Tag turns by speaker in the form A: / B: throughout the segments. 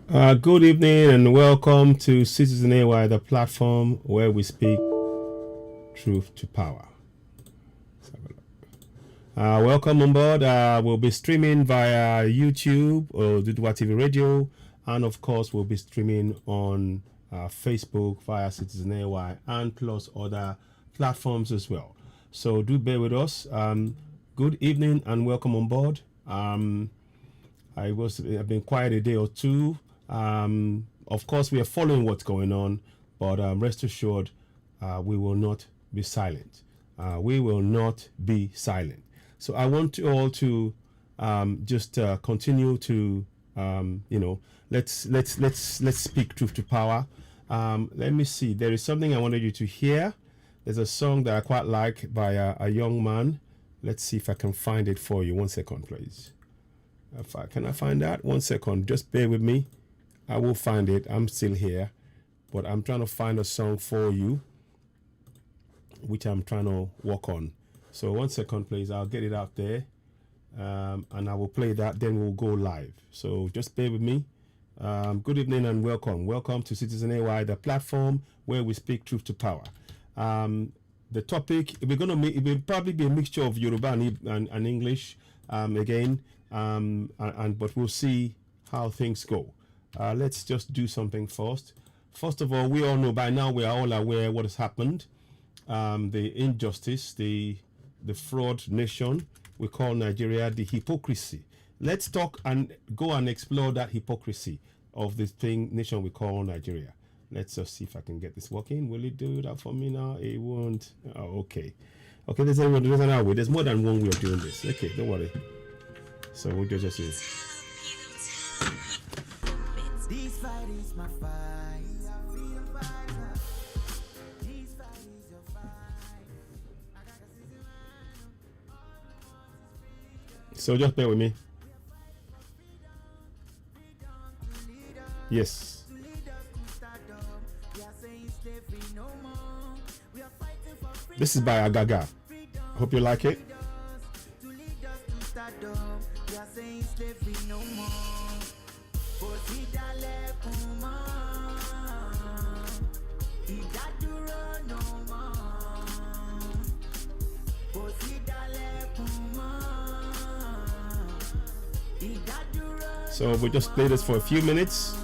A: Good evening and welcome to Citizen AY, the platform where we speak truth to power. Welcome on board. We'll be streaming via YouTube or Oduduwa TV Radio, and of course, we'll be streaming on Facebook via Citizen AY and plus other platforms as well. So do bear with us. Good evening and welcome on board. I've been quiet a day or two. Of course, we are following what's going on, but rest assured, we will not be silent. We will not be silent. So I want you all to just continue to, let's speak truth to power. Let me see. There is something I wanted you to hear. There's a song that I quite like by a young man. Let's see if I can find it for you. 1 second, please. Can I find that? 1 second. Just bear with me. I will find it. I'm still here, but I'm trying to find a song for you, which I'm trying to work on. So 1 second, please. I'll get it out there, and I will play that. Then we'll go live. So just bear with me. Good evening and welcome. Welcome to Citizen AY, the platform where we speak truth to power. The topic it will probably be a mixture of Yoruba and English again, but we'll see how things go. Let's just do something first. First of all, we all know by now, we are all aware what has happened. The injustice, the fraud nation we call Nigeria, the hypocrisy. Let's talk and go and explore that hypocrisy of this nation we call Nigeria. Let's just see if I can get this working. Will it do that for me now? It won't. Oh, okay. Okay, there's another way. There's more than one way of doing this. Okay, don't worry. So we'll just see. This fight is my fight. This fight is your fight. So just bear with me. Yes. This is by Agaga. Hope you like it. So we'll just play this for a few minutes.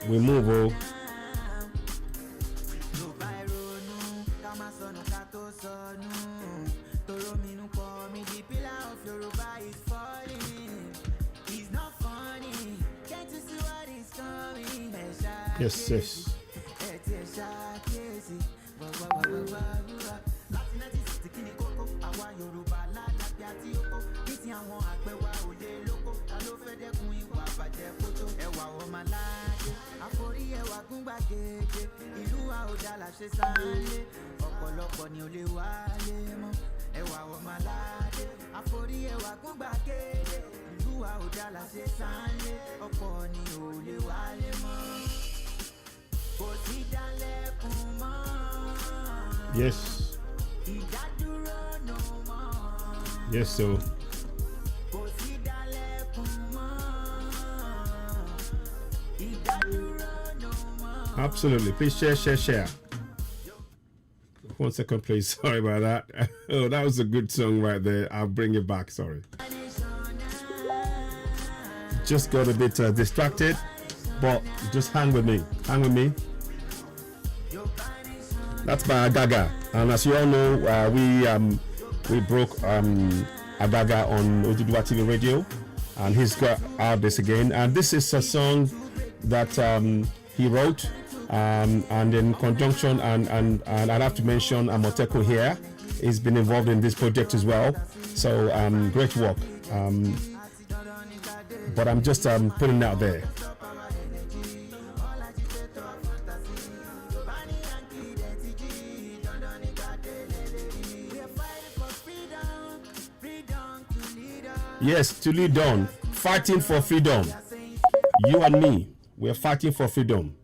A: We move on. Yes, yes. Yes. Yes, so. Absolutely. Please share. 1 second, please. Sorry about that. Oh, that was a good song right there. I'll bring it back. Sorry. Just got a bit distracted, but just hang with me. That's by Agaga, and as you all know, we broke Agaga on Oduduwa TV Radio, and he's got out this again. And this is a song that he wrote, and in conjunction, and I'd have to mention Amoteko here. He's been involved in this project as well. So great work. But I'm just putting it out there. Yes, to lead on, fighting for freedom. You and me, we are fighting for freedom.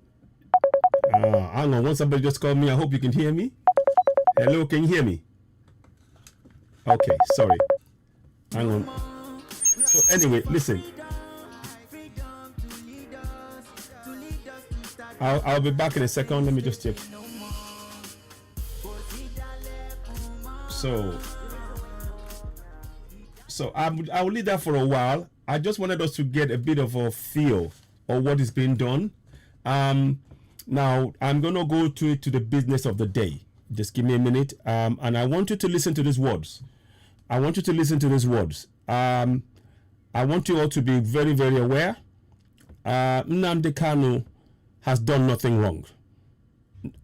A: Hang on, somebody just called me. I hope you can hear me. Hello, can you hear me? Okay, sorry. Hang on. So anyway, listen. I'll be back in a second. Let me just check. So I will leave that for a while. I just wanted us to get a bit of a feel of what is being done. Now I'm gonna go to the business of the day. Just give me a minute. And I want you to listen to these words. I want you to listen to these words. I want you all to be very, very aware. Nnamdi Kanu has done nothing wrong.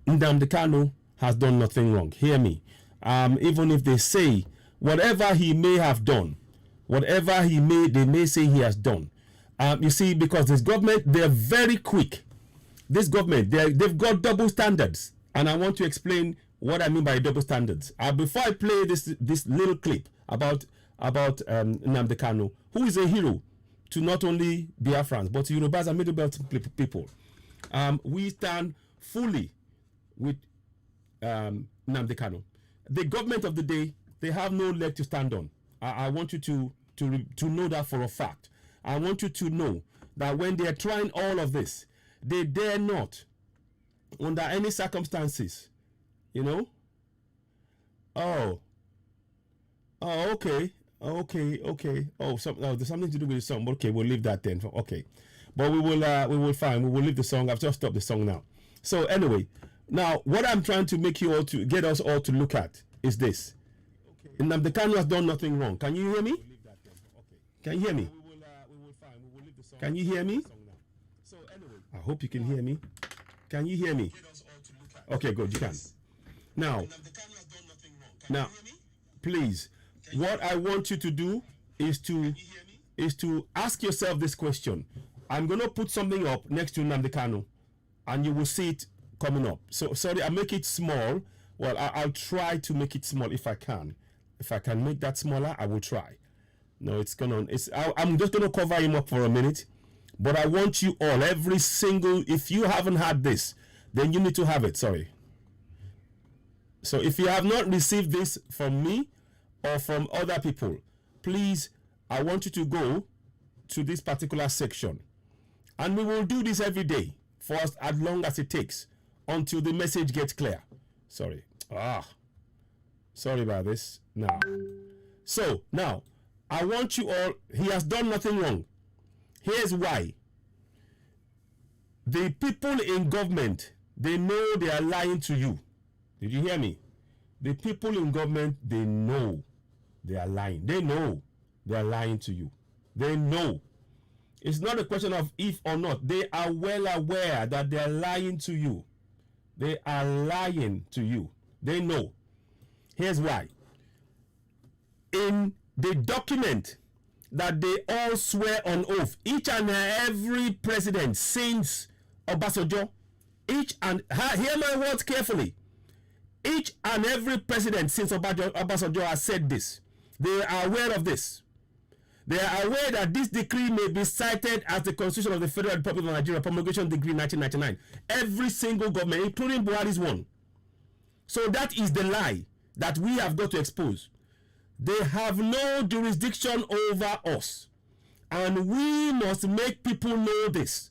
A: Nnamdi Kanu has done nothing wrong. Hear me. Even if they say whatever he may have done, whatever they may say he has done. You see, because this government, they're very quick. This government, they've got double standards. And I want to explain what I mean by double standards. Before I play this little clip about Nnamdi Kanu, who is a hero to not only Biafrans, but to Yorubas and Middle Belt people. We stand fully with Nnamdi Kanu. The government of the day, they have no leg to stand on. I want you to know that for a fact. I want you to know that when they are trying all of this, they dare not, under any circumstances, you know. Okay. Oh, there's something to do with the song. Okay, we'll leave that then. Okay, but we will find. We will leave the song. I've just stopped the song now. So anyway, now what I'm trying to make you all to get us all to look at is this. Okay. Nnamdi Kanu has done nothing wrong. Can you hear me? Can you hear me? Can you hear me? I hope you can hear me. Can you hear me? Okay, good. You can. Now, please, what I want you to do is to ask yourself this question. I'm going to put something up next to Nnamdi Kanu, and you will see it coming up. So, sorry, I'll make it small. Well, I'll try to make it small if I can. If I can make that smaller, I will try. No, I'm just going to cover him up for a minute. But I want you all, every single, if you haven't had this, then you need to have it. Sorry. So if you have not received this from me or from other people, please, I want you to go to this particular section. And we will do this every day for us as long as it takes until the message gets clear. Sorry. Sorry about this. Now. So, now, I want you all, he has done nothing wrong. Here's why. The people in government, they know they are lying to you. Did you hear me? The people in government, they know they are lying. They know they are lying to you. They know. It's not a question of if or not. They are well aware that they are lying to you. They are lying to you. They know. Here's why. In the document that they all swear on oath, each and every president since Obasanjo, hear my words carefully, each and every president since Obasanjo has said this. They are aware of this. They are aware that this decree may be cited as the Constitution of the Federal Republic of Nigeria, Promulgation Decree 1999. Every single government, including Buhari's one. So that is the lie that we have got to expose. They have no jurisdiction over us. And we must make people know this.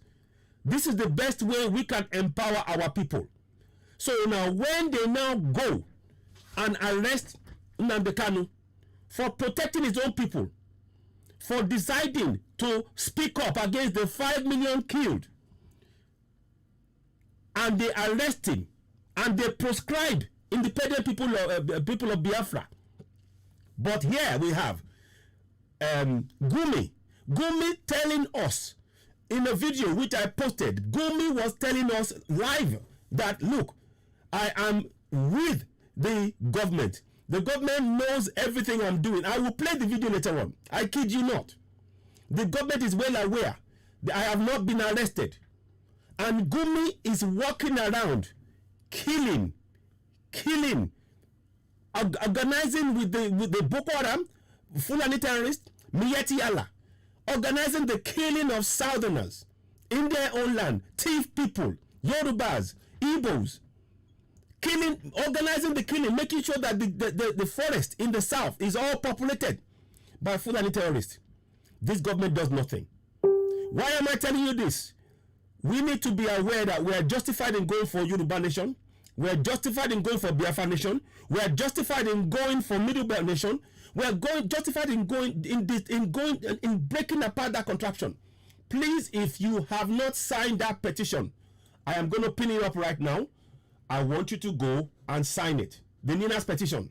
A: This is the best way we can empower our people. So now, when they now go and arrest Nnamdi Kanu for protecting his own people, for deciding to speak up against the 5 million killed, and they arrest him, and they proscribe independent people of Biafra. But here we have Gumi telling us in a video which I posted. Gumi was telling us live that, look, I am with the government. The government knows everything I'm doing. I will play the video later on. I kid you not. The government is well aware that I have not been arrested. And Gumi is walking around killing, organizing with the Boko Haram, Fulani terrorists, Miyetti Allah, organizing the killing of Southerners in their own land, thief people, Yorubas, Igbos, killing, organizing the killing, making sure that the forest in the south is all populated by Fulani terrorists. This government does nothing. Why am I telling you this? We need to be aware that we are justified in going for Yoruba nation. We are justified in going for Biafra nation. We are justified in going for Middle Belt nation. We are justified in going in breaking apart that contraption. Please, if you have not signed that petition, I am going to pin it up right now. I want you to go and sign it. The Nina's petition.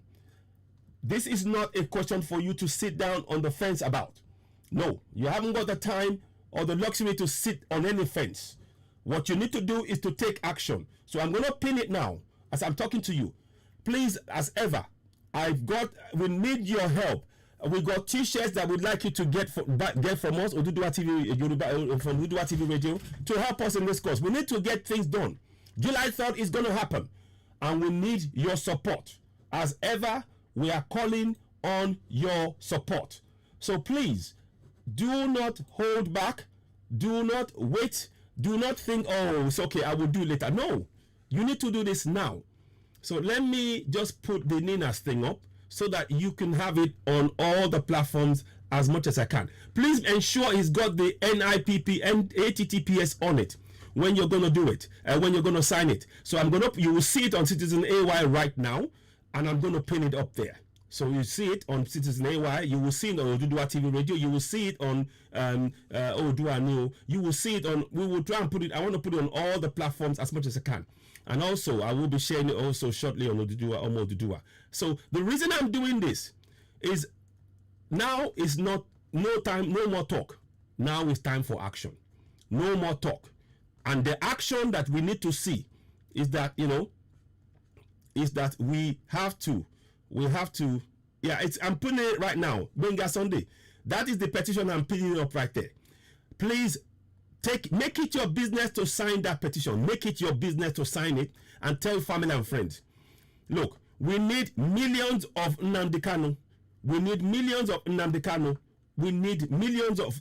A: This is not a question for you to sit down on the fence about. No, you haven't got the time or the luxury to sit on any fence. What you need to do is to take action. So I'm going to pin it now as I'm talking to you. Please, as ever, we need your help. We got t-shirts that we'd like you to get from us, Oduduwa TV, from Oduduwa TV Radio, to help us in this cause. We need to get things done. July 3rd is going to happen, and we need your support. As ever, we are calling on your support. So please, do not hold back. Do not wait. Do not think, oh, it's okay, I will do later. No, you need to do this now. So let me just put the Nina's thing up so that you can have it on all the platforms as much as I can. Please ensure it's got the NIPP and HTTPS on it when you're going to do it, when you're going to sign it. So you will see it on Citizen AY right now, and I'm going to pin it up there. So you see it on Citizen AY, you will see it on Oduduwa TV Radio, you will see it on Oduduwa New, you will see it on, we will try and put it, I want to put it on all the platforms as much as I can. And also, I will be sharing it also shortly on Oduduwa. So the reason I'm doing this is now is no more talk. Now it's time for action. No more talk. And the action that we need to see is that, is that we have to, I'm putting it right now, Benga Sunday. That is the petition I'm putting it up right there. Please make it your business to sign that petition. Make it your business to sign it and tell family and friends. Look, we need millions of Nnamdi Kanu. We need millions of Nnamdi Kanu. We need millions of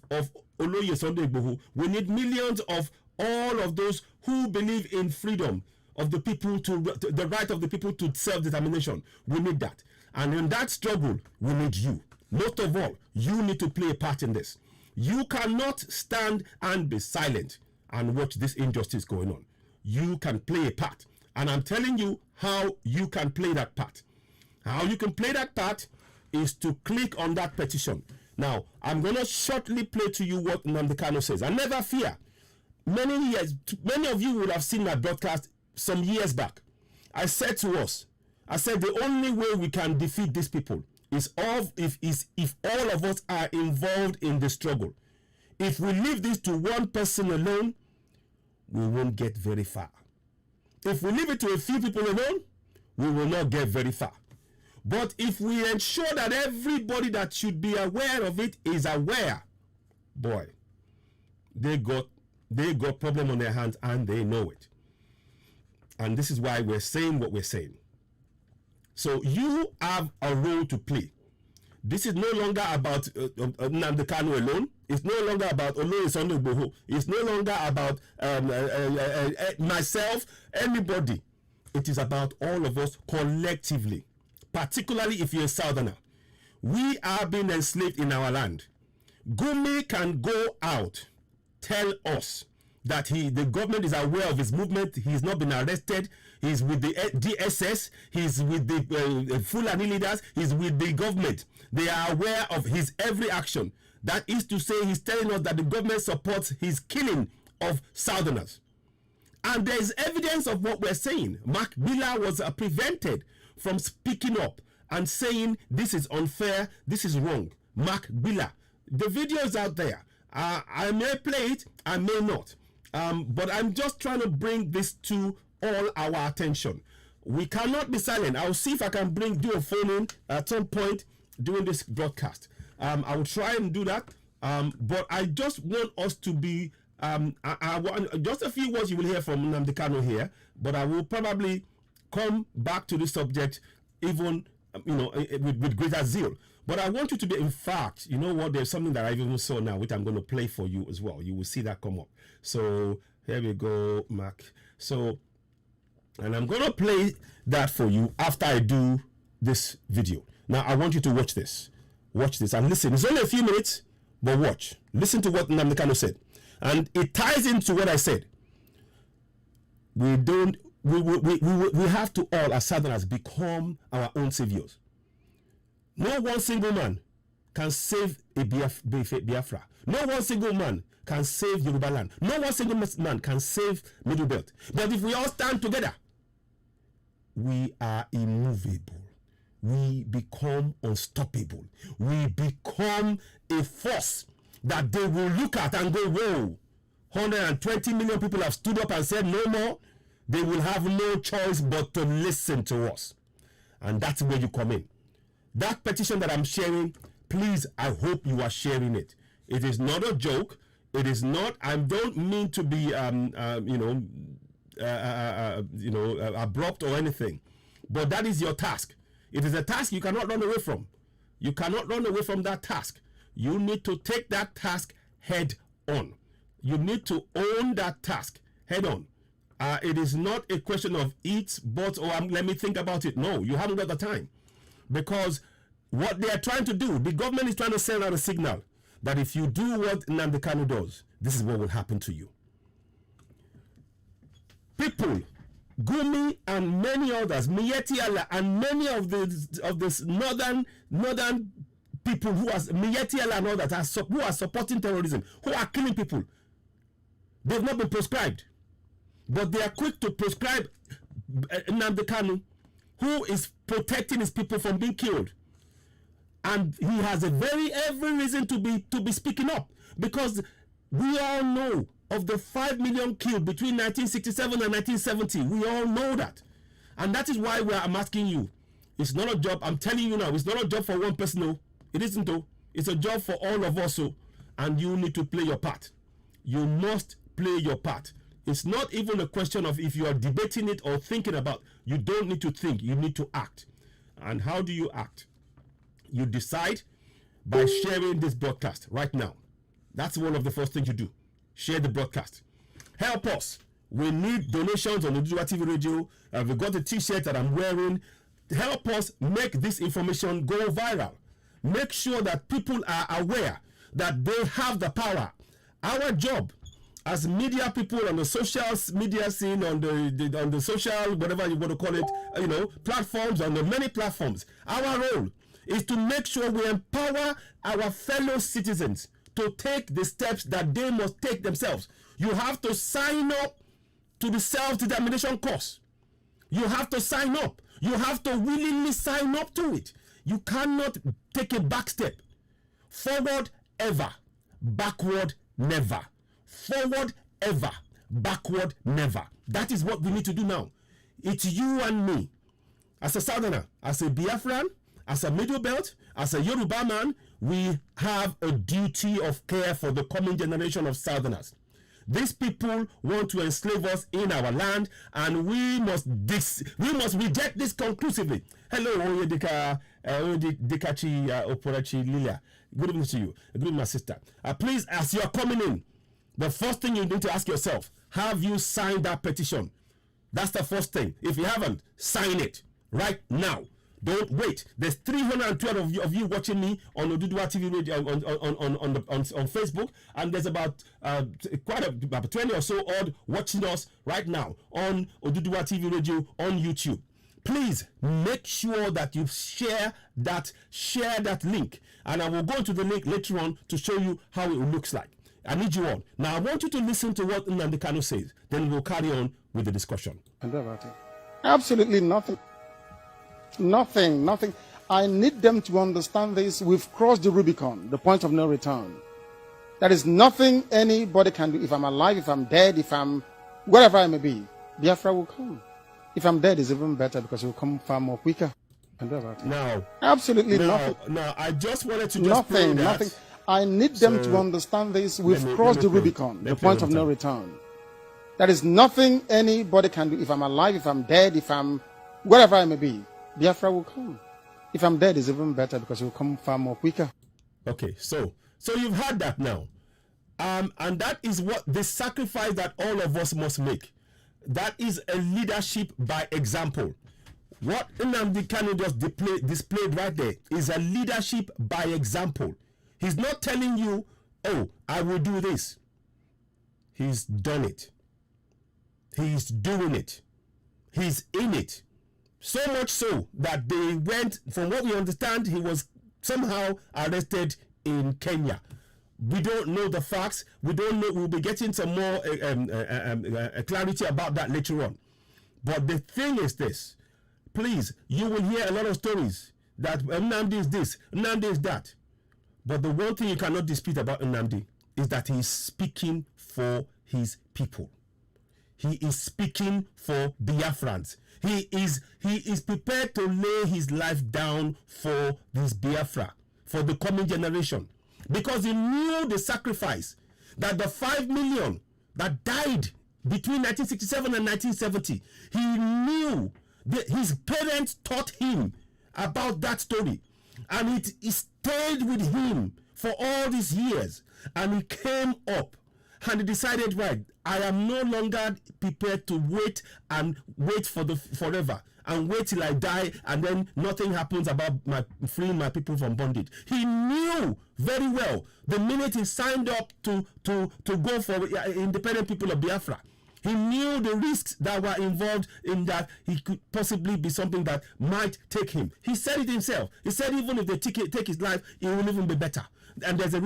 A: Oloye Sunday Igboho. We need millions of all of those who believe in freedom of the people the right of the people to self-determination. We need that. And in that struggle, we need you. Most of all, you need to play a part in this. You cannot stand and be silent and watch this injustice going on. You can play a part. And I'm telling you how you can play that part. How you can play that part is to click on that petition. Now, I'm going to shortly play to you what Nnamdi Kanu says. And never fear. Many of you would have seen my broadcast some years back. I said to us, the only way we can defeat these people is if all of us are involved in the struggle. If we leave this to one person alone, we won't get very far. If we leave it to a few people alone, we will not get very far. But if we ensure that everybody that should be aware of it is aware, boy, they got problem on their hands and they know it. And this is why we're saying what we're saying. So you have a role to play. This is no longer about Nnamdi Kanu alone. It's no longer about Oloye Sunday Igboho. It's no longer about myself, anybody. It is about all of us collectively, particularly if you're a Southerner. We are being enslaved in our land. Gumi can go out, tell us that the government is aware of his movement. He's not been arrested. He's with the DSS. He's with the Fulani leaders. He's with the government. They are aware of his every action. That is to say, he's telling us that the government supports his killing of Southerners. And there's evidence of what we're saying. Mark Miller was prevented from speaking up and saying this is unfair, this is wrong. Mark Miller. The video is out there. I may play it, I may not. But I'm just trying to bring this to all our attention. We cannot be silent. I'll see if I can do a phone in at some point during this broadcast. I will try and do that. But I just want us to be, I want just a few words you will hear from Nnamdi Kanu here, but I will probably come back to this subject even, with greater zeal. But I want you to be, in fact, you know what, there's something that I even saw now, which I'm going to play for you as well. You will see that come up. So here we go, Mark. So And I'm going to play that for you after I do this video. Now, I want you to watch this. Watch this and listen. It's only a few minutes, but watch. Listen to what Nnamdi Kanu said. And it ties into what I said. We have to all, as Southerners, become our own saviors. No one single man can save a Biafra. No one single man can save Yoruba land. No one single man can save Middle Belt. But if we all stand together, we are immovable. We become unstoppable. We become a force that they will look at and go, whoa, 120 million people have stood up and said no more. They will have no choice but to listen to us. And that's where you come in. That petition that I'm sharing, please, I hope you are sharing it. It is not a joke. It is not, I don't mean to be, abrupt or anything. But that is your task. It is a task you cannot run away from. You cannot run away from that task. You need to take that task head on. You need to own that task head on. It is not a question of eat, but, or let me think about it. No, you haven't got the time. Because what they are trying to do, the government is trying to send out a signal that if you do what Nnamdi Kanu does, this is what will happen to you. People, Gumi and many others, Miyetti Allah and many of the northern people who are Miyetti Allah and others who are supporting terrorism, who are killing people, they've not been proscribed. But they are quick to prescribe Nnamdi Kanu, who is protecting his people from being killed. And he has every reason to be speaking up, because we all know of the 5 million killed between 1967 and 1970. We all know that. And that is why I'm asking you. It's not a job, I'm telling you now, it's not a job for one person. No, it isn't though. It's a job for all of us. And you need to play your part. You must play your part. It's not even a question of if you are debating it or thinking about. You don't need to think. You need to act. And how do you act? You decide by sharing this broadcast right now. That's one of the first things you do. Share the broadcast. Help us. We need donations on Oduduwa TV Radio. We've got a t-shirt that I'm wearing. Help us make this information go viral. Make sure that people are aware that they have the power. Our job as media people on the social media scene, on the social, whatever you want to call it, platforms, on the many platforms, our role is to make sure we empower our fellow citizens to take the steps that they must take themselves. You have to sign up to the self-determination course. You have to sign up. You have to willingly sign up to it. You cannot take a back step. Forward ever, backward never. Forward ever, backward never. That is what we need to do now. It's you and me. As a Southerner, as a Biafran, as a Middle Belt, as a Yoruba man, we have a duty of care for the coming generation of Southerners. These people want to enslave us in our land, and we must reject this conclusively. Hello, Oyedika Dikachi Oporachi Lilia. Good evening to you. Good evening, my sister. Please, as you are coming in, the first thing you need to ask yourself, have you signed that petition? That's the first thing. If you haven't, sign it right now. Don't wait. There's 312 of you watching me on Oduduwa TV Radio on Facebook, and there's about 20 or so odd watching us right now on Oduduwa TV Radio on YouTube. Please make sure that you share that link, and I will go into the link later on to show you how it looks like. I need you all. Now I want you to listen to what Nnamdi Kanu says. Then we'll carry on with the discussion.
B: Absolutely nothing. Nothing. I need them to understand this. We've crossed the Rubicon, the point of no return. There is nothing anybody can do. If I'm alive, if I'm dead, if I'm wherever I may be, Biafra will come. If I'm dead, it's even better because it will come far more quicker.
A: Now,
B: absolutely nothing.
A: Now, I just wanted to just
B: nothing. I need them to understand this. We've crossed the Rubicon, the point of no return. There is nothing anybody can do. If I'm alive, if I'm dead, if I'm wherever I may be, Biafra will come. If I'm dead, it's even better because it will come far more quicker.
A: Okay, so you've heard that now. And that is what the sacrifice that all of us must make. That is a leadership by example. What Nnamdi Kanu just displayed right there is a leadership by example. He's not telling you, oh, I will do this. He's done it. He's doing it. He's in it. So much so that they went, from what we understand, he was somehow arrested in Kenya. We don't know the facts. We don't know. We'll be getting some more clarity about that later on. But the thing is this. Please, you will hear a lot of stories that Nnamdi is this, Nnamdi is that. But the one thing you cannot dispute about Nnamdi is that he is speaking for his people. He is speaking for Biafrans. He is prepared to lay his life down for this Biafra, for the coming generation. Because he knew the sacrifice that the 5 million that died between 1967 and 1970, he knew that his parents taught him about that story. And it stayed with him for all these years. And he came up and he decided, right, I am no longer prepared to wait for the forever and wait till I die and then nothing happens about freeing my people from bondage. He knew very well the minute he signed up to go for independent people of Biafra. He knew the risks that were involved in that. He could possibly be something that might take him. He said it himself. He said even if they take his life, it will even be better. And there's they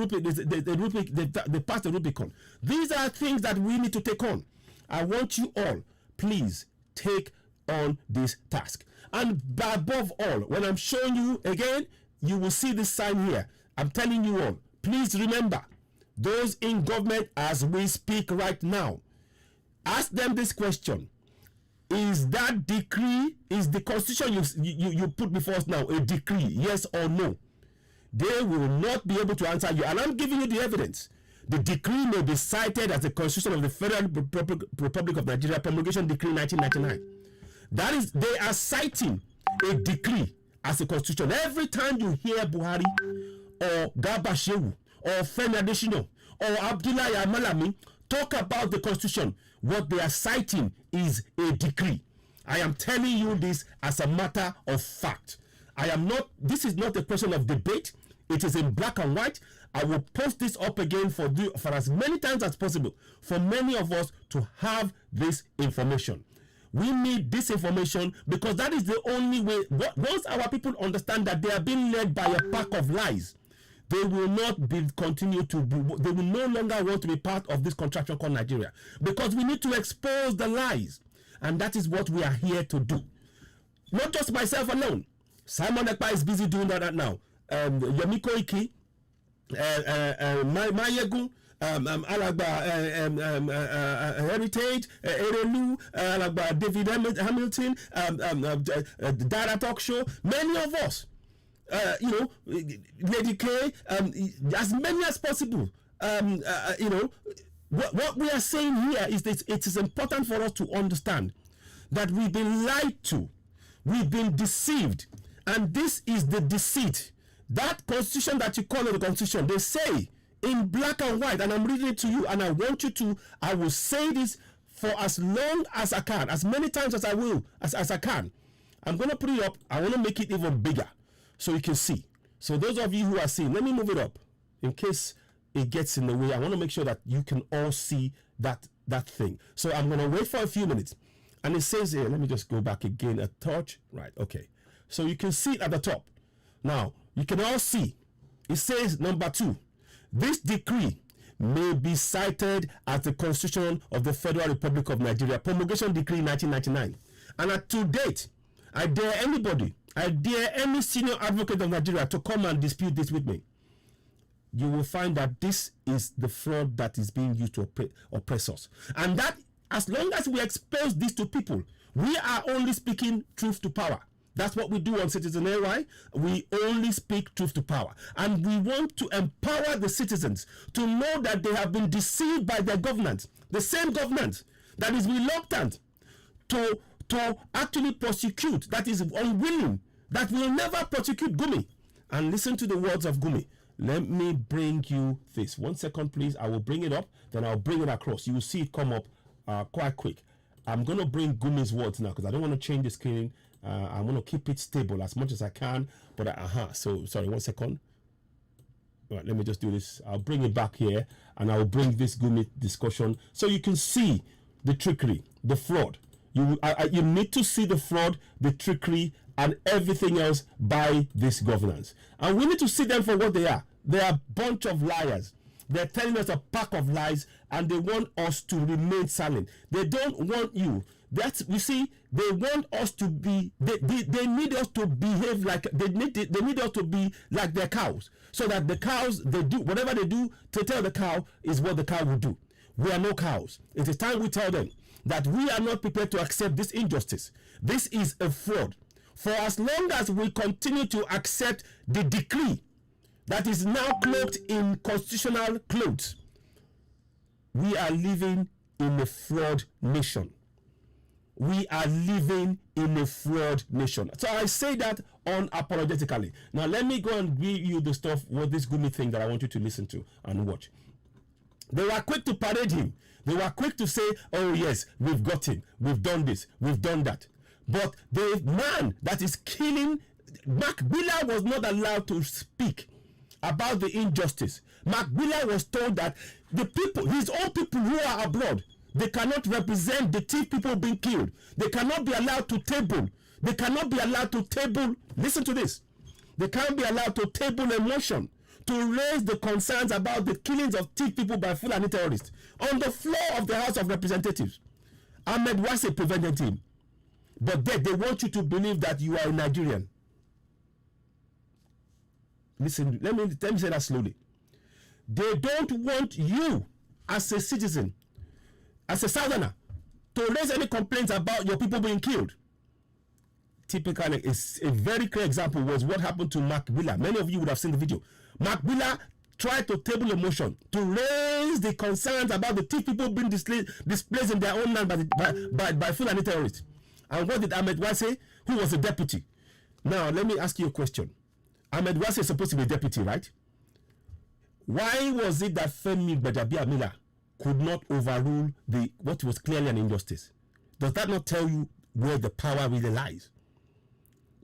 A: passed the Rubicon. These are things that we need to take on. I want you all, please take on this task. And above all, when I'm showing you again, you will see this sign here. I'm telling you all, please remember, those in government as we speak right now, ask them this question. Is that decree, is the constitution you put before us now a decree, yes or no? They will not be able to answer you. And I'm giving you the evidence. The decree may be cited as the Constitution of the Federal Republic of Nigeria, Promulgation Decree 1999. That is, they are citing a decree as a constitution. Every time you hear Buhari or Garba Shehu or Femi Adesina or Abdullahi Malami talk about the constitution, what they are citing is a decree. I am telling you this as a matter of fact. This is not a question of debate. It is in black and white. I will post this up again for as many times as possible for many of us to have this information. We need this information because that is the only way. Once our people understand that they are being led by a pack of lies, they will not continue to be, they will no longer want to be part of this contraption called Nigeria, because we need to expose the lies, and that is what we are here to do. Not just myself alone. Simon Ekpa is busy doing that now. Yemi Koiki, Mayegun, Alagba Heritage, Erelu, Alagba David Hamilton, Dara Talk Show, many of us, Lady K, as many as possible. What we are saying here is that it is important for us to understand that we've been lied to, we've been deceived, and this is the deceit. That constitution that you call it the constitution, they say in black and white, and I'm reading it to you, and I want you to, I will say this for as long as I can, as many times as I will, as I can. I'm going to put it up. I want to make it even bigger so you can see. So those of you who are seeing, let me move it up in case it gets in the way. I want to make sure that you can all see that thing. So I'm going to wait for a few minutes. And it says here, let me just go back again a touch. Right, okay. So you can see it at the top. Now, you can all see, it says number 2, this decree may be cited as the Constitution of the Federal Republic of Nigeria, Promulgation Decree 1999. And to date, I dare any senior advocate of Nigeria to come and dispute this with me. You will find that this is the fraud that is being used to oppress us. And that, as long as we expose this to people, we are only speaking truth to power. That's what we do on Citizen AY. We only speak truth to power. And we want to empower the citizens to know that they have been deceived by their government. The same government that is reluctant to actually prosecute, that is unwilling, that will never prosecute Gumi. And listen to the words of Gumi. Let me bring you this. 1 second, please. I will bring it up, then I'll bring it across. You will see it come up quite quick. I'm going to bring Gumi's words now because I don't want to change the screen. I want to keep it stable as much as I can. But so sorry, 1 second. All right, let me just do this. I'll bring it back here and I'll bring this Gumi discussion so you can see the trickery, the fraud. You need to see the fraud, the trickery, and everything else by this governance. And we need to see them for what they are. They are a bunch of liars. They're telling us a pack of lies, and they want us to remain silent. They don't want you. You see, they want us to be. They need us to behave like they need us to be like their cows, so that the cows, they do whatever they do to tell the cow is what the cow will do. We are no cows. It is time we tell them that we are not prepared to accept this injustice. This is a fraud. For as long as we continue to accept the decree that is now cloaked in constitutional clothes, we are living in a fraud nation. We are living in a fraud nation. So I say that unapologetically. Now let me go and give you the stuff, what this Gumi thing that I want you to listen to and watch. They were quick to parade him. They were quick to say, oh yes, we've got him. We've done this. We've done that. But the man that is killing, Macbilla was not allowed to speak about the injustice. Macbilla was told that the people, his own people who are abroad, they cannot represent the thief people being killed. They cannot be allowed to table. They cannot be allowed to table. Listen to this. They can't be allowed to table a motion to raise the concerns about the killings of thief people by Fulani terrorists on the floor of the House of Representatives. Ahmed Wase prevented him. But they want you to believe that you are a Nigerian. Listen, let me say that slowly. They don't want you as a citizen, as a southerner, to raise any complaints about your people being killed. Typically, it's a very clear example was what happened to Macbilla. Many of you would have seen the video. Macbilla tried to table a motion to raise the concerns about the thief people being displaced in their own land by Fulani terrorists. And what did Ahmed Wase, who was a deputy? Now, let me ask you a question. Ahmed Wase is supposed to be a deputy, right? Why was it that Femi Gbajabiamila could not overrule what was clearly an injustice? Does that not tell you where the power really lies?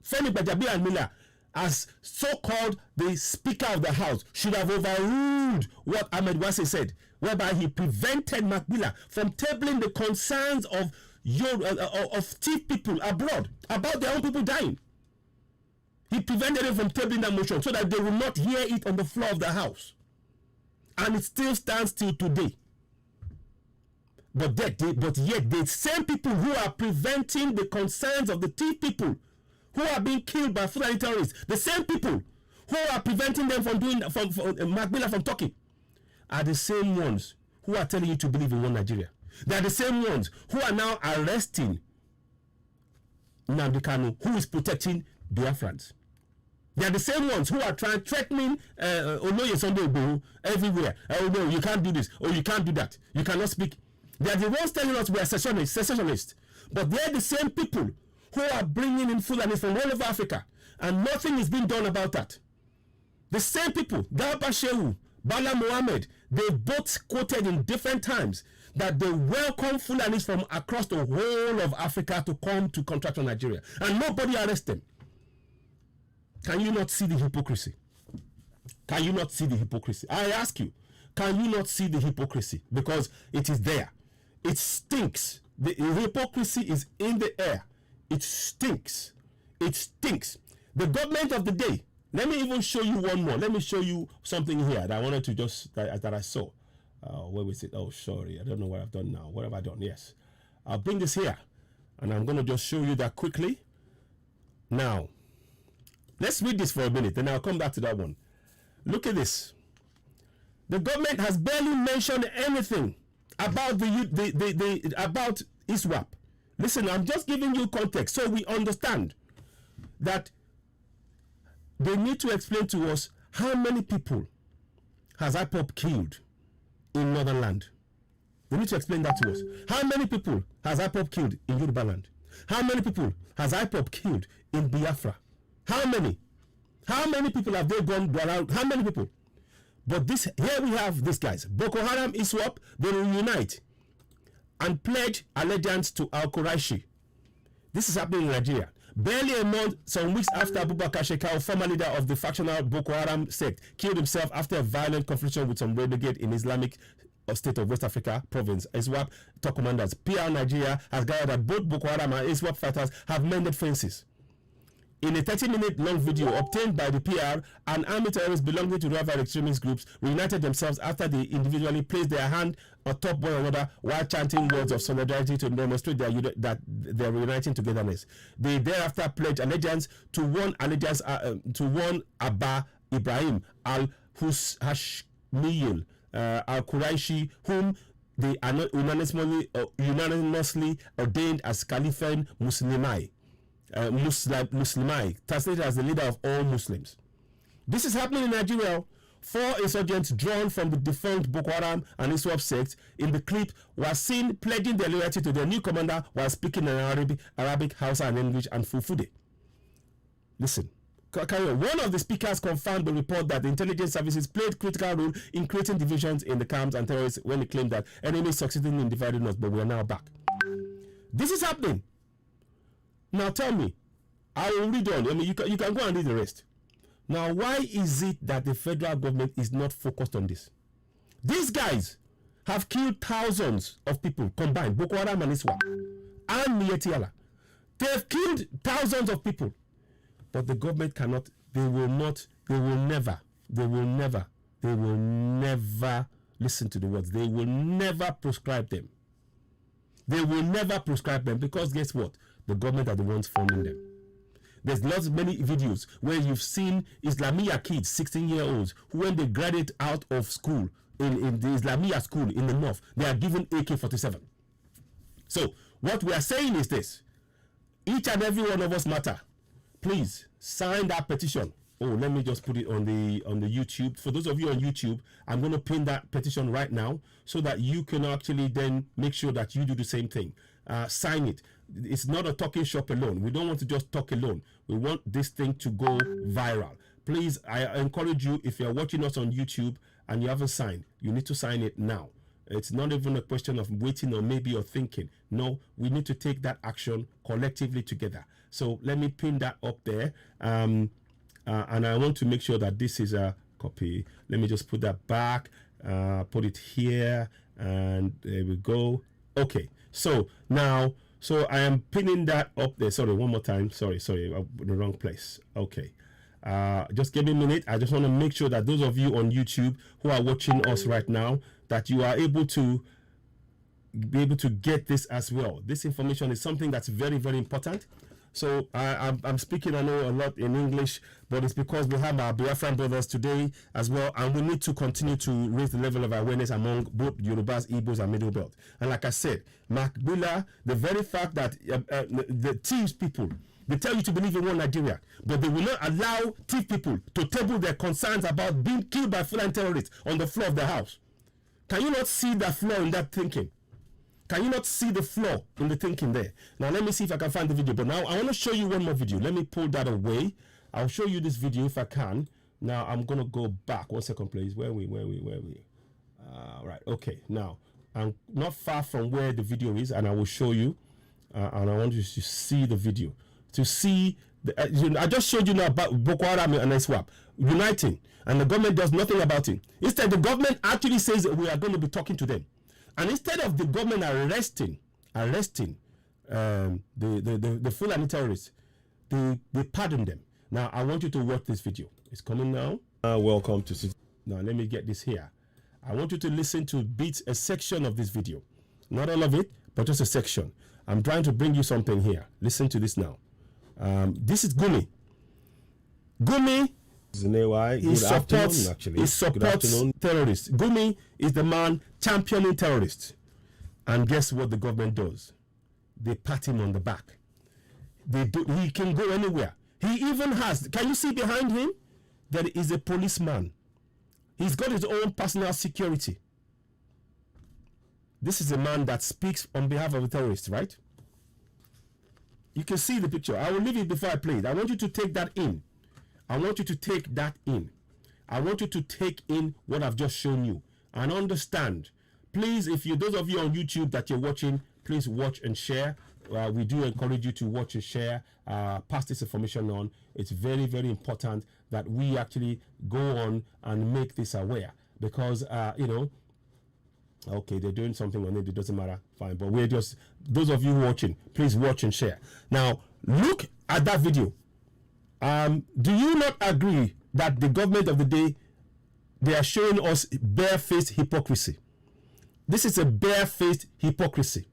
A: Femi Gbajabiamila, as so-called the Speaker of the House, should have overruled what Ahmed Wase said, whereby he prevented Macbilla from tabling the concerns of thief people abroad about their own people dying. He prevented them from tabling that motion so that they will not hear it on the floor of the House. And it still stands till today. But yet the same people who are preventing the concerns of the thief people who are being killed by Fulani terrorists, the same people who are preventing them from Macbilla from talking, are the same ones who are telling you to believe in one Nigeria. They are the same ones who are now arresting Nnamdi Kanu, who is protecting Biafrans. They are the same ones who are threatening Oloye Sunday Igboho everywhere. Oh no, you can't do this. Oh, you can't do that. You cannot speak. They are the ones telling us we are secessionists. But they are the same people who are bringing in Fulani from all over Africa. And nothing is being done about that. The same people, Garba Shehu, Bala Mohammed, they both quoted in different times that they welcome Fulanis from across the whole of Africa to come to contract on Nigeria. And nobody arrests them. Can you not see the hypocrisy? Can you not see the hypocrisy? I ask you, can you not see the hypocrisy? Because it is there. It stinks. The hypocrisy is in the air. It stinks. It stinks. The government of the day. Let me even show you one more. Let me show you something here that I wanted to that I saw. Where was it? Oh, sorry. I don't know what I've done now. What have I done? Yes. I'll bring this here. And I'm going to just show you that quickly. Now, let's read this for a minute. Then I'll come back to that one. Look at this. The government has barely mentioned anything about about ISWAP. Listen, I'm just giving you context so we understand that they need to explain to us how many people has IPOB killed in Northern Land. They need to explain that to us. How many people has IPOB killed in Yoruba land? How many people has IPOB killed in Biafra? How many? How many people have they gone around? How many people? But here we have these guys. Boko Haram, ISWAP, they will unite. and pledge allegiance to Al-Quraishi. This is happening in Nigeria. Barely a month, some weeks after Abubakar Shekau, former leader of the factional Boko Haram sect, killed himself after a violent confrontation with some renegade in Islamic State of West Africa province. ISWAP top commanders PR Nigeria has gathered that both Boko Haram and ISWAP fighters have mended fences. In a 30-minute long video obtained by the PR, an army terrorist belonging to rival extremist groups reunited themselves after they individually placed their hand atop one another while chanting words of solidarity to demonstrate that they're reuniting togetherness. They thereafter pledged allegiance to one Abba Ibrahim al-Hashmiyil al-Quraishi, whom they unanimously ordained as Caliphate Muslimai. Muslimai, translated as the leader of all Muslims. This is happening in Nigeria. 4 insurgents drawn from the defunct Boko Haram and ISWAP sect in the clip were seen pledging their loyalty to their new commander while speaking in Arabic, Hausa, and English and Fulfude. Listen. One of the speakers confirmed the report that the intelligence services played critical role in creating divisions in the camps and terrorists when he claimed that enemies succeeded in dividing us, but we are now back. This is happening. Now tell me, I will read on. I mean, you can go and read the rest. Now, why is it that the federal government is not focused on this? These guys have killed thousands of people combined, Boko Haram and ISWAP, and Mietiala. They've killed thousands of people. But the government cannot, they will never listen to the words. They will never prescribe them. They will never prescribe them because guess what? The government are the ones funding them. There's many videos where you've seen Islamia kids, 16-year-olds, who when they graduate out of school, in the Islamia school in the north, they are given AK-47. So what we are saying is this: each and every one of us matter. Please sign that petition. Oh, let me just put it on the YouTube. For those of you on YouTube, I'm going to pin that petition right now so that you can actually then make sure that you do the same thing. Sign it. It's not a talking shop alone. We don't want to just talk alone. We want this thing to go viral. Please, I encourage you, if you're watching us on YouTube and you haven't signed, you need to sign it now. It's not even a question of waiting or maybe or thinking. No, we need to take that action collectively together. So let me pin that up there. And I want to make sure that this is a copy. Let me just put that back, put it here, and there we go. Okay, so now, so I am pinning that up there. Sorry, one more time. Sorry, I'm in the wrong place. Okay. Just give me a minute. I just want to make sure that those of you on YouTube who are watching us right now, that you are able to be able to get this as well. This information is something that's very, very important. So I'm speaking, I know, a lot in English, but it's because we have our Biafran brothers today as well, and we need to continue to raise the level of awareness among both Yorubas, Igbos, and Middle Belt. And like I said, Mark Bula, the very fact that the Thieves people, they tell you to believe in one Nigeria, but they will not allow Thief people to table their concerns about being killed by Fulani terrorists on the floor of the house. Can you not see that flaw in that thinking? Can you not see the flaw in the thinking there? Now, let me see if I can find the video. But now, I want to show you one more video. Let me pull that away. I'll show you this video if I can. Now, I'm going to go back. 1 second, please. Where are we? Right. Okay. Now, I'm not far from where the video is, and I will show you. And I want you to see the video. To see, I just showed you now about Boko Haram and ISWAP uniting, and the government does nothing about it. Instead, the government actually says that we are going to be talking to them. And instead of the government arresting the Fulani terrorists, they pardon them. Now, I want you to watch this video. It's coming now. Welcome to... Now, let me get this here. I want you to listen to a section of this video. Not all of it, but just a section. I'm trying to bring you something here. Listen to this now. This is Gumi. Gumi... He supports terrorists. Gumi is the man championing terrorists. And guess what the government does? They pat him on the back. He can go anywhere. He even has, can you see behind him? There is a policeman. He's got his own personal security. This is a man that speaks on behalf of the terrorists, right? You can see the picture. I will leave it before I play it. I want you to take that in. I want you to take that in. I want you to take in what I've just shown you and understand, Please, if you, those of you on YouTube that you're watching, please watch and share. We do encourage you to watch and share, pass this information on. It's very, very important that we actually go on and make this aware, because, you know, okay, they're doing something on it, it doesn't matter, fine. But we're just, those of you watching, please watch and share. Now, look at that video. Do you not agree that the government of the day, they are showing us barefaced hypocrisy? This is a barefaced hypocrisy.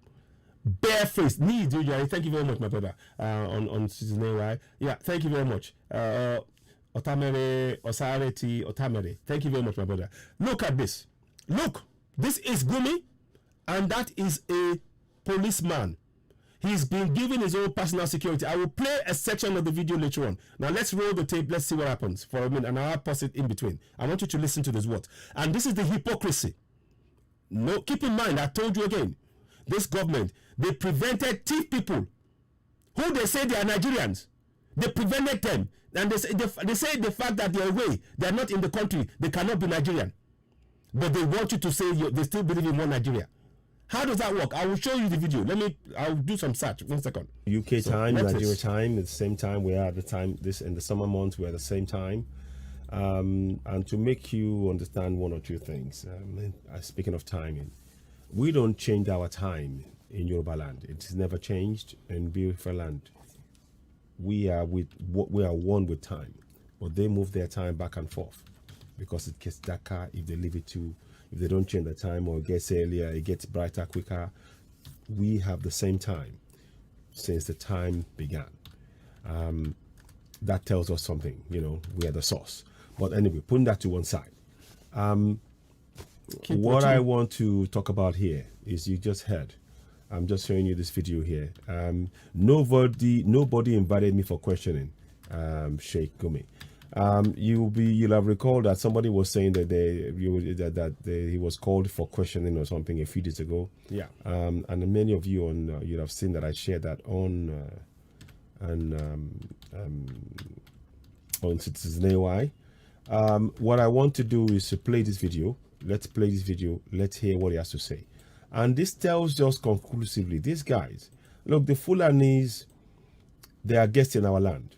A: Barefaced. Thank you very much, my brother. On Citizen AY. Yeah, thank you very much. Otamere, Osareti, Otamere. Thank you very much, my brother. Look at this. Look, this is Gumi, and that is a policeman. He's been given his own personal security. I will play a section of the video later on. Now let's roll the tape. Let's see what happens for a minute, and I'll pause it in between. I want you to listen to this word. And this is the hypocrisy. No, keep in mind, I told you again, this government, they prevented thief people who they say they are Nigerians. They prevented them. And they say the fact that they're away, they're not in the country, they cannot be Nigerian. But they want you to say they still believe in one Nigeria. How does that work? I will show you the video. I'll do some search. 1 second. UK time, Nigeria time, at the same time. We are at the time, this in the summer months, we're at the same time. And to make you understand one or two things, speaking of timing, we don't change our time in Yoruba land. It's never changed in beautiful land. We are one with time, but they move their time back and forth because it gets darker if they leave it to. If they don't change the time, or it gets earlier, it gets brighter quicker. We have the same time since the time began. That tells us something, you know, we are the source. But anyway, putting that to one side. What I want to talk about here is, you just heard, I'm just showing you this video here. Nobody invited me for questioning Sheikh Gumi. You'll have recalled that somebody was saying that he was called for questioning or something a few days ago. Yeah. And many of you you'll have seen that I shared that on Citizen AY. What I want to do is to play this video. Let's play this video. Let's hear what he has to say. And this tells just conclusively, these guys, look, the Fulanis, they are guests in our land.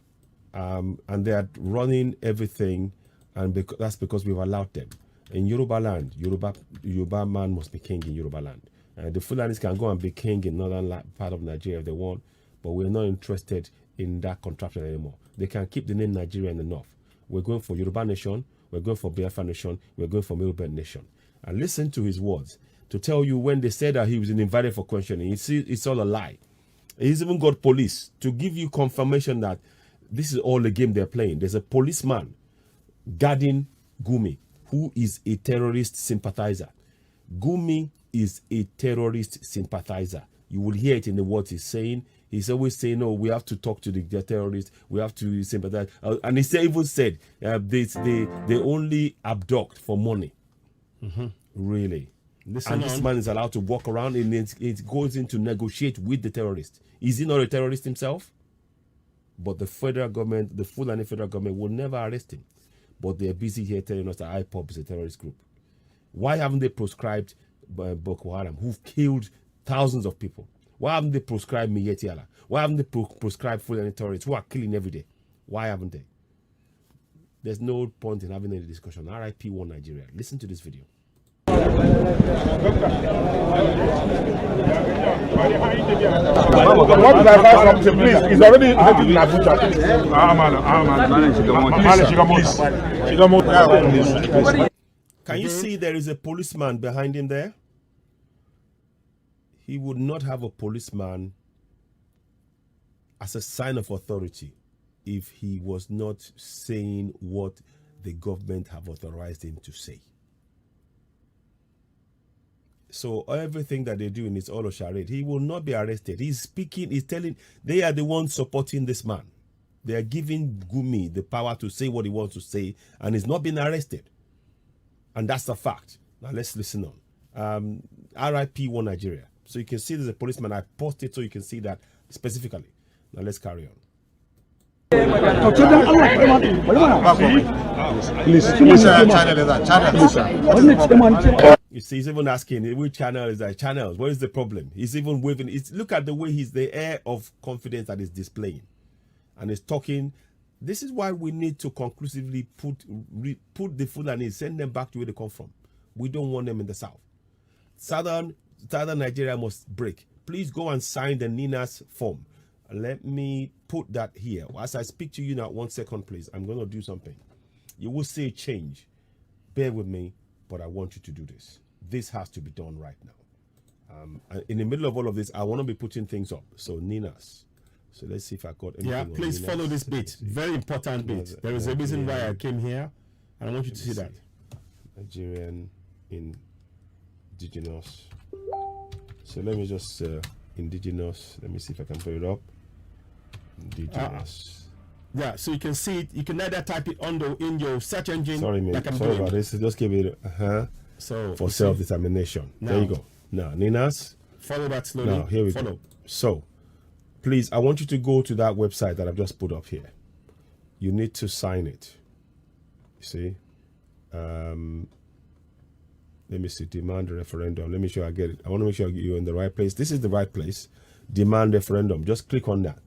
A: And they are running everything, and that's because we've allowed them. In Yoruba land, Yoruba man must be king in Yoruba land. The Fulanis can go and be king in northern part of Nigeria if they want, but we're not interested in that contraption anymore. They can keep the name Nigeria in the north. We're going for Yoruba nation, we're going for Biafra nation, we're going for Yoruba nation. And listen to his words to tell you, when they said that he was invited for questioning, it's all a lie. He's even got police to give you confirmation that this is all a game they're playing. There's a policeman guarding Gumi, who is a terrorist sympathizer. Gumi is a terrorist sympathizer. You will hear it in the words he's saying. He's always saying, no, we have to talk to the terrorists. We have to sympathize. And he even said they only abduct for money. Really. And this man is allowed to walk around, and it goes in to negotiate with the terrorists. Is he not a terrorist himself? But the federal government, the Fulani federal government, will never arrest him. But they're busy here telling us that IPOB is a terrorist group. Why haven't they proscribed Boko Haram, who've killed thousands of people? Why haven't they proscribed Miyetti Allah? Why haven't they proscribed Fulani terrorists who are killing every day? Why haven't they? There's no point in having any discussion. RIP One Nigeria. Listen to this video.
C: What did I buy something, please? It's already in Abuja.
A: Can you see there is a policeman behind him there? He would not have a policeman as a sign of authority if he was not saying what the government have authorized him to say. So everything that they're doing is all a charade. He will not be arrested. He's speaking, he's telling, they are the ones supporting this man. They are giving Gumi the power to say what he wants to say, and he's not being arrested. And that's the fact. Now let's listen on. RIP One Nigeria. So you can see there's a policeman. I posted so you can see that specifically. Now let's carry on. You see, he's even asking which channel is that? Channels. What is the problem? He's even waving. Look at the way he's the air of confidence that he's displaying, and he's talking. This is why we need to conclusively put the Fulani, send them back to where they come from. We don't want them in the south. Southern Nigeria must break. Please go and sign the Nina's form. Let me put that here. As I speak to you now, 1 second, please. I'm going to do something. You will see a change. Bear with me, but I want you to do this. This has to be done right now. In the middle of all of this, I want to be putting things up. So Nina's. So let's see if I got anything.
D: Yeah, please follow this bit. Very important bit. There is a reason why I came here, and I want you to see that.
A: Nigerian indigenous. So let me just indigenous. Let me see if I can put it up. Indigenous.
D: Yeah, so you can see it. You can either type it in your search engine.
A: Sorry, mate.
D: Like
A: Sorry about this. Just give it
D: So
A: for self-determination. There you go. Now, Nina's.
D: Follow that slowly.
A: Now, here we go. So, please, I want you to go to that website that I've just put up here. You need to sign it. You see? Let me see. Demand referendum. Let me make sure I get it. I want to make sure you're in the right place. This is the right place. Demand referendum. Just click on that.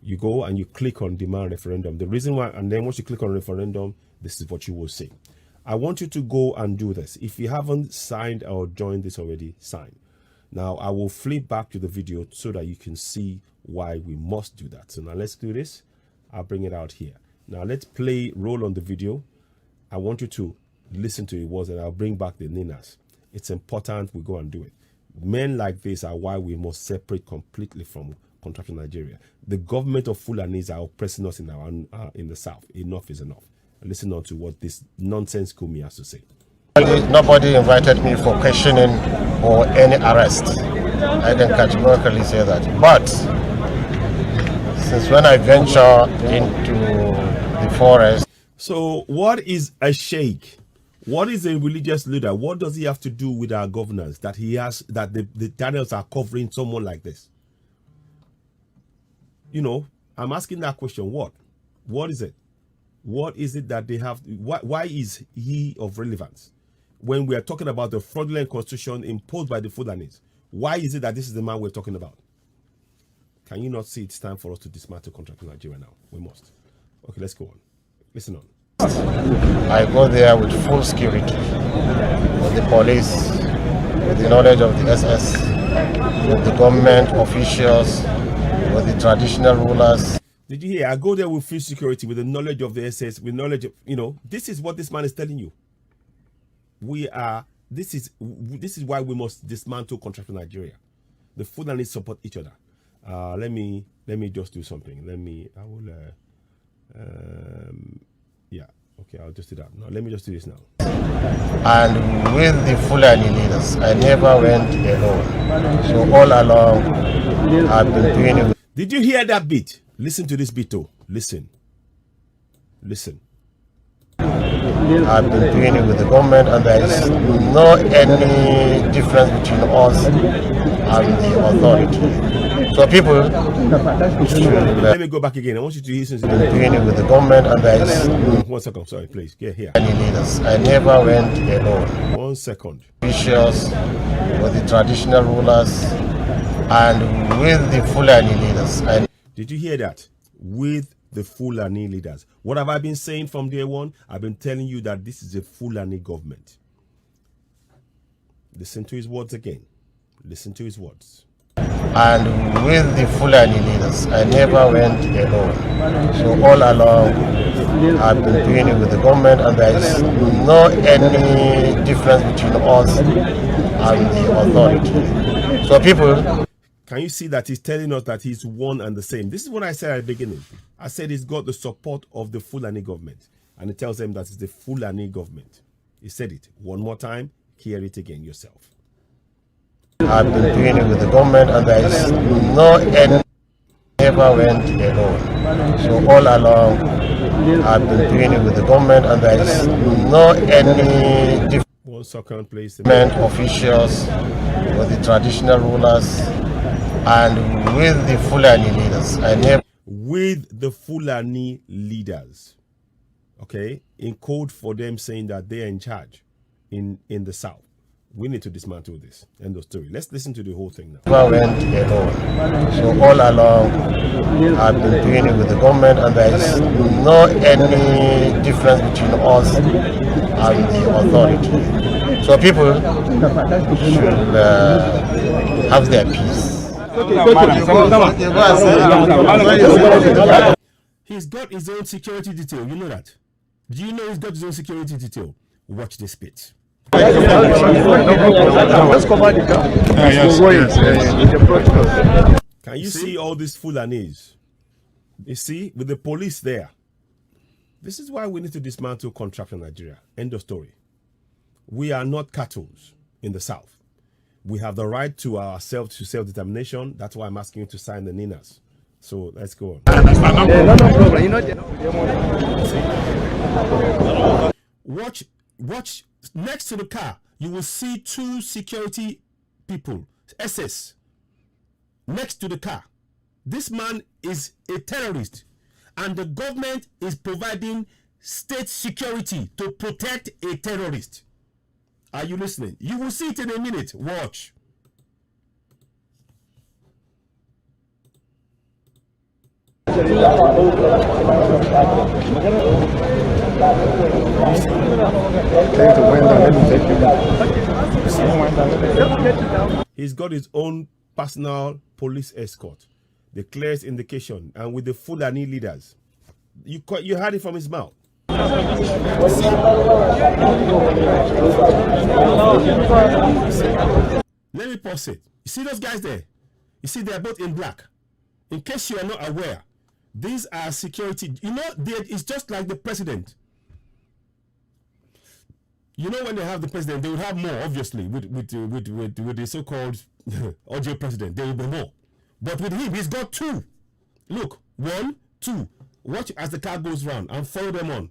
A: You go and you click on demand referendum. The reason why, and then once you click on referendum, this is what you will see. I want you to go and do this. If you haven't signed or joined this already, sign. Now, I will flip back to the video so that you can see why we must do that. So now let's do this. I'll bring it out here. Now let's roll on the video. I want you to listen to it was, and I'll bring back the Ninas. It's important we go and do it. Men like this are why we must separate completely from contracting Nigeria. The government of Fulanis are oppressing us in the south. Enough is enough. Listen on to what this nonsense Gumi has to say.
E: Nobody invited me for questioning or any arrest. I can categorically say that. But since when I venture into the forest.
A: So what is a sheikh? What is a religious leader? What does he have to do with our governance that the channels are covering someone like this? You know, I'm asking that question. What is it? What is it that they have? Why is he of relevance? When we are talking about the fraudulent constitution imposed by the Fulanis, why is it that this is the man we're talking about? Can you not see it's time for us to dismantle contracting Nigeria now? We must. Okay, let's go on. Listen on.
E: I go there with full security, with the police, with the knowledge of the SS, with the government officials, with the traditional rulers.
A: Did you hear? I go there with full security, with the knowledge of the SS, with knowledge of, this is what this man is telling you. This is why we must dismantle contracting Nigeria. The Fulani support each other. Let me just do something. Yeah, okay, I'll just do that. No, let me just do this now.
E: And with the Fulani leaders, I never went alone. So all along, I've been doing it.
A: Did you hear that beat? Listen to this beat, too. Listen.
E: I've been doing it with the government, and there is no any difference between us and the authority. So people
A: let me go back again. I want you to listen to
E: this. Doing it with the government, and there is
A: 1 second. Sorry, please. Get here.
E: Leaders. I never went alone.
A: 1 second.
E: Officials, with the traditional rulers, and with the Fulani leaders.
A: Did you hear that? With the Fulani leaders. What have I been saying from day one? I've been telling you that this is a Fulani government. Listen to his words again. Listen to his words.
E: And with the Fulani leaders, I never went alone. So all along, I've been doing it with the government, and there is no any difference between us and the authority. So people.
A: Can you see that he's telling us that he's one and the same? This is what I said at the beginning. I said he's got the support of the Fulani government. And he tells them that it's the Fulani government. He said it one more time. Hear it again yourself.
E: I've been doing it with the government, and there is no any. Never went alone. So all along, I've been doing it with the government, and there is no any difference.
A: 1 second, please.
E: Government officials, with the traditional rulers, and with the Fulani leaders.
A: With the Fulani leaders, okay, in code for them saying that they're in charge in the south. We need to dismantle this. End of story. Let's listen to the whole thing now.
E: Never went alone. So all along, I've been doing it with the government, and there is no any difference between us and the authority. So people should have their peace.
A: He's got his own security detail. You know that? Do you know he's got his own security detail? Watch this bit.
C: Let's cover the car.
A: Can you see all these Fulanis? You see, with the police there. This is why we need to dismantle contract in Nigeria. End of story. We are not cattle in the south. We have the right to ourselves to self-determination. That's why I'm asking you to sign the NINAs. So let's go on. Watch next to the car. You will see two security people, SS, next to the car. This man is a terrorist, and the government is providing state security to protect a terrorist. Are you listening? You will see it in a minute. Watch. He's got his own personal police escort. The clearest indication, and with the Fulani leaders. You heard it from his mouth. Let me pause it. You see those guys there? You see they're both in black. In case you are not aware, these are security. You know, it's just like the president. You know, when they have the president, they will have more, obviously, with the so-called audio president. There will be more. But with him, he's got two. Look, 1, 2. Watch as the car goes round and follow them on.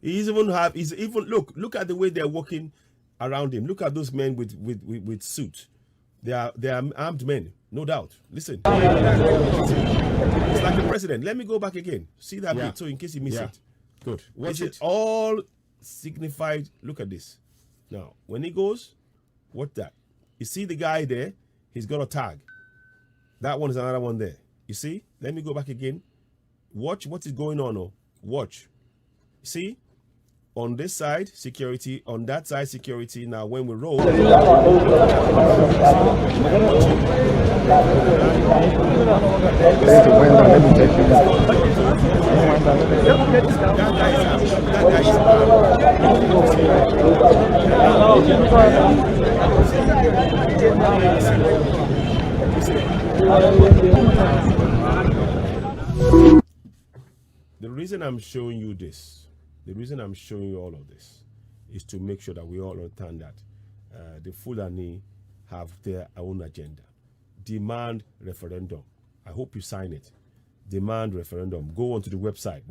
A: He's even look at the way they're walking around him. Look at those men with suits. They are armed men, no doubt. Listen. It's like the president. Let me go back again. See that bit, so in case you miss it. Good. Watch it. All signified. Look at this. Now, when he goes, what's that? You see the guy there? He's got a tag. That one is another one there. You see? Let me go back again. Watch what is going on. Oh. Watch. See? On this side, security. On that side, security. Now, when we roll... The reason I'm showing you this, the reason I'm showing you all of this, is to make sure that we all understand that the Fulani have their own agenda. Demand referendum. I hope you sign it. Demand referendum. Go onto the website,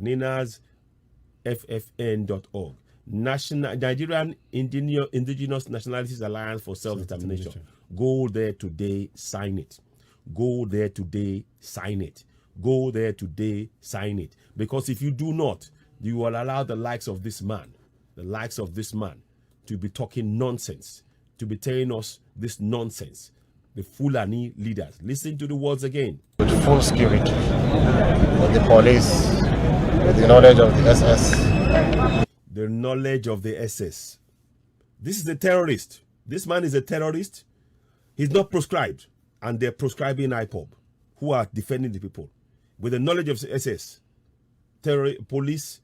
A: ninasffn.org. Nigerian Indigenous Nationalities Alliance for Self-Determination. Go there today, sign it. Go there today, sign it. Go there today, sign it. Because if you do not, you will allow the likes of this man, to be talking nonsense, to be telling us this nonsense. The Fulani leaders. Listen to the words again.
E: With full security, with the police, with the knowledge of the SS.
A: The knowledge of the SS. This is the terrorist. This man is a terrorist. He's not proscribed. And they're proscribing IPOB, who are defending the people. With the knowledge of the SS, police,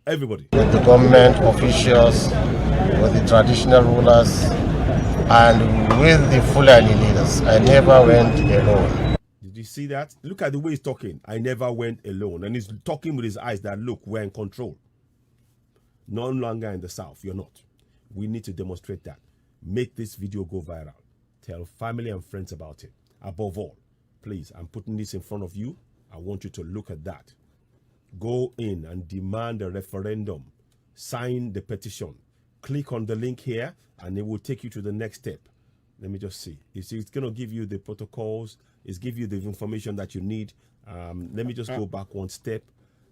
A: everybody.
E: With the government officials, with the traditional rulers, and with the Fulani leaders. I never went alone.
A: Did you see that? Look at the way he's talking. I never went alone. And he's talking with his eyes that, look, we're in control. No longer in the south. You're not. We need to demonstrate that. Make this video go viral. Tell family and friends about it. Above all, please, I'm putting this in front of you. I want you to look at that. Go in and demand a referendum. Sign the petition. Click on the link here and it will take you to the next step. Let me just see. You see, it's going to give you the protocols. It's give you the information that you need. Let me just go back one step.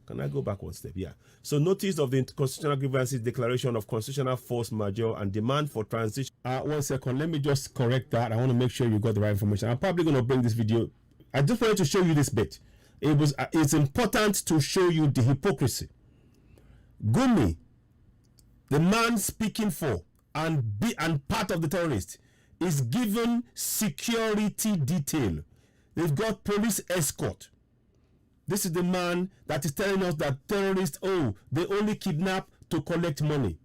A: Can I go back one step? Yeah. So notice of the constitutional grievances, declaration of constitutional force majeure, and demand for transition. 1 second. Let me just correct that. I want to make sure you got the right information. I'm probably going to bring this video. I just wanted to show you this bit. It's important to show you the hypocrisy. Gumi, the man speaking for and part of the terrorists, is given security detail. They've got police escort. This is the man that is telling us that terrorists, they only kidnap to collect money.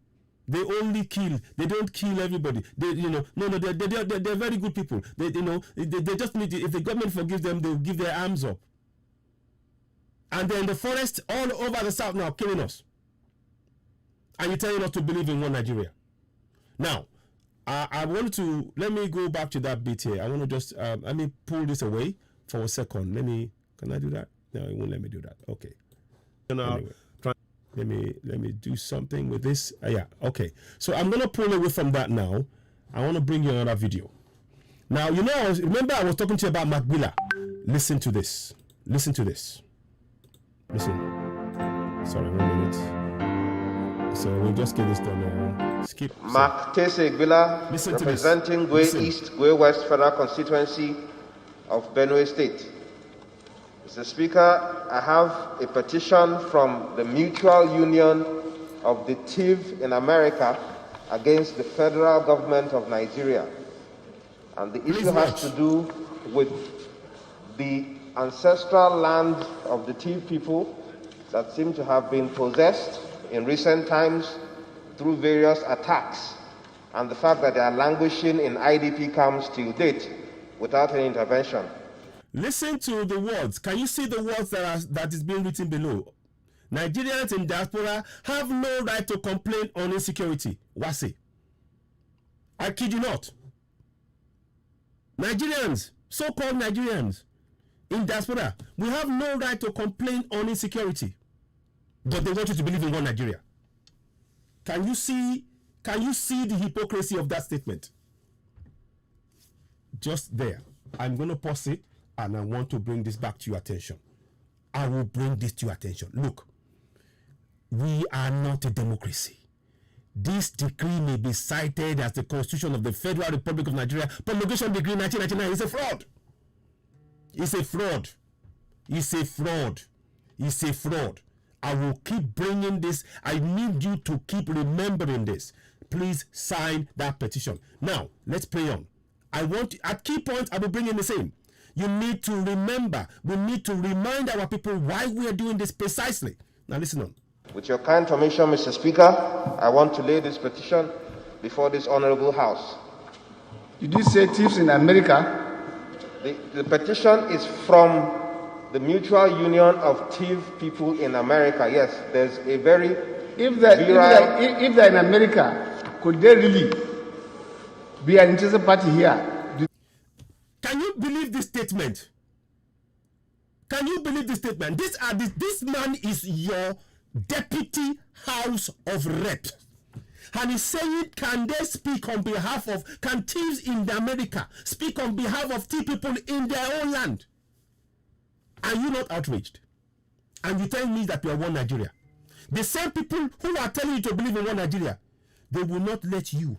A: They only kill. They don't kill everybody. They're very good people. They just need, if the government forgives them, they'll give their arms up. And they're in the forest all over the south now, killing us. And you're telling us to believe in one Nigeria. Now, I want to, let me go back to that bit here. I want to just, let me pull this away for a second. Can I do that? No, it won't let me do that. Okay. Anyway, let me do something with this. Yeah, okay. So I'm going to pull away from that now. I want to bring you another video. Now, remember I was talking to you about Macbilla. Listen to this. Listen to this. Listen. Sorry, 1 minute. So we'll just get this done now. Skip.
F: Mark Tese Gbila, representing Gwe East, Gwe West Federal Constituency of Benue State. Mr. Speaker, I have a petition from the Mutual Union of the TIV in America against the federal government of Nigeria. And the issue has to do with the ancestral land of the TIV people that seem to have been possessed in recent times through various attacks, and the fact that they are languishing in IDP camps till date without any intervention.
A: Listen to the words. Can you see the words that is being written below? Nigerians in diaspora have no right to complain on insecurity. Wasi. I kid you not. Nigerians, so-called Nigerians in diaspora, we have no right to complain on insecurity. But they want you to believe in one Nigeria. Can you see the hypocrisy of that statement? Just there. I'm going to pause it, and I want to bring this back to your attention. I will bring this to your attention. Look, we are not a democracy. This decree may be cited as the Constitution of the Federal Republic of Nigeria. Promulgation Decree 1999 is a fraud. It's a fraud. It's a fraud. It's a fraud. I will keep bringing this. I need you to keep remembering this. Please sign that petition. Now, let's play on. At key points, I will bring in the same. You need to remember. We need to remind our people why we are doing this precisely. Now, listen on.
F: With your kind permission, Mr. Speaker, I want to lay this petition before this honorable House.
G: Did you say thieves in America?
F: The petition is from the Mutual Union of TIV people in America. Yes, there's a very
G: if they're in America, could they really be an interested party here?
A: Can you believe this statement? Can you believe this statement? This man is your Deputy House of Reps. And he's saying, can they speak on behalf of, can thieves in America speak on behalf of TIV people in their own land? Are you not outraged? And you tell me that you are one Nigeria. The same people who are telling you to believe in one Nigeria, they will not let you,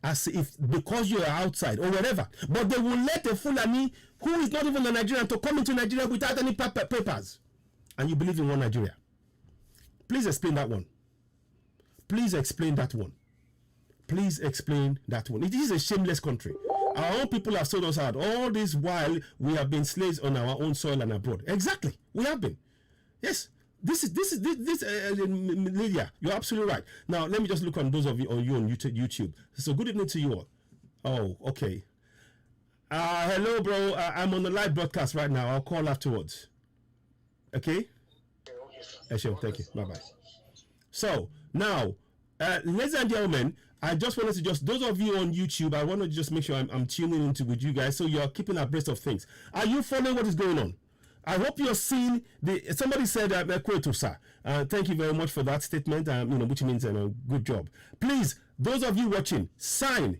A: as if because you are outside or wherever, but they will let a Fulani who is not even a Nigerian to come into Nigeria without any papers. And you believe in one Nigeria. Please explain that one. Please explain that one. Please explain that one. It is a shameless country. Our own people have sold us out. All this while we have been slaves on our own soil and abroad. Exactly. We have been. Yes. This Lydia, you're absolutely right. Now, let me just look on those of you on YouTube. So good evening to you all. Oh, okay. Hello, bro. I'm on the live broadcast right now. I'll call afterwards. Okay? Sure. Thank you. Bye-bye. So, now, ladies and gentlemen, I just wanted to those of you on YouTube, I want to just make sure I'm tuning into with you guys so you're keeping abreast of things. Are you following what is going on? I hope you're seeing somebody said, sir. Thank you very much for that statement, which means good job. Please, those of you watching, sign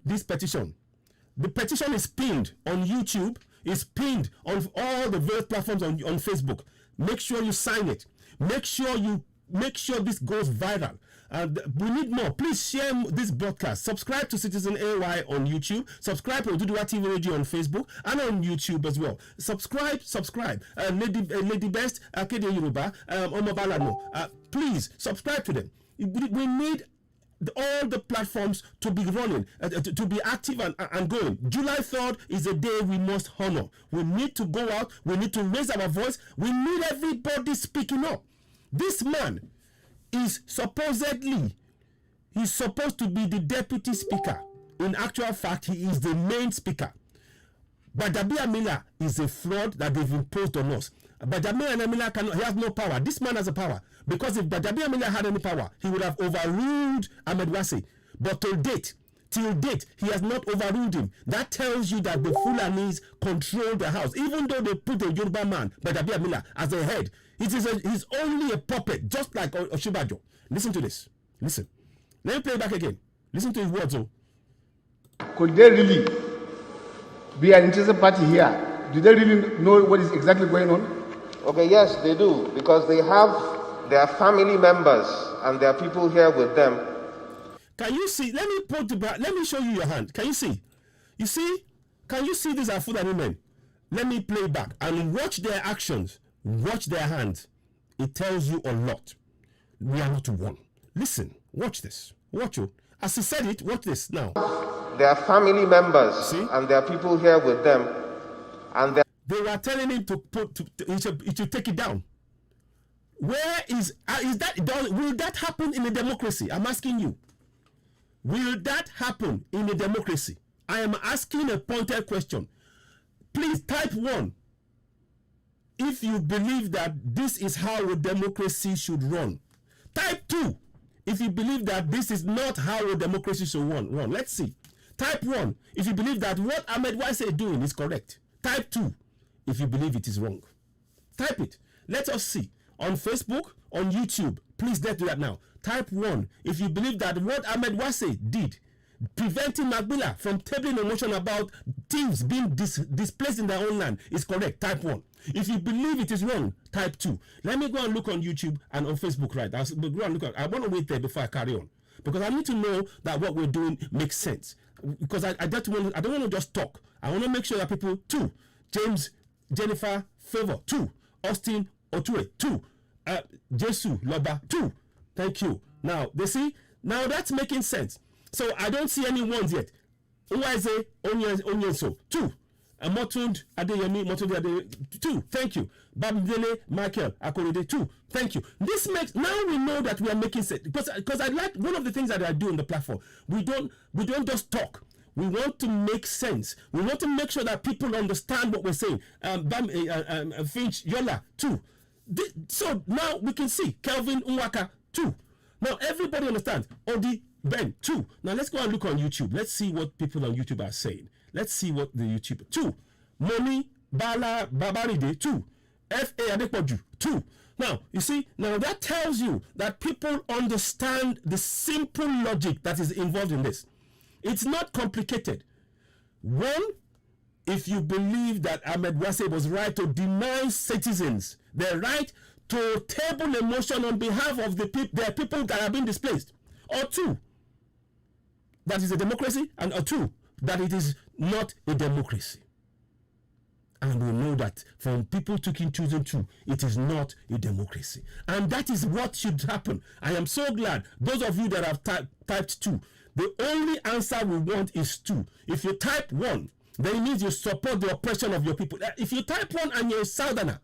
A: this petition. The petition is pinned on YouTube, is pinned on all the various platforms on Facebook. Make sure you sign it. Make sure this goes viral. We need more. Please share this broadcast. Subscribe to Citizen AY on YouTube. Subscribe to Oduduwa TV Radio on Facebook and on YouTube as well. Subscribe. Lady Best, Akede Yoruba, Omobalano. Please subscribe to them. We need all the platforms to be running, to be active and going. July 3rd is a day we must honor. We need to go out. We need to raise our voice. We need everybody speaking up. This man is supposed to be the deputy speaker. In actual fact, he is the main speaker. Gbajabiamila is a fraud that they've imposed on us. Gbajabiamila he has no power. This man has a power. Because if Gbajabiamila had any power, he would have overruled Ahmed Wase. But till date, he has not overruled him. That tells you that the Fulanis control the house. Even though they put a Yoruba man, Gbajabiamila, as a head, he's only a puppet, just like Oshibajo. Listen to this. Listen. Let me play it back again. Listen to his words.
G: Could they really be an interested party here? Do they really know what is exactly going on?
F: Okay, yes, they do, because they have their family members and their people here with them.
A: Can you see? Let me show you your hand. Can you see? You see? Can you see these are Fulani men? Let me play back and watch their actions. Watch their hands. It tells you a lot. We are not one. Listen. Watch this. Watch you. As he said it, watch this now.
F: Their family members and their people here with them, and
A: they were telling him he should take it down. Where is that? Will that happen in a democracy? I'm asking you. Will that happen in a democracy? I am asking a pointed question. Please type 1 if you believe that this is how a democracy should run. Type 2 if you believe that this is not how a democracy should run. Let's see. Type 1 if you believe that what Ahmed Wase is doing is correct. Type 2 if you believe it is wrong. Type it. Let us see. On Facebook, on YouTube, please let's do that now. Type 1 if you believe that what Ahmed Wase did, preventing Magbila from tabling a motion about thieves being displaced in their own land, is correct. Type 1. If you believe it is wrong, type 2. Let me go and look on YouTube and on Facebook, right? I want to wait there before I carry on, because I need to know that what we're doing makes sense. Because I don't want to just talk. I want to make sure that people, 2, James, Jennifer, Favor, 2, Austin, Otue, 2, Jesu, Loba, 2. Thank you. Now, they see, now that's making sense. So I don't see any ones yet. Uwaze, Onyenso, 2. Motund, Adeyemi, Motund, Adeyemi, 2. Thank you. Babdele, Michael, Akorede, 2. Thank you. This makes, now we know that we are making sense. Because I like, one of the things that I do on the platform, we don't just talk. We want to make sense. We want to make sure that people understand what we're saying. Finch, Yola, 2. So now we can see Kelvin Unwaka, 2. Now everybody understands. Odi Ben, 2. Now let's go and look on YouTube. Let's see what people on YouTube are saying. Let's see what the YouTube. 2. Moni Bala Babaride, 2. F.A. Adepoju, 2. Now, you see, now that tells you that people understand the simple logic that is involved in this. It's not complicated. 1, if you believe that Ahmed Wase was right to deny citizens the right to table a motion on behalf of their people that have been displaced. Or 2, that is a democracy, and or 2, that it is not a democracy. And we know that from people choosing 2, it is not a democracy. And that is what should happen. I am so glad, those of you that have typed 2, the only answer we want is 2. If you type 1, then it means you support the oppression of your people. If you type 1 and you're a Southerner,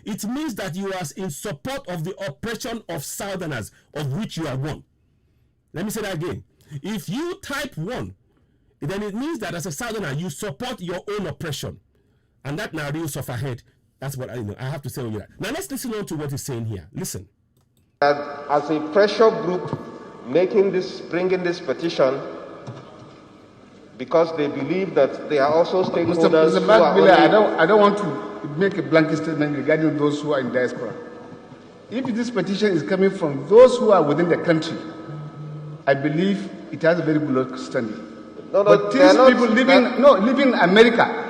A: it means that you are in support of the oppression of Southerners, of which you are one. Let me say that again. If you type 1, then it means that as a Southerner, you support your own oppression. And that now real suffer head. That's what I have to say on you. Now let's listen on to what he's saying here. Listen.
F: As a pressure group bringing this petition, because they believe that they are also stakeholders.
G: Mr. Magbila, I don't want to make a blanket statement regarding those who are in diaspora. If this petition is coming from those who are within the country, I believe it has a very good standing. But these people living in America.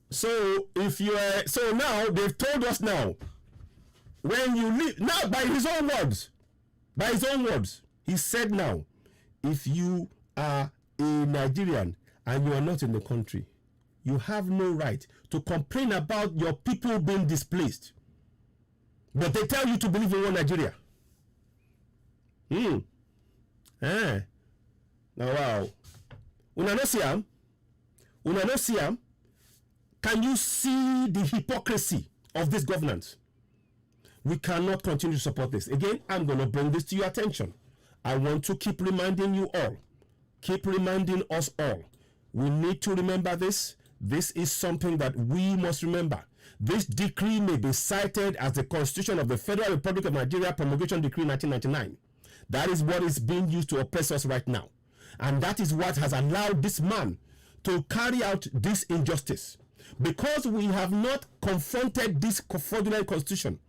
A: So if you are, so now they've told us now when you leave, now by his own words, he said now, if you are a Nigerian and you are not in the country, you have no right to complain about your people being displaced. But they tell you to believe in one Nigeria. Now wow. Una no see am? Can you see the hypocrisy of this governance? We cannot continue to support this. Again, I'm going to bring this to your attention. I want to keep reminding you all, keep reminding us all. We need to remember this. This is something that we must remember. This decree may be cited as the Constitution of the Federal Republic of Nigeria Promulgation Decree 1999. That is what is being used to oppress us right now. And that is what has allowed this man to carry out this injustice. Because we have not confronted this fraudulent constitution,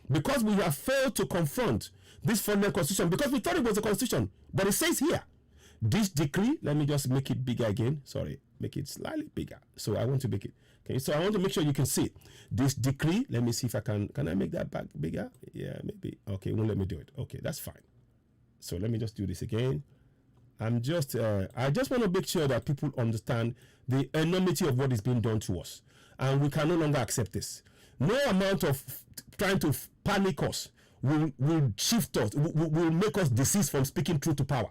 A: because we have failed to confront this fraudulent constitution, because we thought it was a constitution, but it says here, this decree, let me just make it bigger again, sorry, make it slightly bigger. So I want to make it, okay, so I want to make sure you can see it. This decree, let me see if I can I make that back bigger? Yeah, maybe, okay, it won't let me do it. Okay, that's fine. So let me just do this again. I just want to make sure that people understand the enormity of what is being done to us, and we can no longer accept this. No amount of trying to panic us will shift us, will make us desist from speaking truth to power.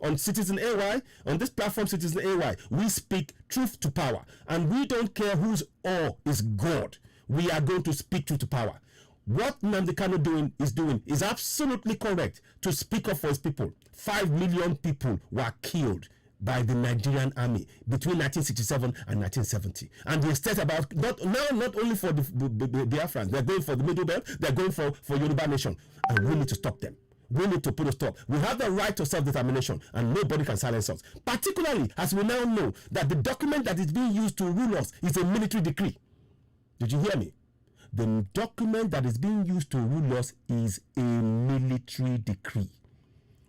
A: On Citizen AY, on this platform Citizen AY, we speak truth to power, and we don't care whose all is God. We are going to speak truth to power. What Nnamdi Kanu is absolutely correct to speak up for his people. 5 million people were killed by the Nigerian army between 1967 and 1970. And they state about not only for the Biafrans, they're going for the Middle Belt, they're going for Yoruba Nation. And we need to stop them. We need to put a stop. We have the right to self-determination, and nobody can silence us. Particularly as we now know that the document that is being used to rule us is a military decree. Did you hear me? The document that is being used to rule us is a military decree.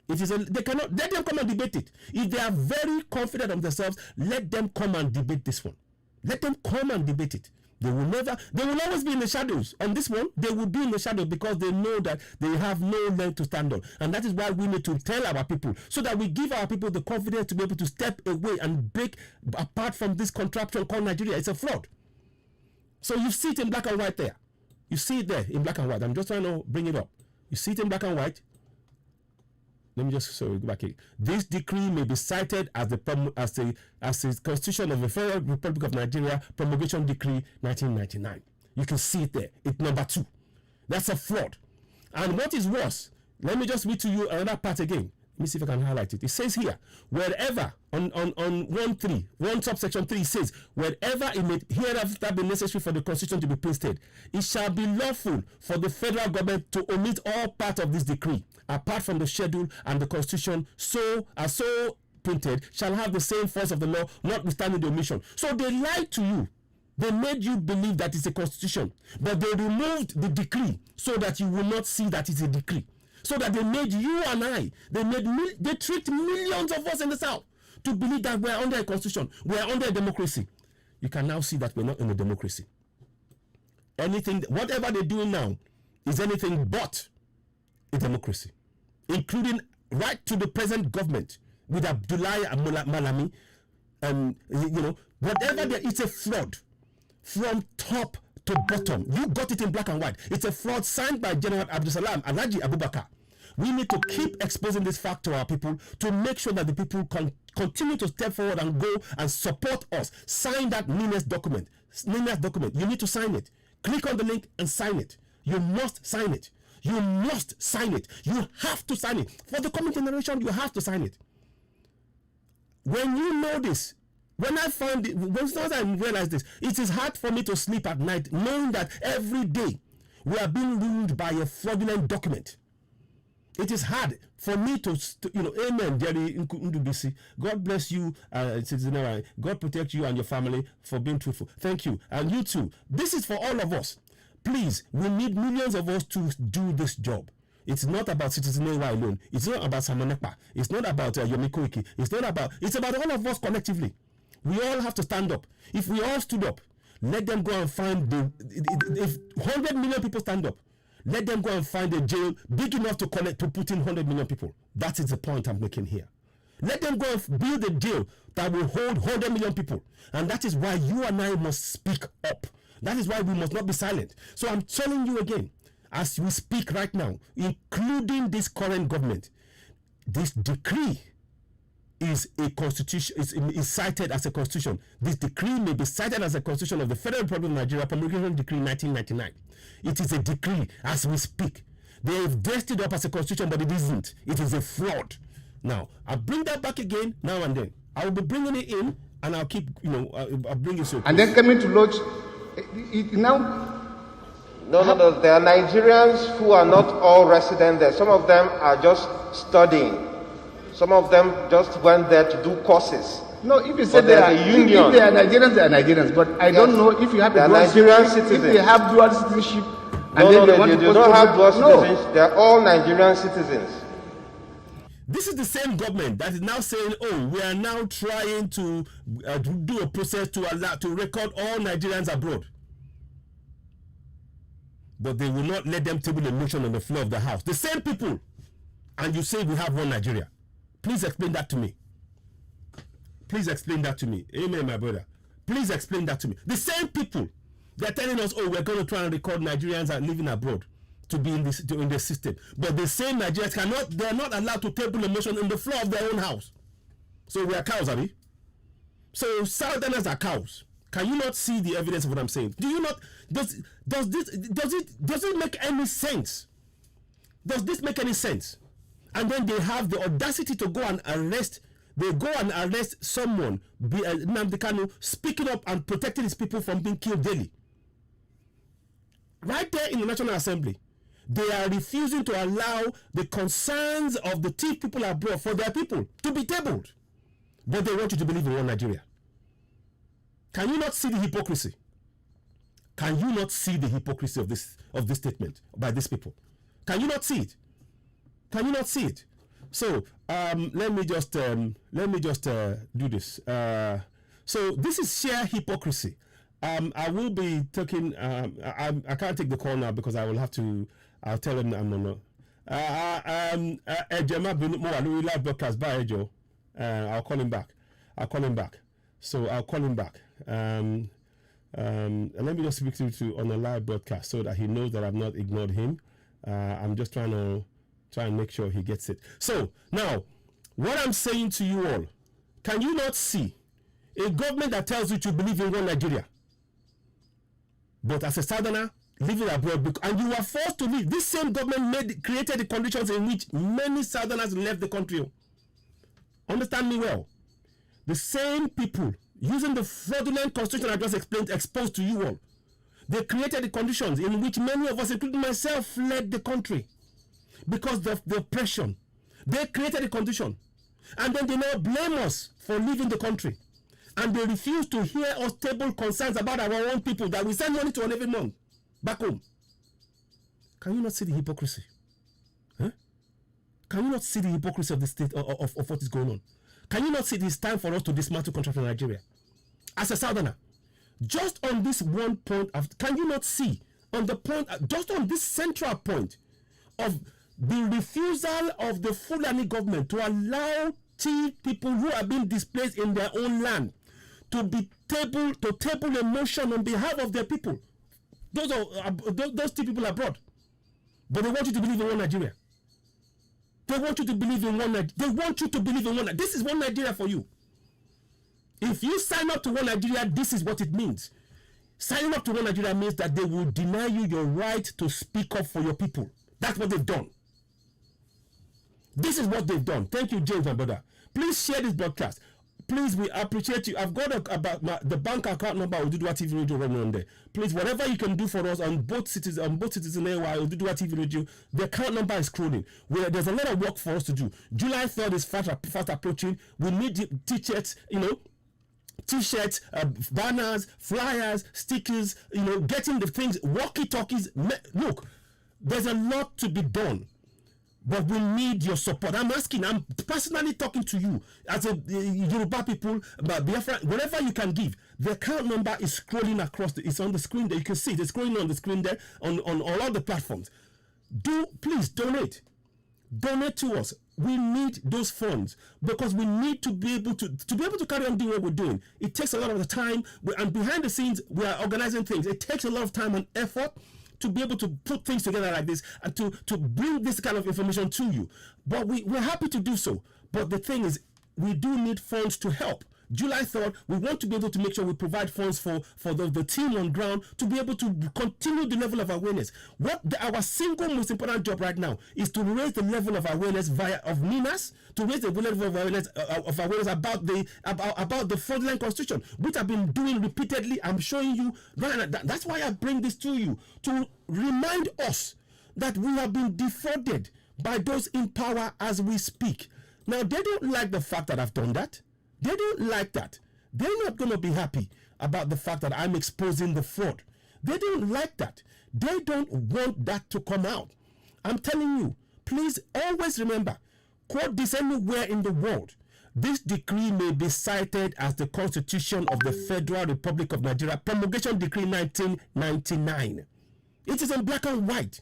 A: It is they cannot let them come and debate it. If they are very confident of themselves, let them come and debate this one. Let them come and debate it. They will always be in the shadows. On this one, they will be in the shadows because they know that they have no leg to stand on. And that is why we need to tell our people, so that we give our people the confidence to be able to step away and break apart from this contraption called Nigeria. It's a fraud. So you see it in black and white there. You see it there in black and white. I'm just trying to bring it up. You see it in black and white. Let me just go back here. This decree may be cited as the Constitution of the Federal Republic of Nigeria Promulgation Decree 1999. You can see it there. It's number 2. That's a fraud. And what is worse, let me just read to you another part again. Let me see if I can highlight it. It says here, wherever on 1 subsection 3 says, wherever it may hereafter be necessary for the Constitution to be pasted, it shall be lawful for the federal government to omit all part of this decree, apart from the schedule, and the Constitution so printed shall have the same force of the law, notwithstanding the omission. So they lied to you. They made you believe that it's a constitution, but they removed the decree so that you will not see that it's a decree. So that they made you and I, they tricked millions of us in the South to believe that we are under a constitution, we are under a democracy. You can now see that we're not in a democracy. Whatever they're doing now is anything but a democracy, including right to the present government with Abdullahi and Malami. It's a fraud from top to bottom. You got it in black and white. It's a fraud signed by General Abdusalam Alhaji Abubakar. We need to keep exposing this fact to our people to make sure that the people can continue to step forward and go and support us. Sign that NINES document. You need to sign it. Click on the link and sign it. You must sign it. You must sign it. You have to sign it. For the coming generation, you have to sign it. When you know this, when I realized this, it is hard for me to sleep at night knowing that every day we are being ruled by a fraudulent document. It is hard for me to amen, Jerry Ndubisi. God bless you, Citizen. God protect you and your family for being truthful. Thank you. And you too. This is for all of us. Please, we need millions of us to do this job. It's not about Citizen AY alone. It's not about Samonekpa. It's not about Yomi Koiki. It's about all of us collectively. We all have to stand up. If we all stood up, let them go and find if 100 million people stand up, Let them go and find a jail big enough to put in 100 million people. That is the point I'm making here. Let them go and build a jail that will hold 100 million people. And that is why you and I must speak up. That is why we must not be silent. So I'm telling you again, as we speak right now, including this current government, this decree is a constitution, is cited as a constitution. This decree may be cited as a constitution of the Federal Republic of Nigeria, Promulgation Decree 1999. It is a decree as we speak. They have dressed it up as a constitution, but it isn't. It is a fraud. Now, I'll bring that back again now and then. I will be bringing it in, and I'll keep, I'll bring it so.
G: And then coming to lodge, now.
F: No. There are Nigerians who are not all resident there. Some of them are just studying. Some of them just went there to do courses.
G: No, if you say they are union, if they are Nigerians, they are Nigerians. But I don't know if you have a dual citizenship. If they have dual citizenship,
F: they do not have dual citizenship. They are all Nigerian citizens.
A: This is the same government that is now saying, "Oh, we are now trying to do a process to record all Nigerians abroad." But they will not let them table a motion on the floor of the House. The same people, and you say we have one Nigeria. Please explain that to me. Please explain that to me. Amen, my brother. Please explain that to me. The same people, they're telling us, "Oh, we're going to try and record Nigerians are living abroad to be in the system." But the same Nigerians they are not allowed to table a motion on the floor of their own house. So we are cows, are we? So Southerners are cows. Can you not see the evidence of what I'm saying? Do you not? Does it make any sense? Does this make any sense? And then they have the audacity to go and arrest. They go and arrest someone, Nnamdi Kanu, speaking up and protecting his people from being killed daily. Right there in the National Assembly, they are refusing to allow the concerns of the thief people abroad for their people to be tabled. But they want you to believe in one Nigeria. Can you not see the hypocrisy? Can you not see the hypocrisy of this statement by these people? Can you not see it? Can you not see it? So let me just do this. So this is sheer hypocrisy. I will be taking. I can't take the call now because I will have to. I'll tell them I'm not. I'll call him back. So I'll call him back. And let me just speak to on a live broadcast so that he knows that I've not ignored him. I'm just trying to make sure he gets it. So now, what I'm saying to you all, can you not see a government that tells you to believe in one Nigeria, but as a Southerner living abroad, and you are forced to leave? This same government created the conditions in which many Southerners left the country. Understand me well. The same people using the fraudulent constitution I just explained, exposed to you all, they created the conditions in which many of us, including myself, fled the country because of the oppression. They created the condition, and then they now blame us for leaving the country, and they refuse to hear us table concerns about our own people that we send money to on every month back home. Can you not see the hypocrisy? Huh? Can you not see the hypocrisy of the state of what is going on? Can you not see it's time for us to dismantle contract in Nigeria? As a Southerner, just on this one point, can you not see on the point, just on this central point of the refusal of the Fulani government to allow people who are being displaced in their own land to table a motion on behalf of their people? Those people abroad, but they want you to believe in one Nigeria. They want you to believe in one Nigeria. They want you to believe in one. This is one Nigeria for you. If you sign up to one Nigeria, this is what it means. Signing up to one Nigeria means that they will deny you your right to speak up for your people. That's what they've done. This is what they've done. Thank you, James and brother. Please share this broadcast. Please, we appreciate you. I've got the bank account number Oduduwa TV Radio running on there. Please, whatever you can do for us on both Citizen AY, Oduduwa TV Radio, the account number is scrolling. There's a lot of work for us to do. July 3rd is fast approaching. We need t-shirts, t-shirts, banners, flyers, stickers, getting the things, walkie-talkies. Look, there's a lot to be done. But we need your support. I'm personally talking to you as a Yoruba people, but Biafra, whatever you can give. The account number is scrolling across. It's on the screen there. You can see it. It's scrolling on the screen there on all of the platforms. please donate. Donate to us. We need those funds because we need to be able to carry on doing what we're doing. It takes a lot of the time, and behind the scenes we are organizing things. It takes a lot of time and effort to be able to put things together like this and to bring this kind of information to you. But we're happy to do so. But the thing is, we do need funds to help. July 3rd, we want to be able to make sure we provide funds for the team on ground to be able to continue the level of awareness. Our single most important job right now is to raise the level of awareness of NINAS, to raise the level of awareness about the fraudulent constitution, which I've been doing repeatedly. I'm showing you right now. That's why I bring this to you, to remind us that we have been defrauded by those in power as we speak. Now, they don't like the fact that I've done that. They don't like that. They're not going to be happy about the fact that I'm exposing the fraud. They don't like that. They don't want that to come out. I'm telling you, please always remember, quote this anywhere in the world. This decree may be cited as the Constitution of the Federal Republic of Nigeria, Promulgation Decree 1999. It is in black and white.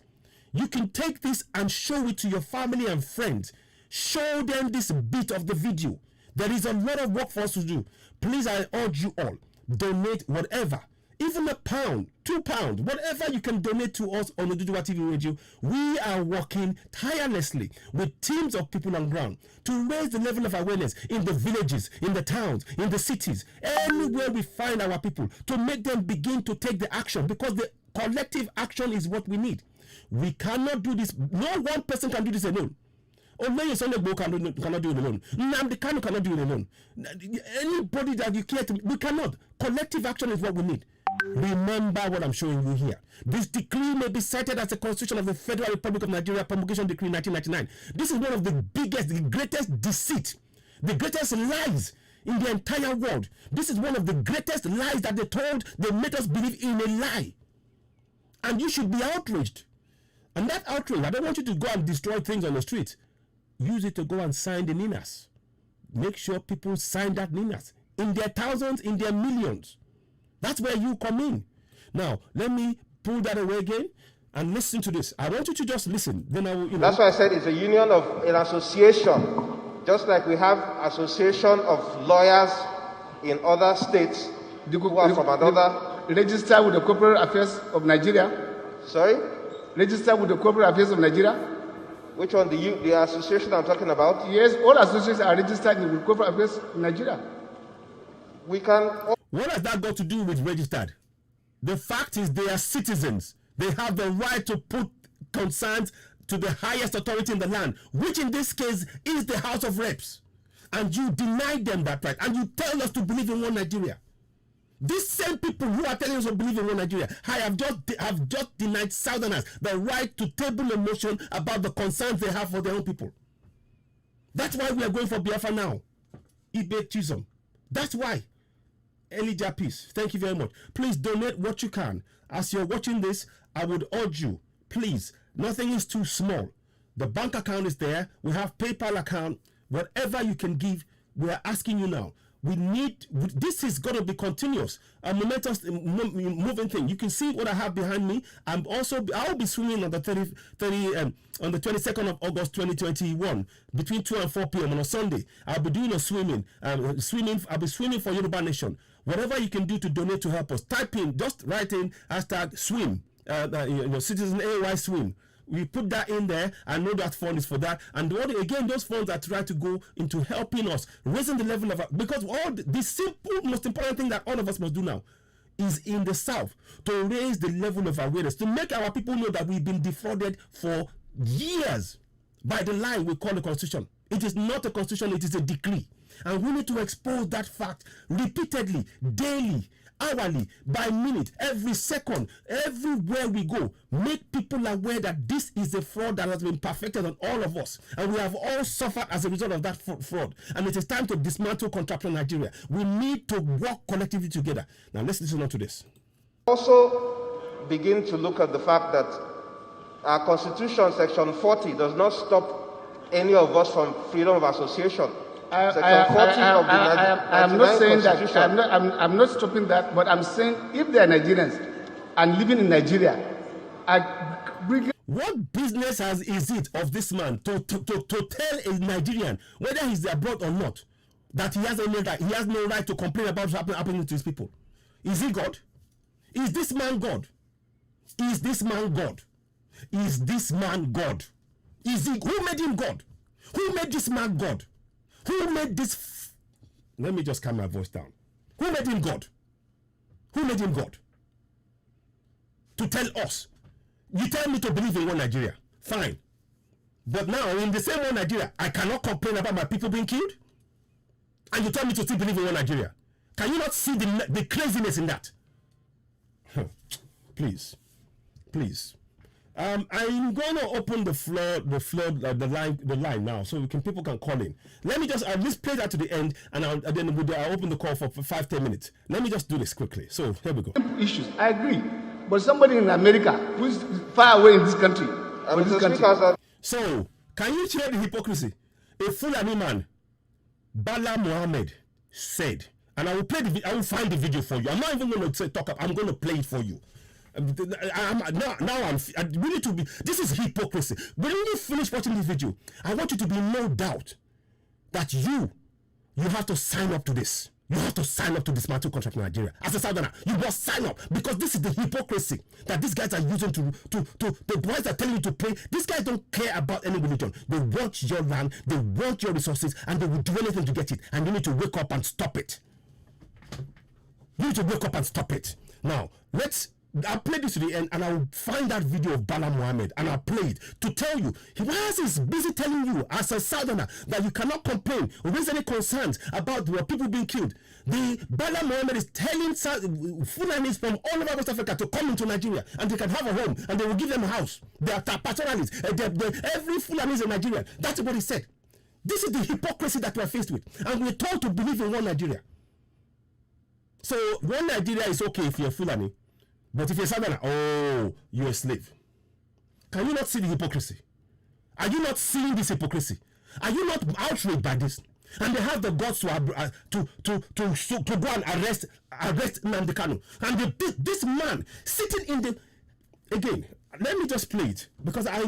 A: You can take this and show it to your family and friends. Show them this bit of the video. There is a lot of work for us to do. Please, I urge you all, donate whatever, even £1, £2, whatever you can donate to us on Oduduwa TV Radio. We are working tirelessly with teams of people on ground to raise the level of awareness in the villages, in the towns, in the cities, anywhere we find our people, to make them begin to take the action, because the collective action is what we need. We cannot do this. No one person can do this alone. Only Sunday cannot do it alone. Nnamdi Kanu cannot do it alone. Anybody that you care to, we cannot. Collective action is what we need. Remember what I'm showing you here. This decree may be cited as the Constitution of the Federal Republic of Nigeria, Promulgation Decree 1999. This is one of the biggest, the greatest deceit, the greatest lies in the entire world. This is one of the greatest lies that they made us believe in a lie. And you should be outraged. And that outrage, I don't want you to go and destroy things on the street. Use it to go and sign the NINAS. Make sure people sign that NINAS in their thousands, in their millions. That's where you come in. Now, let me pull that away again and listen to this. I want you to just listen. Then I will,
F: That's why I said it's a union of an association, just like we have association of lawyers in other states who are from another.
G: Register with the Corporate Affairs of Nigeria.
F: Sorry?
G: Register with the Corporate Affairs of Nigeria.
F: Which one? The association I'm talking about?
G: Yes, all associations are registered with Corporate Affairs in Nigeria.
F: We can.
A: What has that got to do with registered? The fact is, they are citizens. They have the right to put concerns to the highest authority in the land, which in this case is the House of Reps. And you deny them that right, and you tell us to believe in one Nigeria. These same people who are telling us to believe in one Nigeria, have just denied Southerners the right to table a motion about the concerns they have for their own people. That's why we are going for Biafra now. Ibe Chisholm. That's why. Elijah Peace. Thank you very much. Please donate what you can. As you're watching this, I would urge you, please, nothing is too small. The bank account is there. We have PayPal account. Whatever you can give, we are asking you now. We need, this is going to be continuous, a momentous moving thing. You can see what I have behind me. I'll be swimming on the 22nd of August 2021 between 2 and 4 p.m. on a Sunday. I'll be doing a swimming. I'll be swimming for Yoruba Nation. Whatever you can do to donate to help us, type in, just write in hashtag swim, Citizen AY swim. We put that in there. I know that fund is for that. And again, those funds are trying to go into helping us, raising the level of, because all the simple, most important thing that all of us must do now is in the South, to raise the level of awareness, to make our people know that we've been defrauded for years by the lie we call the Constitution. It is not a Constitution, it is a decree. And we need to expose that fact repeatedly, daily, hourly, by minute, every second, everywhere we go. Make people aware that this is a fraud that has been perfected on all of us, and we have all suffered as a result of that fraud. And it is time to dismantle contractual Nigeria. We need to work collectively together. Now let's listen to this.
F: Also begin to look at the fact that our Constitution, Section 40, does not stop any of us from freedom of association.
G: I'm not saying that. I'm not stopping that, but I'm saying if they are Nigerians and living in Nigeria,
A: What business is it of this man to tell a Nigerian, whether he's abroad or not, that he has no right to complain about what's happening to his people? Is he God? Is this man God? Is this man God? Is this man God? Is he? Who made him God? Who made this man God? Who made this? Let me just calm my voice down. Who made him God? Who made him God? To tell us. You tell me to believe in one Nigeria. Fine. But now, in the same one Nigeria, I cannot complain about my people being killed? And you tell me to still believe in one Nigeria? Can you not see the craziness in that? Please. Please. I'm going to open the line now, so people can call in. Let me just play that to the end, and then I'll open the call for 5-10 minutes. Let me just do this quickly. So here we go.
G: Issues, I agree, but somebody in America who's far away in this country,
A: So can you hear the hypocrisy? A Fulani man, Bala Mohammed, said, and I will find the video for you. I'm not even going to talk up. I'm going to play it for you. This is hypocrisy. When you finish watching this video, I want you to be no doubt that you have to sign up to this. You have to sign up to this dismantle contract in Nigeria. As a Southerner, you must sign up, because this is the hypocrisy that these guys are using to the boys are telling you to pay. These guys don't care about any religion. They want your land, they want your resources, and they will do anything to get it. And you need to wake up and stop it. You need to wake up and stop it. Now, I'll play this to the end, and I'll find that video of Bala Mohammed, and I'll play it to tell you. Why is he busy telling you, as a Southerner, that you cannot complain or raise any concerns about people being killed? The Bala Mohammed is telling Fulanis from all over West Africa to come into Nigeria, and they can have a home, and they will give them a house. They are pastoralists. Every Fulani is a Nigerian. That's what he said. This is the hypocrisy that we are faced with, and we're told to believe in one Nigeria. So one Nigeria is okay if you're Fulani. But if you're Southerner, you're a slave. Can you not see the hypocrisy? Are you not seeing this hypocrisy? Are you not outraged by this? And they have the guts to go and arrest Nnamdi Kanu. And this man sitting in the... Again, let me just play it, because let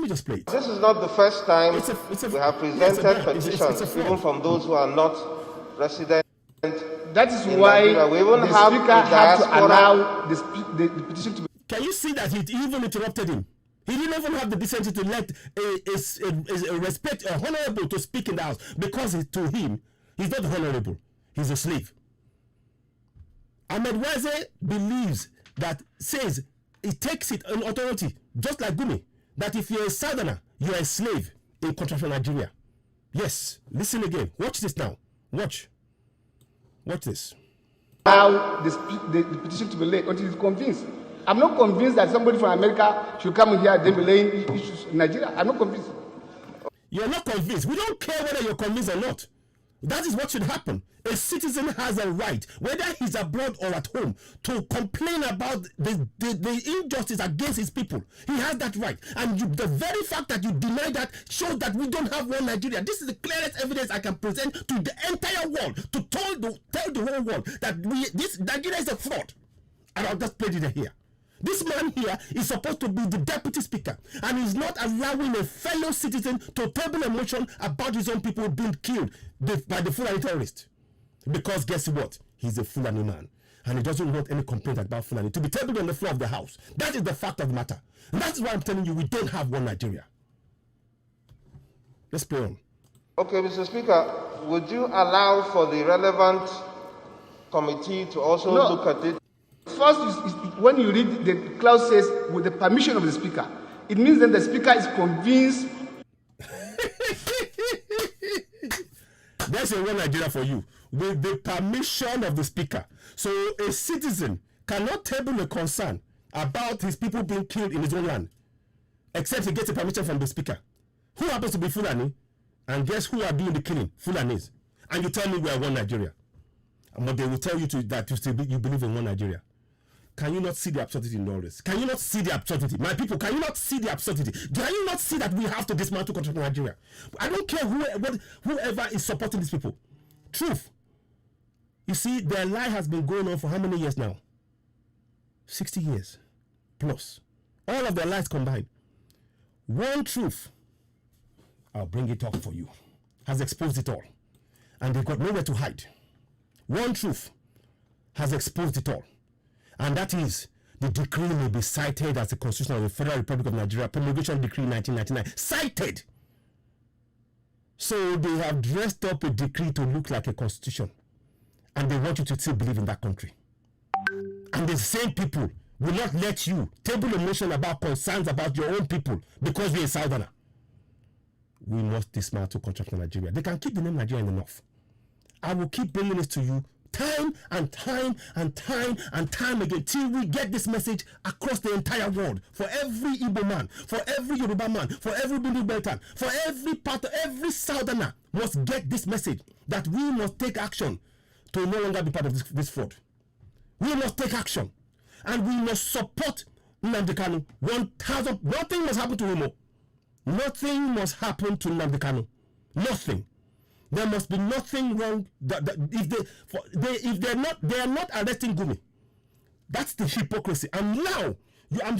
A: me just play it.
F: This is not the first time we have presented petitions, even from those who are not residents.
G: That is why the speaker had to allow the petition to be...
A: Can you see that he even interrupted him? He didn't even have the decency to let a honorable to speak in the house, because to him, he's not honorable. He's a slave. Ahmed Waze says he takes it an authority, just like Gumi, that if you're a Southerner, you're a slave in contract Nigeria. Yes, listen again. Watch this now. Watch this.
G: Allow the petition to be laid until he's convinced. I'm not convinced that somebody from America should come here and then be laying issues in Nigeria. I'm not convinced.
A: You're not convinced. We don't care whether you're convinced or not. That is what should happen. A citizen has a right, whether he's abroad or at home, to complain about the injustice against his people. He has that right. And the very fact that you deny that shows that we don't have one Nigeria. This is the clearest evidence I can present to the entire world, to tell the whole world that this Nigeria is a fraud. And I'll just play it here. This man here is supposed to be the deputy speaker, and he's not allowing a fellow citizen to table a motion about his own people being killed by the Fulani terrorist. Because guess what? He's a Fulani man, and he doesn't want any complaint about Fulani to be tabled on the floor of the house. That is the fact of the matter. And that's why I'm telling you, we don't have one Nigeria. Let's play on.
F: Okay, Mr. Speaker, would you allow for the relevant committee to also look at it?
G: First, when you read the clause says, with the permission of the speaker, it means that the speaker is convinced.
A: That's a one Nigeria for you. With the permission of the speaker. So a citizen cannot table a concern about his people being killed in his own land, except he gets a permission from the speaker, who happens to be Fulani. And guess who are doing the killing? Fulanis. And you tell me we are one Nigeria. But they will tell you that you believe in one Nigeria. Can you not see the absurdity in all this? Can you not see the absurdity? My people, can you not see the absurdity? Can you not see that we have to dismantle contract in Nigeria? I don't care whoever is supporting these people. Truth. You see, their lie has been going on for how many years now? 60 years plus. All of their lies combined. One truth, I'll bring it up for you, has exposed it all. And they've got nowhere to hide. One truth has exposed it all. And that is, the decree may be cited as the Constitution of the Federal Republic of Nigeria, Promulgation Decree 1999. Cited! So they have dressed up a decree to look like a constitution. And they want you to still believe in that country. And the same people will not let you table a motion about concerns about your own people because you're a Southerner. We must dismantle contract in Nigeria. They can keep the name Nigeria in the north. I will keep bringing this to you time and time and time and time again till we get this message across the entire world. For every Igbo man, for every Yoruba man, for every Benue Beltan, for every part of every Southerner must get this message that we must take action to no longer be part of this fraud. We must take action. And we must support Nnamdi Kanu. 1,000. Nothing must happen to him. Nothing must happen to Nnamdi Kanu. Nothing. There must be nothing wrong. If they are not arresting Gumi. That's the hypocrisy. And now I'm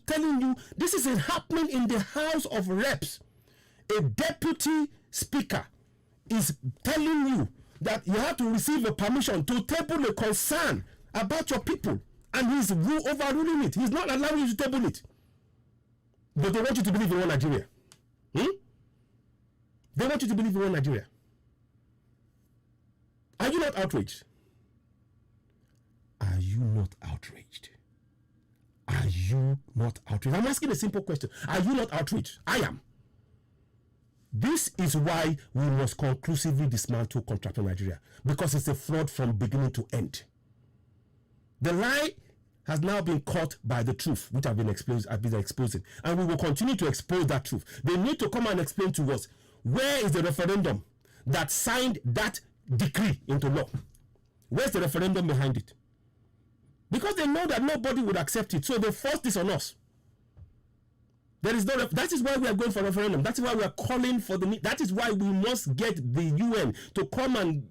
A: telling you, this is happening in the House of Reps. A deputy speaker is telling you that you have to receive a permission to table a concern about your people, and he's overruling it. He's not allowing you to table it. But they want you to believe in one Nigeria. They want you to believe in one Nigeria. Are you not outraged? Are you not outraged? Are you not outraged? I'm asking a simple question. Are you not outraged? I am. This is why we must conclusively dismantle contract in Nigeria, because it's a fraud from beginning to end. The lie has now been caught by the truth, which I've been exposing, and we will continue to expose that truth. They need to come and explain to us, where is the referendum that signed that decree into law? Where's the referendum behind it? Because they know that nobody would accept it, so they forced this on us. There is no. That is why we are going for referendum. That is why we are calling for the. That is why we must get the UN to come and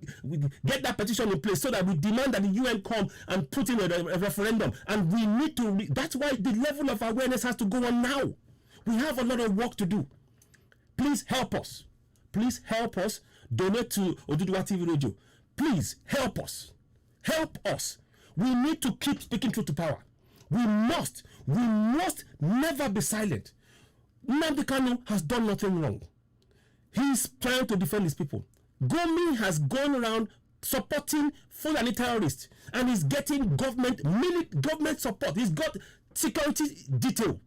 A: get that petition in place, so that we demand that the UN come and put in a referendum. And we need to. That's why the level of awareness has to go on now. We have a lot of work to do. Please help us. Please help us. Donate to Oduduwa TV Radio. Please help us. Help us. We need to keep speaking truth to power. We must never be silent. Nnamdi Kanu has done nothing wrong. He's trying to defend his people. Gumi has gone around supporting Fulani terrorists, and he's getting government support. He's got security detail,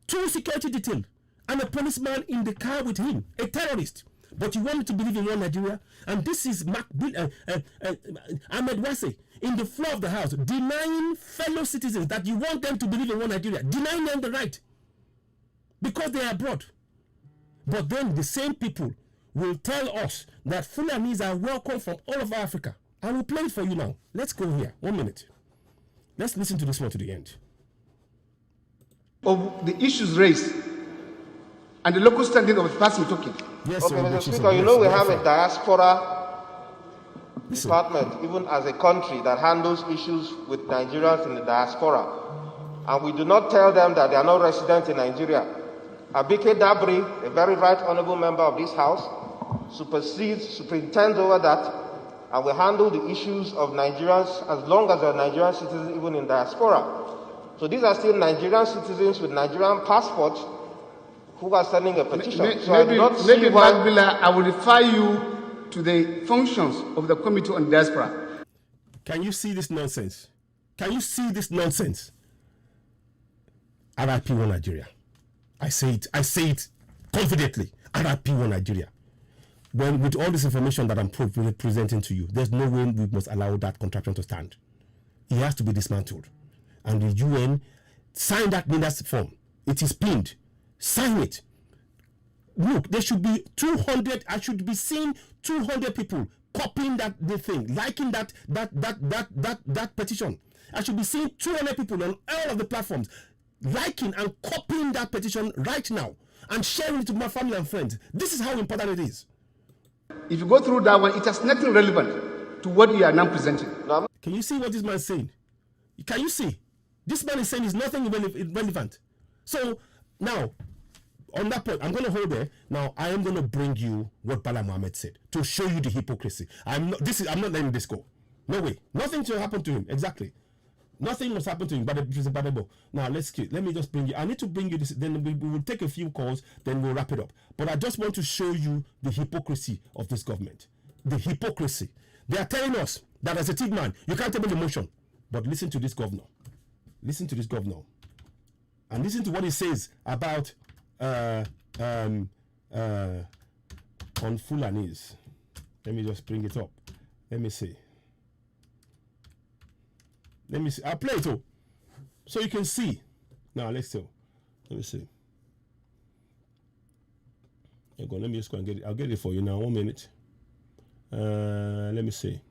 A: 2 security detail, and a policeman in the car with him, a terrorist. But you want me to believe in one Nigeria? And this is Ahmed Wase in the floor of the house, denying fellow citizens that you want them to believe in one Nigeria, denying them the right because they are abroad. But then the same people will tell us that Fulanis are welcome from all over Africa. I will play it for you now. Let's go here. 1 minute. Let's listen to this one to the end.
G: Of the issues raised and the local standing of the person talking.
A: Yes,
F: okay, Mr. Speaker, you know we have a diaspora department, even as a country, that handles issues with Nigerians in the diaspora. And we do not tell them that they are not resident in Nigeria. Abike Dabri, a very right honorable member of this House, superintends over that, and we handle the issues of Nigerians as long as they are Nigerian citizens, even in diaspora. So these are still Nigerian citizens with Nigerian passports who are sending a petition.
G: Maybe I will refer you to the functions of the Committee on Diaspora.
A: Can you see this nonsense? Can you see this nonsense? RIP1 Nigeria. I say it confidently. RIP1 Nigeria. When with all this information that I'm presenting to you, there's no way we must allow that contraption to stand. It has to be dismantled. And the UN signed that Mindas form. It is pinned. Sign it. Look, there should be 200. I should be seeing 200 people copying the thing, liking that petition. I should be seeing 200 people on all of the platforms liking and copying that petition right now and sharing it to my family and friends. This is how important it is.
G: If you go through that one, it has nothing relevant to what you are now presenting.
A: Can you see what this man is saying? Can you see? This man is saying is nothing irrelevant. So now, on that point, I'm going to hold there. Now, I am going to bring you what Bala Mohammed said to show you the hypocrisy. I'm not letting this go. No way. Nothing to happen to him. Exactly. Nothing must happen to him. But now let me just bring you. I need to bring you this. Then we will take a few calls. Then we'll wrap it up. But I just want to show you the hypocrisy of this government. The hypocrisy. They are telling us that as a team man, you can't table the motion. But listen to this governor. Listen to this governor. And listen to what he says about on Fulanis. Let me just bring it up. Let me see. I'll play it all so you can see. Now let's see. Let me see. Let me just go and get it. I'll get it for you now. 1 minute. Let me see.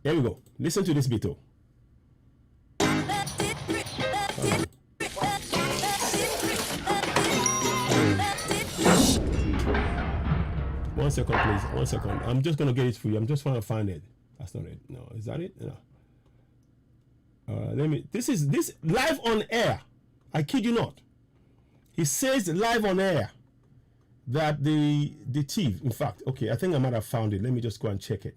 A: Here we go. Listen to this bit. Oh. 1 second, please. 1 second. I'm just gonna get it for you. I'm just trying to find it. That's not it. No, is that it? No. This live on air. I kid you not. He says live on air that the thief, in fact, okay, I think I might have found it. Let me just go and check it.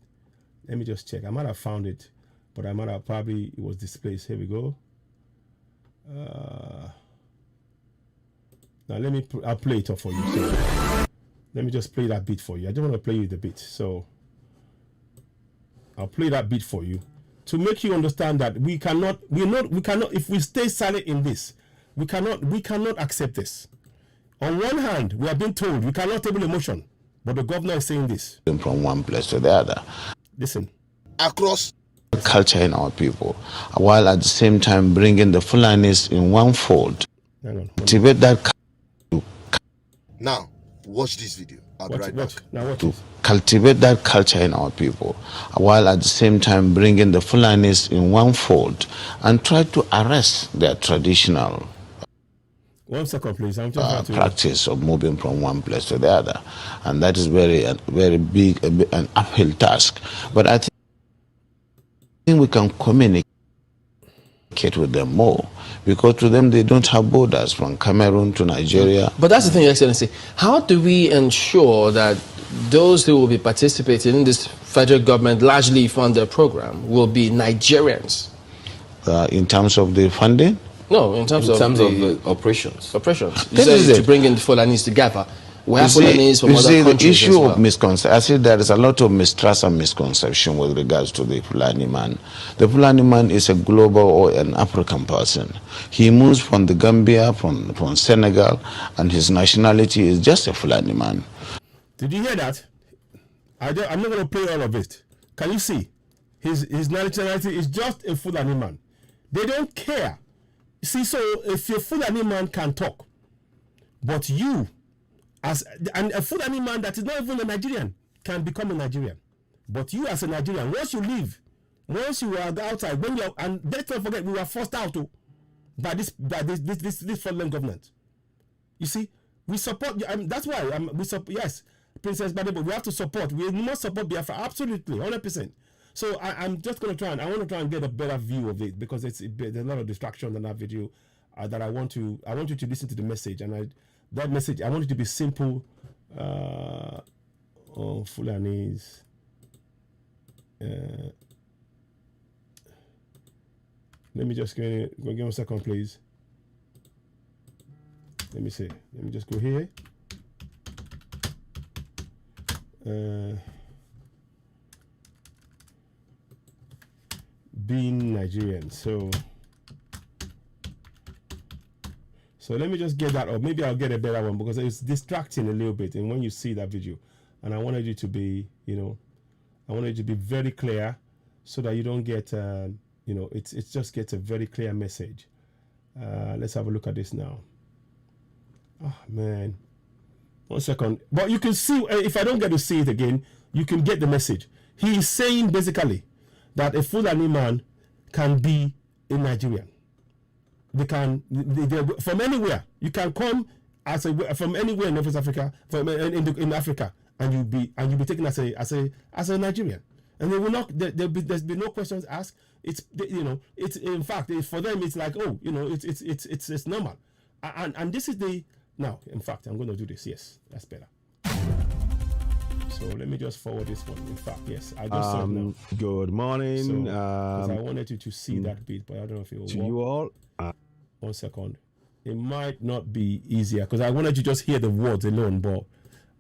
A: Let me just check. I might have found it, but I might have probably, it was displaced. Here we go. Now I'll play it up for you. So, let me just play that beat for you. I don't want to play you the beat, so I'll play that beat for you to make you understand that we cannot, if we stay silent in this, we cannot accept this. On one hand, we are being told we cannot table a motion, but the governor is saying this.
H: From one place to the other.
A: Listen.
H: Across culture in our people, while at the same time bringing the Fulanis in one fold. Cultivate that.
I: Now, watch this video. I'll be right back.
H: To cultivate that culture in our people, while at the same time bringing the Fulanis in one fold and try to arrest their traditional
A: 1 second, please. I'm just
H: practice of moving from one place to the other, and that is very big, an uphill task. But I think we can communicate with them more, because to them they don't have borders from Cameroon to Nigeria.
J: But that's the thing, Your Excellency. How do we ensure that those who will be participating in this federal government largely funded program will be Nigerians?
H: In terms of the funding?
J: No, in terms of
K: the operations.
J: You said to bring in the Fulanis together. We have Fulanis from other countries.
H: The issue of misconception, I see there is a lot of mistrust and misconception with regards to the Fulani man. The Fulani man is a global or an African person. He moves from the Gambia, from Senegal, and his nationality is just a Fulani man.
A: Did you hear that? I'm not going to play all of it. Can you see? His nationality is just a Fulani man. They don't care. See, so if your Fulani man can talk, but you, and a Fulani man that is not even a Nigerian can become a Nigerian, but you as a Nigerian, once you leave, once you are outside, when you're, and let's not forget, we were forced out by this fraudulent government. You see, we support. That's why we support. Yes, Princess Badebo, we have to support. We must support Biafra, absolutely, 100%. So I'm just going to try and I want to try and get a better view of it, because there's a lot of distraction in that video that I want you to listen to the message, and that message I want it to be simple. Fulanis. Let me just give me a second, please. Let me see. Let me just go here. Being Nigerian, so let me just get that, or maybe I'll get a better one, because it's distracting a little bit. And when you see that video, and I wanted you to be, I wanted you to be very clear, so that you don't get, it just gets a very clear message. Let's have a look at this now. Oh man, 1 second. But you can see, if I don't get to see it again, you can get the message. He is saying basically that a Fulani man can be a Nigerian. They from anywhere. You can come from anywhere in North Africa, in Africa, and you'll be taken as a Nigerian. and they will not. There's been no questions asked. It's it's in fact for them it's like it's normal, and this is the now. In fact, I'm going to do this. Yes, that's better. So let me just forward this one. In fact, yes, I just saw it now.
D: Good morning.
A: So, I wanted you to see that bit, but I don't know if it will work.
D: You all.
A: 1 second. It might not be easier because I wanted you to just hear the words alone, but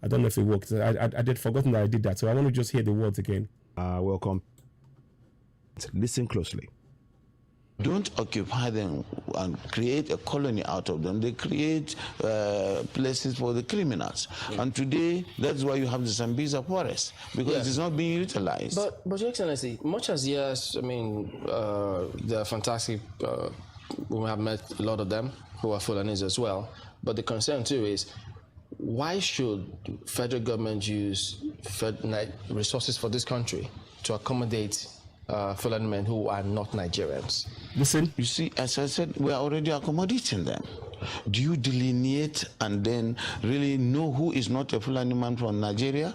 A: I don't know if it works. I did forgotten that I did that, so I want to just hear the words again.
D: Welcome. Listen closely.
H: Don't occupy them and create a colony out of them. They create places for the criminals. And today, that's why you have the Sambisa forest, because it is not being utilized.
J: But Your Excellency, much as yes, I mean, they're fantastic. We have met a lot of them who are Fulanis as well. But the concern too is, why should federal government use resources for this country to accommodate Fulani men who are not Nigerians?
A: Listen.
H: You see, as I said, we are already accommodating them. Do you delineate and then really know who is not a Fulani man from Nigeria?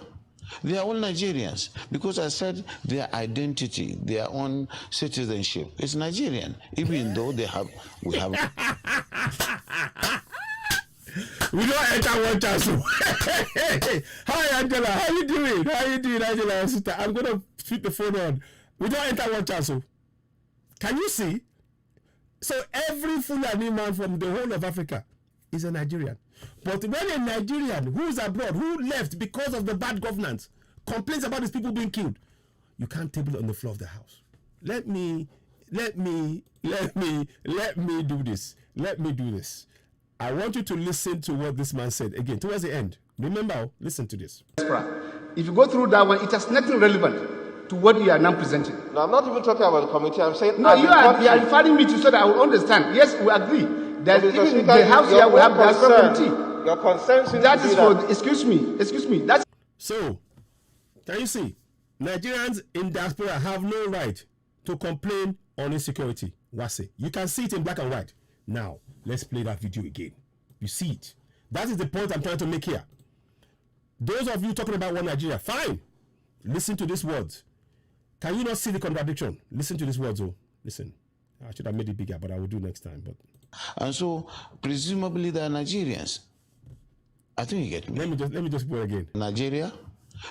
H: They are all Nigerians, because I said their identity, their own citizenship is Nigerian, even though we have.
A: We don't enter one chance. Hi, Angela. How you doing? Angela? Sister, I'm gonna switch the phone on. We don't enter one chance. Can you see? So every Fulani man from the whole of Africa is a Nigerian. But when a Nigerian who is abroad, who left because of the bad governance, complains about his people being killed, you can't table it on the floor of the house. Let me do this. Let me do this. I want you to listen to what this man said again towards the end. Remember, listen to this.
G: If you go through that one, it has nothing relevant to what you are now presenting.
F: No, I'm not even talking about the committee. I'm saying
G: no. You are referring me to so that I will understand. Yes, we agree. There's even the house here. We have the committee.
F: Your concerns.
G: That is for. Excuse me. That's
A: so. Can you see? Nigerians in diaspora have no right to complain on insecurity. Wase. You can see it in black and white. Now, let's play that video again. You see it. That is the point I'm trying to make here. Those of you talking about one Nigeria, fine. Listen to these words. Can you not see the contradiction? Listen to these words, oh. Listen. I should have made it bigger, but I will do next time. But
H: and so, presumably, they are Nigerians. I think you get me.
A: Let me just go again.
H: Nigeria?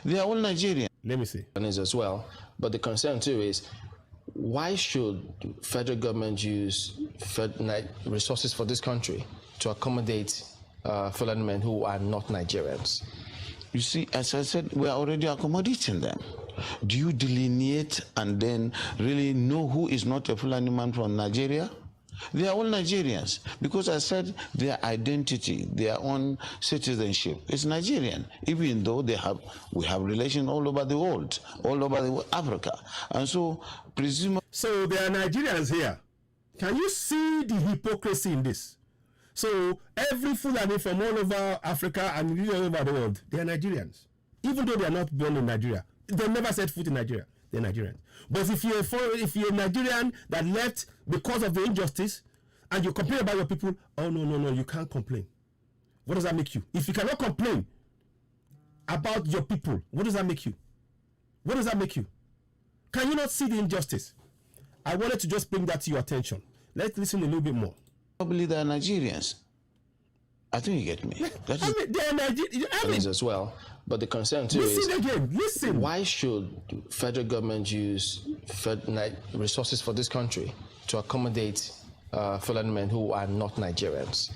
H: They are all Nigerians.
A: Let me see.
J: As well. But the concern too is, why should federal government use resources for this country to accommodate Fulani men who are not Nigerians?
H: You see, as I said, we are already accommodating them. Do you delineate and then really know who is not a Fulani man from Nigeria? They are all Nigerians, because I said their identity, their own citizenship is Nigerian, even though we have relations all over the world, all over Africa. And so,
A: so there are Nigerians here. Can you see the hypocrisy in this? So every Fulani from all over Africa and all over the world, they are Nigerians. Even though they are not born in Nigeria. They never set foot in Nigeria. They're Nigerians. But if you're a Nigerian that left because of the injustice and you complain about your people, oh no, you can't complain. What does that make you? If you cannot complain about your people, what does that make you? What does that make you? Can you not see the injustice? I wanted to just bring that to your attention. Let's listen a little bit more.
H: Probably they are Nigerians. I think you get me.
J: They are Nigerians as well. But the concern too is,
A: listen.
J: Why should federal government use resources for this country to accommodate Fulani men who are not Nigerians?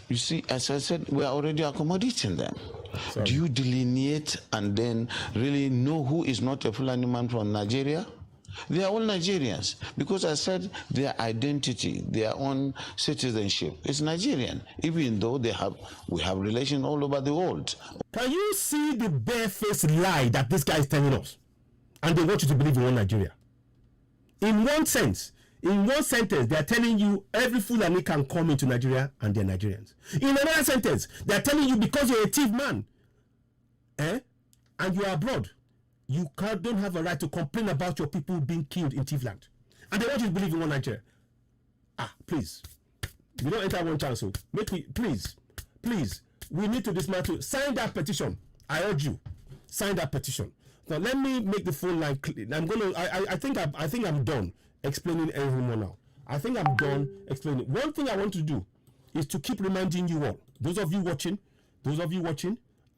H: You see, as I said, we are already accommodating them. Sorry. Do you delineate and then really know who is not a Fulani man from Nigeria? They are all Nigerians, because I said their identity, their own citizenship is Nigerian, even though we have relations all over the world.
A: Can you see the barefaced lie that this guy is telling us? And they want you to believe in one Nigeria. In one sense, in one sentence, they are telling you every Fulani can come into Nigeria and they're Nigerians. In another sentence, they are telling you because you're a thief man, and you are abroad, you don't have a right to complain about your people being killed in Tivland. And they want you to believe in one Nigeria. Please. We don't enter one chance. So please. We need to dismantle. Sign that petition. I urge you. Sign that petition. Now let me make the phone line clear. I think I'm done explaining anything more now. I think I'm done explaining. One thing I want to do is to keep reminding you all, those of you watching,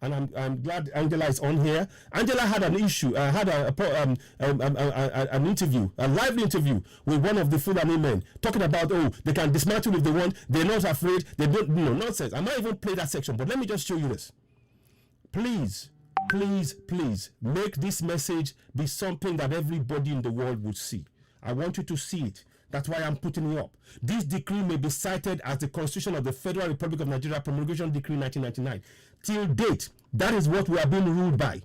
A: and I'm glad Angela is on here. Angela had an issue, had an interview, a live interview with one of the Fulani men, talking about, they can dismantle if they want, they're not afraid, they don't, nonsense. I might even play that section, but let me just show you this. Please, make this message be something that everybody in the world would see. I want you to see it. That's why I'm putting it up. This decree may be cited as the Constitution of the Federal Republic of Nigeria Promulgation Decree 1999. Till date, that is what we are being ruled by.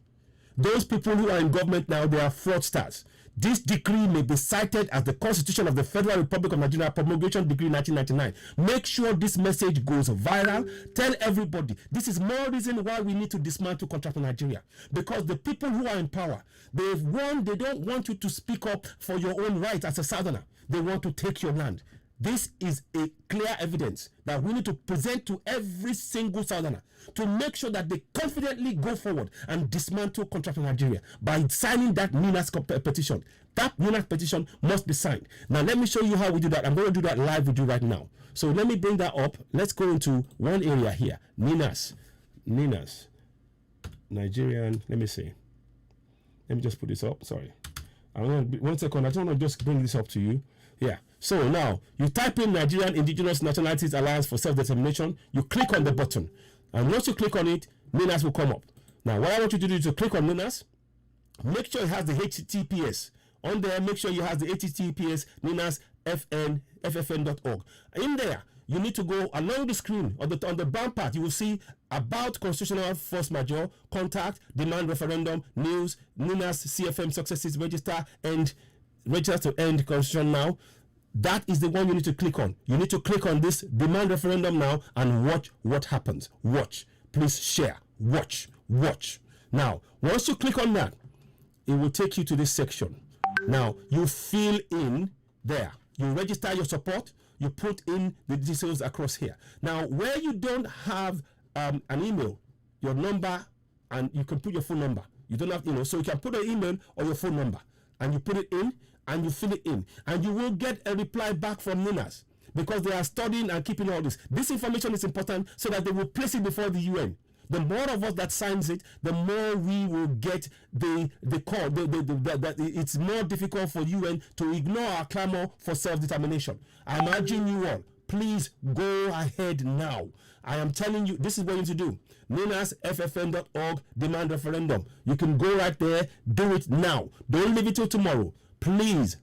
A: Those people who are in government now, they are fraudsters. This decree may be cited as the Constitution of the Federal Republic of Nigeria Promulgation Decree 1999. Make sure this message goes viral. Tell everybody. This is more reason why we need to dismantle contract in Nigeria. Because the people who are in power, they don't want you to speak up for your own rights as a Southerner. They want to take your land. This is a clear evidence that we need to present to every single Southerner to make sure that they confidently go forward and dismantle contract in Nigeria by signing that NINAS petition. That NINAS petition must be signed. Now, let me show you how we do that. I'm going to do that live with you right now. So let me bring that up. Let's go into one area here. NINAS, Nigerian, let me see. Let me just put this up. Sorry. One second. I just want to just bring this up to you. Yeah. So now you type in Nigerian Indigenous Nationalities Alliance for Self-Determination. You click on the button, and once you click on it, NINAS will come up. Now, what I want you to do is to click on NINAS. Make sure it has the HTTPS on there. Make sure you have the HTTPS NINASFN.org. In there, you need to go along the screen on the brown part. You will see about constitutional force majeure, contact, demand referendum, news, NINAS CFM successes register, and register to end constitution now. That is the one you need to click on. You need to click on this demand referendum now and watch what happens. Watch. Please share. Watch. Now, once you click on that, it will take you to this section. Now, you fill in there. You register your support. You put in the details across here. Now, where you don't have an email, your number, and you can put your phone number. You don't have, so you can put an email or your phone number, and you put it in, and you fill it in, and you will get a reply back from NINAS because they are studying and keeping all this. This information is important so that they will place it before the UN. The more of us that signs it, the more we will get the call. It's more difficult for UN to ignore our clamor for self-determination. I'm urging you all, please go ahead now. I am telling you, this is what you need to do. NINASFFN.org, demand referendum. You can go right there, do it now. Don't leave it till tomorrow. Please.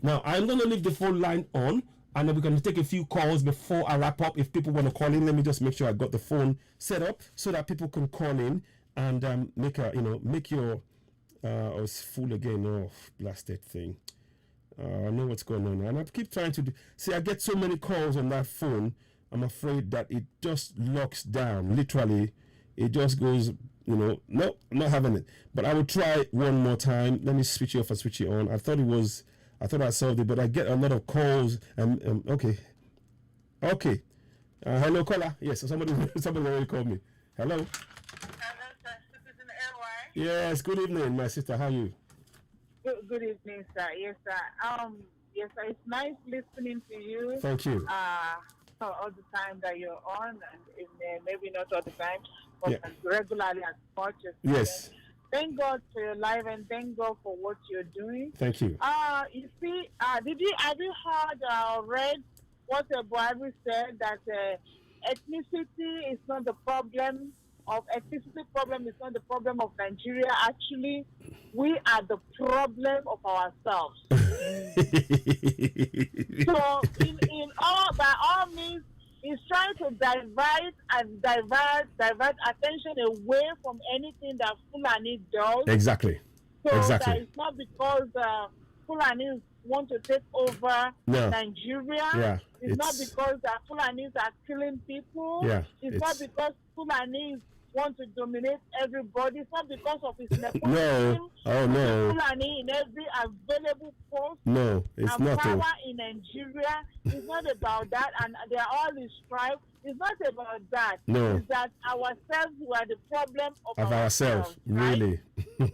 A: Now, I'm going to leave the phone line on, and then we're going to take a few calls before I wrap up. If people want to call in, let me just make sure I got the phone set up so that people can call in and make your it's full again. Oh, blasted thing. I know what's going on, and I keep trying to see. I get so many calls on that phone. I'm afraid that it just locks down. Literally, it just goes. No, I'm not having it. But I will try one more time. Let me switch it off and switch it on. I thought I solved it, but I get a lot of calls. Okay. Hello, caller. Yes, somebody already called me. Hello.
K: Hello, sir. Citizen LY.
A: Yes. Good evening, my sister. How are you?
K: Good evening, sir. Yes, sir. Yes, sir. It's nice listening to you.
A: Thank you.
K: All the time that you're on, and maybe not all the time, but regularly as much as
A: yes.
K: Thank God for your life and thank God for what you're doing.
A: Thank you.
K: You see, have you heard or read what Buhari said that ethnicity is not the problem of ethnicity problem is not the problem of Nigeria. Actually, we are the problem of ourselves. So, by all means, he's trying to divert attention away from anything that Fulani does.
A: Exactly.
K: So
A: exactly.
K: that it's not because Fulanis want to take over Nigeria.
A: Yeah,
K: it's not because Fulanis are killing people.
A: Yeah,
K: it's not because Fulanis want to dominate everybody. It's not because of his nepotism.
A: No. Oh, no.
K: Fulani in every available post.
A: No, it's
K: and
A: not.
K: Power in Nigeria. It's not about that, and they are all in strife. It's not about that.
A: No.
K: It's that ourselves were the problem of
A: ourselves.
K: Right?
A: Really.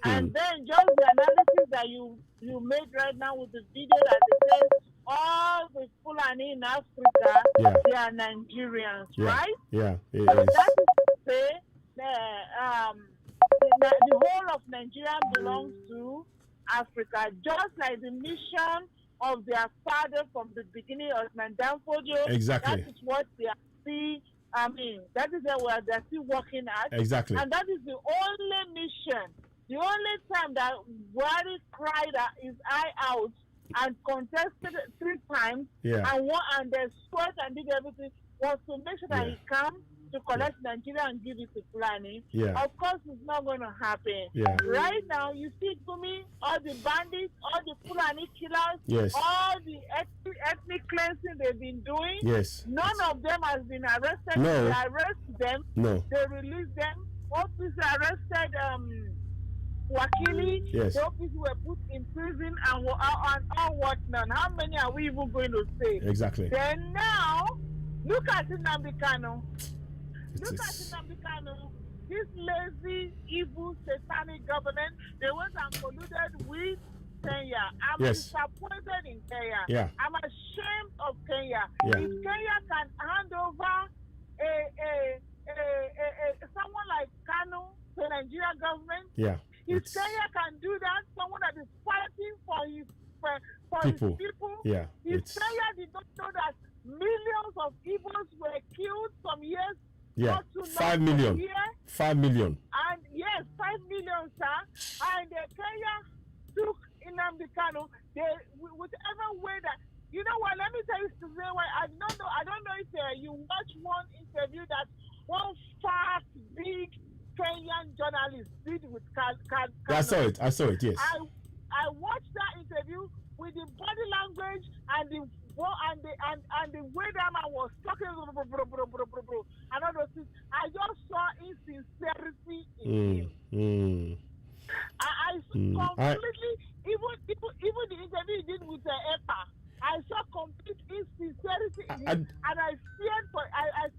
K: And then just the analysis that you made right now with the video that it says all the Fulani in Africa, they are Nigerians, right?
A: Yeah, it
K: so
A: is.
K: that is to say the whole of Nigeria belongs to Africa, just like the mission of their father from the beginning of Mandamfodio.
A: Exactly.
K: That is what they are still, that is where they are still working at.
A: Exactly.
K: And that is the only mission. The only time that Buhari cried his eye out and contested 3 times and they sweat and did everything was to make sure that he comes to collect Nigeria and give it to Fulani. Of course, it's not going to happen. Right now, you see Gumi, all the bandits, all the Fulani killers, all the ethnic cleansing they've been doing. None of them has been arrested.
A: No.
K: They arrest them.
A: No.
K: They release them. Officers arrested Wakili. The officers were put in prison and all whatnot. How many are we even going to say?
A: Exactly.
K: Then now, look at Nnamdi Kanu. Look at Nnamdi Kanu. This lazy, evil, satanic government, they went and colluded with Kenya. I'm disappointed in Kenya. I'm ashamed of Kenya. If Kenya can hand over someone like Kanu to the Nigerian government, if Kenya can do that, someone that is fighting for his people, if Kenya did not know that millions of Igbos were killed some years.
A: 5 million. 5 million.
K: And yes, 5 million, sir. And Kenya took Nnamdi Kanu. Whichever way that, you know what? Let me tell you today why I don't know if you watch one interview that one fat, big Kenyan journalist did with Kanu.
A: I saw it. Yes.
K: I watched that interview with the body language and the way that man was talking, and all those things. I just saw insincerity in him. I completely, even the interview he did with EPA, I saw complete insincerity in him, and I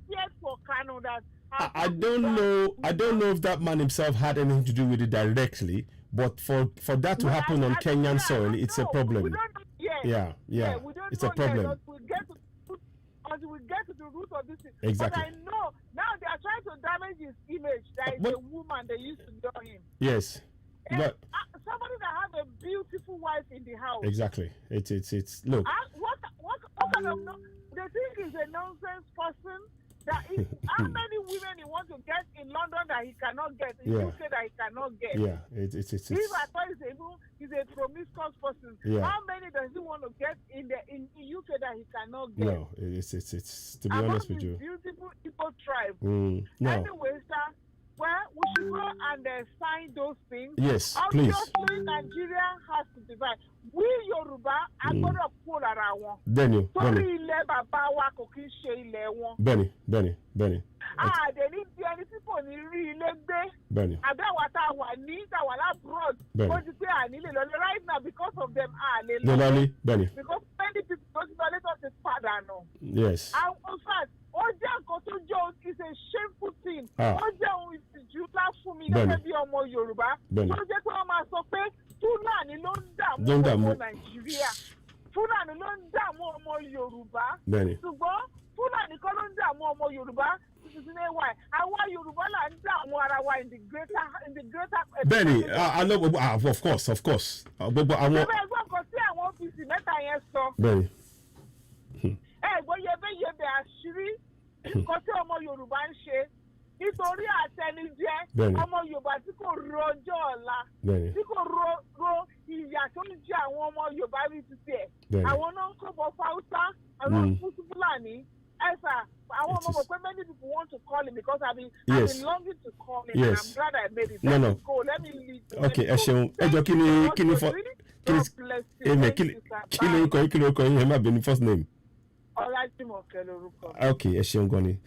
K: feared for Kanu that.
A: I don't know if that man himself had anything to do with it directly, but for that to happen on Kenyan soil, it's a problem.
K: We don't know. We don't
A: it's
K: know
A: a problem.
K: Until we get to the root of this thing.
A: Exactly.
K: But I know now they are trying to damage his image. That is a woman they used to know him.
A: Yes. But
K: somebody that has a beautiful wife in the house.
A: Exactly. It's look.
K: What kind of they think he's a nonsense person. That how many women he wants to get in London that he cannot get, in UK that he cannot get?
A: It's
K: If I thought he's a promiscuous person, how many does he want to get in UK that he cannot get?
A: No, it's to be honest with you.
K: Beautiful Igbo tribe.
A: No.
K: Anyway, sir, well, we should go and sign those things.
A: Yes,
K: obviously,
A: please.
K: Nigeria has to divide. We Yoruba are going to pull around one.
A: Benny.
K: Benny. They need any people in real
A: Benny.
K: Abroad. Right now, because of them,
A: Benny.
K: Because many people don't let us a father no.
A: Yes.
K: And in fact, Oja is a shameful thing. Oja is for me, not be on more Yoruba. Oja Fulani ló ń dààmú Nàìjíríà. Fulani ló ń dààmú ọmọ Yorùbá. Ṣùgbọ́n Fulani kọ́ ló ń dààmú ọmọ Yorùbá. Àwa Yorùbá là ń dààmú ara wa in the greater.
A: Benny, I know, of course. Gbogbo àwọn.
K: Ẹgbẹ́ kan sí àwọn ọ́fíìsì mẹ́ta yẹn sọ.
A: Benny.
K: Ẹ̀gbọ́n yẹbẹ́yẹbẹ́ àṣírí nǹkan tí ọmọ Yorùbá ń ṣe. Nítorí àtẹnijẹ ọmọ Yorùbá tí kò ro ọjọ́ ọ̀la tí kò ro ìyà tó ń jẹ àwọn ọmọ Yorùbá rí títí ẹ̀ àwọn náà ń kọ́bọ̀ Fáúsá àwọn Fúlàní ẹ̀sà àwọn ọmọ mọ̀ pé many people want to call him because I've been longing to call him and I'm glad I made it. Let me go. Let me leave.
A: Okay, ẹ ṣeun. Ẹ jọ kí lorúkọ yín ẹ má bínú first name. Okay, Eshion Goni.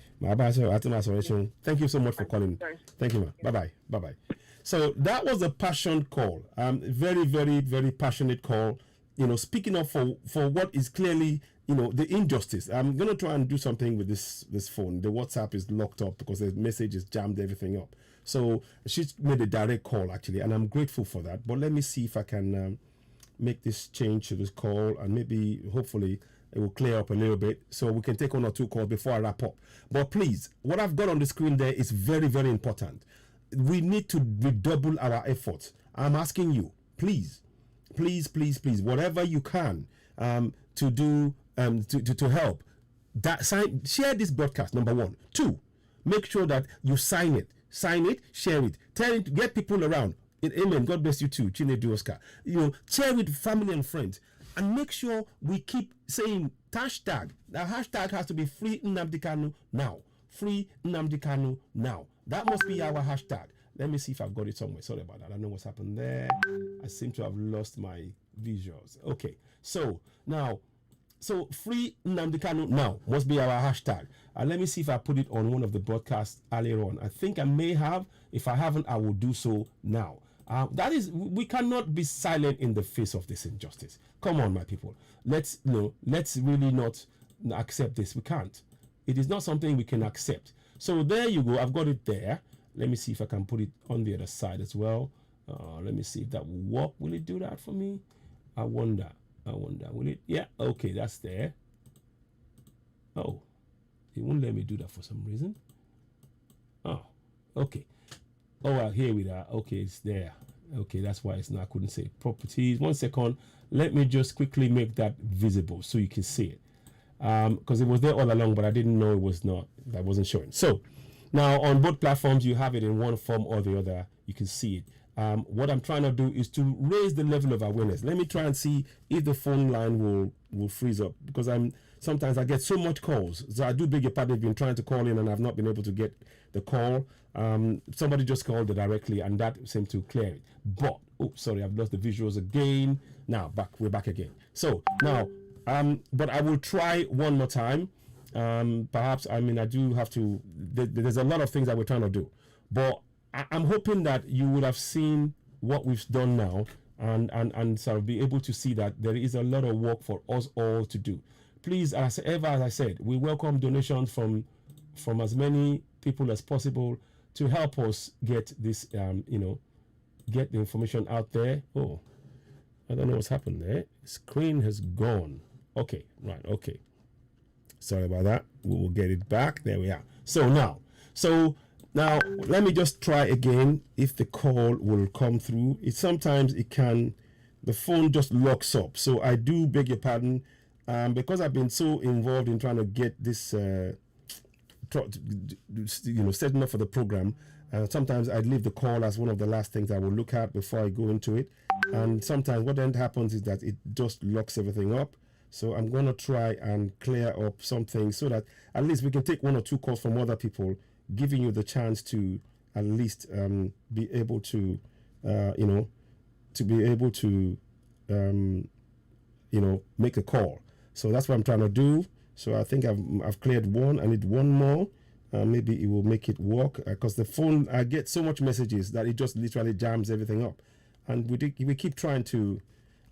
A: Thank you so much for calling. Thank you, ma. Bye-bye. So that was a passion call. Very, very, very passionate call. Speaking up for what is clearly, the injustice. I'm gonna try and do something with this phone. The WhatsApp is locked up because the message is jammed everything up. So she's made a direct call actually, and I'm grateful for that. But let me see if I can make this change to this call, and maybe hopefully it will clear up a little bit so we can take 1 or 2 calls before I wrap up. But please, what I've got on the screen there is very, very important. We need to redouble our efforts. I'm asking you, please, whatever you can to do to help. Share this broadcast, number 1. 2, make sure that you sign it, share it, tell it, get people around. Amen. God bless you too, Chinedu Oscar. Share with family and friends, and make sure we keep saying hashtag. The hashtag has to be free Nnamdi Kanu now. Free Nnamdi Kanu now. That must be our hashtag. Let me see if I've got it somewhere. Sorry about that. I don't know what's happened there. I seem to have lost my visuals. Okay. So free Nnamdi Kanu now must be our hashtag. Let me see if I put it on one of the broadcasts earlier on. I think I may have. If I haven't, I will do so now. We cannot be silent in the face of this injustice. Come on, my people. Let's really not accept this. We can't. It is not something we can accept. So there you go. I've got it there. Let me see if I can put it on the other side as well. Let me see if that will work. Will it do that for me? I wonder. Will it? Yeah. Okay, that's there. Oh, it won't let me do that for some reason. Oh, okay. Oh, here we are. Okay, it's there. Okay, that's why it's not. I couldn't say properties. 1 second. Let me just quickly make that visible so you can see it. Because it was there all along, but I didn't know it was not. That wasn't showing. So now on both platforms, you have it in one form or the other. You can see it. What I'm trying to do is to raise the level of awareness. Let me try and see if the phone line will freeze up, because sometimes I get so much calls. So I do beg your pardon. I've been trying to call in and I've not been able to get the call. Somebody just called it directly and that seemed to clear it. But sorry, I've lost the visuals again. Now we're back again. So now, but I will try one more time. Perhaps I do have to. There's a lot of things that we're trying to do, but I'm hoping that you would have seen what we've done now and sort of be able to see that there is a lot of work for us all to do. Please, as I said, we welcome donations from as many people as possible to help us get this, get the information out there. Oh, I don't know what's happened there. Screen has gone. Okay, right, okay. Sorry about that. We will get it back. There we are. So now let me just try again if the call will come through. Sometimes the phone just locks up. So I do beg your pardon, because I've been so involved in trying to get this, setting up for the program. Sometimes I leave the call as one of the last things I will look at before I go into it. And sometimes what then happens is that it just locks everything up. So I'm going to try and clear up something so that at least we can take 1 or 2 calls from other people, giving you the chance to at least be able to, make a call. So that's what I'm trying to do. So I think I've cleared one. I need one more. Maybe it will make it work, because the phone, I get so much messages that it just literally jams everything up. And we keep trying to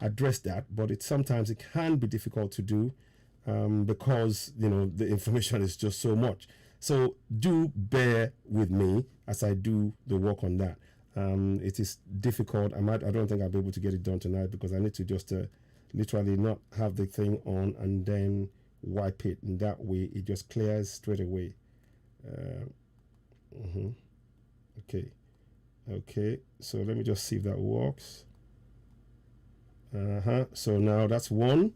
A: address that, but sometimes it can be difficult to do because the information is just so much. So do bear with me as I do the work on that. It is difficult. I don't think I'll be able to get it done tonight because I need to just literally not have the thing on and then wipe it, and that way it just clears straight away. Okay, so let me just see if that works. So now that's one.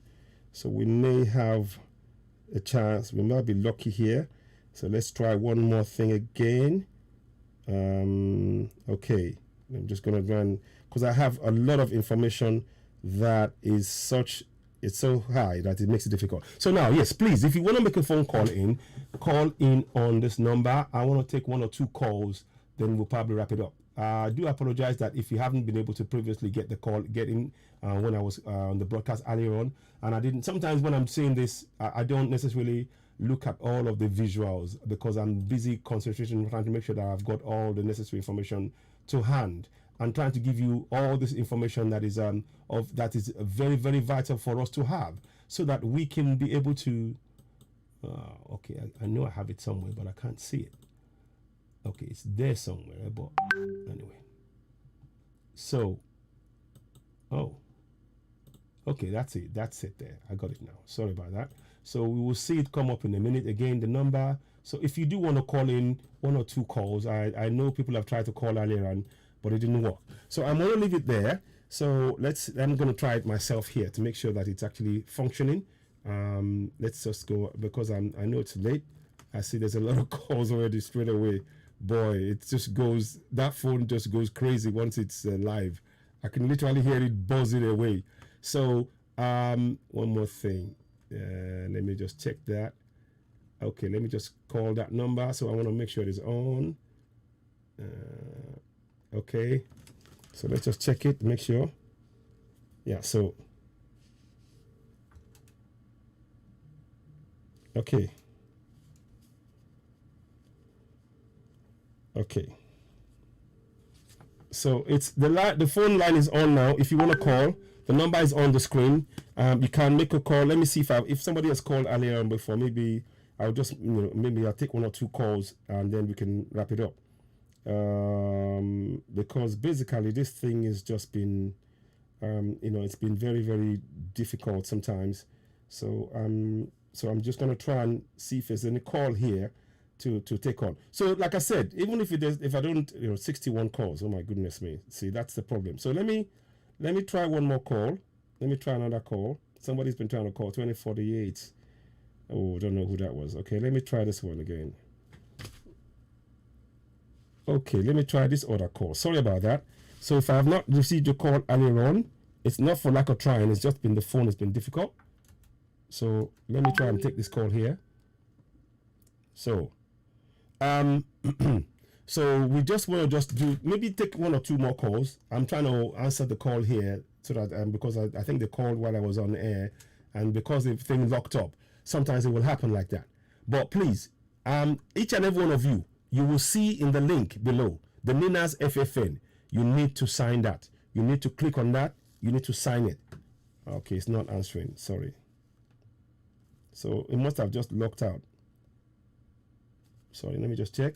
A: So we may have a chance. We might be lucky here. So let's try one more thing again. Okay, I'm just gonna run because I have a lot of information that is it's so high that it makes it difficult. So now, yes, please, if you want to make a phone call in on this number. I want to take 1 or 2 calls, then we'll probably wrap it up. I do apologize that if you haven't been able to previously get in when I was on the broadcast earlier on, and I didn't. Sometimes when I'm saying this, I don't necessarily look at all of the visuals because I'm busy concentration trying to make sure that I've got all the necessary information to hand and trying to give you all this information that is very, very vital for us to have so that we can be able to okay, I know I have it somewhere but I can't see it. Okay, it's there somewhere, but anyway. So okay, that's it there. I got it now. Sorry about that. So we will see it come up in a minute. Again, the number. So if you do want to call in 1 or 2 calls, I know people have tried to call earlier on, but it didn't work. So I'm going to leave it there. So I'm going to try it myself here to make sure that it's actually functioning. Let's just go because I know it's late. I see there's a lot of calls already straight away. Boy, it just goes, that phone just goes crazy once it's live. I can literally hear it buzzing away. So one more thing. Let me just check that. Okay, let me just call that number. So I want to make sure it is on. Okay, so let's just check it, make sure. Yeah, so okay. So it's the phone line is on now. If you want to call, the number is on the screen. You can make a call. Let me see if somebody has called earlier on before. Maybe I'll just maybe I'll take 1 or 2 calls and then we can wrap it up. Because basically this thing has just been it's been very, very difficult sometimes. So I'm just gonna try and see if there's any call here to take on. So like I said, even if I don't 61 calls, oh my goodness me, see, that's the problem. So let me try one more call. Let me try another call. Somebody's been trying to call 2048. Oh, I don't know who that was. Okay, let me try this one again. Okay, let me try this other call. Sorry about that. So if I have not received your call earlier on, it's not for lack of trying, it's just been the phone has been difficult. So let me try and take this call here. So so we just want to do maybe take 1 or 2 more calls. I'm trying to answer the call here so that because I think they called while I was on air, and because the thing locked up, sometimes it will happen like that. But please, each and every one of you will see in the link below the Nina's FFN. You need to sign that. You need to click on that. You need to sign it. Okay, it's not answering. Sorry. So it must have just locked out. Sorry, let me just check.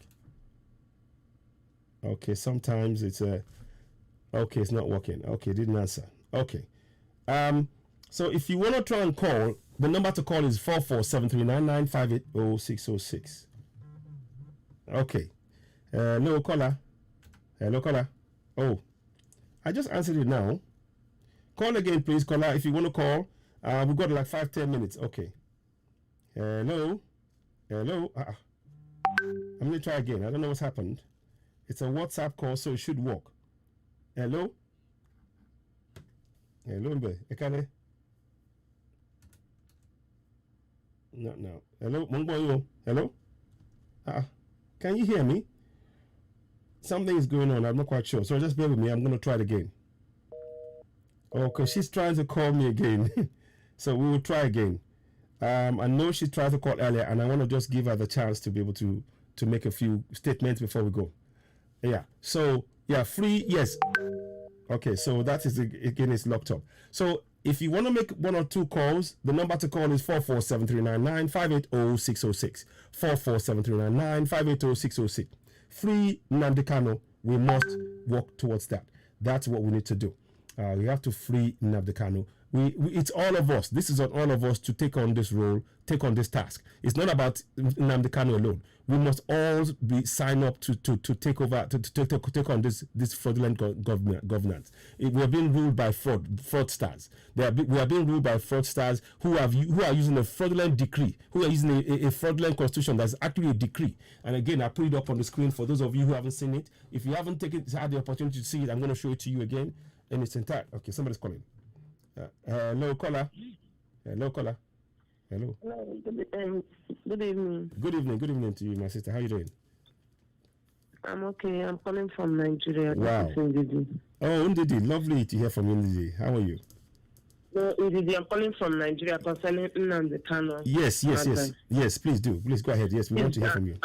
A: Okay, sometimes it's okay, it's not working. Okay, didn't answer. Okay. So if you want to try and call, the number to call is 4473995800606. Okay. No caller. Hello, caller. Oh, I just answered it now. Call again, please, caller. If you want to call, we've got like 5-10 minutes. Okay. Hello. I'm going to try again. I don't know what's happened. It's a WhatsApp call, so it should work. Hello? Hello, Mbe. Ekane? Not now. Hello? Mungboyo? Hello? Can you hear me? Something is going on. I'm not quite sure. So just bear with me. I'm going to try it again. Okay, she's trying to call me again. So we will try again. I know she tried to call earlier, and I want to just give her the chance to be able to make a few statements before we go. Yeah. So yeah, free. Yes. Okay. So that is again, it's locked up. So if you want to make 1 or 2 calls, the number to call is 4473995800606. 4473995800606. Free Nnamdi Kanu. We must work towards that. That's what we need to do. We have to free Nnamdi Kanu. It's all of us. This is on all of us to take on this role, take on this task. It's not about Nnamdi Kanu alone. We must all be signed up to take over, to take on this fraudulent governance. We are being ruled by fraudsters. We are being ruled by fraudsters who are using a fraudulent decree, who are using a fraudulent constitution that's actually a decree. And again, I put it up on the screen for those of you who haven't seen it. If you haven't had the opportunity to see it, I'm going to show it to you again. And it's entire. Okay, somebody's calling. Hello, caller. Hello, caller. Hello.
L: Good evening.
A: Good evening to you, my sister. How are you doing?
L: I'm okay. I'm calling from Nigeria.
A: Wow. Oh, Ndidi, lovely to hear from you, Ndidi. How are you?
L: No, Ndidi, I'm calling from Nigeria concerning Nnamdi Kanu.
A: Yes. Please do. Please go ahead. Yes, we want to hear from you.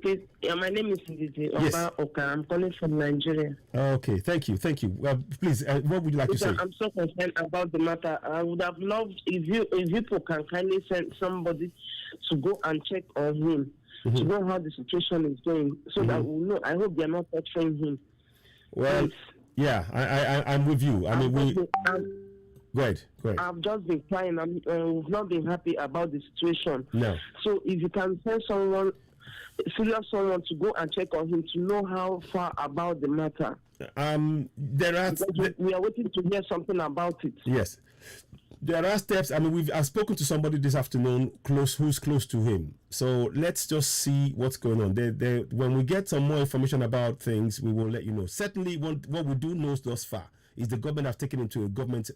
L: Please, my name is Ndidi Oka. I'm calling from Nigeria.
A: Okay, thank you. Please, what would you like to say?
L: I'm so concerned about the matter. I would have loved if you can kindly send somebody to go and check on him, to know how the situation is going, so that we know. I hope they are not torturing him.
A: Well, yeah, I'm with you. I mean, Go ahead.
L: I've just been crying. We've not been happy about the situation.
A: No.
L: So if you can send someone to go and check on him to know how far about the matter. We are waiting to hear something about it.
A: Yes. There are steps. I mean, I've spoken to somebody this afternoon who's close to him. So let's just see what's going on. When we get some more information about things, we will let you know. Certainly, what we do know thus far is the government have taken him to a government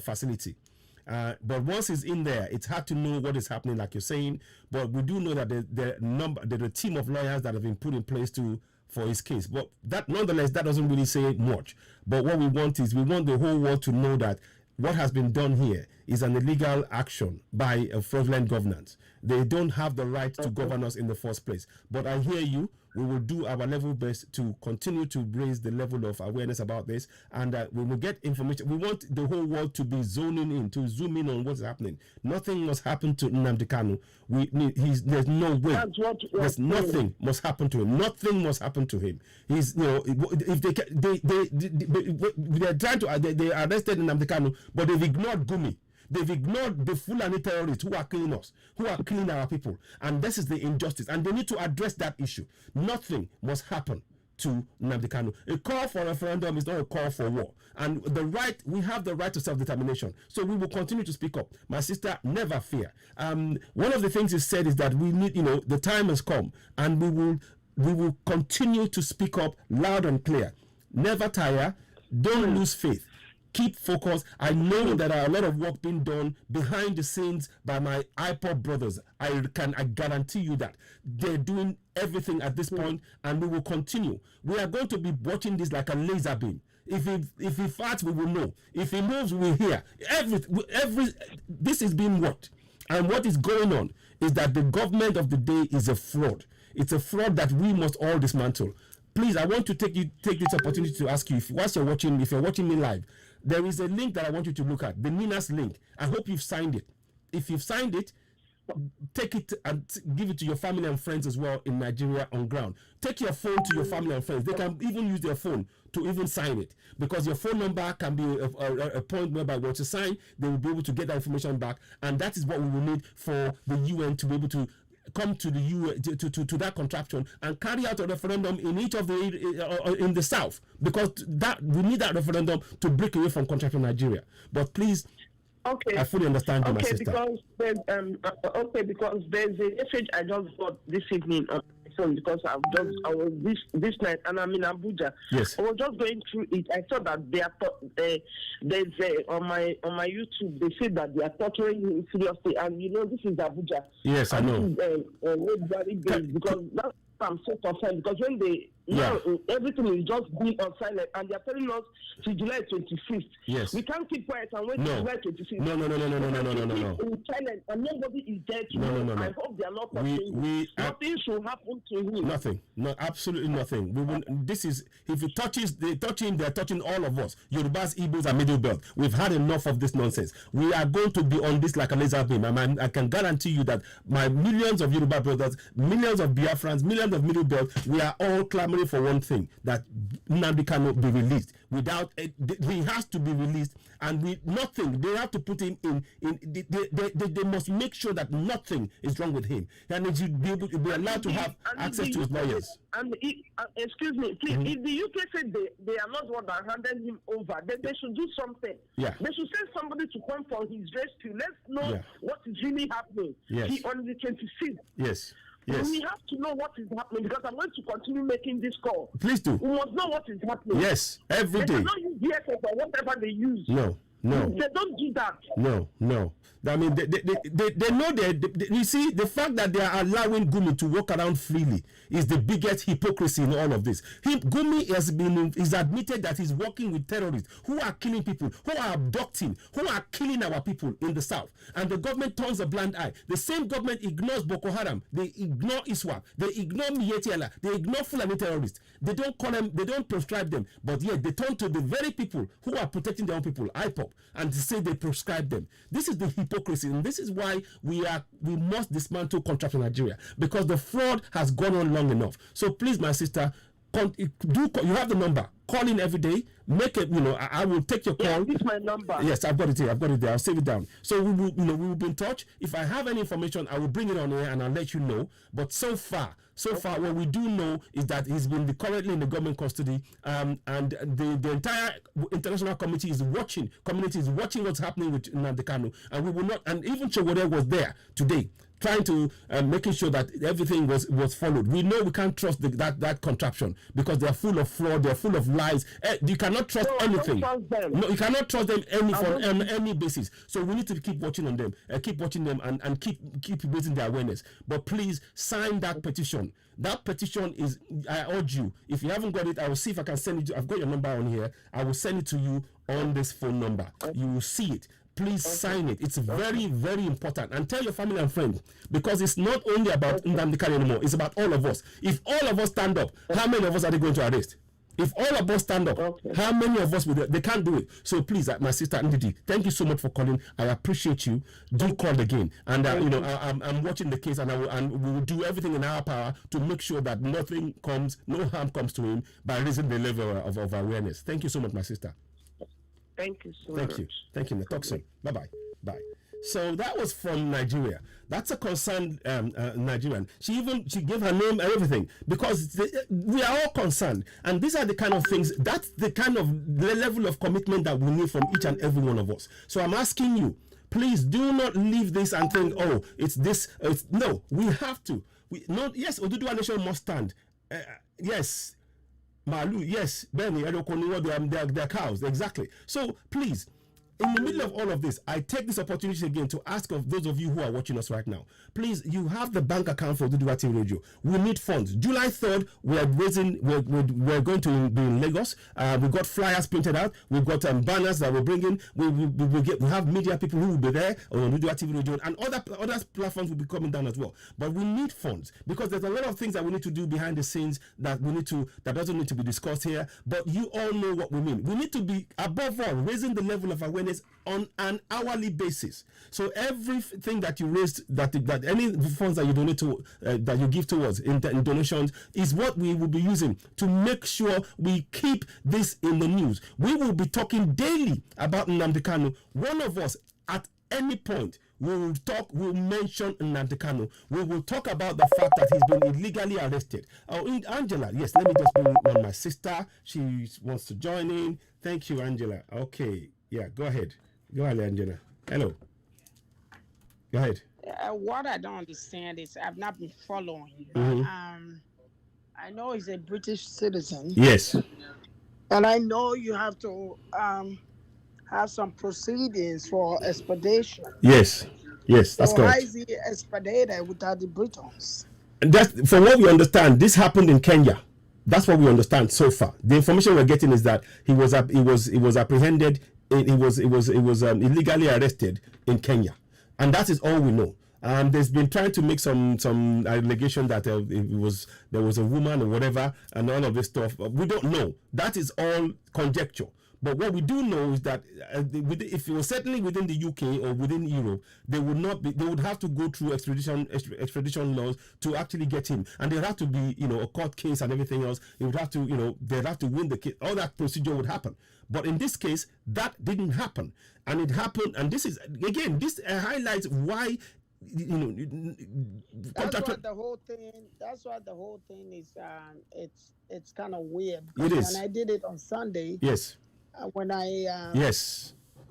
A: facility. But once he's in there, it's hard to know what is happening, like you're saying. But we do know that there's a team of lawyers that have been put in place for his case. But nonetheless, that doesn't really say much. But what we want the whole world to know that what has been done here is an illegal action by a fraudulent governance. They don't have the right to govern us in the first place. But I hear you. We will do our level best to continue to raise the level of awareness about this, and we will get information. We want the whole world to be zoom in on what's happening. Nothing must happen to Nnamdi Kanu. There's no way. There's nothing must happen to him. Nothing must happen to him. He's, if they're trying to, they arrested Nnamdi Kanu, but they've ignored Gumi. They've ignored the Fulani terrorists who are killing us, who are killing our people. And this is the injustice. And they need to address that issue. Nothing must happen to Nnamdi Kanu. A call for referendum is not a call for war. And we have the right to self-determination. So we will continue to speak up. My sister, never fear. One of the things he said is that we need, the time has come. And we will continue to speak up loud and clear. Never tire. Don't lose faith. Keep focused. I know that there are a lot of work being done behind the scenes by my IPOP brothers. I guarantee you that they're doing everything at this point, and we will continue. We are going to be watching this like a laser beam. If he farts, we will know. If he moves, we will hear. This is being worked. And what is going on is that the government of the day is a fraud. It's a fraud that we must all dismantle. Please, I want to take this opportunity to ask you, if you're watching me live, there is a link that I want you to look at, the Nina's link. I hope you've signed it. If you've signed it, take it and give it to your family and friends as well in Nigeria on ground. Take your phone to your family and friends. They can even use their phone to even sign it, because your phone number can be a point whereby once you sign, they will be able to get that information back, and that is what we will need for the UN to be able to come to the UN to that contraption and carry out a referendum in each of in the south, because that we need that referendum to break away from contraption Nigeria. But please, I fully understand you, my sister.
L: Because there's a message I just got this evening on my phone, because I was this night, and I'm in Abuja.
A: Yes.
L: I was just going through it. I saw that there's on my YouTube, they say that they are torturing him seriously, and this is Abuja.
A: Yes, I know.
L: Because that's I'm so concerned, because when everything is just being on silent, and they're telling us to July 25th.
A: Yes.
L: We can't keep quiet and wait till July 25th.
A: No.
L: In silent, and nobody is there to know. I hope they are not touching nothing should happen to him.
A: Nothing. No, absolutely nothing. We will. This is, if it touches, they're touching all of us. Yorubas, Igbos, and Middle Belt. We've had enough of this nonsense. We are going to be on this like a laser beam. I can guarantee you that my millions of Yoruba brothers, millions of Biafrans, millions of Middle Belt, we are all clamoring for one thing, that Nnamdi Kanu be released. Without he has to be released, and they have to put him in they must make sure that nothing is wrong with him, and he should be allowed to have access to his lawyers.
L: And excuse me, please, if the UK said they are not what are handing him over, then they should do something.
A: Yeah.
L: They should send somebody to come for his rescue. Let's know what is really happening.
A: Yes.
L: On the 26th.
A: Yes.
L: Yes. We have to know what is happening, because I'm going to continue making this call.
A: Please do.
L: We must know what is happening.
A: Yes, every day.
L: They cannot use DSS or whatever they use.
A: No. No.
L: They don't do that.
A: No. I mean, they know you see, the fact that they are allowing Gumi to walk around freely is the biggest hypocrisy in all of this. Gumi is admitted that he's working with terrorists who are killing people, who are abducting, who are killing our people in the south. And the government turns a blind eye. The same government ignores Boko Haram. They ignore ISWAP. They ignore Mietiala. They ignore Fulani terrorists. They don't call them, they don't prescribe them. But yet they turn to the very people who are protecting their own people, IPOP, and say they prescribe them. This is the hypocrisy, and this is why we must dismantle contract in Nigeria, because the fraud has gone on long enough. So please, my sister, you have the number. Call in every day. Make it. I will take your call.
L: Yeah, this is my number.
A: Yes, I've got it here. I'll save it down. So we will be in touch. If I have any information, I will bring it on here and I'll let you know. But so far, what we do know is that he's been currently in the government custody, and the entire international community is watching what's happening with Nnamdi Kanu, and we will not. And even Chowore was there today, trying to making sure that everything was followed. We know we can't trust that contraption because they are full of fraud, they are full of lies. You cannot trust anything. No, you cannot trust them on any basis. So we need to keep watching on them, and keep raising their awareness. But please sign that petition. That petition is, I urge you, if you haven't got it, I will see if I can send it to, I've got your number on here. I will send it to you on this phone number. You will see it. Please sign it. It's very, very important. And tell your family and friends, because it's not only about Nnamdi Kanu anymore. It's about all of us. If all of us stand up, how many of us are they going to arrest? If all of us stand up, how many of us will they can't do it? So please, my sister Ndidi, thank you so much for calling. I appreciate you. Do call again, and I'm watching the case, and we will do everything in our power to make sure that no harm comes to him by raising the level of awareness. Thank you so much, my sister.
L: Thank you so much.
A: Thank you. Talk soon. Bye. So that was from Nigeria. That's a concerned Nigerian. She gave her name and everything, because we are all concerned. And these are the kind of things, that's the kind of the level of commitment that we need from each and every one of us. So I'm asking you, please do not leave this and think, oh, it's this. No, we have to. Yes, Oduduwa nation must stand. Yes. Malu, yes, Benny, they're cows, exactly. So please, in the middle of all of this, I take this opportunity again to ask of those of you who are watching us right now, please, you have the bank account for Oduduwa TV Radio. We need funds. July 3rd, we're going to be in Lagos. We've got flyers printed out. We've got banners that we're bringing. We have media people who will be there on Oduduwa TV Radio, and other platforms will be coming down as well. But we need funds, because there's a lot of things that we need to do behind the scenes that doesn't need to be discussed here. But you all know what we mean. We need to be, above all, raising the level of awareness on an hourly basis. So everything that you raised, that any funds that you donate to, that you give towards in donations, is what we will be using to make sure we keep this in the news. We will be talking daily about Nnamdi Kanu. One of us at any point we'll mention Nnamdi Kanu. We will talk about the fact that he's been illegally arrested. Angela, yes, let me just bring on my sister. She wants to join in. Thank you, Angela. Okay. Yeah, go ahead, Angela. Hello. Go ahead.
M: What I don't understand is I've not been following. I know he's a British citizen.
A: Yes.
M: And I know you have to have some proceedings for expedition.
A: Yes, that's correct.
M: Why is he expedited without the Britons?
A: And that's, from what we understand, this happened in Kenya. That's what we understand so far. The information we're getting is that he was apprehended. He was illegally arrested in Kenya, and that is all we know. There's been trying to make some allegation that there was a woman or whatever, and all of this stuff. We don't know. That is all conjecture. But what we do know is that if it was certainly within the UK or within Europe, they would have to go through extradition laws to actually get him, and there would have to be a court case and everything else. They would have to they'd have to win the case. All that procedure would happen. But in this case, that didn't happen, and it happened. And this is again, this highlights why.
M: That's why the whole thing is it's kind of weird.
A: It is.
M: When I did it on Sunday.
A: Yes.
M: When I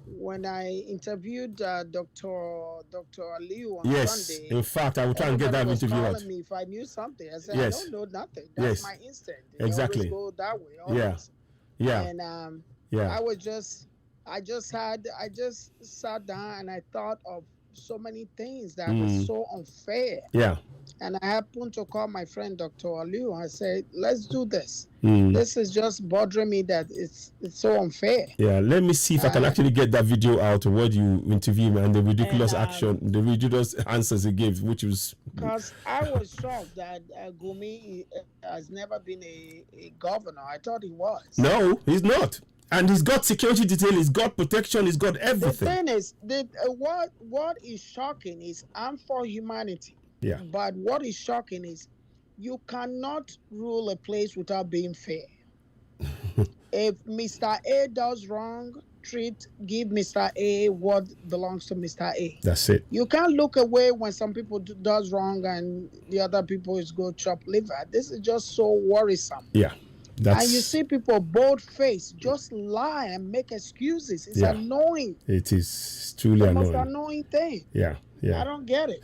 M: when I interviewed Dr. Aliu on Sunday.
A: In fact, I will try and get that interview out.
M: Me if I knew something, I said
A: yes.
M: I don't know nothing. That's my instinct.
A: Exactly.
M: Always go that way. Always.
A: Yeah.
M: And I was just I just sat down and I thought of so many things that were so unfair.
A: Yeah.
M: And I happened to call my friend Dr. Aliu. I said, let's do this. This is just bothering me that it's so unfair.
A: Yeah, let me see if I can actually get that video out of what you interview me and the ridiculous the ridiculous answers he gave, which was...
M: Because I was shocked that Gumi has never been a governor. I thought he was.
A: No, he's not. And he's got security detail, he's got protection, he's got everything.
M: The thing is, what is shocking is I'm for humanity.
A: Yeah.
M: But what is shocking is you cannot rule a place without being fair. If Mr. A does wrong, give Mr. A what belongs to Mr. A.
A: That's it.
M: You can't look away when some people does wrong and the other people is go chop liver. This is just so worrisome.
A: Yeah.
M: And you see people bold-faced just lie and make excuses. It's annoying.
A: It is truly annoying.
M: The most annoying thing.
A: Yeah.
M: I don't get it.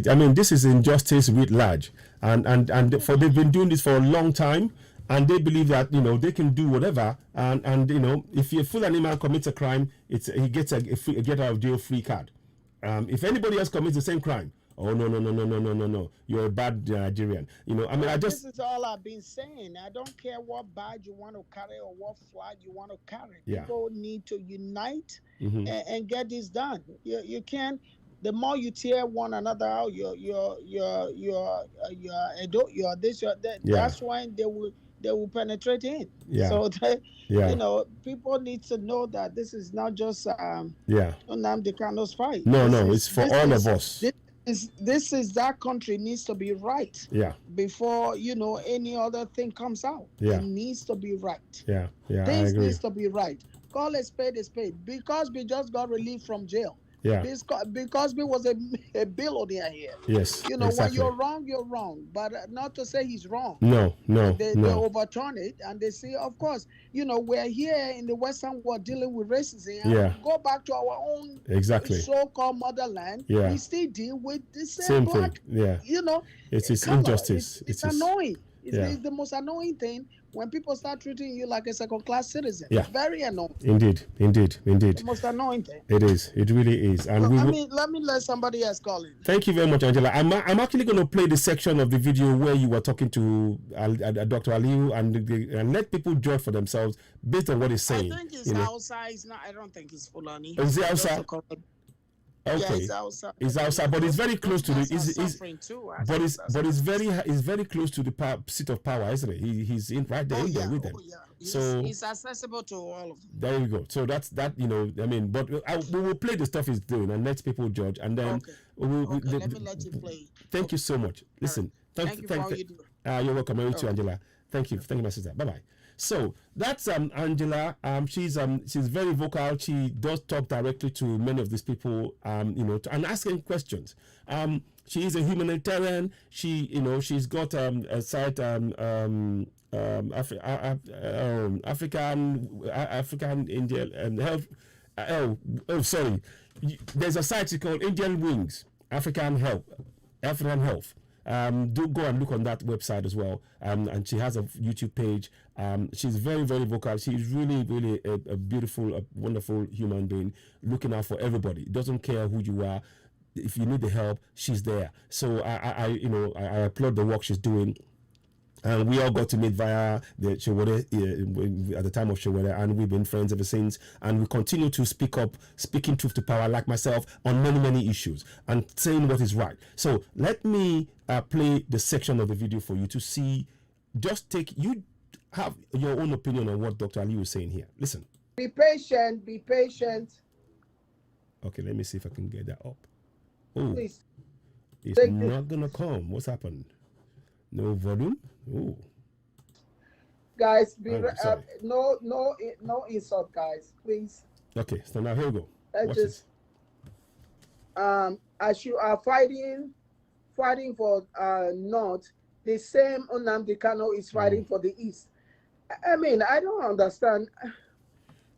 A: I mean, this is injustice writ large, and they've been doing this for a long time, and they believe that they can do whatever, and if a Fulani man commits a crime, he gets a get out of jail free card. If anybody else commits the same crime, oh no, you're a bad Nigerian.
M: This is all I've been saying. I don't care what badge you want to carry or what flag you want to carry.
A: Yeah.
M: People need to unite and get this done. You can't. The more you tear one another out, you're this, you're that. Yeah. That's when they will penetrate in.
A: Yeah.
M: So people need to know that this is not just Nnamdi Kanu's fight.
A: No, it's for all of us.
M: This is that country needs to be right.
A: Yeah.
M: Before any other thing comes out.
A: Yeah.
M: It needs to be right.
A: Yeah.
M: Things needs to be right. Call a spade a spade. Because we just got relieved from jail.
A: Yeah.
M: Because we was a billionaire here.
A: Yes.
M: When you're wrong, you're wrong. But not to say he's wrong.
A: No.
M: They overturn it and they say, of course, we're here in the Western world dealing with racism. And go back to our own so-called motherland.
A: Yeah.
M: We still deal with the same black
A: thing. Yeah. It's injustice.
M: It's annoying. It's the most annoying thing when people start treating you like a second-class citizen.
A: Yeah.
M: It's very annoying.
A: Indeed.
M: The most annoying thing.
A: It is. It really is. And
M: let me let somebody else call in.
A: Thank you very much, Angela. I'm actually going to play the section of the video where you were talking to Dr. Aliu and let people judge for themselves based on what he's saying.
M: I think it's outside. I don't think it's Fulani.
A: Is it outside? Okay,
M: yeah,
A: it's outside, but it's very close to the. It's very close to the seat of power, isn't it? He's in right there, there with them. So
M: he's accessible to all of them.
A: There you go. So that's that. I mean, but we will play the stuff he's doing and let people judge, and then
M: let me let you play.
A: Thank you so much. Listen,
M: thank you for all you do.
A: You're welcome. You too, Angela. Thank you, my sister. Bye. So that's Angela. She's very vocal. She does talk directly to many of these people, and asking questions. She is a humanitarian. She's got a site African Indian health. Sorry. There's a site called Indian Wings African Health. Do go and look on that website as well. And she has a YouTube page. She's very, very vocal. She's really, really a beautiful, a wonderful human being, looking out for everybody. Doesn't care who you are. If you need the help, she's there. So I applaud the work she's doing. And we all got to meet via the Shewere at the time of Shewere, and we've been friends ever since. And we continue to speaking truth to power, like myself, on many, many issues and saying what is right. So let me play the section of the video for you to see. You have your own opinion on what Dr. Ali was saying here. Listen.
M: Be patient. Be patient.
A: Okay, let me see if I can get that up. Oh,
M: please.
A: It's not gonna come. What's happened? No volume. Oh,
M: guys, no insult, guys, please.
A: Okay, so now here we go.
M: As you are fighting for North, the same Nnamdi Kanu is fighting for the East. I mean, I don't understand.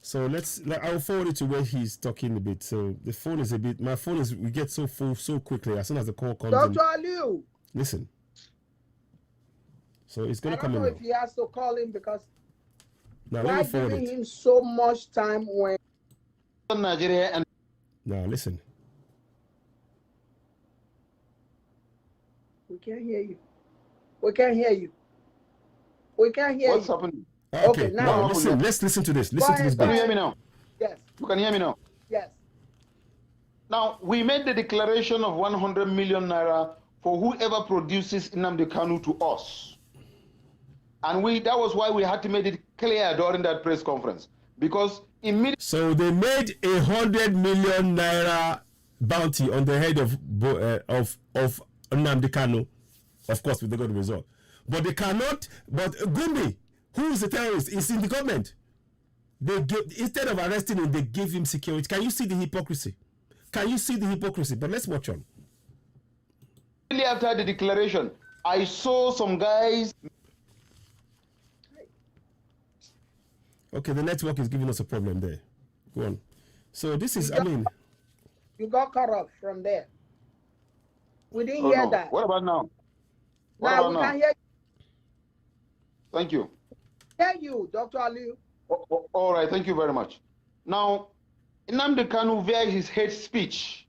A: So I'll forward it to where he's talking a bit. So the phone is my phone we get so full so quickly as soon as the call comes in.
M: Dr. Aliu.
A: Listen. So it's going to come in.
M: I don't know if he has to call him because
A: now,
M: why giving him so much time when
F: Nigeria and
A: now listen.
M: We can't hear you. We can't hear you. We can't hear
F: what's
M: you.
F: happening?
A: Okay,
M: now
A: listen. Let's listen to this. Listen to this.
F: Can you
A: bit.
F: hear me now?
M: Yes.
F: You can hear me now.
M: Yes.
F: Now, we made the declaration of 100 million naira for whoever produces Nnamdi Kanu to us. And that was why we had to make it clear during that press conference. Because immediately...
A: So they made 100 million naira bounty on the head of Nnamdi Kanu. Of course, with the good result. But they cannot... But Gumi, who is a terrorist, is in the government. Instead of arresting him, they give him security. Can you see the hypocrisy? Can you see the hypocrisy? But let's watch on.
F: After the declaration, I saw some guys...
A: Okay, the network is giving us a problem there. Go on. So this is,
M: You got cut off from there. We didn't hear that.
F: What about now?
M: Now we can hear you.
F: Thank you.
M: Hear you, Dr. Aliu.
F: All right, thank you very much. Now, Nnamdi Kanu, via his hate speech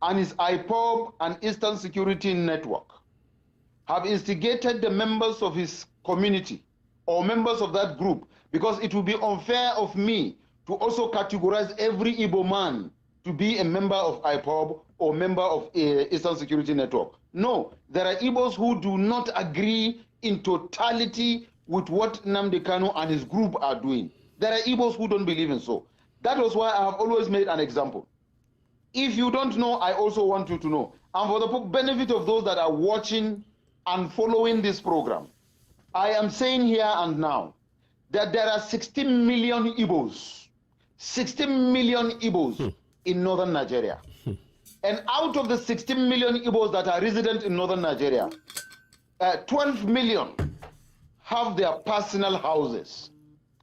F: and his IPOB and Eastern Security Network, have instigated the members of his community or members of that group, because it would be unfair of me to also categorize every Igbo man to be a member of IPOB or member of Eastern Security Network. No, there are Igbos who do not agree in totality with what Nnamdi Kanu and his group are doing. There are Igbos who don't believe in so. That was why I have always made an example. If you don't know, I also want you to know. And for the benefit of those that are watching and following this program, I am saying here and now that there are 16 million Igbos, 16 million Igbos in northern Nigeria. And out of the 16 million Igbos that are resident in northern Nigeria, 12 million have their personal houses.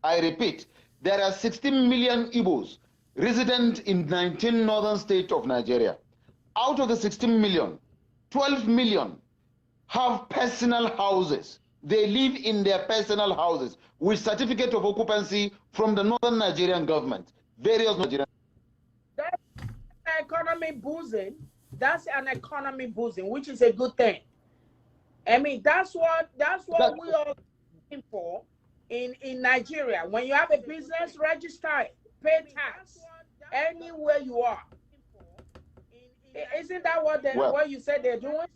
F: I repeat, there are 16 million Igbos resident in 19 northern states of Nigeria. Out of the 16 million, 12 million have personal houses. They live in their personal houses with certificate of occupancy from the northern Nigerian government. Various Nigerian.
M: That's an economy boozing. That's an economy boozing, which is a good thing. I mean, that's what we are looking for in Nigeria. When you have a business, register it, pay tax anywhere you are. Isn't that what you said they're doing?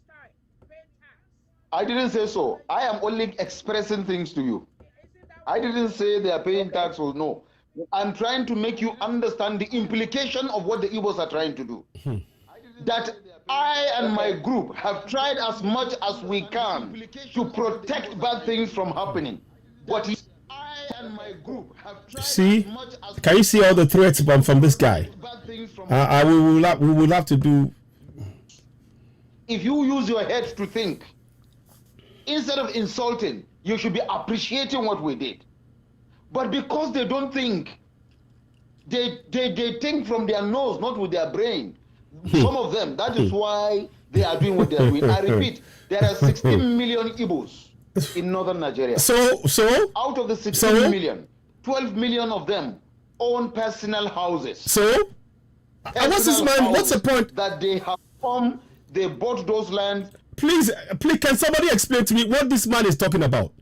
F: I didn't say so. I am only expressing things to you. I didn't say they are paying tax or no. I'm trying to make you understand the implication of what the Igbos are trying to do. That I and my group have tried as much as we can to protect bad things from happening. But I and my group have tried
A: as much as can you see all the threats from this guy? We will have to do.
F: If you use your head to think, instead of insulting, you should be appreciating what we did. But because they don't think, they think from their nose, not with their brain. Some of them, that is why they are doing what they are doing. I repeat, there are 16 million Igbos in northern Nigeria.
A: So
F: out of the 16 million, 12 million of them own personal houses.
A: So what's this man? What's the point
F: that they have come? They bought those lands.
A: Please, can somebody explain to me what this man is talking about?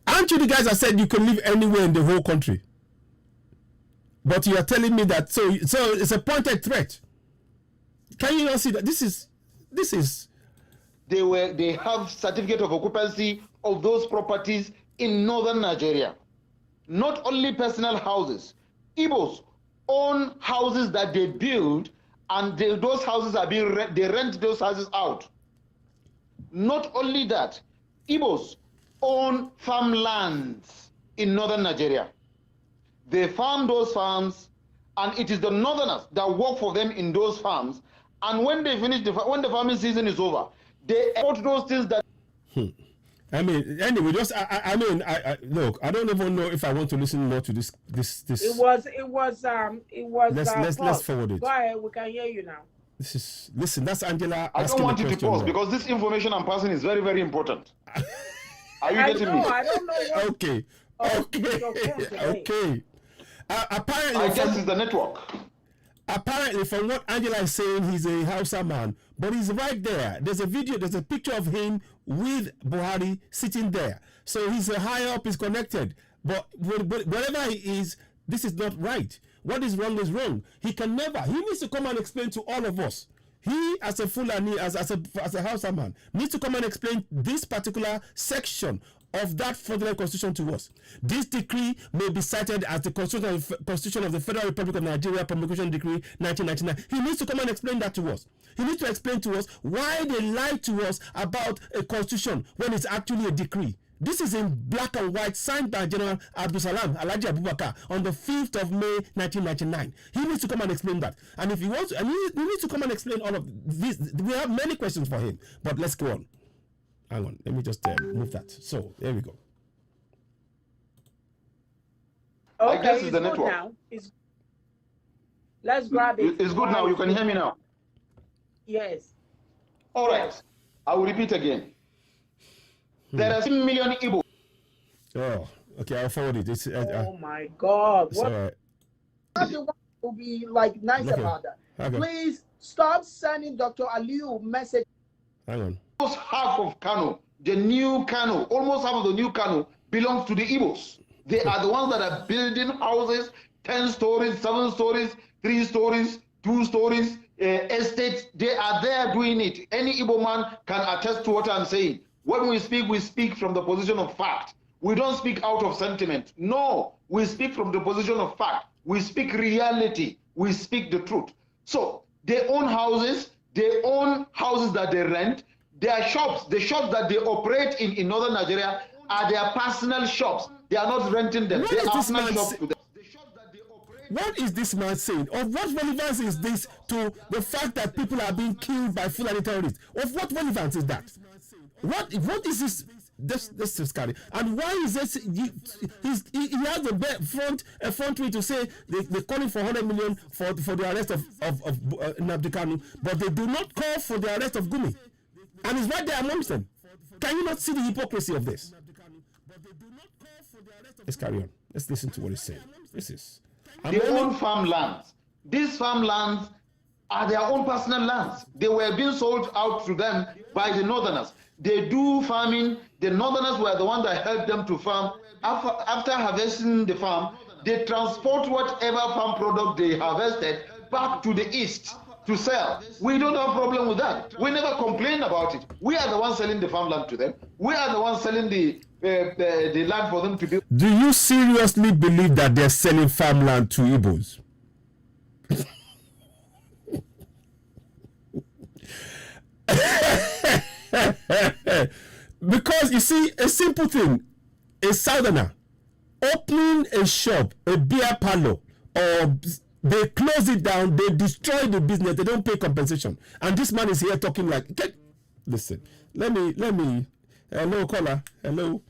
A: Aren't you the guys that said you can live anywhere in the whole country? But you are telling me that so it's a pointed threat. Can you not see that this is
F: they have certificate of occupancy of those properties in northern Nigeria. Not only personal houses. Igbos own houses that they build, and those houses are being they rent those houses out. Not only that, Igbos own farmlands in northern Nigeria. They farm those farms, and it is the northerners that work for them in those farms. And when they finish when the farming season is over, they export those things that.
A: I mean, anyway, just I mean, look, I don't even know if I want to listen more to this.
M: It was.
A: Let's forward it.
M: Go ahead, we can hear you now.
A: Listen. That's Angela.
F: I don't want you to pause because this information I'm passing is very, very important. Are you getting me?
M: I don't know.
A: Okay. Apparently,
N: I guess it's the network.
A: Apparently, from what Angela is saying, he's a Hausa man, but he's right there. There's a video, there's a picture of him with Buhari sitting there. So he's a high up, he's connected. But wherever he is, this is not right. What is wrong is wrong. He needs to come and explain to all of us. He, as a Fulani, as a Hausa man, needs to come and explain this particular section of that federal constitution to us. This decree may be cited as the constitution of the Federal Republic of Nigeria, Promulgation Decree 1999. He needs to come and explain that to us. He needs to explain to us why they lied to us about a constitution when it's actually a decree. This is in black and white, signed by General Abdusalam Alhaji Abubakar on the 5th of May 1999. He needs to come and explain that. And if he wants, and he needs to come and explain all of this. We have many questions for him, but let's go on. Hang on, let me just move that. So there we go.
N: Okay, I guess it's the network.
M: Now. Let's grab it.
N: It's good now. You can hear me now.
M: Yes.
N: All right. I will repeat again. There are 7 million Igbo.
A: Oh, okay. I'll forward it.
M: Oh my God! What?
A: Right.
M: Will be like nice about that.
A: Okay.
M: Please stop sending Dr. Aliu message.
A: Hang on.
N: Almost half of Kanu, the new Kanu, almost half of the new Kanu belongs to the Igbos. They are the ones that are building houses, 10 stories, 7 stories, 3 stories, 2 stories, estates. They are there doing it. Any Igbo man can attest to what I'm saying. When we speak from the position of fact. We don't speak out of sentiment. No, we speak from the position of fact. We speak reality. We speak the truth. So they own houses. They own houses that they rent. Their shops, the shops that they operate in northern Nigeria are their personal shops. They are not renting them. They are personal shops to them.
A: What is this man saying? Of what relevance is this to the fact that people are being killed by Fulani terrorists? Of what relevance is that? What is this? This is scary. And why is this? He has a front way to say they're calling for 100 million for the arrest of Nnamdi Kanu, but they do not call for the arrest of Gumi. And it's right there amongst them. Can you not see the hypocrisy of this? Let's carry on. Let's listen to what he's saying.
N: They own farmlands. These farmlands are their own personal lands. They were being sold out to them by the northerners. They do farming. The northerners were the ones that helped them to farm. After harvesting the farm, they transport whatever farm product they harvested back to the east to sell. We don't have a problem with that. We never complain about it. We are the ones selling the farmland to them. We are the ones selling the land for them to build.
A: Do you seriously believe that they're selling farmland to Igbos? Because you see, a simple thing, a southerner opening a shop, a beer parlor, or they close it down, they destroy the business, they don't pay compensation. And this man is here talking like, listen, let me, hello, caller, hello.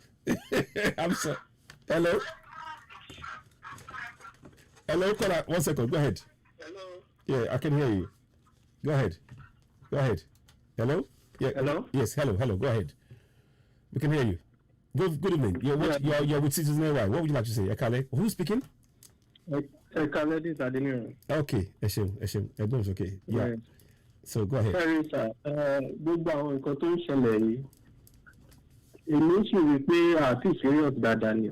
A: I'm sorry. Hello, caller, 1 second, go ahead.
O: Hello.
A: Yeah, I can hear you. Go ahead. Hello? Yeah.
O: Hello?
A: Yes, hello, go ahead. We can hear you. Good evening. You're with Citizen AY. What would you like to say? Ekale? Who's speaking?
O: Ekale, this is Adeniran.
A: Okay, Eshem. Everyone's okay. Yeah.
O: Right.
A: So go ahead.
O: Sorry, sir. Gbogbo àwọn nǹkan tó ń ṣẹlẹ̀ yìí, èmi sì rí pé àti serious dáadáa ni.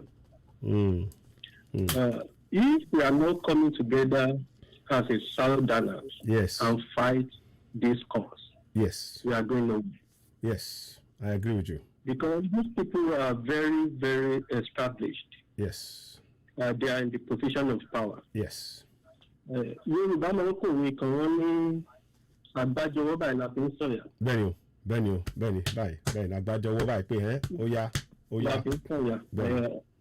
O: If we are not coming together as a Southerners and fight this cause, we are going nowhere.
A: Yes, I agree with you.
O: Because these people are very, very established.
A: Yes.
O: They are in the position of power.
A: Yes.
O: Yorùbá máa ń kọ̀wé kan wọ́n ní àgbájọwọ́ báyìí la fi ń sọ̀yà.
A: Bẹ́ẹ̀ni, àgbájọwọ́ báyìí pé ó yá.
O: La fi ń sọ̀yà.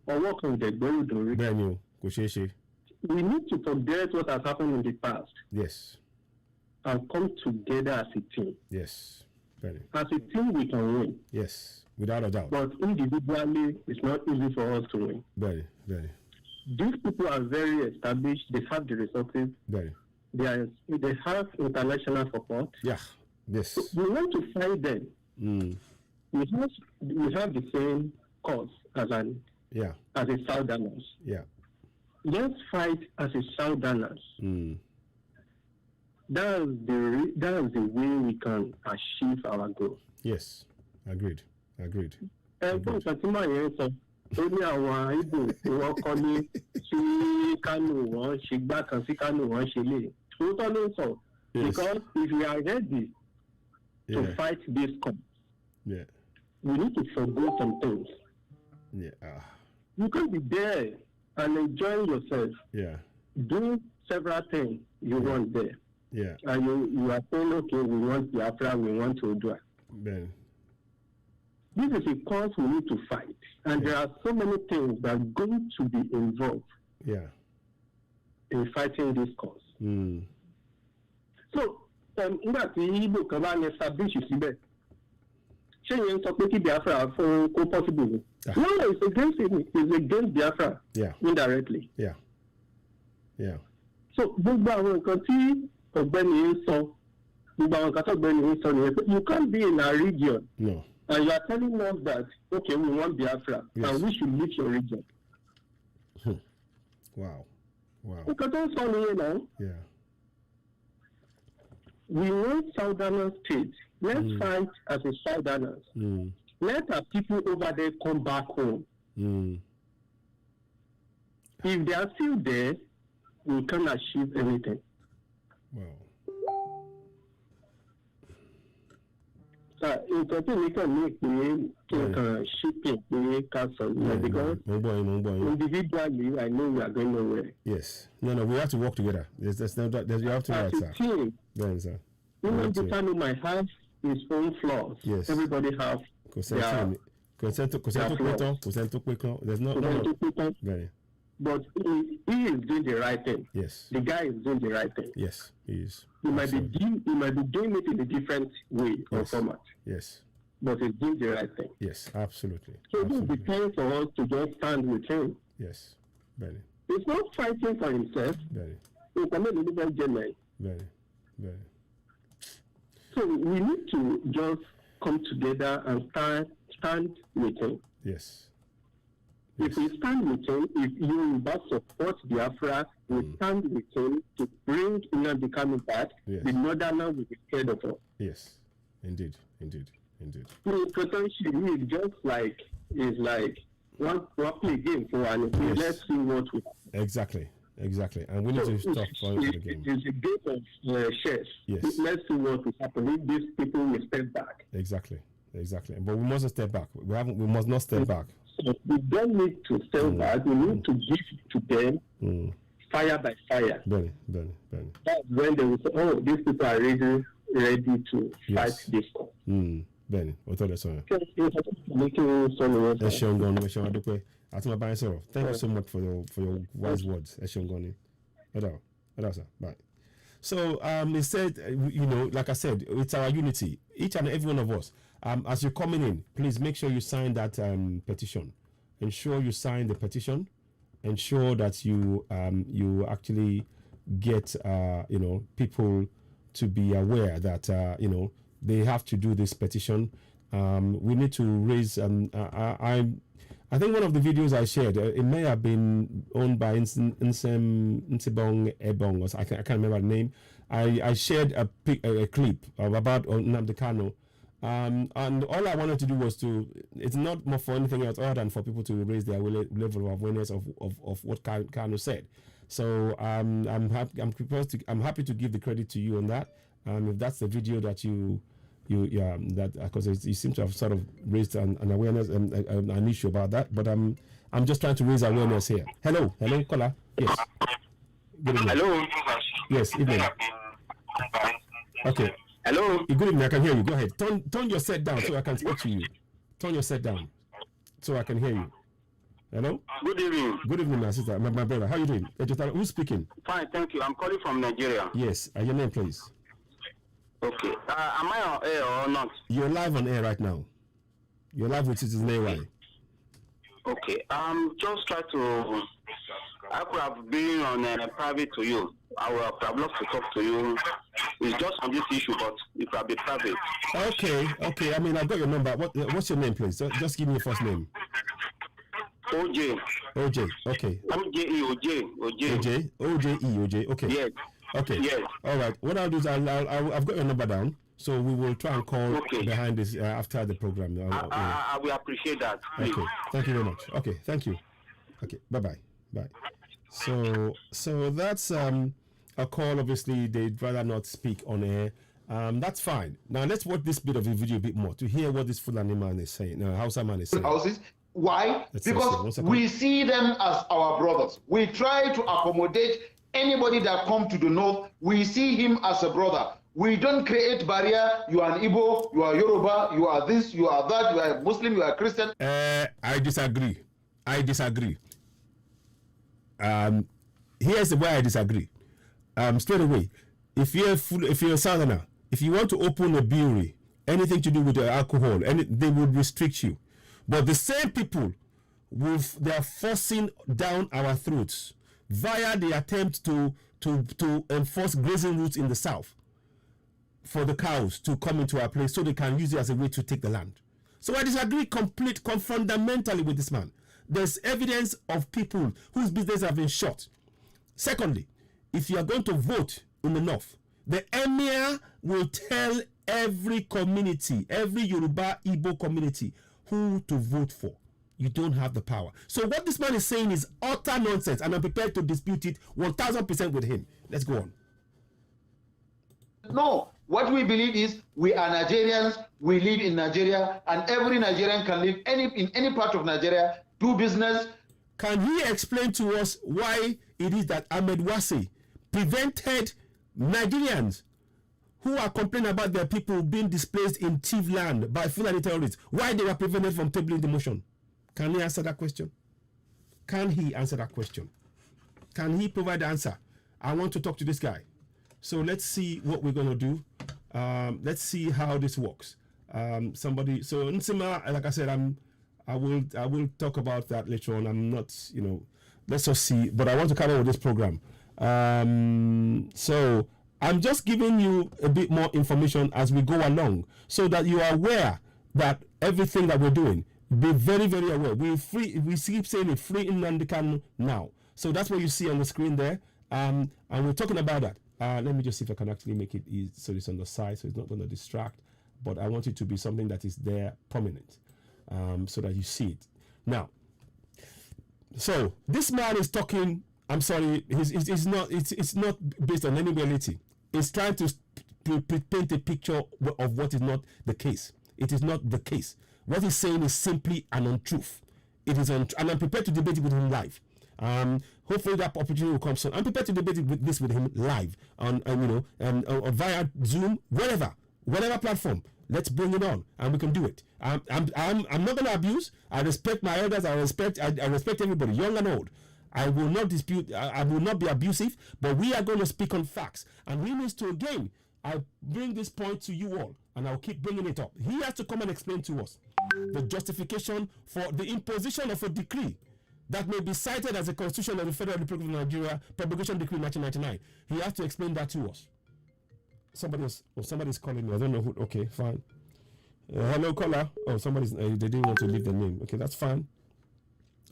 O: Ọwọ́ kan dẹ̀ gbẹ́rù dòrí.
A: Bẹ́ẹ̀ni o, kò ṣeé ṣe.
O: We need to forget what has happened in the past.
A: Yes.
O: And come together as a team.
A: Yes. Bẹ́ẹ̀ni.
O: As a team we can win.
A: Yes, without a doubt.
O: But individually, it's not easy for us to win.
A: Bẹ́ẹ̀ni.
O: These people are very established. They have the resources.
A: Bẹ́ẹ̀ni.
O: They have international support.
A: Yeah. Yes.
O: So we want to fight them. We have the same cause as a Southerners.
A: Yeah.
O: Let's fight as a Southerners. That's the way we can achieve our goal.
A: Yes, agreed.
O: Ẹgbọ́n kan tí màá yẹn sọ, ó ní àwọn Ìgbò tí wọ́n kọ́ ní sí Kánò wọ́n ṣe gbá kan sí Kánò wọ́n ṣe lè. Òótọ́ ló ń sọ. Because if we are ready to fight this cause, we need to forgo some things. You can't be there and enjoy yourself. Do several things you want there. And you are saying, okay, we want Biafra, we want Oduduwa. This is a cause we need to fight. And there are so many things that are going to be involved in fighting this cause. So, nígbà tí Igbo kan bá ní establish síbẹ̀, ṣé yẹn sọ pé kí Biafra fún kó possible ni? No, it's against it. It's against Biafra indirectly. So, gbogbo àwọn nǹkan tí ọ̀gbẹ́ni ń sọ, gbogbo àwọn nǹkan tí ọ̀gbẹ́ni ń sọ nìyẹn pé you can't be in our region.
A: No.
O: And you are telling us that, okay, we want Biafra, and we should leave your region.
A: Wow.
O: Nǹkan tó ń sọ nìyẹn náà. We want Southern states. Let's fight as a Southerners. Let our people over there come back home. If they are still there, we can't achieve anything. Nǹkan tí mi kàn ní pé kí n kàn shipping pé ká sọ yẹn because individually I know we are going nowhere.
A: Yes. No, we have to work together. There's no doubt. You have to work, sir. Then, sir.
O: Nnamdi Kanu might have his own flaws.
A: Yes.
O: Everybody have their
A: There's no.
O: But he is doing the right thing.
A: Yes.
O: The guy is doing the right thing.
A: Yes, he is.
O: He might be doing it in a different way or format.
A: Yes.
O: But he's doing the right thing.
A: Yes, absolutely.
O: So it depends on us to just stand with him.
A: Yes, very.
O: He's not fighting for himself.
A: Very.
O: Very. So we need to just come together and stand with him.
A: Yes.
O: If we stand with him, if you support Biafra, we stand with him to bring Nnamdi Kanu back. The Northerners will be scared of us.
A: Yes, indeed.
O: So potentially, it's just like one play game for and let's see what we.
A: Exactly. And we need to stop falling for the game.
O: It's a game of chess.
A: Yes.
O: Let's see what will happen if these people will step back.
A: Exactly. But we mustn't step back. We must not step back.
O: So we don't need to step back. We need to give to them fire by fire.
A: Benny.
O: That's when they will say, oh, these people are ready to fight this cause.
A: Benny, thank you so much for your wise words. Bye. So he said, like I said, it's our unity. Each and every one of us. As you're coming in, please make sure you sign that petition. Ensure you sign the petition. Ensure that you actually get people to be aware that they have to do this petition. We need to raise. I think one of the videos I shared, it may have been owned by Nsebong Ebong, or I can't remember the name. I shared a clip about Nnamdi Kanu. And all I wanted to do was it's not more for anything else other than for people to raise their level of awareness of what Kanu said. So I'm happy to give the credit to you on that. If that's the video that because you seem to have sort of raised an awareness and an issue about that, but I'm just trying to raise awareness here. Hello, caller. Yes. Good evening.
P: Hello.
A: Yes, evening. Okay.
P: Hello.
A: Good evening. I can hear you. Go ahead. Turn your set down so I can speak to you. Turn your set down so I can hear you. Hello.
P: Good evening.
A: Good evening, my sister, my brother. How are you doing? Who's speaking?
P: Fine, thank you. I'm calling from Nigeria.
A: Yes. Your name, please.
P: Okay. Am I on air or not?
A: You're live on air right now. You're live with Citizen AY.
P: Okay. Just try to. I could have been on private to you. I would have loved to talk to you. It's just on this issue, but it will be private.
A: Okay. I mean, I've got your number. What's your name, please? Just give me your first name.
P: OJ.
A: OJ. Okay. OJE. Okay.
P: Yes.
A: Okay.
P: Yes.
A: All right. What I'll do is I've got your number down, so we will try and call behind this after the program.
P: I will appreciate that. Please.
A: Okay. Thank you very much. Okay. Thank you. Okay. Bye. So that's a call. Obviously, they'd rather not speak on air. That's fine. Now let's watch this bit of the video a bit more to hear what this Fulani man is saying. Hausa man is saying.
N: Houses. Why? Because we see them as our brothers. We try to accommodate anybody that come to the north. We see him as a brother. We don't create barrier. You are an Igbo, you are Yoruba, you are this, you are that, you are a Muslim, you are a Christian.
A: I disagree. Here's why I disagree. Straight away, if you're a Southerner, if you want to open a brewery, anything to do with alcohol, they would restrict you. But the same people, they are forcing down our throats via the attempt to enforce grazing routes in the south for the cows to come into our place so they can use it as a way to take the land. So I disagree fundamentally with this man. There's evidence of people whose business have been shot. Secondly, if you are going to vote in the north, the emir will tell every community, every Yoruba Igbo community, who to vote for. You don't have the power. So what this man is saying is utter nonsense, and I'm prepared to dispute it 1000% with him. Let's go on.
N: No, what we believe is we are Nigerians, we live in Nigeria, and every Nigerian can live in any part of Nigeria, do business.
A: Can he explain to us why it is that Ahmed Wase prevented Nigerians who are complaining about their people being displaced in Tiv land by Fulani terrorists, why they were prevented from tabling the motion? Can he answer that question? Can he provide the answer? I want to talk to this guy. So let's see what we're going to do. Let's see how this works. So Nsima, like I said, I will talk about that later on. I'm not, let's just see. But I want to come up with this program. So I'm just giving you a bit more information as we go along so that you are aware that everything that we're doing, be very, very aware. We keep saying it, free Nnamdi Kanu now. So that's what you see on the screen there. And we're talking about that. Let me just see if I can actually make it easy so it's on the side so it's not going to distract. But I want it to be something that is there prominent so that you see it. Now, so this man is talking, I'm sorry, it's not based on any reality. It's trying to paint a picture of what is not the case. It is not the case. What he's saying is simply an untruth. It is and I'm prepared to debate it with him live. Hopefully that opportunity will come soon. I'm prepared to debate this with him live on via Zoom, whatever platform. Let's bring it on, and we can do it. I'm not going to abuse. I respect my elders. I respect everybody, young and old. I will not dispute. I will not be abusive. But we are going to speak on facts, and we need to again. I bring this point to you all, and I'll keep bringing it up. He has to come and explain to us the justification for the imposition of a decree that may be cited as a constitution of the Federal Republic of Nigeria, Promulgation Decree 1999. He has to explain that to us. Somebody's calling me. I don't know who. Okay, fine. Hello, caller. Oh, somebody's. They didn't want to leave the name. Okay, that's fine.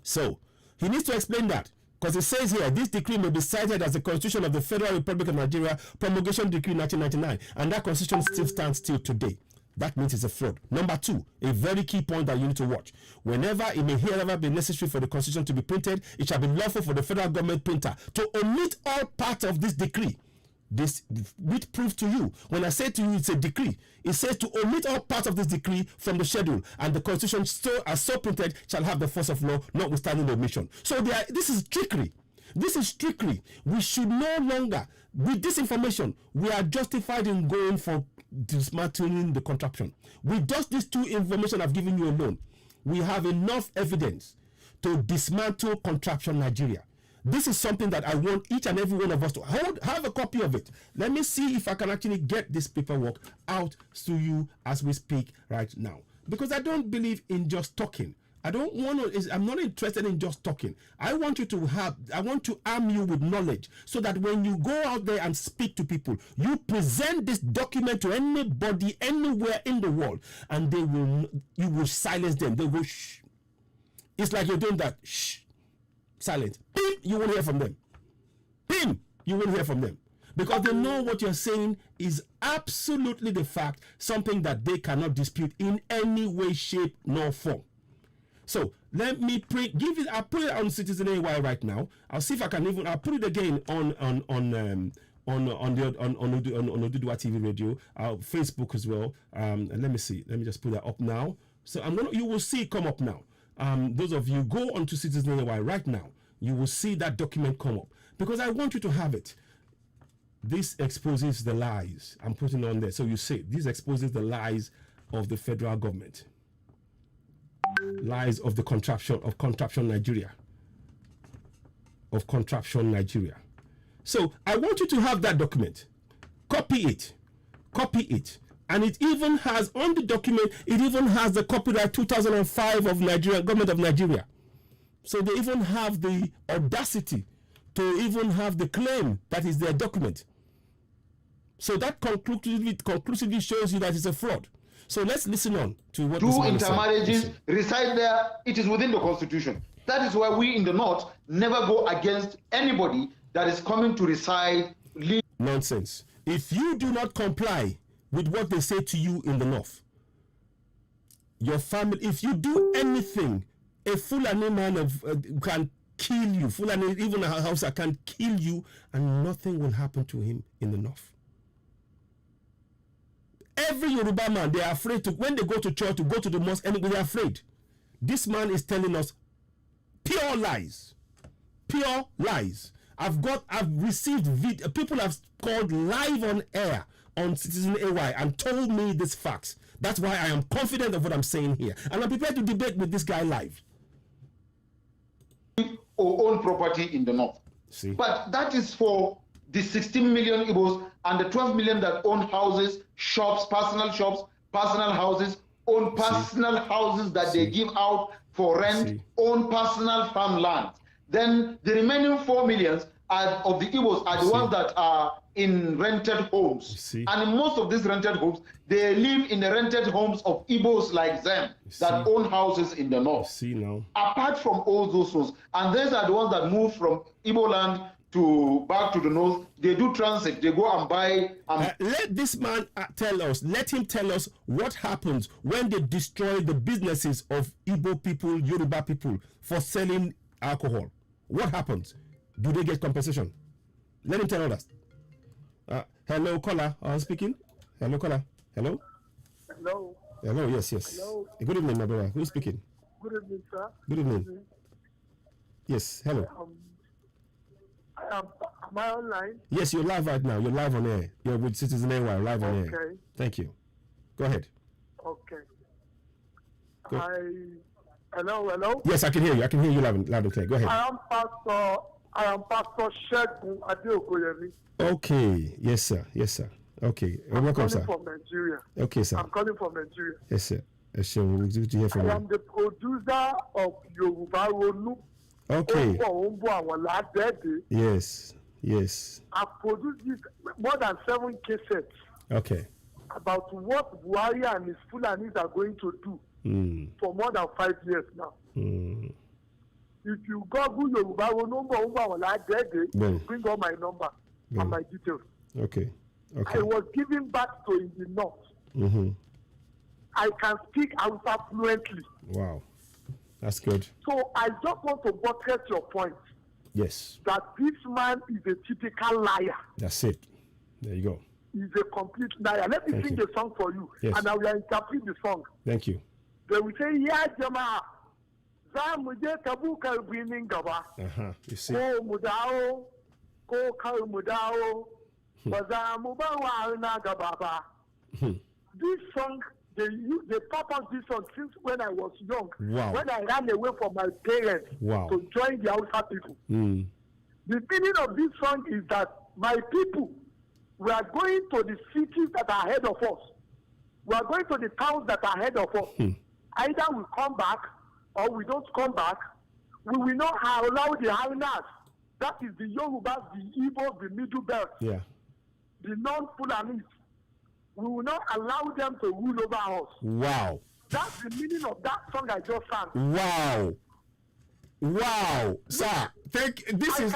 A: So he needs to explain that because it says here this decree may be cited as the Constitution of the Federal Republic of Nigeria, Promulgation Decree 1999, and that constitution still stands till today. That means it's a fraud. Number two, a very key point that you need to watch. Whenever it may herever be necessary for the constitution to be printed, it shall be lawful for the federal government printer to omit all parts of this decree. This which proves to you, when I say to you it's a decree, it says to omit all parts of this decree from the schedule, and the constitution as so printed shall have the force of law, notwithstanding the omission. So this is trickery. This is trickery. We should no longer, with this information, we are justified in going for dismantling the contraption. With just these two information I've given you alone, we have enough evidence to dismantle contraption Nigeria. This is something that I want each and every one of us to have a copy of it. Let me see if I can actually get this paperwork out to you as we speak right now. Because I don't believe in just talking. I'm not interested in just talking. I want to arm you with knowledge so that when you go out there and speak to people, you present this document to anybody, anywhere in the world, and you will silence them. They will shh. It's like you're doing that. Shh. Silent. Beep, you won't hear from them. Beep, you won't hear from them. Because they know what you're saying is absolutely the fact, something that they cannot dispute in any way, shape, nor form. So let me give it. I'll put it on Citizen AY right now. I'll see if I can I'll put it again on Oduduwa TV radio, Facebook as well. And let me see. Let me just put that up now. So you will see it come up now. Those of you go onto Citizen AY right now. You will see that document come up because I want you to have it. This exposes the lies. I'm putting on there. So you see, this exposes the lies of the federal government. Lies of the contraption Nigeria. Of contraption Nigeria. So I want you to have that document. Copy it. And it even has on the document, it even has the copyright 2005 of Nigeria, government of Nigeria. So they even have the audacity to even have the claim that is their document. So that conclusively shows you that it's a fraud. So let's listen on to what
N: two intermarriages reside there. It is within the constitution. That is why we in the North never go against anybody that is coming to reside.
A: Nonsense. If you do not comply with what they say to you in the North, your family, if you do anything, a Fulani man can kill you. Fulani, even a Hausa can kill you, and nothing will happen to him in the North. Every Yoruba man, they are afraid to, when they go to church, to go to the mosque, anyway, they're afraid. This man is telling us pure lies. Pure lies. I've received people have called live on air on Citizen AY and told me these facts. That's why I am confident of what I'm saying here. And I'm prepared to debate with this guy live.
N: Or own property in the North.
A: See?
N: But that is for the 16 million Igbos and the 12 million that own houses, personal houses, own personal houses that they give out for rent, own personal farmland. Then the remaining 4 millions of the Igbos are the ones that are in rented homes. And in most of these rented homes, they live in the rented homes of Igbos like them that own houses in the North. Apart from all those ones, and these are the ones that move from Igbo land back to the North. They do transit. They go and buy.
A: Let this man tell us. Let him tell us what happens when they destroy the businesses of Igbo people, Yoruba people for selling alcohol. What happens? Do they get compensation? Let him tell us. Hello, caller. Speaking. Hello, caller. Hello.
Q: Hello.
A: Hello. Yes.
Q: Hello.
A: Good evening, my brother. Who's speaking?
Q: Good evening, sir.
A: Good evening. Yes. Hello.
Q: Am I online?
A: Yes, you're live right now. You're live on air. You're with Citizen AY, live on air.
Q: Okay.
A: Thank you. Go ahead.
Q: Okay. Hello.
A: Yes, I can hear you. I can hear you loud and clear. Go ahead.
Q: I am Pastor Shegun Adeokoyemi.
A: Okay. Yes, sir. Okay. Welcome, sir.
Q: I'm calling from Nigeria.
A: Okay, sir.
Q: I'm calling from Nigeria.
A: Yes, sir. Good to hear from you.
Q: I am the producer of Yoruba Ronu.
A: Okay. Yes.
Q: I produced this more than 7 cassettes.
A: Okay.
Q: About what Buhari and his Fulanis are going to do for more than 5 years now. If you Google Yoruba Ronu, bring all my number and my details.
A: Okay.
Q: I was given back to in the North. I can speak Hausa fluently.
A: Wow. That's good.
Q: So I just want to buttress your point.
A: Yes.
Q: That this man is a typical liar.
A: That's it. There you go.
Q: He's a complete liar. Let me sing a song for you.
A: Yes.
Q: And I will interpret the song.
A: Thank you.
Q: They will say, yeah, Jama.
A: You see.
Q: This song, they purpose this song since when I was young.
A: Wow.
Q: When I ran away from my parents to join the Hausa people. The meaning of this song is that my people, we are going to the cities that are ahead of us. We are going to the towns that are ahead of us. Either we come back or we don't come back. We will not allow the Haunas, that is the Yorubas, the Igbos, the Middle Belt, the non-Fulanis. We will not allow them to rule over us.
A: Wow.
Q: That's the meaning of that song I just sang.
A: Wow. Wow, sir.
Q: I can say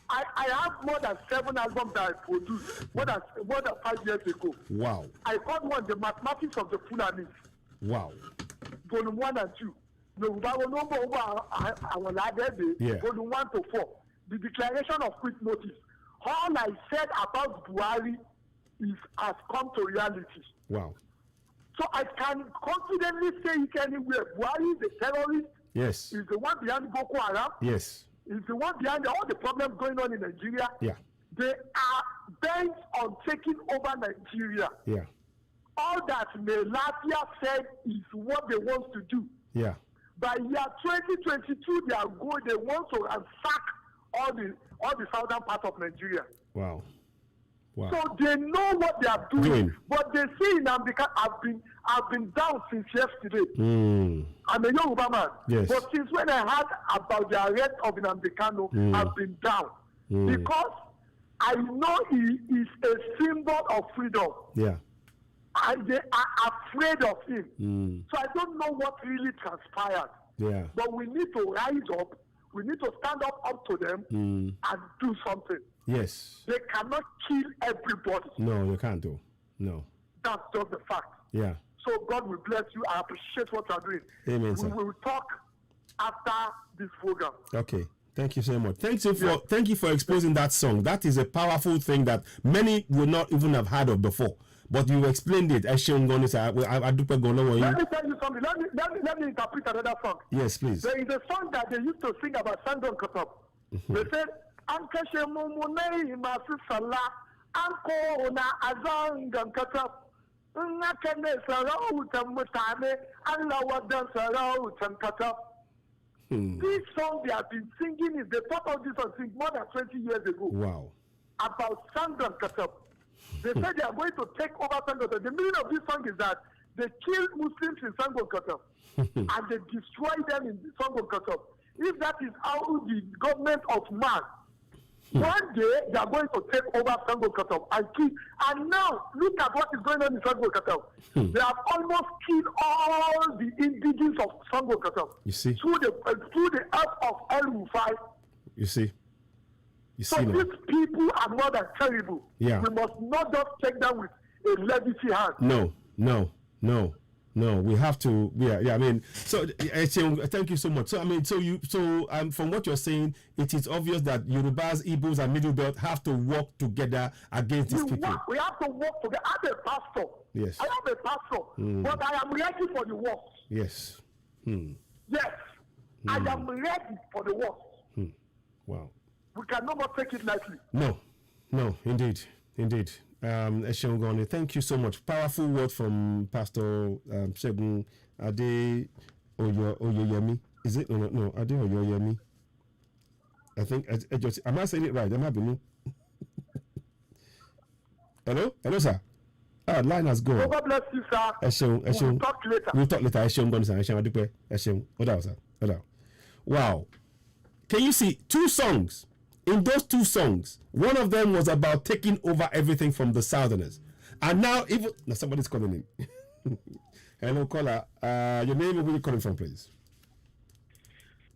Q: I have more than 7 albums that I produced more than 5 years ago.
A: Wow.
Q: I called one the Mathematics of the Fulanis.
A: Wow.
Q: Volume 1 and 2. Volume 1 to 4. The Declaration of Quick Notice. All I said about Buhari has come to reality.
A: Wow.
Q: So I can confidently say it anywhere. Buhari is a terrorist.
A: Yes.
Q: He's the one behind Boko Haram.
A: Yes.
Q: He's the one behind all the problems going on in Nigeria.
A: Yeah.
Q: They are bent on taking over Nigeria.
A: Yeah.
Q: All that Melafia said is what they want to do.
A: Yeah.
Q: By year 2022, they want to ransack all the southern part of Nigeria.
A: Wow. Wow.
Q: So they know what they are doing. But they see Nnamdi Kanu. I've been down since yesterday. I'm a Yoruba man.
A: Yes.
Q: But since when I heard about the arrest of Nnamdi Kanu, I've been down. Because I know he is a symbol of freedom.
A: Yeah.
Q: And they are afraid of him. So I don't know what really transpired.
A: Yeah.
Q: But we need to rise up. We need to stand up to them and do something.
A: Yes.
Q: They cannot kill everybody.
A: No, you can't do. No.
Q: That's just the fact.
A: Yeah.
Q: So God will bless you. I appreciate what you are doing.
A: Amen, sir.
Q: We will talk after this program.
A: Okay. Thank you so much. Thank you for exposing that song. That is a powerful thing that many would not even have heard of before. But you explained it.
Q: Let me tell you something. Let me interpret another song.
A: Yes, please.
Q: There is a song that they used to sing about Sandon Katop. They said, Ankashe Mumunei Masu Salah, Anko na Azangan Katop. Nakane Sarau Tamutane, Allah Wadan Sarau Tankatop. This song they have been singing is the top of this song since more than 20 years ago.
A: Wow.
Q: About Sandon Katop. They said they are going to take over Sandon Katop. The meaning of this song is that they killed Muslims in Sandon Katop and they destroyed them in Sandon Katop. If that is how the government of man, one day they are going to take over Sandon Katop and kill. And now look at what is going on in Sandon Katop. They have almost killed all the indigenous of Sandon Katop.
A: You see?
Q: Through the earth of El Rufai.
A: You see?
Q: So these people are more than terrible.
A: Yeah.
Q: We must not just take them with a levity hand.
A: No. We have to. Yeah. I mean, so thank you so much. So I mean, from what you're saying, it is obvious that Yorubas, Igbos, and Middle Belt have to work together against these people.
Q: We have to work together. I'm a pastor.
A: Yes.
Q: I am a pastor, but I am ready for the work.
A: Yes.
Q: Yes, I am ready for the work.
A: Wow.
Q: We can no more take it lightly.
A: No, indeed. Eshongoni, thank you so much. Powerful word from Pastor Segun Ade Oyoyemi. Is it? No, Ade Oyoyemi. I think, am I saying it right? Am I being? Hello, sir. Line has gone.
Q: God bless you, sir. We'll talk later.
A: We'll talk later. Eshongoni, sir. Eshongoni, Eshong. Oda, sir. Wow. Can you see 2 songs? In those 2 songs, one of them was about taking over everything from the Southerners. And now, somebody's calling in. Hello, caller. Your name and where you calling from, please?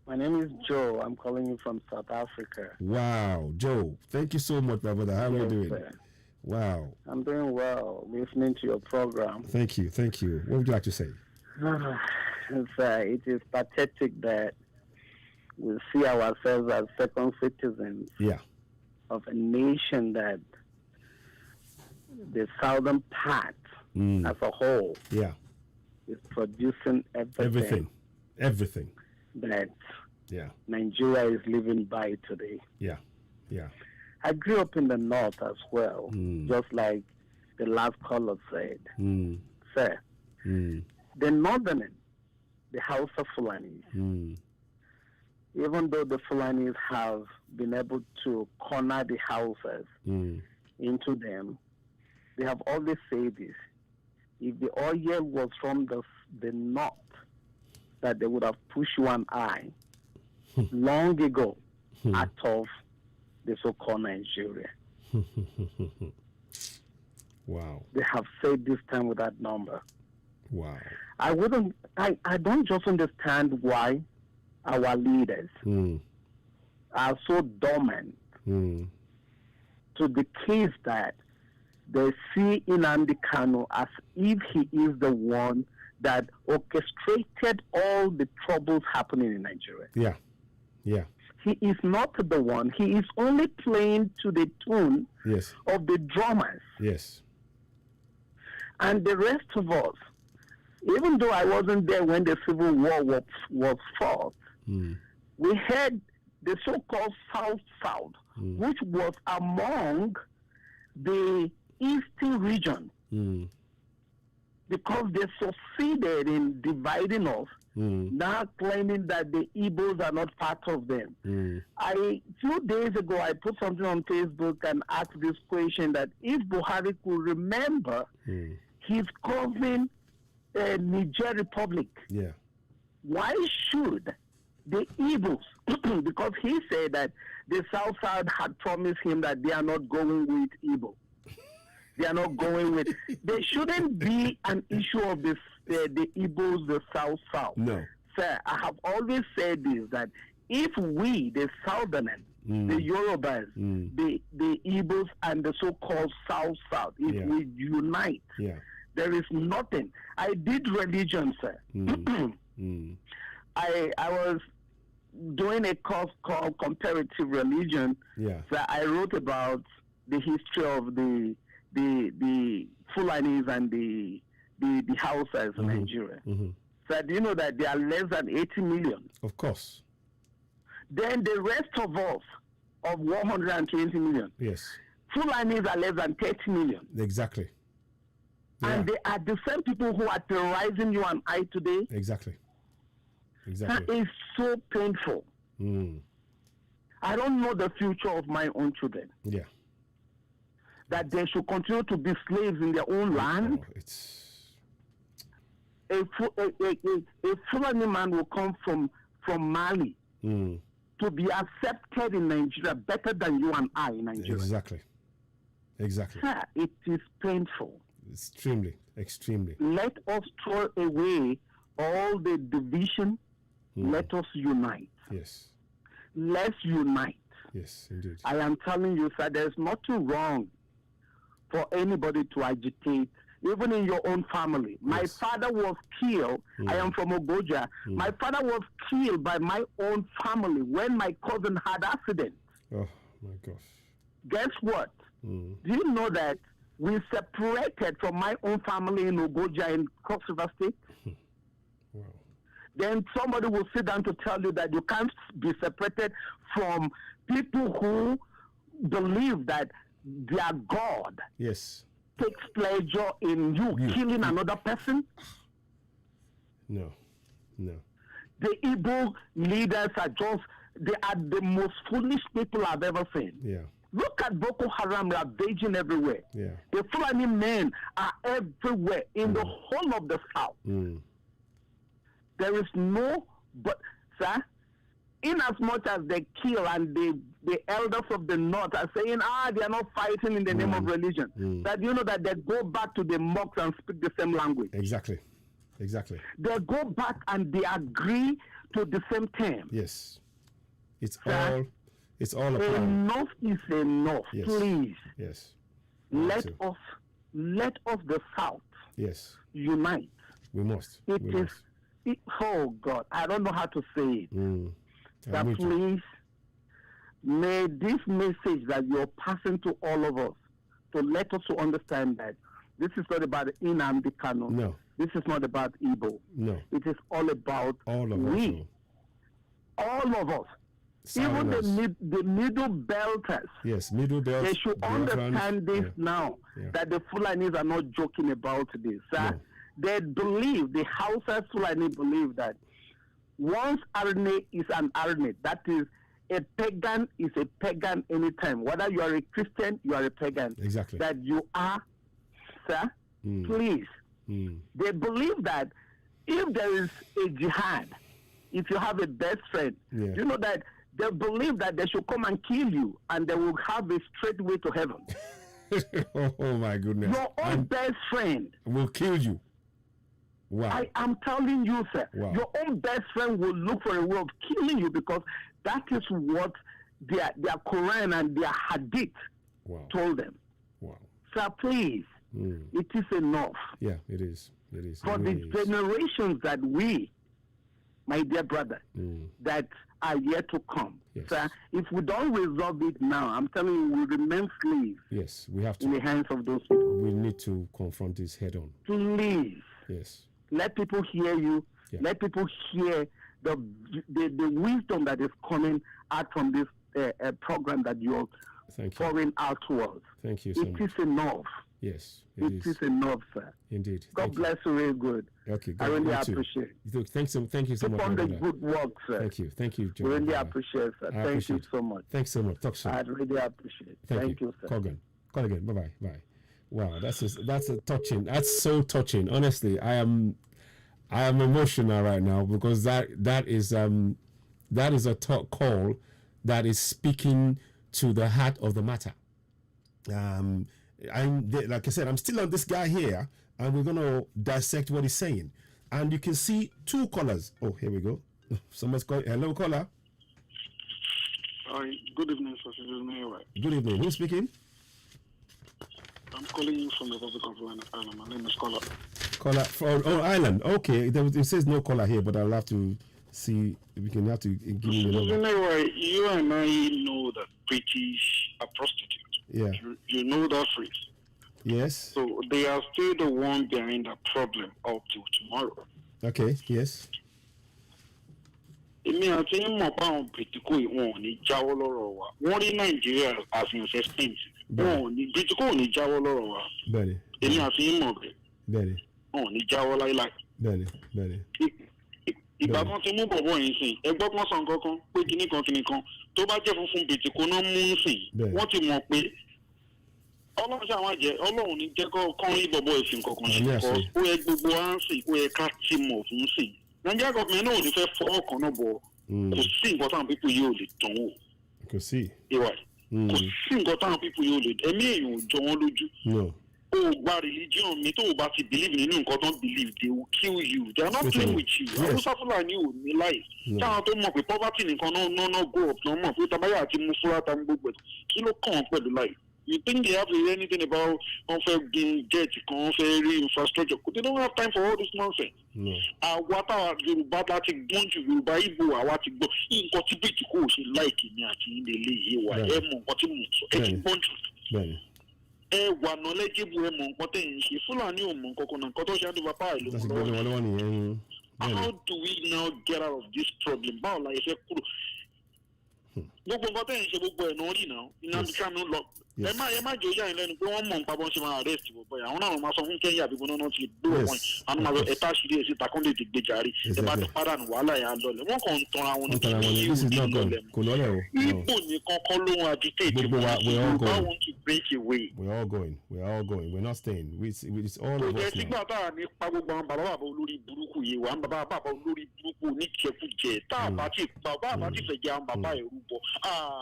R: My name is Joe. I'm calling you from South Africa.
A: Wow, Joe. Thank you so much, my brother. How are you doing?
R: Sir.
A: Wow.
R: I'm doing well, listening to your program.
A: Thank you. What would you like to say?
R: It is pathetic that we see ourselves as second citizens of a nation that the southern part as a whole is producing everything that Nigeria is living by today. I grew up in the north as well, just like the last caller said. Sir, the northern, the House of Fulani, even though the Fulanis have been able to corner the houses into them, they have always said this. If the oil was from the north, that they would have pushed one eye long ago out of the so-called Nigeria.
A: Wow.
R: They have said this time with that number.
A: Wow.
R: I don't just understand why our leaders are so dormant to the case that they see Nnamdi Kanu as if he is the one that orchestrated all the troubles happening in Nigeria.
A: Yeah, yeah.
R: He is not the one. He is only playing to the tune
A: yes.
R: of the drummers.
A: Yes.
R: And the rest of us, even though I wasn't there when the Civil War was fought, we had the so-called South-South, which was among the Eastern region. Because they succeeded in dividing us, now claiming that the Igbos are not part of them. A few days ago, I put something on Facebook and asked this question that if Buhari could remember his cousin, Niger Republic, why should the Igbos, because he said that the South Side had promised him that they are not going with Igbo. They are not going with. There shouldn't be an issue of this, the Igbos, the South.
A: No.
R: Sir, I have always said this, that if we, the Southerners, the Yorubas, the Igbos, and the so-called South, if we unite, there is nothing. I did religion, sir. I was doing a course called comparative religion. So I wrote about the history of the Fulanis and the Hausas in Nigeria. So do you know that there are less than 80 million?
A: Of course.
R: Then the rest of us, of 120 million.
A: Yes.
R: Fulanis are less than 30 million.
A: Exactly.
R: And they are the same people who are terrorizing you and I today.
A: Exactly.
R: That is so painful. I don't know the future of my own children.
A: Yeah.
R: That they should continue to be slaves in their own land. A Fulani man will come from Mali to be accepted in Nigeria better than you and I in Nigeria.
A: Exactly.
R: Sir, it is painful.
A: Extremely.
R: Let us throw away all the division. Let us unite.
A: Yes.
R: Let's unite.
A: Yes, indeed.
R: I am telling you, sir, there's nothing wrong for anybody to agitate, even in your own family. My father was killed. I am from Ogoja. My father was killed by my own family when my cousin had accident.
A: Oh, my gosh.
R: Guess what? Do you know that we separated from my own family in Ogoja in Cross River State?
A: Wow.
R: Then somebody will sit down to tell you that you can't be separated from people who believe that their God takes pleasure in you killing another person.
A: No.
R: The Igbo leaders they are the most foolish people I've ever seen.
A: Yeah.
R: Look at Boko Haram ravaging everywhere.
A: Yeah.
R: The Fulani men are everywhere in the whole of the South. There is but sir, in as much as they kill and the elders of the North are saying, they are not fighting in the name of religion. That you know that they go back to the mosques and speak the same language.
A: Exactly.
R: They go back and they agree to the same term.
A: Yes. It's all a plan.
R: Enough is enough.
A: Yes.
R: Please.
A: Yes.
R: Let us the South unite.
A: We must.
R: Oh God, I don't know how to say it. That please, may this message that you're passing to all of us to let us to understand that this is not about Nnamdi Kanu.
A: No.
R: This is not about Igbo.
A: No.
R: It is all about
A: all of us.
R: Even the middle belters.
A: Yes, middle belters.
R: They should understand this now, that the Fulanis are not joking about this. No. They believe, the Hausa Fulani believe that once Arne is an Arne, that is a pagan anytime. Whether you are a Christian, you are a pagan.
A: Exactly.
R: That you are, sir, please. They believe that if there is a jihad, if you have a best friend, you know that they believe that they should come and kill you and they will have a straight way to heaven.
A: Oh my goodness.
R: Your own best friend
A: will kill you. Wow.
S: I am telling you, sir, your own best friend will look for a way of killing you because that is what their Quran and their Hadith told them.
A: Wow.
S: Sir, please, it is enough.
A: Yeah, it is. It is.
S: For the generations that we, my dear brother, that are yet to come.
A: Yes.
S: Sir, if we don't resolve it now, I'm telling you, we remain slaves.
A: Yes, we have to.
S: In the hands of those people.
A: We need to confront this head on.
S: Please.
A: Yes.
S: Let people hear you. Yeah. Let people hear the wisdom that is coming out from this program that you're pouring out to us.
A: Thank you so much.
S: It is enough.
A: Yes,
S: it is enough, sir.
A: Indeed.
S: God bless you real good.
A: Okay,
S: I really appreciate
A: it. Thank you so much.
S: Keep on the good work, sir.
A: Thank you, John.
S: Really appreciate it, sir. Thank you so much.
A: Thanks so much. Talk soon.
S: I really appreciate it. Thank you, sir.
A: Call again. Bye. Wow, that's a touching. That's so touching. Honestly, I am emotional right now because that is a call that is speaking to the heart of the matter. Like I said, I'm still on this guy here, and we're gonna dissect what he's saying. And you can see two callers. Oh, here we go. Someone's calling. Hello, caller.
T: Hi, good evening, sir.
A: Good evening. Who's speaking?
T: I'm calling you from the Republic of Ireland. My name is Caller.
A: Caller from Ireland. Okay, it says no caller here, but I'll have to see if we can have to give me the number.
T: You and I know that British are prostitutes.
A: Yeah.
T: You know that phrase.
A: Yes.
T: So they are still the one behind the problem up till tomorrow.
A: Okay. Yes.
T: Èmi àti mọ̀ pé àwọn Britico wọn ò ní jáwọ́ lọ́rọ̀ wa. Wọ́n rí Nàìjíríà as investment. Wọn ò ní Britico ò ní jáwọ́ lọ́rọ̀ wa.
A: Bẹ́ẹ̀ni.
T: Èmi àti mọ̀ bẹ́ẹ̀.
A: Bẹ́ẹ̀ni.
T: Wọn ò ní jáwọ́ láíláí.
A: Bẹ́ẹ̀ni.
T: Ìgbà kan ti mú bọ̀bọ̀ yìí sìn ẹgbọ́n kan sàn kankan pé kinní kan tó bá jẹ́ funfun Britico náà mú sìn wọ́n ti mọ̀ pé Ọlọ́run ṣàwọn àjẹ́ Ọlọ́run ní jẹ́ kọ́ rí bọ̀bọ̀ ìsìn kankan ṣe kọ́ ó yẹ gbogbo wa ń sìn ó yẹ ká ti mọ̀ fún sìn. Nigeria government náà ò ní fẹ́ fọ́ ọkàn náà bọ̀ kò sí nǹkan táwọn pípọ̀ yìí ò lè tán wò.
A: Kò sí.
T: Ìwà kò sí nǹkan táwọn pípọ̀ yìí ò lè ẹ̀mí èèyàn ò jọ wọ́n lójú. O gba religion mi tó o bá ti believe nínú nǹkan tó ń believe they will kill you they are not playing with you. Hausa Fulani ò ní láì. Táwọn tó mọ̀ pé poverty nìkan náà go up náà mọ̀ pé tabayà àti mú fúra ta gbogbo ẹ̀ kí ló kàn án pẹ̀lú láì. You think they have anything about get infrastructure? They don't have time for all this nonsense. Àwa táwa Yorùbá láti gbọ́n ju Yorùbá Ìgbò àwa ti gbọ́ nǹkan tí bíi kò ṣe láìkì ní àti ilé ilé yìí wà ẹ mọ̀ nǹkan tí mo sọ ẹ ti gbọ́n jù. Ẹ wà knowledgeable ẹ mọ̀ nǹkan tẹ̀ ń ṣe Fúlàní ò mọ̀ nǹkan kan náà nǹkan tó ṣe àdúrà báyìí ló ń lọ. How do we now get out of this problem? Báwo la yẹ fẹ́ kúrò? Gbogbo nǹkan tẹ̀ ń ṣe gbogbo ẹ̀ náà rí náà Nnamdi Kanu lọ. Ẹ má jẹ́ òyà yín lẹ́nu pé wọ́n mọ̀ nípa bọ́n ṣe máa arrest bọ̀bọ̀ yà àwọn náà máa sọ fún Kẹ́ńyà àbí bọ́n náà ti gbé wọn àwọn máa sọ ẹ̀ta ṣìírí èsì takọ́ndé ti gbé jàre ẹ bá ti padà nù wàhálà yà á lọlẹ̀ wọ́n kàn ń tanra wọn ní
A: lọlẹ̀
T: Igbo nìkan kọ́ ló ń agitate Yorùbá want to break away.
A: We're all going. We're not staying. It's all of us now.
T: Kò jẹ́ sígbà tá a ní pa gbogbo àwọn bàbá olórí burúkú yìí wà bàbá olórí burúkú oníjẹkújẹ tá a bá ti fẹ́ jẹ́ àwọn bàbá ẹ̀rú bọ̀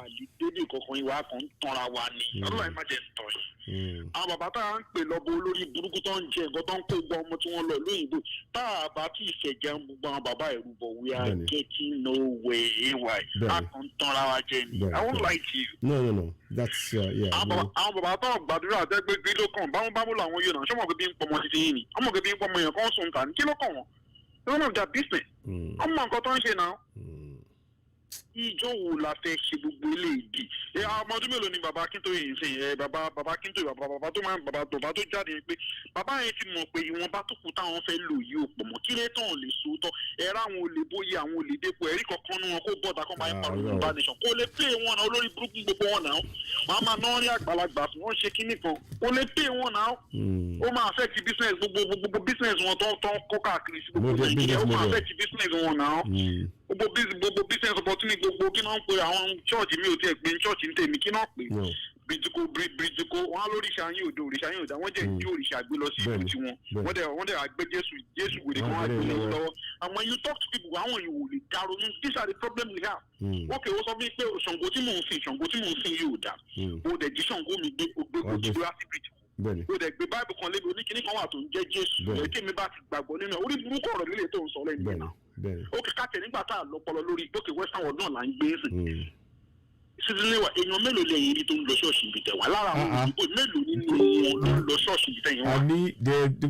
T: lè délé kankan ìwà kan ń tanra wa ni ọlọ́run má jẹ́ tọ́ yìí. Àwọn bàbá tá à ń pè lọ́bọ olórí burúkú tó ń jẹ nǹkan tó ń kó gbọ́ ọmọ tí wọ́n lọ lóyìnbó tá a bá tí ì fẹ́ jẹun gbogbo àwọn bàbá ẹ̀rú bọ̀ we are getting nowhere a kàn ń tanra wa jẹ ni I won't lie to you.
A: No. That's
T: àwọn bàbá tó gbàdúrà àtẹ́gbẹ́gbẹ́ ló kàn bámú làwọn yóò náà ṣọ́mọ̀ pé bí ń pọmọ títí yìí ni ọmọ pé bí ń pọmọ yẹn kàn sùn tà ní kí ló kàn wọ́n none of their business ọmọ nǹkan tó ń ṣe náà. Ìjọ wo la fẹ́ ṣe gbogbo ilé ìdí ọmọ ọdún mélòó ni bàbá Akíntóyè yìí sìn bàbá Akíntóyè bàbá tó jáde pé bàbá yẹn ti mọ̀ pé ìwọ̀nba tó kù táwọn fẹ́ lò yìí ò pọ̀ mọ́ kí lè tàn lè sòótọ́ ẹ̀rọ àwọn olè bóyá àwọn olè dépò ẹ̀rí kankan ní wọn kó bọ́ọ̀dà kan máa ń parọ́ Yorùbá nation kó lè pè wọn náà olórí burúkú gbogbo wọn náà wọn máa náà rí àgbàlagbà fún wọn ṣe kinní kan kó lè pè wọn náà ó máa affect business gbogbo business wọn tó kó káàkiri sí gbogbo Nàìjíríà ó máa affect business wọn náà gbogbo business opportunity gbogbo kí náà ń pe àwọn church mi ò tiẹ̀ gbé church ní tèmi kí náà pè bìtìkó wọn á lóríṣà yín òdò wọn jẹ́ ìdí òrìṣà gbé lọ sí ìlú tiwọn wọ́n dẹ̀ àgbé Jésù wèrè kan wá gbé lẹ́yìn lọ́wọ́ àmọ́ you talk to people àwọn èèyàn ò lè dàrú these are the problems we have. Okay ó sọ fún mi pé Ṣàngó tí mò ń sìn yìí ò dáa ó dẹ̀ jí Ṣàngó mi gbé ògbé láti bìtìkó ó dẹ̀ gbé báìbù kan lébi oníkíní kan wà tó ń jẹ́ Jésù ẹ̀ kí mi bá ti gbàgbọ́ nínú orí burúkú ọ̀rọ̀ líle tó ń sọ lẹ́nu yìí náà ó kí káàtẹ̀ nígbà tá a lọ́pọlọ lórí ìgbókè western world náà là ń gbé sí sídìníwà èèyàn mélòó lẹ́yìn ibi tó ń lọ ṣọ́ọ̀ṣì ibi tẹ̀wá lára àwọn òyìnbó mélòó nínú wọn ló ń lọ ṣọ́ọ̀ṣì ibi tẹ̀yìn wá.
A: a ní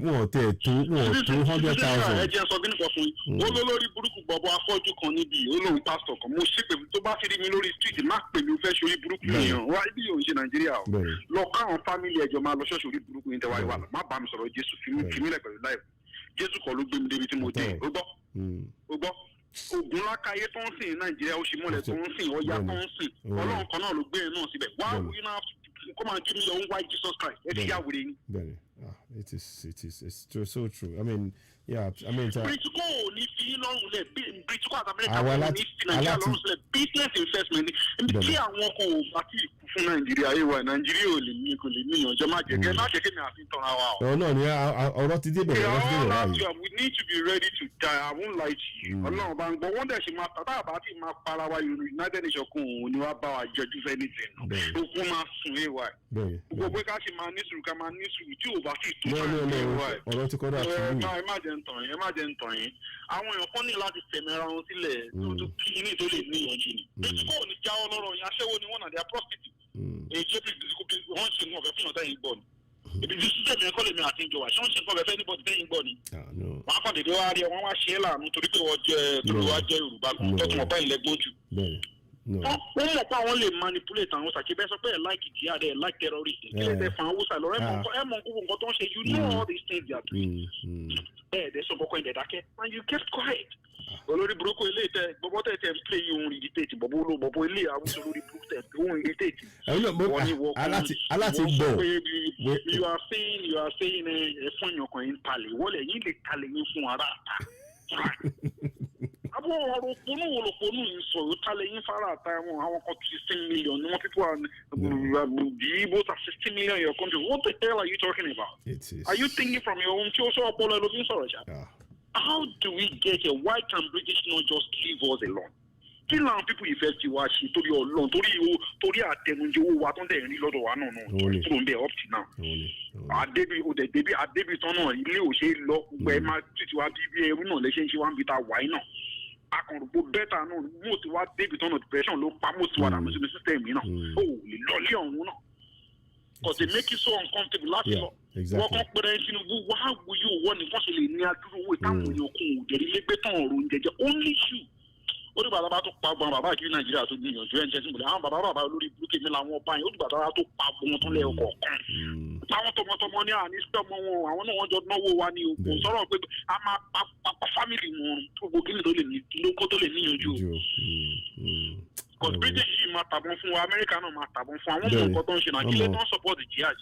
A: wọn tẹ tó 100,000.
T: ẹ jẹ́ sọ bí nìkan fún yín ó ló lórí burúkú bọ̀bọ̀ afọ́jú kan níbi olóhùn pásítọ̀ kan mo ṣépè tó bá fi rí mi lórí street má pè mí fẹ́ ṣorí burúkú yẹn wá ibi yóò ń ṣe Nàìjíríà o lọ káwọn fámìlì ẹjọ máa lọ ṣọ́ọ̀ṣì orí burúkú yẹn tẹ́wá ìwà má bá mi sọ̀rọ̀ Jésù fi mí lẹ̀ pẹ̀lú láì Jésù kọ́ ló gbé mi débi tí mo dé ó gbọ́ ogun lákàyé tó ń sìn Nàìjíríà oṣù mọ́lẹ̀ tó ń sìn ọ̀yà tó ń sìn Ọlọ́run kan náà ló gbé ẹ̀ náà síbẹ̀ wá wí náà kó máa jí mi lọ ń wá Jesus Christ ẹ fi yà wèrè ni.
A: Bẹ́ẹ̀ni, it's so true. I mean, yeah, I mean.
T: Britico ò ní fi lọ́rùn lẹ̀ Britico àti Amẹ́ríkà ò ní fi Nàìjíríà lọ́rùn sílẹ̀ business investment ni kí àwọn kan ò bá tí ì kú fún Nàìjíríà yìí wà Nàìjíríà ò lè ní kò lè ní ìyànjẹ́ má jẹ́ kí mi àfi tọ́ra wa o.
A: Ọ̀rọ̀ náà ni ọ̀rọ̀ ti débẹ̀
T: báyìí. We need to be ready to die. I won't lie to you. Ọlọ́run bá ń gbọ́ wọ́n dẹ̀ ṣe máa tàbá àbá tí máa para wa United Nations kún òun ni wàá bá wa jẹ́jú anything. Okun máa sùn éwà. Gbogbo pé ká ṣe máa ní sùúrù ká máa ní sùúrù tí ò bá sì tó
A: ọ̀rọ̀ ti kọ́dà fún mi.
T: ẹ má jẹ́ ń tàn yín àwọn èèyàn kan ní láti tẹ̀mí ara wọn sílẹ̀ tó kí ní tó lè níyànjú ni. Britico ò ní jáwọ́ lọ́rọ̀ yẹn aṣẹ́wó ni wọ́n náà they are prostitute. Èyí wọ́n ṣe nǹkan ọ̀fẹ́ fún ọ̀tá yìí gbọ́ ni. Ibi tí sísè mi kọ́ lèmi àti ìjọba ṣé wọ́n ṣe nǹkan ọ̀fẹ́ fẹ́ níbọ̀dì tẹ́yìn gbọ́ ni. Wọ́n á kàn dédé wá rí ẹ wọ́n wá ṣe é láàánú torí pé wọ́n jẹ́ Yorùbá kan tó tún ọ̀pá ìlẹ́gbọ́n jù. Wọ́n mọ̀ pé àwọn lè manipulate àwọn ṣàkíyèsí sọ pé ẹ̀ like jihad ẹ̀ like terrorism kí lè tẹ̀ fún àwọn Hausa lọ ẹ̀ mọ̀ gbogbo nǹkan tó ń ṣe you know all these things they are doing. Ẹ̀ sọ kọ́kọ́ ẹ̀ dákẹ́ and you kept quiet. Olórí burúkú ilé tẹ bọ́bọ́ tẹ̀ tẹ̀ ń play ohun irritate bọ́bọ́ ilé àwùjọ olórí burúkú tẹ̀ ohun irritate.
A: aláti gbọ́.
T: You are saying ẹ̀fọn ìyànkàn yín talẹ̀ wọlé yín lè talẹ̀ yín fún ara àta. Abo ọ̀rọ̀ òpónú wo lòpónú yìí sọ yóò talẹ̀ yín fara àta wọn àwọn kan 16 million ni wọ́n people are the Igbos are 60 million in your country. What the hell are you talking about? Are you thinking from your own tí o sọ ọpọlọ ló fi ń sọ̀rọ̀ ṣá? How do we get here? Why can British not just leave us alone? Kí làwọn people yìí fẹ́ ti wá ṣe torí Ọlọ́run torí àtẹnujẹ owó wa tó ń tẹ̀ rí lọ́dọ̀ wa náà tó ń bẹ̀ up to now. Àdébí tán náà ilé ò ṣe é lọ gbogbo ẹ máa títí wá bí ẹrú náà lè ṣe ń ṣe wá ń bi ta wáyé náà. Akọ̀rògbò bẹ́tà náà mo ti wá débí tán náà depression ló pa mo ti wà dàmú sínú system yìí náà. Ó lè lọ lé ọ̀hún náà. Because they make you so uncomfortable láti lọ. Wọ́n kàn pẹ̀rẹ̀ Tinubu wá wúyú wọ́n ní wọ́n ṣe lè ní adúrú owó ìtàwọn èèyàn kún òjẹ̀rí lẹ́gbẹ́ tán ọ̀rọ̀ oúnjẹ jẹ́ only you. Ó dìgbà tó bá tó pa gbọ́n bàbá kiri Nàìjíríà tó gbìyànjú ẹ̀ ń jẹ́ sí ìmọ̀lẹ́ àwọn bàbá lórí burúkú mi làwọn ọba yẹn ó dìgbà tó bá tó pa gbọ́n tó lẹ́yọ̀ kọ̀ọ̀kan. Táwọn tọmọtọmọ ní àní sítọ́mọ wọn àwọn náà wọ́n jọ náwó wa ní òkú sọ̀rọ̀ pé a máa pa fámìlì wọn gbogbo kí ni tó lè ní lóko tó lè níyànjú. Because British yìí máa tàbọn fún wa Amẹ́ríkà náà máa tàbọn fún àwọn ọmọ nǹkan tó ń ṣe náà kí lè tán support the jihad.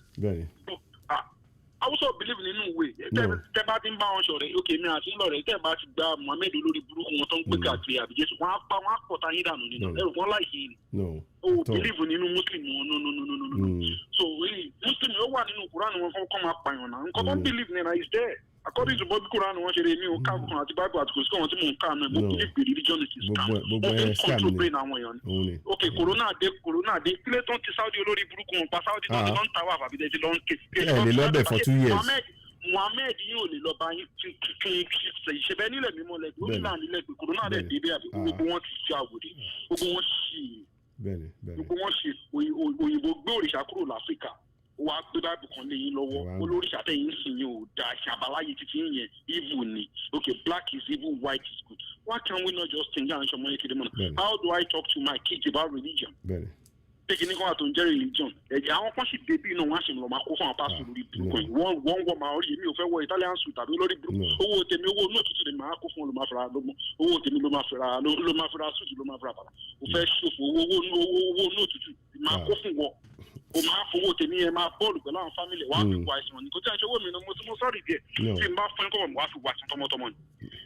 T: I also believe nínú ìwé tẹ́ bá ti ń bá wọn ṣọ̀rẹ́ òkè mi àti ńlọrẹ́ tẹ́ bá ti gba Mohammed olórí burúkú wọn tó ń gbé káàkiri àbíjẹ́sù wọn á pọ̀ tá yín dànù nínú ẹ̀rù wọn láì yìí ni. Believe nínú Muslim wọn no. So Muslim ó wà nínú Quran wọn kọ́ máa pààyàn náà nǹkan tó ń believe nínú is there. According to Bible Quran wọn ṣe lè ní o ká kan àti Bible àti kòsíkò wọn tí mò ń ká náà mo believe pé religion is scam wọn fi ń control brain àwọn èèyàn ni. Ok corona dé kílẹ̀ tó ń ti Saudi olórí burúkú wọn pa Saudi tó ti lọ́n ta wà àbí tẹ̀sí lọ́n ké.
A: ẹ lè lọ́bẹ̀ for 2 years.
T: Mohammed yìí ò lè lọ bá yín ìṣẹ̀bẹ̀ nílẹ̀ mímọ́ lẹ̀ ó nílà nílẹ̀ pé corona dẹ̀ dé bẹ́ẹ̀ àbí gbogbo wọn ti ṣe àwòdì gbogbo wọn ṣe òyìnbó gbé òrìṣà kúrò láfíríkà wàá gbé báìbù kan lé yín lọ́wọ́ olóríṣà tẹ̀yìn sìn yín ò da ṣàbáláyé títí yẹn evil ni okay black is evil white is good why can we not just think and ṣọmọ yẹn kéde mọ́nà how do I talk to my kids about religion tẹ́kì ní kí wọ́n àtò ń jẹ́ religion ẹ̀jẹ̀ àwọn kan sì débí náà wọ́n á sì lọ máa kó fún àwọn pásítọ̀ lórí burúkú yìí wọ́n wọ́n máa rí èmi ò fẹ́ wọ Italian suit tàbí lórí burúkú owó tèmi owó inú òtútù ni màá kó fún olùmọ̀fẹ́ra lọ́gbọ́n owó tèmi ló máa fẹ́ra suit ló máa fẹ́ra bàbá ò fẹ́ ṣòfò owó inú òtútù máa kó fún wọ o máa fowó tèmi yẹn máa bọ́ọ̀lù pẹ̀lú àwọn fámìlì wàá fi wá àìsàn ní kò tí a ṣe owó mi ni mo sọ́ọ̀rì díẹ̀ tí n bá fún kọ́ wàá fi wá àìsàn tọmọtọmọ ni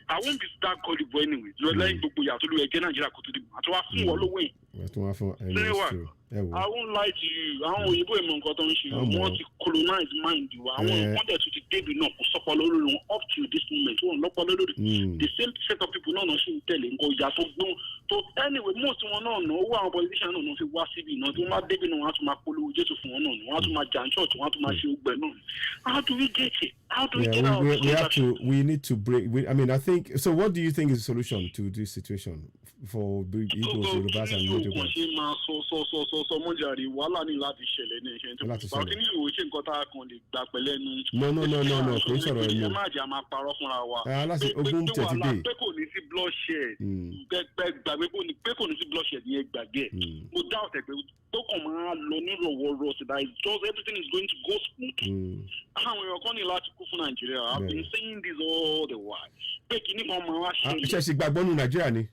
T: I won't be that gullible anyway lẹ́yìn gbogbo yàtọ̀ lóye ẹgbẹ́ Nàìjíríà kò tó dìbò àti wàá fún wọn lówó yìí. I won't lie to you àwọn òyìnbó ìmọ̀ nǹkan tó ń ṣe wọ́n ti colonize mind wa àwọn nǹkan tẹ̀ tún ti débi náà kò sọ́pọ̀ lórí wọn up to this moment wọn lọ́pọ̀ lórí the same set of people náà ṣì ń tẹ̀lé nǹkan ìyá tó So anyway, most wọn náà nọ owó àwọn politician náà fi wá síbi náà tí wọ́n bá débi náà wọ́n á tún máa polówó Jésù fún wọn náà wọ́n á tún máa jà church wọ́n á tún máa ṣe ogbẹ náà. How do we get it? How do we get out of this?
A: We need to break. I mean, I think so. What do you think is the solution to this situation for Igbos, Yorubas, and Yorubas?
T: Ṣé máa sọ mọ́jàre wàhálà ní láti ṣẹlẹ̀ ní ẹ̀ṣẹ̀ tó bá kí ní ìwé ṣe nǹkan tá a kàn lè gbà pẹ̀lẹ́ nu.
A: No. Kò sọ̀rọ̀ ẹnu.
T: Ẹ má jà máa parọ́ fúnra wa.
A: Aláṣẹ ogun tẹ̀tí dé.
T: Pé kò ní sí bloodshed. Pé kò ní sí bloodshed yẹn gbàgbé. Mo dá ọ̀tẹ̀ pé tó kàn máa lọ nírọ̀wọ́rọ̀ sí that just everything is going to go smooth. Àwọn èèyàn kan ní láti kú fún Nàìjíríà. I've been saying this all the while. Pé kìíní kan máa wá ṣẹlẹ̀.
A: Ṣé ṣe gbàgbọ́ nù Nàìjíríà ni?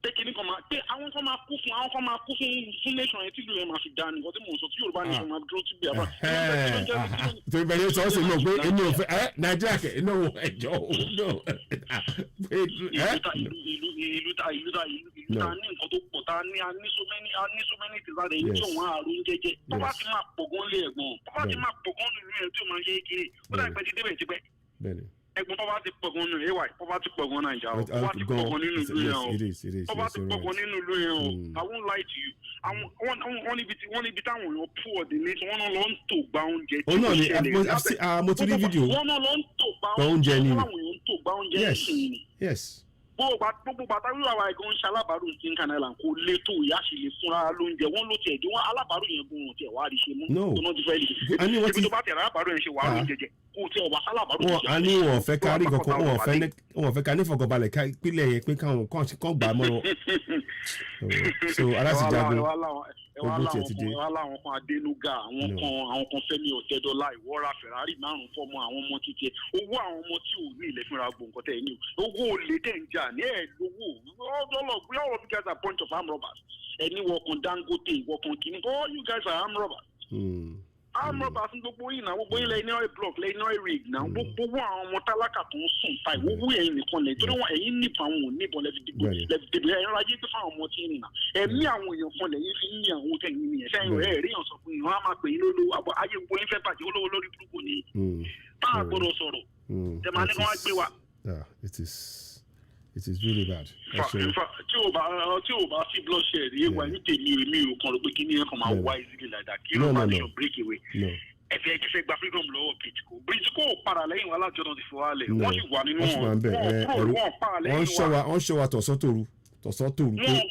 T: Pé kìíní kan máa pé àwọn kan máa kú fún nation yẹn tí ìlú yẹn máa fi dá nìkan tí mò ń sọ tí Yorùbá nation máa dúró tí bí abá.
A: Torí bẹ́ẹ̀ ni sọ ọ́ sí náà pé èmi ò fẹ́ Nàìjíríà kẹ̀ iná wo ẹ̀jọ̀ òun náà.
T: Ìlú ta ní nǹkan tó pọ̀ ta ní so many things láti èyí tí òun àrùn jẹjẹ. Tó bá ti máa pọ̀gán lé ẹ̀gbọ́n tó bá ti máa pọ̀gán nínú ẹ̀ tí ò máa ṣe é kiri ó dà pẹ́ ti débẹ̀ ti pẹ́. Ẹ̀gbọ́n tó bá ti pọ̀gán nínú ay tó bá ti pọ̀gán Nàìjíríà o tó bá ti pọ̀gán nínú ìlú yẹn o tó bá ti pọ̀gán nínú ìlú yẹn o I won't lie to you. Wọ́n níbi táwọn èèyàn pú ọ̀dẹ̀ ní wọ́n náà lọ ń tò gba oúnjẹ tí kò ṣẹlẹ̀.
A: Mo ti rí fídíò.
T: Wọ́n náà lọ ń tò gba
A: oúnjẹ ni.
T: Wọ́n láwọn èèyàn ń tò gba oúnjẹ nísìnyí ni.
A: Yes.
T: Gbogbo bàtà wíwá wa ẹ̀gbọ́n ń ṣe alábàárù ní Canada kò lè tó ìyá sì lè fúnra lóúnjẹ wọn ló tiẹ̀ dé wọn alábàárù yẹn gbọ́n tiẹ̀ wá rí ṣe mú. tó náà ti fẹ́ lè ibi tó bá tẹ̀rẹ̀ alábàárù yẹn ṣe wà á lóúnjẹ jẹ kó o tiẹ̀ wà sálábàárù.
A: A ní wọn fẹ́ kárí kankan wọn fẹ́ ká ní fọkànbalẹ̀ ká pílẹ̀ yẹn pé káwọn kan gbà á mọ́. So aláṣìjagun ogun tiẹ̀ ti dé.
T: Wọ́n láwọn kan Adénúgà àwọn kan Fẹ́mi Ọ̀tẹ́dọ́lá ìwọ́ra Ferrari márùn-ún fọ́mọ àwọn ọmọ títí owó àwọn ọmọ tí ò ní ilẹ̀ fúnra gbòǹkọ́ tẹ̀ ní owó olè tẹ̀ ń jà ní ẹ̀ lówó all of you guys are bunch of armed robbers ẹni wọ̀kan Dangote wọ̀kan kìíní all you guys are armed robbers. Armed robbers ń gbogbo yìí náà gbogbo yìí lẹ́yìn oil block lẹ́yìn oil rig náà gbogbo àwọn ọmọ tálákà tó ń sùn ta ìwọ́wọ́ ẹ̀yìn nìkan lẹ̀ torí wọn ẹ̀yìn nípa àwọn ò níbọn lẹ́fi dìbò ẹ̀yìn ọ̀rọ̀ tó fáwọn ọmọ tí ń rìnà ẹ̀mí àwọn èèyàn kan lẹ́yìn fi ń ní àwọn tẹ̀yìn nìyẹn sẹ́yìn rẹ̀ rí yàn sọ fún yìí wọ́n á máa pè yín lólówó ayé gbogbo yín fẹ́ bàjẹ́ olówó lórí burúkú ni táà gbọ́dọ̀ sọ̀rọ̀ tẹ̀ máa ní kí wọ́n gbé wa.
A: It is really bad.
T: Tí o bá sí bloodshed yé wa ní tèmi èmi ò kàn rò pé kí ni ẹ kàn máa wá easily like that kí ló máa ní break away. Ẹ̀fẹ̀ ẹ̀fẹ̀ gba freedom lọ́wọ́ Bridge kò padà lẹ́yìn wa lájọ́ náà ti fọwọ́ alẹ̀ wọ́n sì wà nínú wọn para lẹ́yìn wa.
A: Wọ́n ṣọ́ wa tọ̀sán tòru.
T: Wọn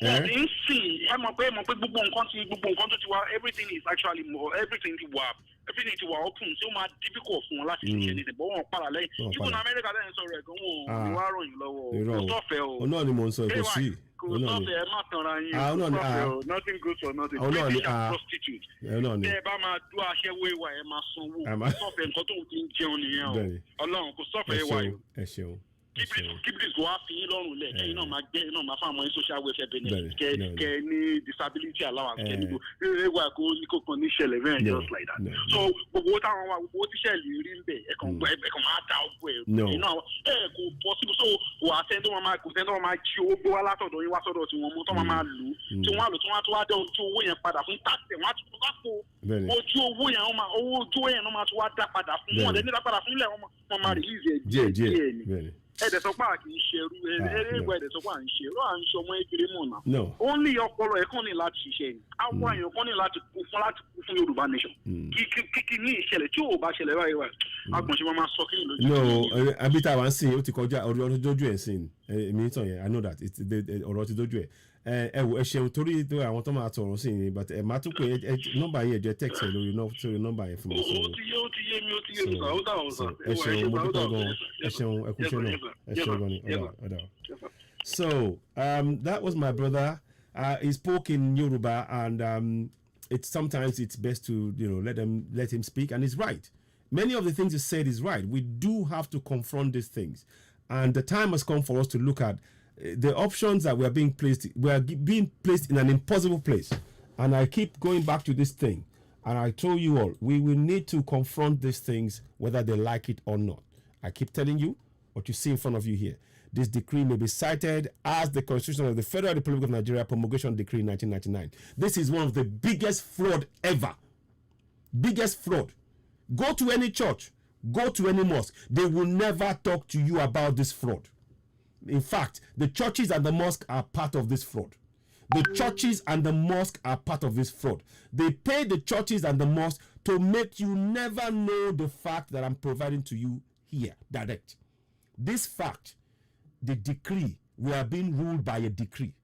T: kò ní sìn ẹ mọ̀ pé gbogbo nǹkan tó ti wá everything is actually more everything ti wà open tí ó máa difficult fún wọn láti ṣe anything but wọn para lẹ́yìn even America lẹ́yìn sọ̀rọ̀ ẹ̀gbọ́n wọn ni wàá ròyìn lọ́wọ́ kò sọ̀fẹ́ o.
A: Ọ̀nà ni mo ń sọ èkó sí.
T: Kò sọ̀fẹ́ ẹ má tanra yín kò sọ̀fẹ́ o nothing goes for nothing British and prostitute. Tẹ́ ẹ bá máa dún aṣẹ́wó ìwà ẹ máa sanwó kò sọ̀fẹ́ nǹkan tó ń ti ń jẹun nìyẹn o Ọlọ́run kò sọ̀fẹ́ ìwà yìí.
A: Ẹ ṣeun.
T: Keep this go fi yín lọ́rùn lẹ̀ kẹ́yìn náà máa gbé náà máa fún àwọn social welfare benefit kẹ́ ní disability allowance kẹ́ níbo wà kó ní kó kàn ní ṣẹlẹ̀ very just like that. So gbogbo táwọn wa gbogbo tíṣẹ̀lì rí ń bẹ̀ ẹ̀kan máa da ọgbọ ẹ̀ iná kò possible so kò àtẹ́ńtọ́ wọn máa jí owó gbé wá látọ̀dọ̀ yín wá sọ́dọ̀ tí wọ́n mú tọ́ máa lù ú tí wọ́n á lò tí wọ́n á tó wá dẹ́ ojú owó yẹn padà fún taxi wọ́n á tún bá fò ojú owó yẹn náà máa tún wá dá padà fún wọn lẹ́ni dá padà fún ilẹ̀ wọn máa release ẹ̀ díẹ̀ ni. Ẹ̀dẹ̀ sọ pé àkì í ṣerú ẹ̀rẹ́gbẹ́ ẹ̀dẹ̀ sọ pé à ń ṣerú à ń ṣe ọmọ ekele mọ̀ náà. ó ní ọpọlọ ẹ̀ kàn ní láti ṣiṣẹ́ ni àwọn èèyàn kàn ní láti kú fún Yorùbá nation. kíkí ní ìṣẹ̀lẹ̀ tí ò bá ṣẹlẹ̀ báyìí wà agbọ̀nsẹ̀ máa sọ kí ni lójú.
A: No abita wa ń sìn ó ti kọjá ọ̀rọ̀ tó dójú ẹ̀ sìn èmi tàn yẹn I know that ọ̀rọ̀ ti dójú ẹ̀ ẹ wò ẹ ṣeun torí àwọn tó máa tọrọ sí ni but ẹ máa tún pé nọ́mbà yẹn jẹ text ẹ lórí nọ́mbà yẹn fún mi.
T: ó ti yé mi ó dà ọ̀ sàn.
A: ẹ ṣeun mo dúpẹ́ gan ẹ ṣeun ẹ kúṣẹ́ náà ẹ ṣeun gan ni ọ̀dà. So that was my brother. He spoke in Yoruba and sometimes it's best to let him speak and he's right. Many of the things he said is right. We do have to confront these things and the time has come for us to look at the options that we are being placed in an impossible place. And I keep going back to this thing. And I told you all, we will need to confront these things whether they like it or not. I keep telling you what you see in front of you here. This decree may be cited as the Constitution of the Federal Republic of Nigeria Promulgation Decree 1999. This is one of the biggest fraud ever. Biggest fraud. Go to any church, go to any mosque. They will never talk to you about this fraud. In fact, the churches and the mosque are part of this fraud. The churches and the mosque are part of this fraud. They pay the churches and the mosque to make you never know the fact that I'm providing to you here, direct. This fact, the decree, we are being ruled by a decree.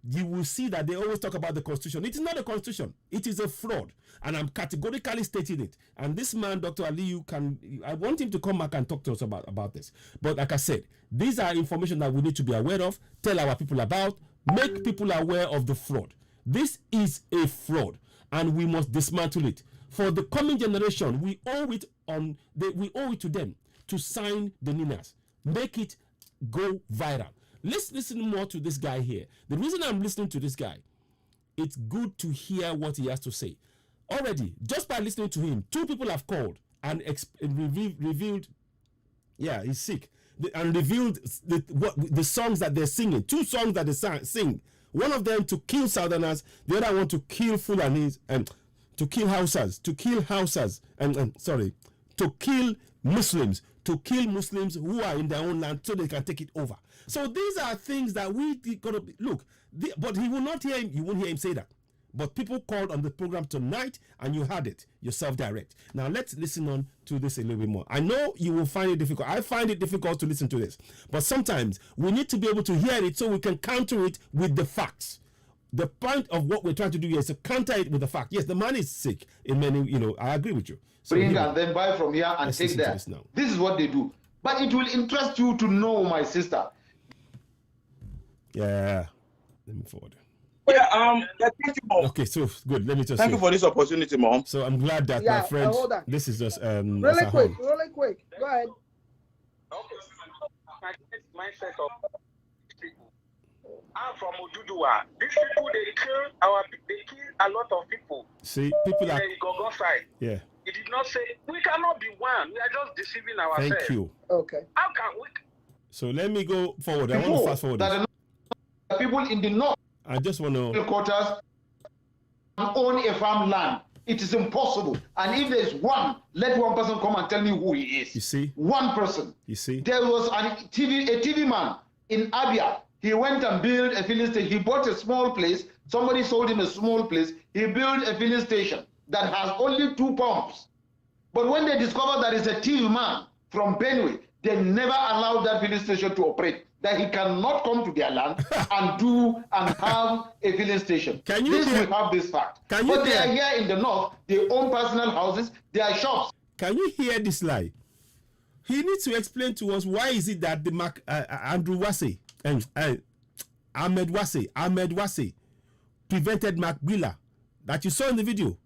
A: You will see that they always talk about the constitution. It is not a constitution. It is a fraud. And I'm categorically stating it. And this man, Dr. Aliyu, I want him to come back and talk to us about this. But like I said, these are information that we need to be aware of, tell our people about, make people aware of the fraud. This is a fraud, and we must dismantle it. For the coming generation, we owe it to them to sign the NINAs. Make it go viral. Let's listen more to this guy here. The reason I'm listening to this guy, it's good to hear what he has to say. Already, just by listening to him, 2 people have called and revealed, he's sick, and revealed the songs that they're singing. 2 songs that they sing. One of them to kill Southerners, the other one to kill Fulanis, and to kill Hausas, to kill Muslims who are in their own land so they can take it over. So these are things that we gotta look. But he will not hear him. You won't hear him say that. But people called on the program tonight, and you heard it yourself direct. Now let's listen on to this a little bit more. I know you will find it difficult. I find it difficult to listen to this, but sometimes we need to be able to hear it so we can counter it with the facts. The point of what we're trying to do here is to counter it with the fact. Yes, the man is sick in many. I agree with you. So
N: bring and then buy from here and take there. This is what they do. But it will interest you to know, my sister.
A: Yeah. Let me forward.
C: Yeah, thank you, Mom.
A: Okay, so good. Let me just
C: thank you for this opportunity, Mom.
A: So I'm glad that my friends. This is just
M: really quick. Go ahead.
U: Mindset of people. I'm from Oduduwa. These people they kill a lot of people.
A: See, people are
U: the Gogon side.
A: Yeah.
U: He did not say we cannot be one. We are just deceiving ourselves.
A: Thank you.
M: Okay.
U: How can we?
A: So let me go forward. I want to fast forward.
N: The people in the north.
A: I just want to
N: quarters own a farmland. It is impossible. And if there's one, let one person come and tell me who he is.
A: You see?
N: One person.
A: You see?
N: There was a TV man in Abia. He went and built a filling station. He bought a small place. Somebody sold him a small place. He built a filling station that has only 2 pumps. But when they discovered that it's a TV man from Benue, they never allowed that filling station to operate. That he cannot come to their land and have a filling station. We have this fact. But they are here in the north. They own personal houses. They are shops.
A: Can you hear this lie? He needs to explain to us why is it that the Andrew Wase and Ahmed Wase prevented Mark Bila that you saw in the video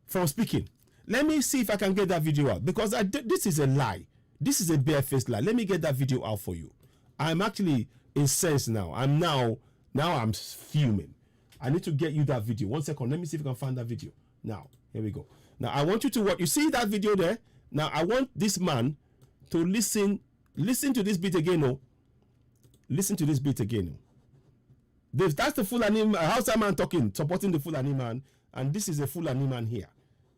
A: from speaking. Let me see if I can get that video out, because this is a lie. This is a barefaced lie. Let me get that video out for you. I'm actually incensed now. Now I'm fuming. I need to get you that video. 1 second. Let me see if I can find that video. Now, here we go. Now, I want you to watch. You see that video there? Now, I want this man to listen to this beat again. No, listen to this beat again. No. That's the Fulani Hausa man talking, supporting the Fulani man, and this is a Fulani man here.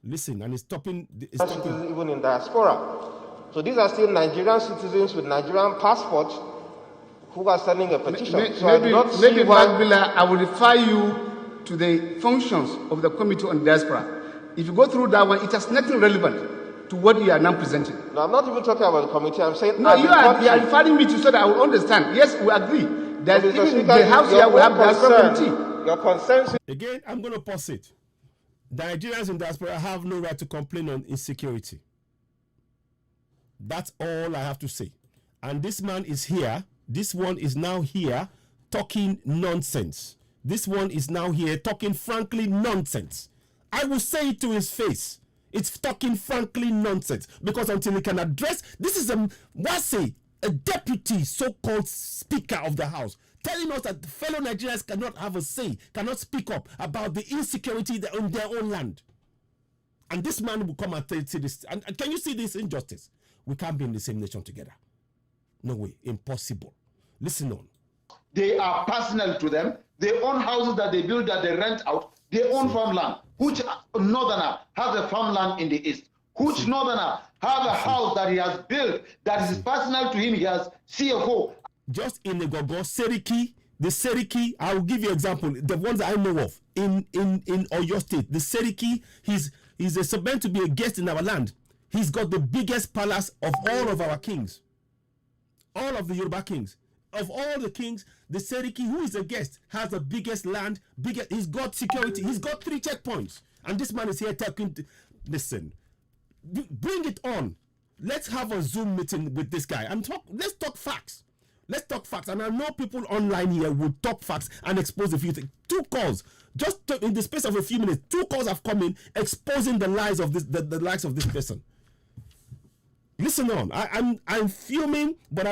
A: Listen, and it's stopping.
F: Even in diaspora. So these are still Nigerian citizens with Nigerian passports who are sending a petition.
G: Maybe I will refer you to the functions of the Committee on Diaspora. If you go through that one, it has nothing relevant to what you are now presenting.
F: No, I'm not even talking about the committee. I'm saying
G: no, you are referring me to so that I will understand. Yes, we agree. That even the House here will have diaspora committee.
F: Your concerns.
A: Again, I'm going to pause it. Nigerians in diaspora have no right to complain on insecurity. That's all I have to say. And this man is here. This one is now here talking nonsense. This one is now here talking frankly nonsense. I will say it to his face. It's talking frankly nonsense. Because until he can address, this is a deputy so-called speaker of the house, telling us that fellow Nigerians cannot have a say, cannot speak up about the insecurity in their own land. And this man will come and say this. And can you see this injustice? We can't be in the same nation together. No way. Impossible. Listen on.
N: They are personal to them. They own houses that they build that they rent out. They own farmland. Which northerner has a farmland in the east? Which northerner has a house that he has built that is personal to him? He has CFO
A: just in Igogo, Seriki, the Seriki, I will give you an example, the ones that I know of, in Oyo State, the Seriki, he's meant to be a guest in our land. He's got the biggest palace of all of our kings. All of the Yoruba kings. Of all the kings, the Seriki, who is a guest, has the biggest land, he's got security, he's got 3 checkpoints. And this man is here talking to, listen, bring it on. Let's have a Zoom meeting with this guy and let's talk facts. Let's talk facts. And I know people online here will talk facts and expose a few things. 2 calls, just in the space of a few minutes, 2 calls have come in exposing the lies of the lies of this person. Listen on. I'm fuming, but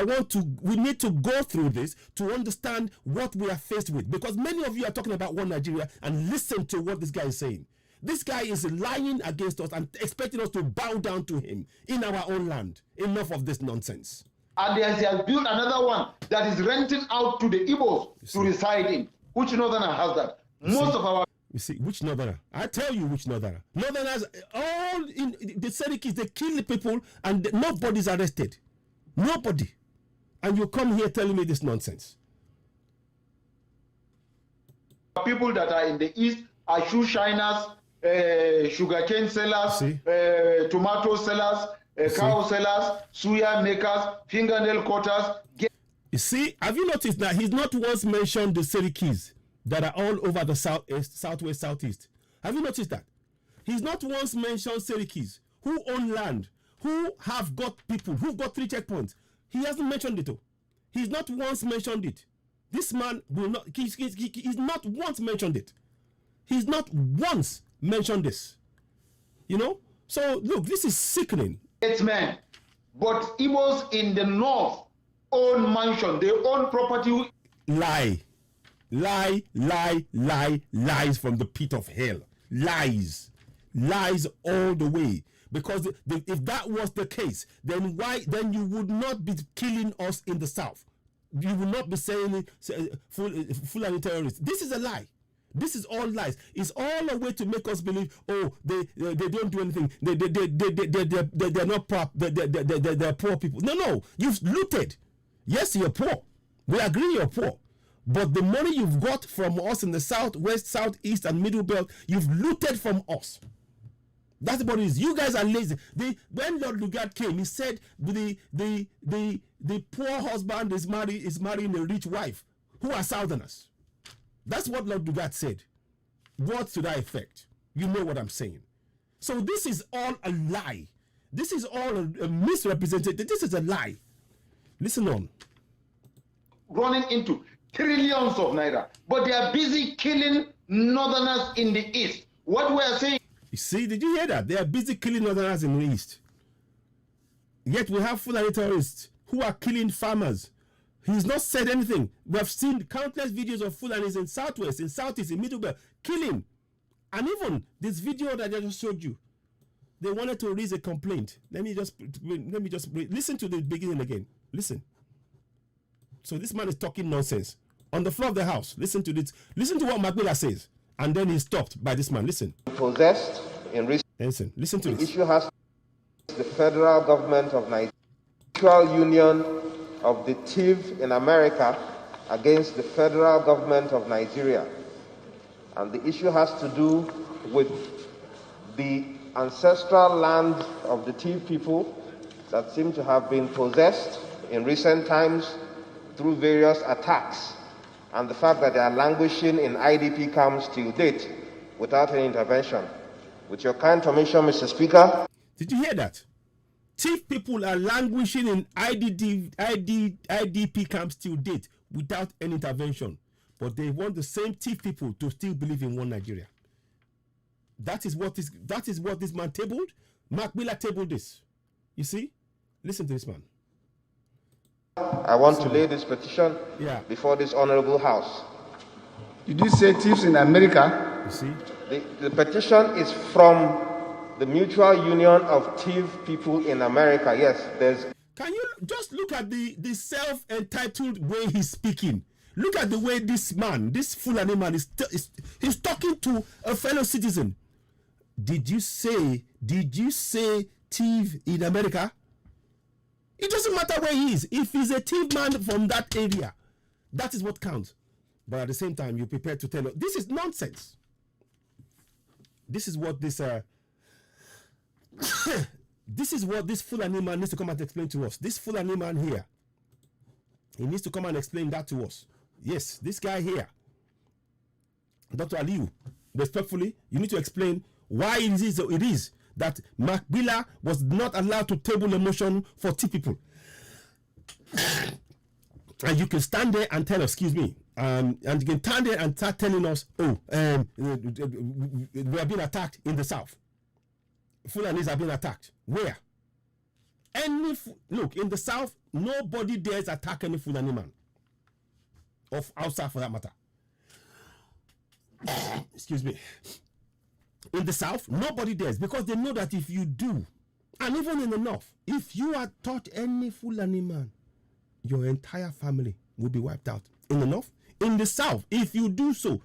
A: we need to go through this to understand what we are faced with. Because many of you are talking about one Nigeria, and listen to what this guy is saying. This guy is lying against us and expecting us to bow down to him in our own land. Enough of this nonsense.
N: And he has built another one that is renting out to the Igbos to reside in. Which northerner has that? Most of our...
A: You see, which northerner? I tell you which northerner. Northerners, all in the Serikis, they kill the people and nobody's arrested. Nobody. And you come here telling me this nonsense.
N: People that are in the east are shoe shiners, sugarcane sellers, tomato sellers, cow sellers, suya makers, fingernail cutters.
A: You see, have you noticed that he's not once mentioned the Serikis that are all over the southeast, southwest, southeast? Have you noticed that? He's not once mentioned Serikis who own land, who have got people, who've got 3 checkpoints. He hasn't mentioned it. He's not once mentioned it. This man will not, he's not once mentioned it. He's not once mentioned this. You know? So, look, this is sickening.
N: It's men. But Igbos in the north own mansion. They own property.
A: Lie. Lie, lie, lie, lies from the pit of hell. Lies. Lies all the way. Because if that was the case, then you would not be killing us in the south. You would not be saying Fulani terrorists. This is a lie. This is all lies. It's all a way to make us believe, oh, they don't do anything. They're not poor. They're poor people. No. You've looted. Yes, you're poor. We agree you're poor. But the money you've got from us in the south, west, southeast, and middle belt, you've looted from us. That's what it is. You guys are lazy. When Lord Lugard came, he said the poor husband is marrying a rich wife who are southerners. That's what Lord Lugard said. Words to that effect. You know what I'm saying. So this is all a lie. This is all a misrepresentation. This is a lie. Listen on.
N: Running into trillions of naira, but they are busy killing northerners in the east. What we are saying.
A: You see, did you hear that? They are busy killing northerners in the east. Yet we have Fulani terrorists who are killing farmers. He's not said anything. We have seen countless videos of Fulanis in southwest, in southeast, in middle belt, killing. And even this video that I just showed you, they wanted to raise a complaint. Let me just listen to the beginning again. Listen. So this man is talking nonsense on the floor of the house. Listen to this. Listen to what Magbila says, and then he's stopped by this man. Listen.
F: Possessed in recent.
A: Listen to
F: the
A: this.
F: Issue has the federal government of Nigeria, mutual union of the TIV in America against the federal government of Nigeria, and the issue has to do with the ancestral land of the TIV people that seem to have been possessed in recent times through various attacks, and the fact that they are languishing in IDP camps till date without any intervention. With your kind permission, Mr. Speaker.
A: Did you hear that? TIV people are languishing in IDP camps till date without any intervention. But they want the same TIV people to still believe in one Nigeria. That is what this man tabled. Mark Miller tabled this. You see? Listen to this man.
F: I want to lay this petition before this honorable house.
G: Did you say thieves in America?
A: You see?
F: The petition is from the Mutual Union of TIV people in America. Yes, there's...
A: Can you just look at the self-entitled way he's speaking? Look at the way this man, this Fulani man, he's talking to a fellow citizen. Did you say TIV in America? It doesn't matter where he is. If he's a thief man from that area, that is what counts. But at the same time, you're prepared to tell us this is nonsense. This is what this this is what this Fulani man needs to come and explain to us. This Fulani man here, he needs to come and explain that to us. Yes, this guy here, Dr. Aliyu, respectfully, you need to explain why it is that Makbila was not allowed to table a motion for T people. And you can stand there and tell us, excuse me, and you can stand there and start telling us, we are being attacked in the south. Fulanis are being attacked. Where? Look, in the south, nobody dares attack any Fulani man. Of outside for that matter. Excuse me. In the south, nobody dares, because they know that if you do, and even in the north, if you are taught any Fulani man, your entire family will be wiped out. In the north, in the south, if you do so,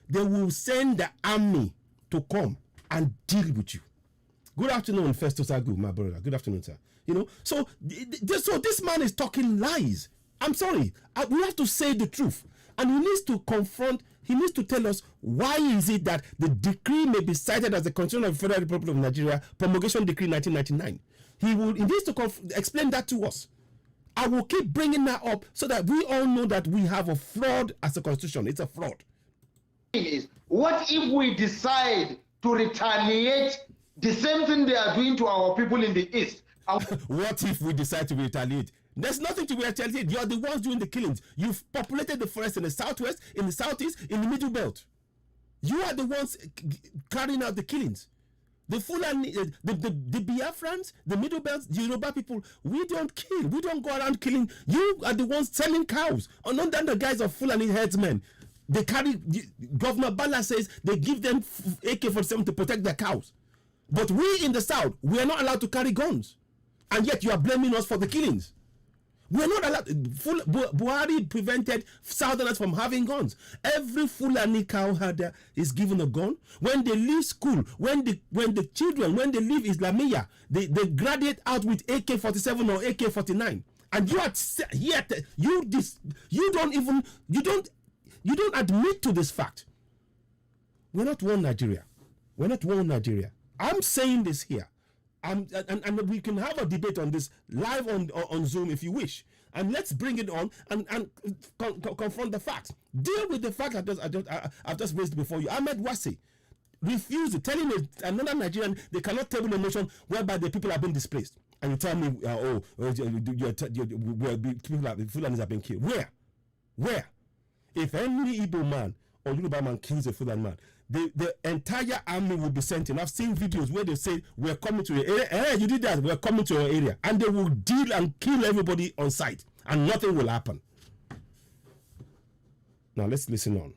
A: they will send the army to come and deal with you. Good afternoon, Festus Agu, my brother. Good afternoon, sir. You know, so this man is talking lies. I'm sorry. We have to say the truth. And he needs to confront, he needs to tell us why is it that the decree may be cited as the Constitution of the Federal Republic of Nigeria, Promulgation Decree 1999. He needs to explain that to us. I will keep bringing that up so that we all know that we have a fraud as a constitution. It's a fraud.
N: What if we decide to retaliate the same thing they are doing to our people in the east?
A: What if we decide to retaliate? There's nothing to retaliate. You're the ones doing the killings. You've populated the forest in the southwest, in the southeast, in the middle belt. You are the ones carrying out the killings. The Fulani, the Biafrans, the middle belt, the Yoruba people, we don't kill. We don't go around killing. You are the ones selling cows. Under the guise of Fulani herdsmen. They carry, Governor Bala says they give them AK-47 to protect their cows. But we in the south, we are not allowed to carry guns. And yet you are blaming us for the killings. We're not allowed. Buhari prevented Southerners from having guns. Every Fulani cow herder is given a gun. When they leave school, when the children, when they leave Islamia, they graduate out with AK-47 or AK-49. And you are here. You don't admit to this fact. We're not one Nigeria. We're not one Nigeria. I'm saying this here. And we can have a debate on this live on Zoom if you wish. And let's bring it on and confront the facts. Deal with the fact I've just raised before you. Ahmed Wasi refused it, telling another Nigerian they cannot table a motion whereby the people have been displaced. And you tell me, Fulanis have been killed. Where? If any Igbo man or Yoruba man kills a Fulani man, the entire army will be sent in. I've seen videos where they say, we're coming to your area. Hey, you did that. We're coming to your area. And they will deal and kill everybody on site. And nothing will happen. Now, let's listen on.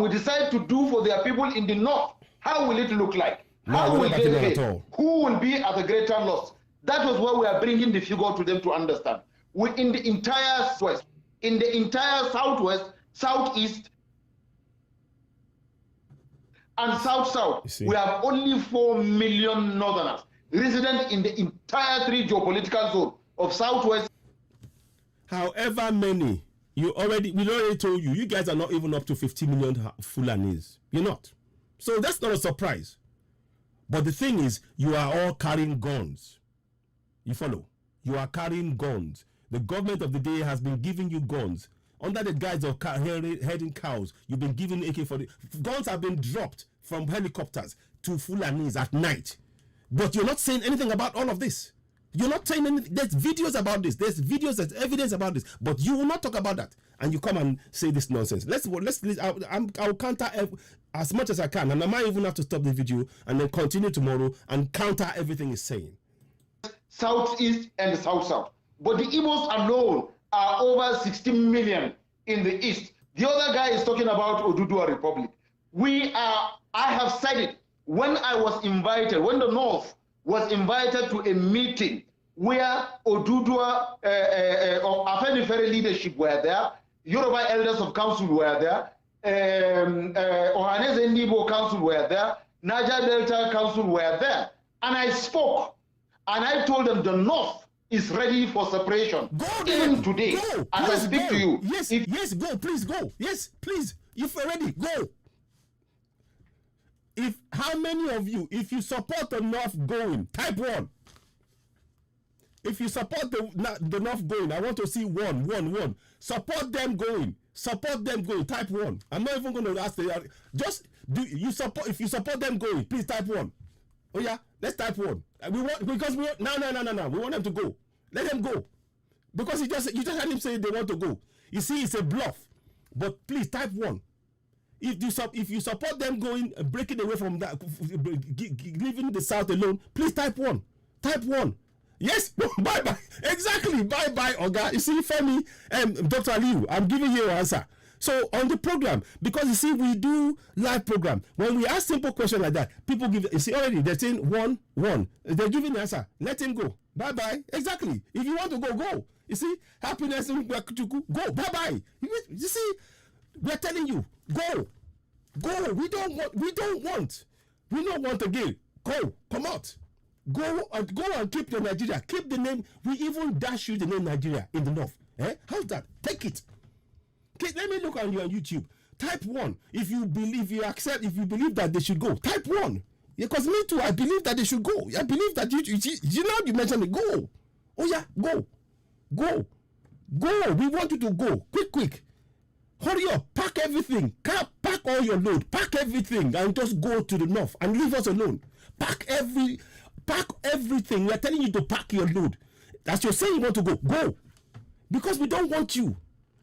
N: We decide to do for their people in the north. How will it look like? How will they pay? Who will be at the greater loss? That was why we are bringing the figure to them to understand. In the entire west, in the entire southwest, southeast, and south, we have only 4 million northerners resident in the entire 3 geopolitical zone of southwest.
A: However many, we already told you, you guys are not even up to 50 million Fulanis. You're not. So that's not a surprise. But the thing is, you are all carrying guns. You follow? You are carrying guns. The government of the day has been giving you guns. Under the guise of herding cows, you've been given AK-40. Guns have been dropped from helicopters to Fulanis at night. But you're not saying anything about all of this. You're not saying anything. There's videos about this. There's videos, there's evidence about this. But you will not talk about that. And you come and say this nonsense. I'll counter as much as I can. And I might even have to stop the video and then continue tomorrow and counter everything he's saying.
N: Southeast and south. But the Igbos alone are over 16 million in the east. The other guy is talking about Oduduwa Republic. I have said it when I was invited, when the North was invited to a meeting where Oduduwa or Afenifere leadership were there, Yoruba Elders of Council were there, Ohanese Ndibo Council were there, Niger Delta Council were there. And I spoke and I told them the North is ready for separation.
A: Go
N: even today,
A: go.
N: as I speak to you.
A: Yes, yes, go, please go. Yes, please. If you're ready, go. If how many of you, if you support the North going, type 1. If you support the North going, I want to see 1. Support them going. Support them going. Type 1. I'm not even going to ask the just do you support. If you support them going, please type 1. Oh yeah, let's type 1. We want because we want, no. We want them to go. Let them go because you just had him say they want to go. You see, it's a bluff. But please type 1. If you support them going, breaking away from that, leaving the South alone, please type 1. Type 1. Yes, bye. Exactly, bye, Oga. You see, Femi, Dr. Aliu, I'm giving you your answer. So on the program, because you see, we do live program. When we ask simple question like that, people give. You see, already they're saying 1. They're giving the answer. Let him go. Bye. Exactly. If you want to go, go. You see, happiness, go. Bye. You see, we're telling you, go. We don't want again. Go. Come out. Go and keep your Nigeria. Keep the name. We even dash you the name Nigeria in the North. How's that? Take it. Okay, let me look on you on YouTube. Type 1. If you believe that they should go. Type 1. Because me too, I believe that they should go. I believe that you know you mentioned it. Go. Oh yeah, go. We want you to go. Quick. Hurry up. Pack everything. Pack all your load. Pack everything and just go to the North and leave us alone. Pack everything. We are telling you to pack your load. As you're saying you want to go. Go. Because we don't want you.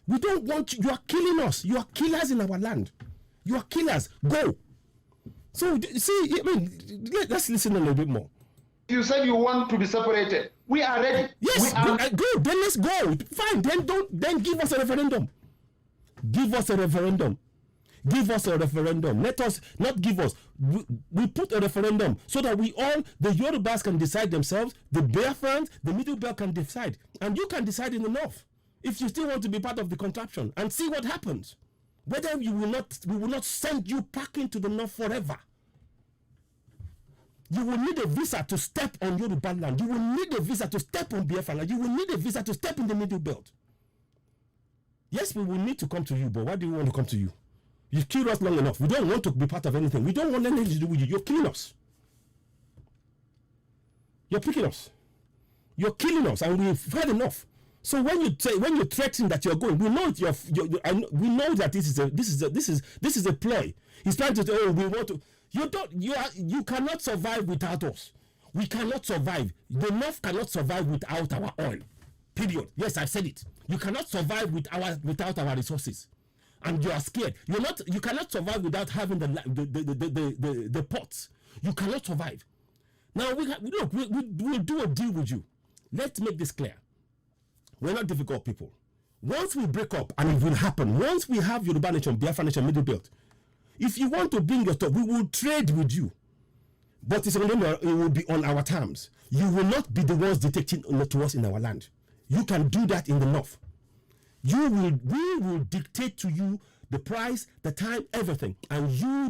A: We don't want you. You are killing us. You are killers in our land. You are killers. Go. So, see, I mean, let's listen a little bit more.
N: You said you want to be separated. We are ready.
A: Yes, go. Then let's go. Fine. Then give us a referendum. Give us a referendum. Let us not give us. We put a referendum so that the Yorubas can decide themselves. The Biafrans, the Middle Belt can decide, and you can decide in the North if you still want to be part of the contraption and see what happens. Whether we will not send you packing to the North forever. You will need a visa to step on Yoruba land. You will need a visa to step on Biafra land. You will need a visa to step in the Middle Belt. Yes, we will need to come to you, but why do we want to come to you? You've killed us long enough. We don't want to be part of anything. We don't want anything to do with you. You're killing us. You're picking us. You're killing us, and we've had enough. So when you threaten that you're going, we know we know that this is a ploy. He's trying to say, oh, we want to. You cannot survive without us. We cannot survive. The North cannot survive without our oil. Period. Yes, I said it. You cannot survive without our resources. And you are scared. You cannot survive without having the ports. You cannot survive. Now we'll do a deal with you. Let's make this clear. We're not difficult people. Once we break up, and it will happen, once we have Yoruba Nation, Biafra Nation, Middle Belt, if you want to bring your stuff, we will trade with you. But it will be on our terms. You will not be the ones dictating to us in our land. You can do that in the North. We will dictate to you the price, the time, everything. And we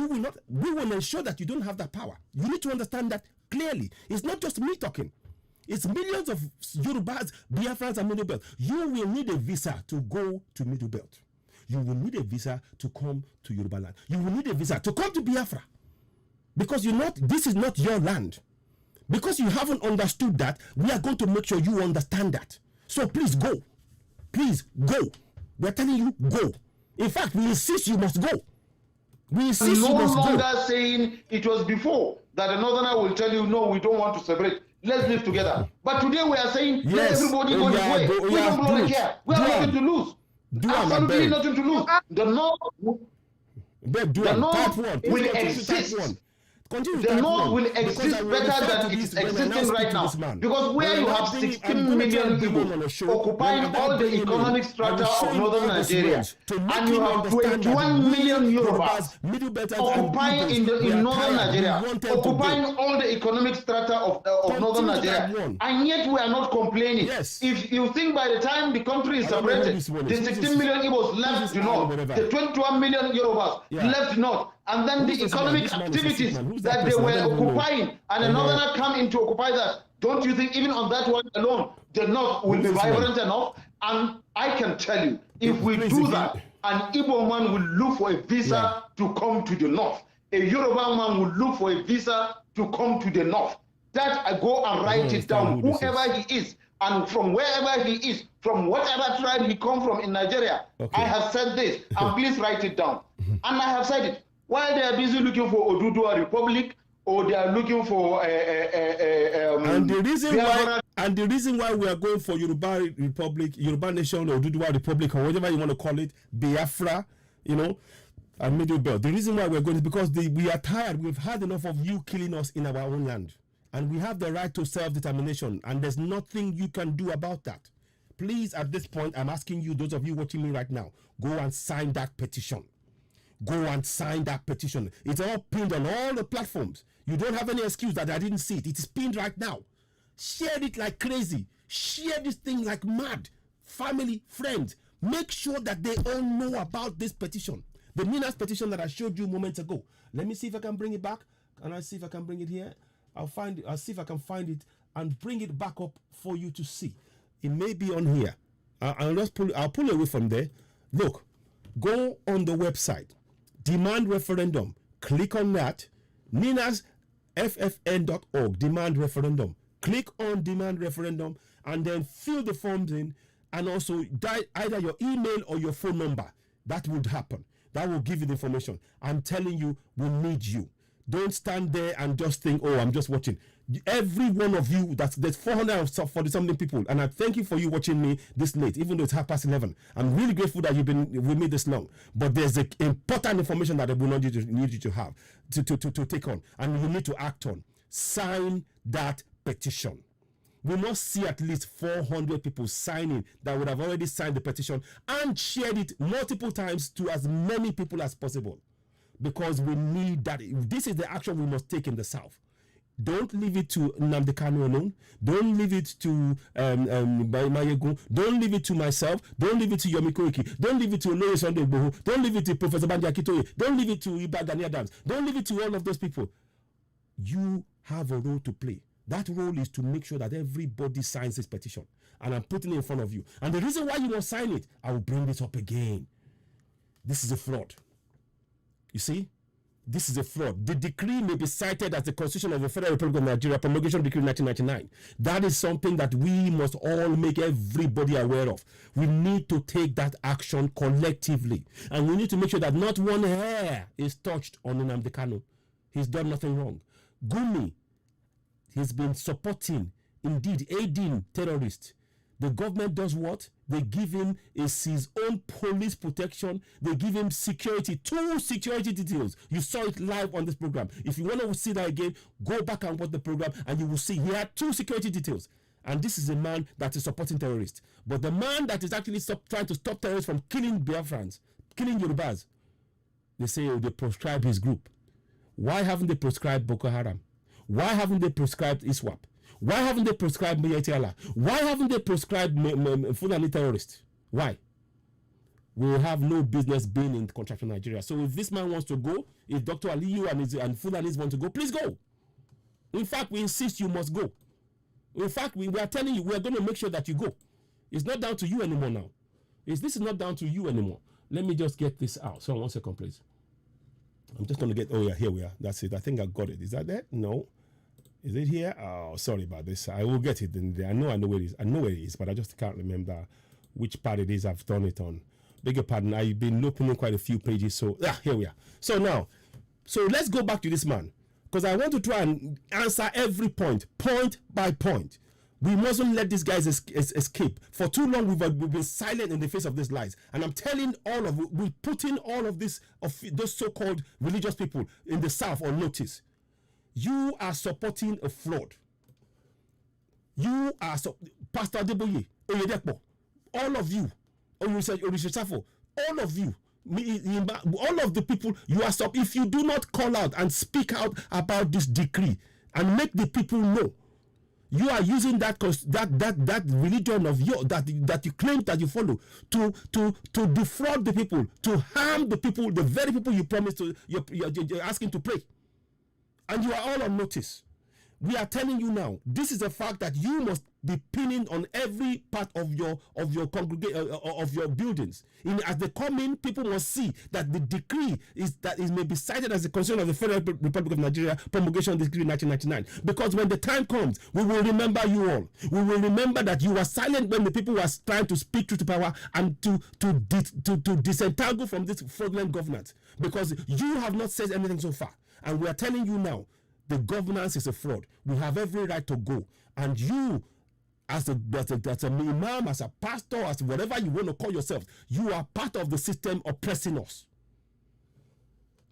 A: will ensure that you don't have that power. You need to understand that clearly. It's not just me talking. It's millions of Yorubas, Biafrans, and Middle Belt. You will need a visa to go to Middle Belt. You will need a visa to come to Yoruba land. You will need a visa to come to Biafra. Because this is not your land. Because you haven't understood that, we are going to make sure you understand that. So please go. Please go. We're telling you, go. In fact, we insist you must go. We insist you must go.
N: No longer saying it was before that a northerner will tell you, no, we don't want to separate. Let's live together. But today we are saying, let everybody go his way. We don't care. We have nothing to lose. Absolutely nothing to lose. The North will exist. The North will exist better than it is existing right now. Because where you have 16 million people occupying all the economic strata of northern Nigeria, and you have 21 million Yorubas occupying in northern Nigeria, occupying all the economic strata of northern Nigeria, and yet we are not complaining. If you think by the time the country is separated, the 16 million Igbos left the north, the 21 million Yorubas left north, and then the economic activities that they were occupying, and another come in to occupy that, Don't you think even on that one alone, the North will be vibrant enough? And I can tell you, if we do that, an Igbo man will look for a visa to come to the North. A Yoruba man will look for a visa to come to the North. That I go and write it down, whoever he is, and from wherever he is, from whatever tribe he come from in Nigeria. I have said this, and please write it down. And I have said it. While they are busy looking for Oduduwa Republic, or they are looking for
A: and the reason why we are going for Yoruba Republic, Yoruba Nation, or Oduduwa Republic, or whatever you want to call it, Biafra, you know, and Middle Belt. The reason why we're going is because we are tired. We've had enough of you killing us in our own land. And we have the right to self-determination, and there's nothing you can do about that. Please, at this point, I'm asking you, those of you watching me right now, go and sign that petition. Go and sign that petition. It's all pinned on all the platforms. You don't have any excuse that I didn't see it. It is pinned right now. Share it like crazy. Share this thing like mad. Family, friends, make sure that they all know about this petition. The Nina's petition that I showed you moments ago. Let me see if I can bring it back. Can I see if I can bring it here? I'll see if I can find it and bring it back up for you to see. It may be on here. I'll pull away from there. Look, go on the website, Demand Referendum. Click on that. ninasffn.org, Demand Referendum. Click on Demand Referendum and then fill the forms in, and also either your email or your phone number. That would happen. That will give you the information. I'm telling you, we need you. Don't stand there and just think, oh, I'm just watching. Every one of you, there's 440 something people, and I thank you for you watching me this late, even though it's 11:30. I'm really grateful that you've been with me this long. But there's important information that I will need you to have to take on, and you need to act on. Sign that petition. We must see at least 400 people signing that would have already signed the petition and shared it multiple times to as many people as possible. Because we need that. This is the action we must take in the South. Don't leave it to Nnamdi Kanu alone. Don't leave it to Mayegu. Don't leave it to myself. Don't leave it to Yomi Koiki. Don't leave it to Oloye Sunday Igboho. Don't leave it to Professor Banji Akintoye. Don't leave it to Iba Gani Adams. Don't leave it to all of those people. You have a role to play. That role is to make sure that everybody signs this petition. And I'm putting it in front of you. And the reason why you must sign it, I will bring this up again. This is a fraud. You see, this is a fraud. The decree may be cited as the Constitution of the Federal Republic of Nigeria, Promulgation Decree 1999. That is something that we must all make everybody aware of. We need to take that action collectively. And we need to make sure that not one hair is touched on Nnamdi Kanu. He's done nothing wrong. Gumi, he's been supporting, indeed aiding terrorists. The government does what? They give him his own police protection. They give him security, 2 security details. You saw it live on this program. If you want to see that again, go back and watch the program and you will see he had 2 security details. And this is a man that is supporting terrorists. But the man that is actually trying to stop terrorists from killing Biafrans, killing Yorubas, they say they proscribe his group. Why haven't they proscribed Boko Haram? Why haven't they proscribed ISWAP? Why haven't they prescribed Mayetiala? Why haven't they prescribed Fulani terrorists? Why? We will have no business being in contraction Nigeria. So if this man wants to go, if Dr. Aliyu and Fulanis want to go, please go. In fact, we insist you must go. In fact, we are telling you, we are going to make sure that you go. It's not down to you anymore now. This is not down to you anymore. Let me just get this out. So 1 second, please. I'm just going to get, oh yeah, here we are. That's it. I think I got it. Is that there? No. Is it here? Oh, sorry about this. I will get it in there. I know where it is. I know where it is, but I just can't remember which part it is I've done it on. Beg your pardon. I've been looking at quite a few pages. So, here we are. So now, let's go back to this man. Because I want to try and answer every point by point. We mustn't let these guys escape. For too long, we've been silent in the face of these lies. And I'm telling we're putting all of this, of those so-called religious people in the South on notice. You are supporting a fraud. You are Pastor Adeboye, Oyedepo, all of you, Orisha, all of you, all of the people you are if you do not call out and speak out about this decree and make the people know, you are using that religion of yours that you claim that you follow to defraud the people, to harm the people, the very people you promised to you're asking to pray. And you are all on notice. We are telling you now, this is a fact that you must be pinning on every part of your congregation of your buildings. As they come in, people must see that the decree is may be cited as a concern of the Federal Republic of Nigeria Promulgation Decree 1999. Because when the time comes, we will remember you all. We will remember that you were silent when the people were trying to speak truth to power and to disentangle from this fraudulent governance. Because you have not said anything so far, and we are telling you now. The governance is a fraud. We have every right to go. And you, as an imam, as a pastor, as whatever you want to call yourself, you are part of the system oppressing us.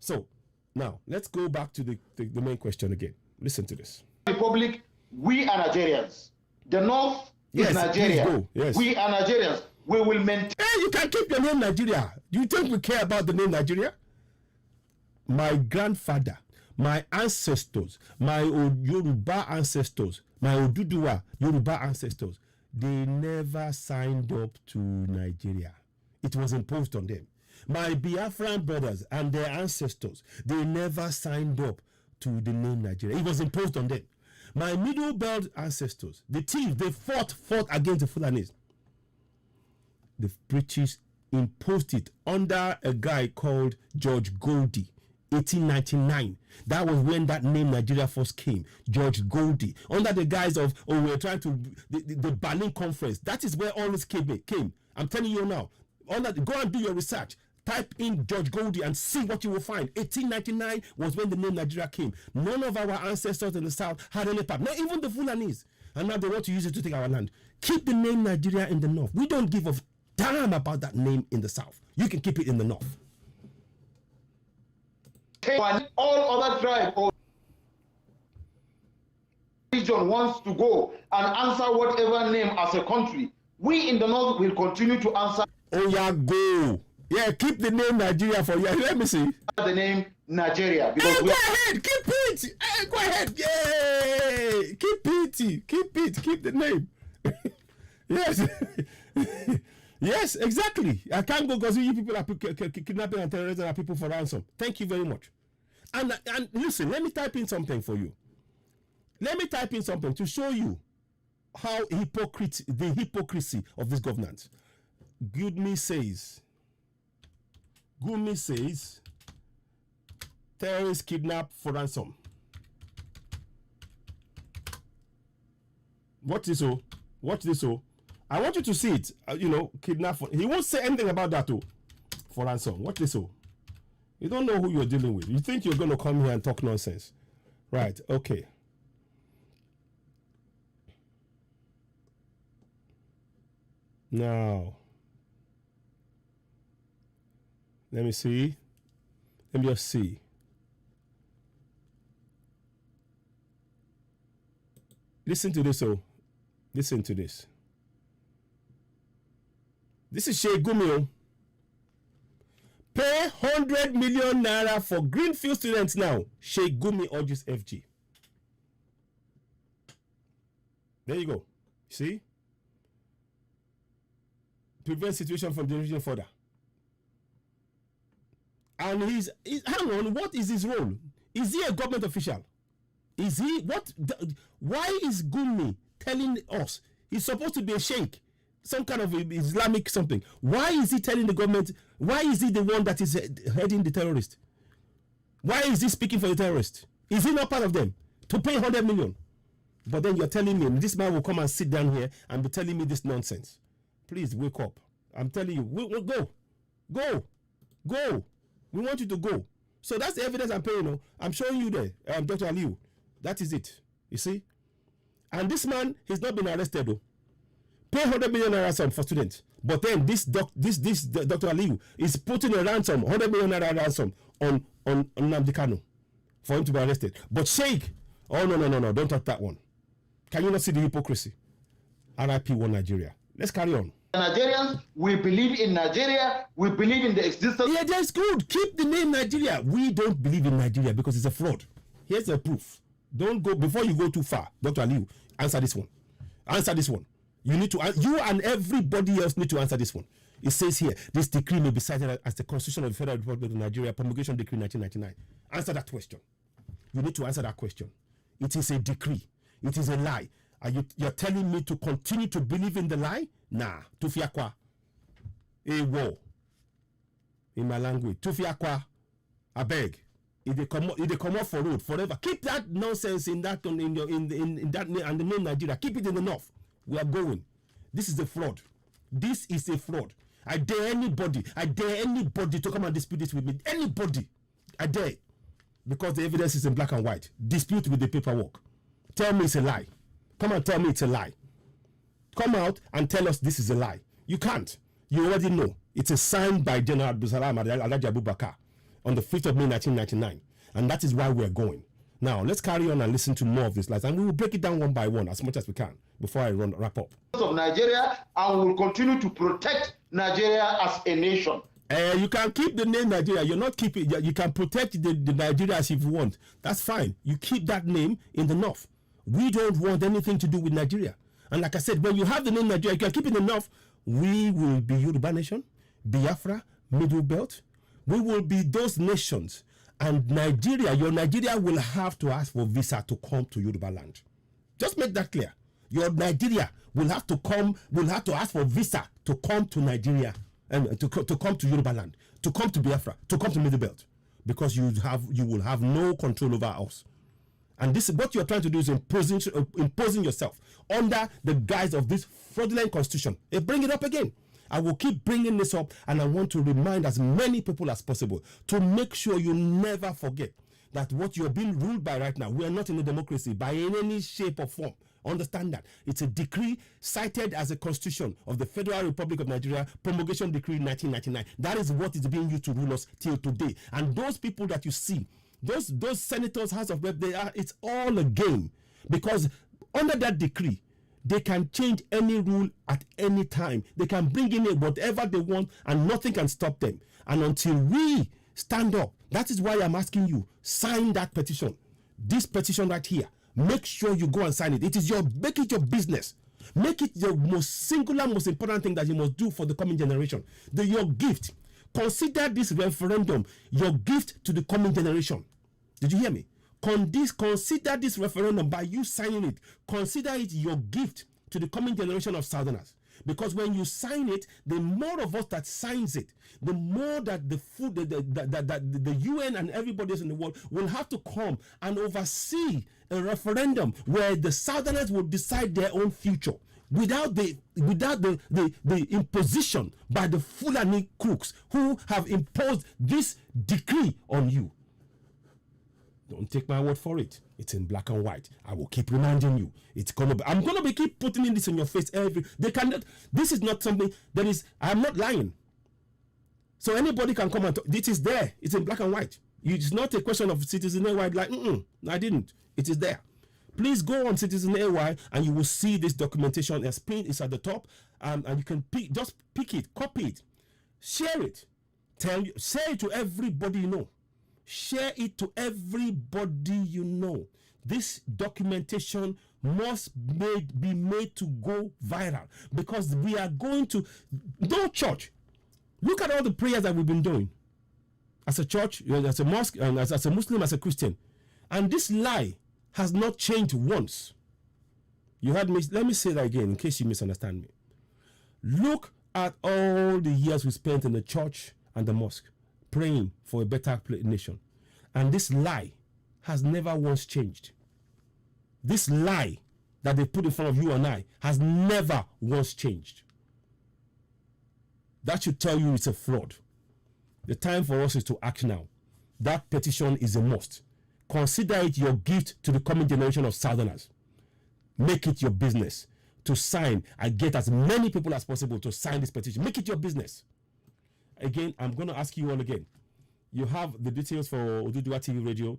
A: So, now, let's go back to the main question again. Listen to this.
N: Republic, we are Nigerians. The North is Nigeria.
A: Yes.
N: We are Nigerians. We will maintain.
A: Hey, you can keep your name Nigeria. Do you think we care about the name Nigeria? My grandfather, my ancestors, my Yoruba ancestors, my Oduduwa Yoruba ancestors, they never signed up to Nigeria. It was imposed on them. My Biafran brothers and their ancestors, they never signed up to the name Nigeria. It was imposed on them. My Middle Belt ancestors, the thieves, they fought against the Fulanis. The British imposed it under a guy called George Goldie. 1899. That was when that name Nigeria first came. George Goldie. Under the guise of, we're trying to, the Berlin Conference. That is where all this came. I'm telling you now. Go and do your research. Type in George Goldie and see what you will find. 1899 was when the name Nigeria came. None of our ancestors in the south had any part. Not even the Fulanis. And now they want to use it to take our land. Keep the name Nigeria in the north. We don't give a damn about that name in the south. You can keep it in the north.
N: All other tribes or region wants to go and answer whatever name as a country. We in the north will continue to answer.
A: Oh yeah, go. Yeah, keep the name Nigeria for you. Let me see.
N: The name Nigeria. Because
A: go ahead, keep it. Go ahead. Yay! Keep the name. Yes. Yes, exactly. I can't go because you people are kidnapping and terrorizing our people for ransom. Thank you very much. And listen, let me type in something for you. Let me type in something to show you how the hypocrisy of this government. Gumi says, terrorists kidnapped for ransom. Watch this. I want you to see it. Kidnap for. He won't say anything about that for ransom. Watch this. You don't know who you're dealing with. You think you're going to come here and talk nonsense. Right, okay. Now, let me see. Let me just see. Listen to this. Listen to this. This is Sheikh Gumi. Pay 100 million naira for Greenfield students now. Sheikh Gumi urges FG. There you go. See? Prevent situation from deteriorating further. And hang on, what is his role? Is he a government official? Is he what? Why is Gumi telling us he's supposed to be a sheikh? Some kind of Islamic something. Why is he telling the government? Why is he the one that is heading the terrorist? Why is he speaking for the terrorist? Is he not part of them? To pay 100 million. But then you're telling me this man will come and sit down here and be telling me this nonsense. Please wake up. I'm telling you, we'll go. Go. We want you to go. So that's the evidence I'm paying. I'm showing you there, Dr. Aliu. That is it. You see? And this man, he's not been arrested though. Pay 100 million ransom for students. But then this Dr. Aliu is putting a ransom, 100 million ransom on Nnamdi Kanu for him to be arrested. But Sheikh, oh no, don't touch that one. Can you not see the hypocrisy? RIP one Nigeria. Let's carry on.
N: Nigerians, we believe in Nigeria. We believe in the existence.
A: Yeah, that's good. Keep the name Nigeria. We don't believe in Nigeria because it's a fraud. Here's the proof. Don't go before you go too far. Dr. Aliu, answer this one. Answer this one. You need to. You and everybody else need to answer this one. It says here, this decree may be cited as the Constitution of the Federal Republic of Nigeria, Promulgation Decree 1999. Answer that question. You need to answer that question. It is a decree. It is a lie. You're telling me to continue to believe in the lie? Nah. Tufiakwa. A war. In my language. Tufiakwa. I beg. If they come off for road forever. Keep that nonsense in that in that and the name Nigeria. Keep it in the north. We are going. This is a fraud. This is a fraud. I dare anybody to come and dispute this with me. Anybody. I dare. Because the evidence is in black and white. Dispute with the paperwork. Tell me it's a lie. Come and tell me it's a lie. Come out and tell us this is a lie. You can't. You already know. It's a signed by General Abdulsalam Alhaji Abubakar on the 5th of May 1999. And that is why we're going. Now, let's carry on and listen to more of these lies. And we will break it down one by one as much as we can before I wrap up.
N: Of Nigeria, and will continue to protect Nigeria as a nation.
A: You can keep the name Nigeria. You're not keeping. You can protect the Nigeria as if you want. That's fine. You keep that name in the north. We don't want anything to do with Nigeria. And like I said, when you have the name Nigeria, you can keep it in the north. We will be Yoruba Nation, Biafra, Middle Belt. We will be those nations. And Nigeria, your Nigeria will have to ask for visa to come to Yoruba land. Just make that clear. Your Nigeria will have to ask for visa to come to Nigeria and to come to Yoruba land, to come to Biafra, to come to Middle Belt, because you will have no control over us. And this is what you're trying to do, is imposing yourself under the guise of this fraudulent constitution. Bring it up again. I will keep bringing this up, and I want to remind as many people as possible to make sure you never forget that what you're being ruled by right now, we are not in a democracy by any shape or form. Understand that. It's a decree cited as a constitution of the Federal Republic of Nigeria, Promulgation Decree 1999. That is what is being used to rule us till today. And those people that you see, those senators, House of Rep, it's all a game. Because under that decree, they can change any rule at any time. They can bring in whatever they want, and nothing can stop them. And until we stand up, that is why I'm asking you, sign that petition. This petition right here. Make sure you go and sign it. Make it your business. Make it the most singular, most important thing that you must do for the coming generation. Your gift. Consider this referendum your gift to the coming generation. Did you hear me? Consider this referendum by you signing it. Consider it your gift to the coming generation of Southerners. Because when you sign it, the more of us that signs it, the more that the UN and everybody else in the world will have to come and oversee a referendum where the Southerners will decide their own future without the imposition by the Fulani crooks who have imposed this decree on you. Don't take my word for it. It's in black and white. I will keep reminding you. I'm gonna be keep putting in this in your face this is not something that is. I'm not lying. So anybody can come and talk. It is there. It's in black and white. It's not a question of Citizen AY like, I didn't. It is there. Please go on Citizen AY and you will see this documentation. It's at the top, and you can just pick it, copy it, share it, say it to everybody you know. Share it to everybody you know. This documentation must be made to go viral, because we are going to no church. Look at all the prayers that we've been doing as a church, as a mosque, and as a Muslim, as a Christian, and this lie has not changed once. You heard me. Let me say that again in case you misunderstand me. Look at all the years we spent in the church and the mosque praying for a better nation. And this lie has never once changed. This lie that they put in front of you and I has never once changed. That should tell you it's a fraud. The time for us is to act now. That petition is a must. Consider it your gift to the coming generation of Southerners. Make it your business to sign and get as many people as possible to sign this petition. Make it your business. Again, I'm going to ask you all again. You have the details for Oduduwa TV radio.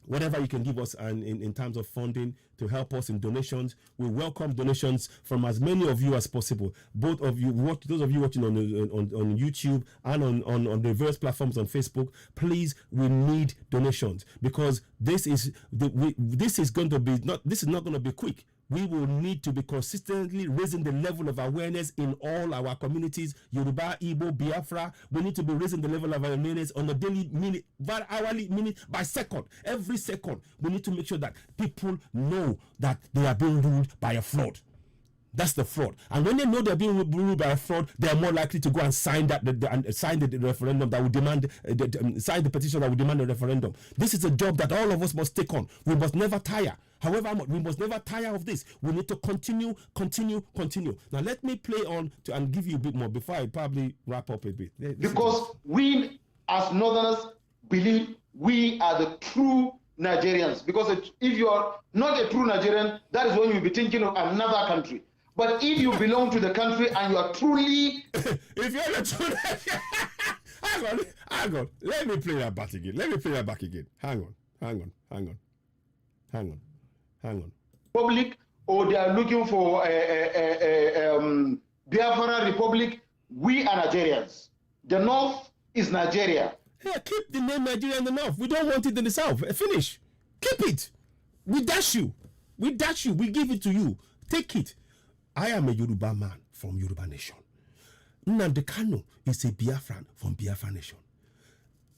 A: Whatever you can give us and in terms of funding to help us in donations. We welcome donations from as many of you as possible. Both of you, those of you watching on YouTube and on the various platforms on Facebook, please, we need donations, because this is not going to be quick. we will need to be consistently raising the level of awareness in all our communities, Yoruba, Igbo, Biafra. We need to be raising the level of awareness on a daily, minute, hourly, minute by second. Every second, we need to make sure that people know that they are being ruled by a fraud. That's the fraud. And when they know they're being ruled by a fraud, they are more likely to go and sign sign the referendum that will demand, sign the petition that will demand a referendum. This is a job that all of us must take on. We must never tire. However, we must never tire of this. We need to continue. Now, let me play on and give you a bit more before I probably wrap up a bit.
N: Because we, as Northerners, believe we are the true Nigerians. Because if you are not a true Nigerian, that is when you'll be thinking of another country. But if you belong to the country and you are truly...
A: if you're a true Nigerian... Hang on. Let me play that back again. Hang on.
N: Republic, or they are looking for Biafra Republic, we are Nigerians. The North is Nigeria.
A: Yeah, keep the name Nigeria in the North. We don't want it in the South. Finish. Keep it. We dash you. We give it to you. Take it. I am a Yoruba man from Yoruba Nation. Nnamdi Kanu is a Biafran from Biafra Nation.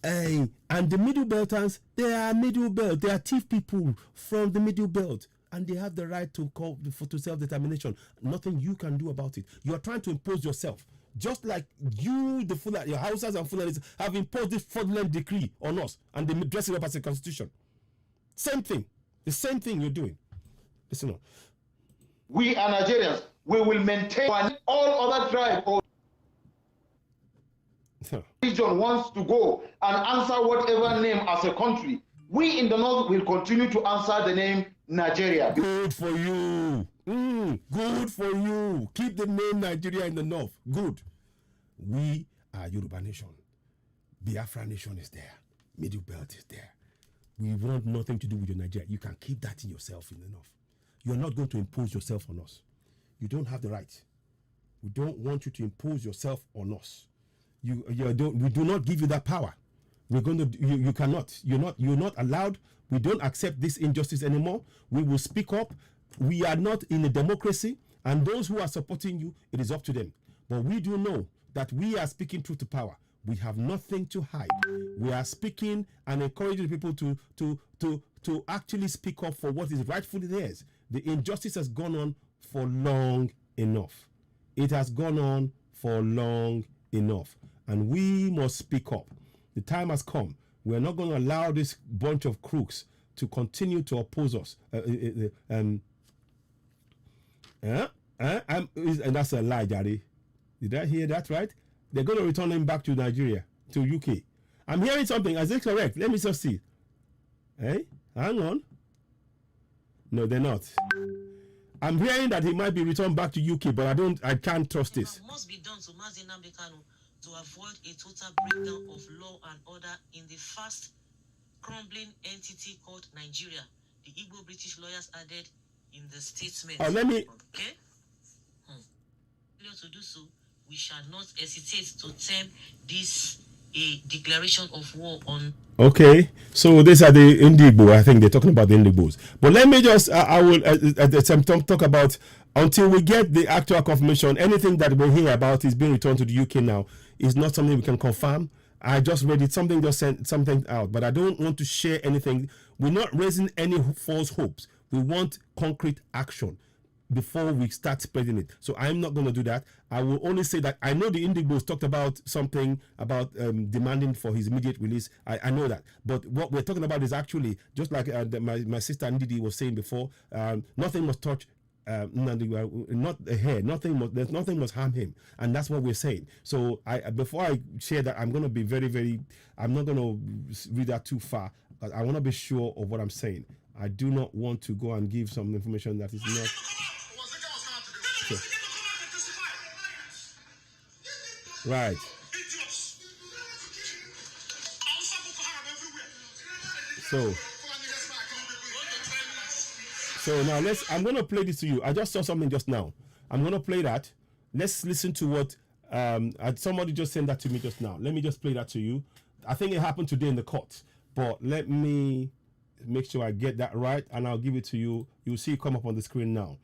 A: And the Middle Belters, they are Middle Belt. They are thief people from the Middle Belt. And they have the right to call to self-determination. Nothing you can do about it. You are trying to impose yourself. Just like you, your Hausas and Fulanis, have imposed this fraudulent decree on us. And they dress it up as a constitution. Same thing. The same thing you're doing. Listen on.
N: We are Nigerians. We will maintain all other tribes or region wants to go and answer whatever name as a country. We in the North will continue to answer the name Nigeria.
A: Good for you. Good for you. Keep the name Nigeria in the North. Good. We are Yoruba Nation. Biafra Nation is there. Middle Belt is there. We want nothing to do with your Nigeria. You can keep that in yourself in the North. You're not going to impose yourself on us. You don't have the right. We don't want you to impose yourself on us. We do not give you that power. We're going to. You cannot. You're not allowed. We don't accept this injustice anymore. We will speak up. We are not in a democracy, and those who are supporting you, it is up to them. But we do know that we are speaking truth to power. We have nothing to hide. We are speaking and encouraging people to actually speak up for what is rightfully theirs. The injustice has gone on for long enough. It has gone on for long enough. And we must speak up. The time has come. We're not going to allow this bunch of crooks to continue to oppose us. And that's a lie, Daddy. Did I hear that right? They're going to return him back to Nigeria, to UK. I'm hearing something. Is it correct? Let me just see. Hey, hang on. No, they're not. I'm hearing that he might be returned back to UK, but I can't trust this.
B: Must be done to Mazi Nnamdi Kanu to avoid a total breakdown of law and order in the fast crumbling entity called Nigeria. The Igbo British lawyers added in the statement.
A: Let me.
B: Okay. To do so, we shall not hesitate to term this a declaration of war on.
A: Okay, so these are the Indigbo. I think they're talking about the Indigbos. But let me just, I will at the same time talk about, until we get the actual confirmation, anything that we hear about is being returned to the UK now is not something we can confirm. I just read it, something just sent something out, but I don't want to share anything. We're not raising any false hopes. We want concrete action before we start spreading it. So I'm not going to do that. I will only say that I know the Indigbos talked about something about demanding for his immediate release. I know that. But what we're talking about is actually, just like my sister Ndidi was saying before, nothing must touch Nnamdi, not a hair. Nothing must harm him. And that's what we're saying. So before I share that, I'm going to be very, very, I'm not going to read that too far. I want to be sure of what I'm saying. I do not want to go and give some information that is not. Okay. Right. So now I'm going to play this to you. I just saw something just now. I'm going to play that. Let's listen to what somebody just sent that to me just now. Let me just play that to you. I think it happened today in the court, but let me make sure I get that right, and I'll give it to you. You'll see it come up on the screen now,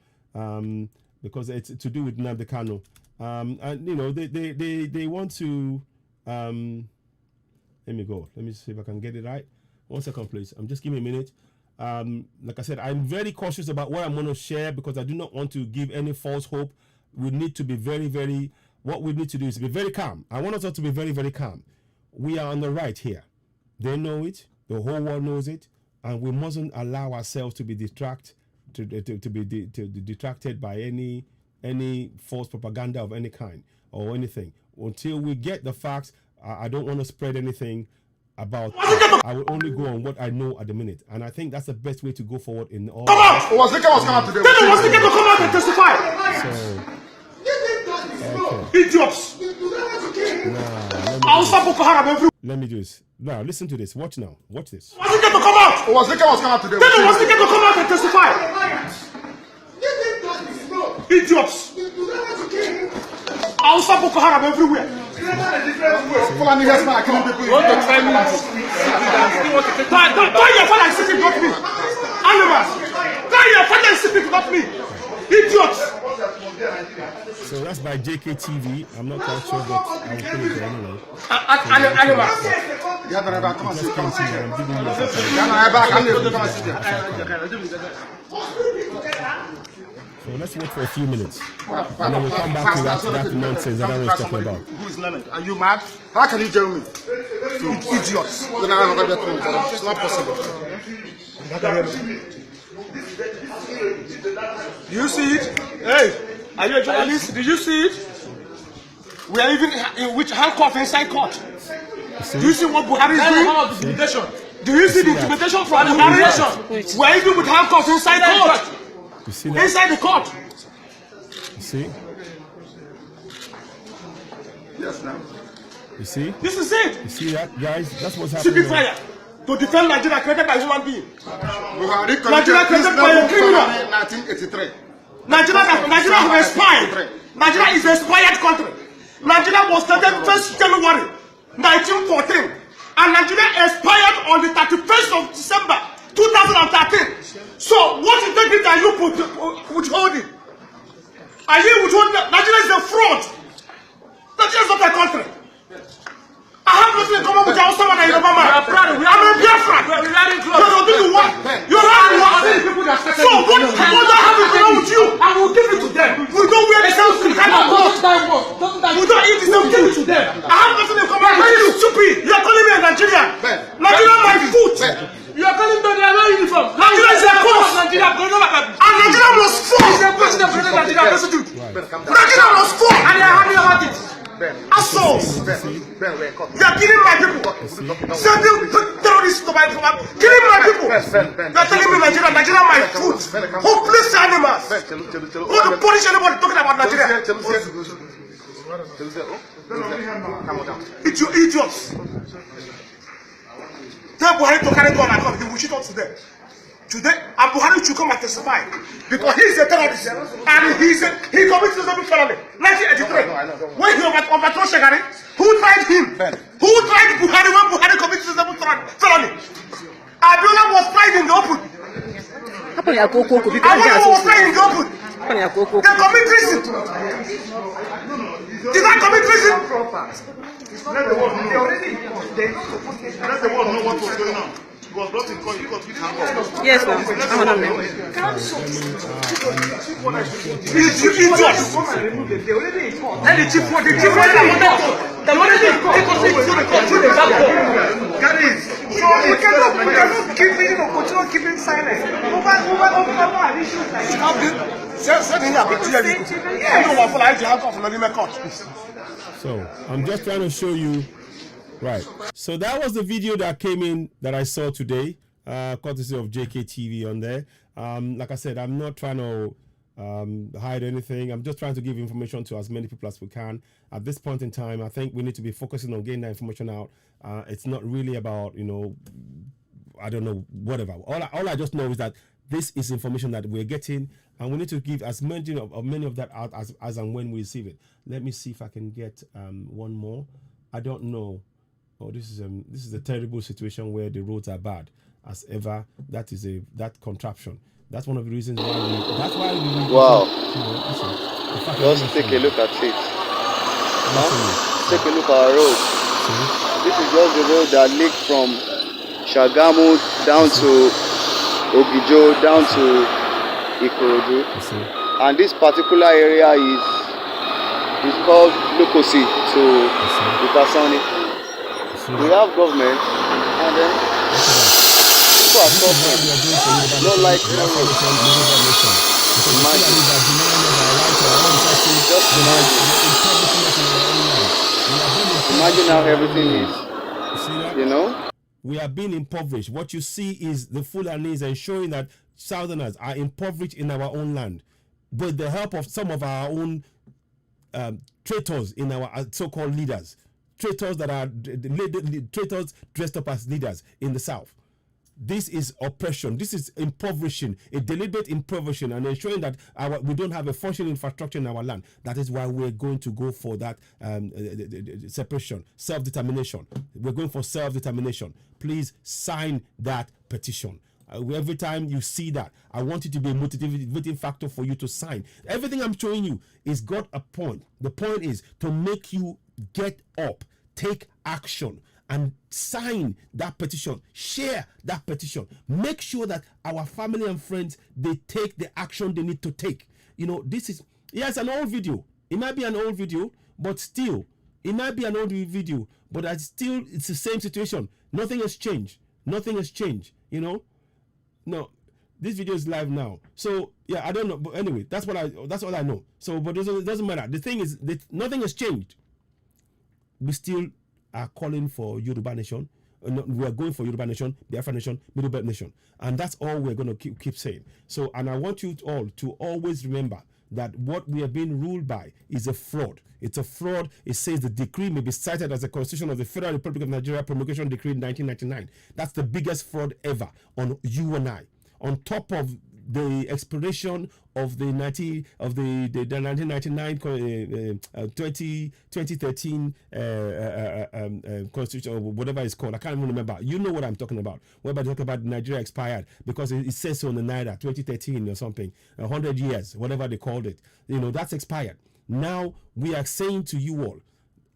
A: because it's to do with Nnamdi Kanu. And you know, they want to. Let me go. Let me see if I can get it right. 1 second, please. Just give me a minute. Like I said, I'm very cautious about what I'm going to share because I do not want to give any false hope. We need to be very. What we need to do is be very calm. I want us all to be very calm. We are on the right here. They know it. The whole world knows it, and we mustn't allow ourselves to be detracted by any false propaganda of any kind or anything. Until we get the facts, I don't want to spread anything about. I will only go on what I know at the minute, and I think that's the best way to go forward in all.
Q: Come out! Wazika was coming out today. Tell them Wazika to come out and testify. Idiots! I'll stop Boko Haram everywhere.
A: Let me do this. Now, listen to this. Watch now. Watch this.
Q: Wazika to come out! Wazika was coming out today. Tell them Wazika to come out and testify. Idiots! I'll stop Boko Haram everywhere. Fulani has not killing people. You want to try me? Try your father and sit it, not me. Animals! Try your father and sit it, not me. Idiots!
A: So that's by JKTV. I'm not quite sure, but I will put it there anyway.
Q: Animals!
A: So let's wait for a few minutes. And then we'll come back to that nonsense that I was talking about.
Q: Who is Leonard? Are you mad? How can you tell me? Idiots. It's not possible. Do you see it? Hey, are you a journalist? Did you see it? We are even in which handcuff inside court. Do you see what Buhari is doing? Do you see the intimidation from Buhari? We are even with handcuffs inside court.
A: You see that?
Q: Inside the court.
A: You see?
Q: Yes, now.
A: You see?
Q: This is it.
A: You see that, guys? That's what's happening.
Q: Keep fire to defend Nigeria created by human being. Nigeria created by a criminal. 1983. Nigeria was expired. Nigeria is an expired country. Nigeria was started 1st January 1914, and Nigeria expired on the 31st of December 2013. So, what integrity are you withholding? Are you withholding? Nigeria is a fraud. Nigeria is not a country. I have nothing in common with your husband and your mama. I'm a Biafran. You're Oduduwa. You're Oduduwa. So, what do I have in common with you? I will give it to them. We don't wear the same kind of clothes. We don't eat the same food to them. I have nothing in common with you. Stupid. You're calling me a Nigerian. Nigeria, my foot. You are calling me a uniform. Nigeria is a force. And Nigeria must fall. Nigeria must fall. And they are happy about it. Assholes! You are killing my people. Sending terrorists to my people. Killing my people. You are telling me Nigeria my food. Hopeless animals. Who to punish anybody talking about Nigeria? It's you idiots. Tell Buhari to carry gun and come. He will shoot us today. Today, and Buhari should come and testify because he is a terrorist and he committed a felony. 1983. When he overthrew Shagari, who tried him? Who tried Buhari when Buhari committed a felony? Abiola was tried in the open. Abiola was tried in the open. They commit treason. Did I commit treason? Let the world know what was going on. He was brought in court. He got handcuffed.
E: Yes, sir. I'm on them.
Q: It's you idiots. And the chief was the money they through the back door. That is. So we cannot keep continue keeping silent. Over issues like
A: So I'm just trying to show you. Right. So that was the video that came in that I saw today, courtesy of JKTV on there. Like I said, I'm not trying to hide anything. I'm just trying to give information to as many people as we can. At this point in time, I think we need to be focusing on getting that information out. It's not really about, I don't know, whatever. All I just know is that this is information that we're getting, and we need to give as many of that out as and when we receive it. Let me see if I can get one more. I don't know. Oh, this is a terrible situation where the roads are bad. as ever. That is that contraption. That's one of the reasons why we. That's why we.
E: Wow.
A: Just
E: take a look at it. Take a look at our road. This is just the road that leads from Shagamu down to Ogijo, down to Ikorodu. And this particular area is called Lokosi to Upasani. We have government and then people are suffering. Not like Imagine how everything is, you know?
A: We are being impoverished. What you see is the Fulanis ensuring that Southerners are impoverished in our own land with the help of some of our own traitors in our so-called leaders. Traitors that are traitors dressed up as leaders in the South. This is oppression. This is impoverishing, a deliberate impoverishing, and ensuring that we don't have a functioning infrastructure in our land. That is why we're going to go for that separation, self-determination. We're going for self-determination. Please sign that petition. Every time you see that, I want it to be a motivating factor for you to sign. Everything I'm showing you is got a point. The point is to make you get up, take action, and sign that petition, share that petition. Make sure that our family and friends, they take the action they need to take. You know, this is, yes, an old video. It might be an old video, but still, it might be an old video, but it's the same situation. Nothing has changed. Nothing has changed, you know? No, this video is live now. So, yeah, I don't know. But anyway, that's all I know. So, but it doesn't matter. The thing is that nothing has changed. We still are calling for Yoruba Nation. We are going for Yoruba Nation, Biafra Nation, Middle Belt Nation. And that's all we're going to keep saying. So, and I want you all to always remember that what we are being ruled by is a fraud. It's a fraud. It says the decree may be cited as the Constitution of the Federal Republic of Nigeria Promulgation Decree 1999. That's the biggest fraud ever on you and I. On top of the expiration of the 1999 2013 Constitution, or whatever it's called. I can't even remember. You know what I'm talking about. Whereby they talk about Nigeria expired because it says so on the Naira 2013 or something, 100 years, whatever they called it. You know, that's expired. Now we are saying to you all,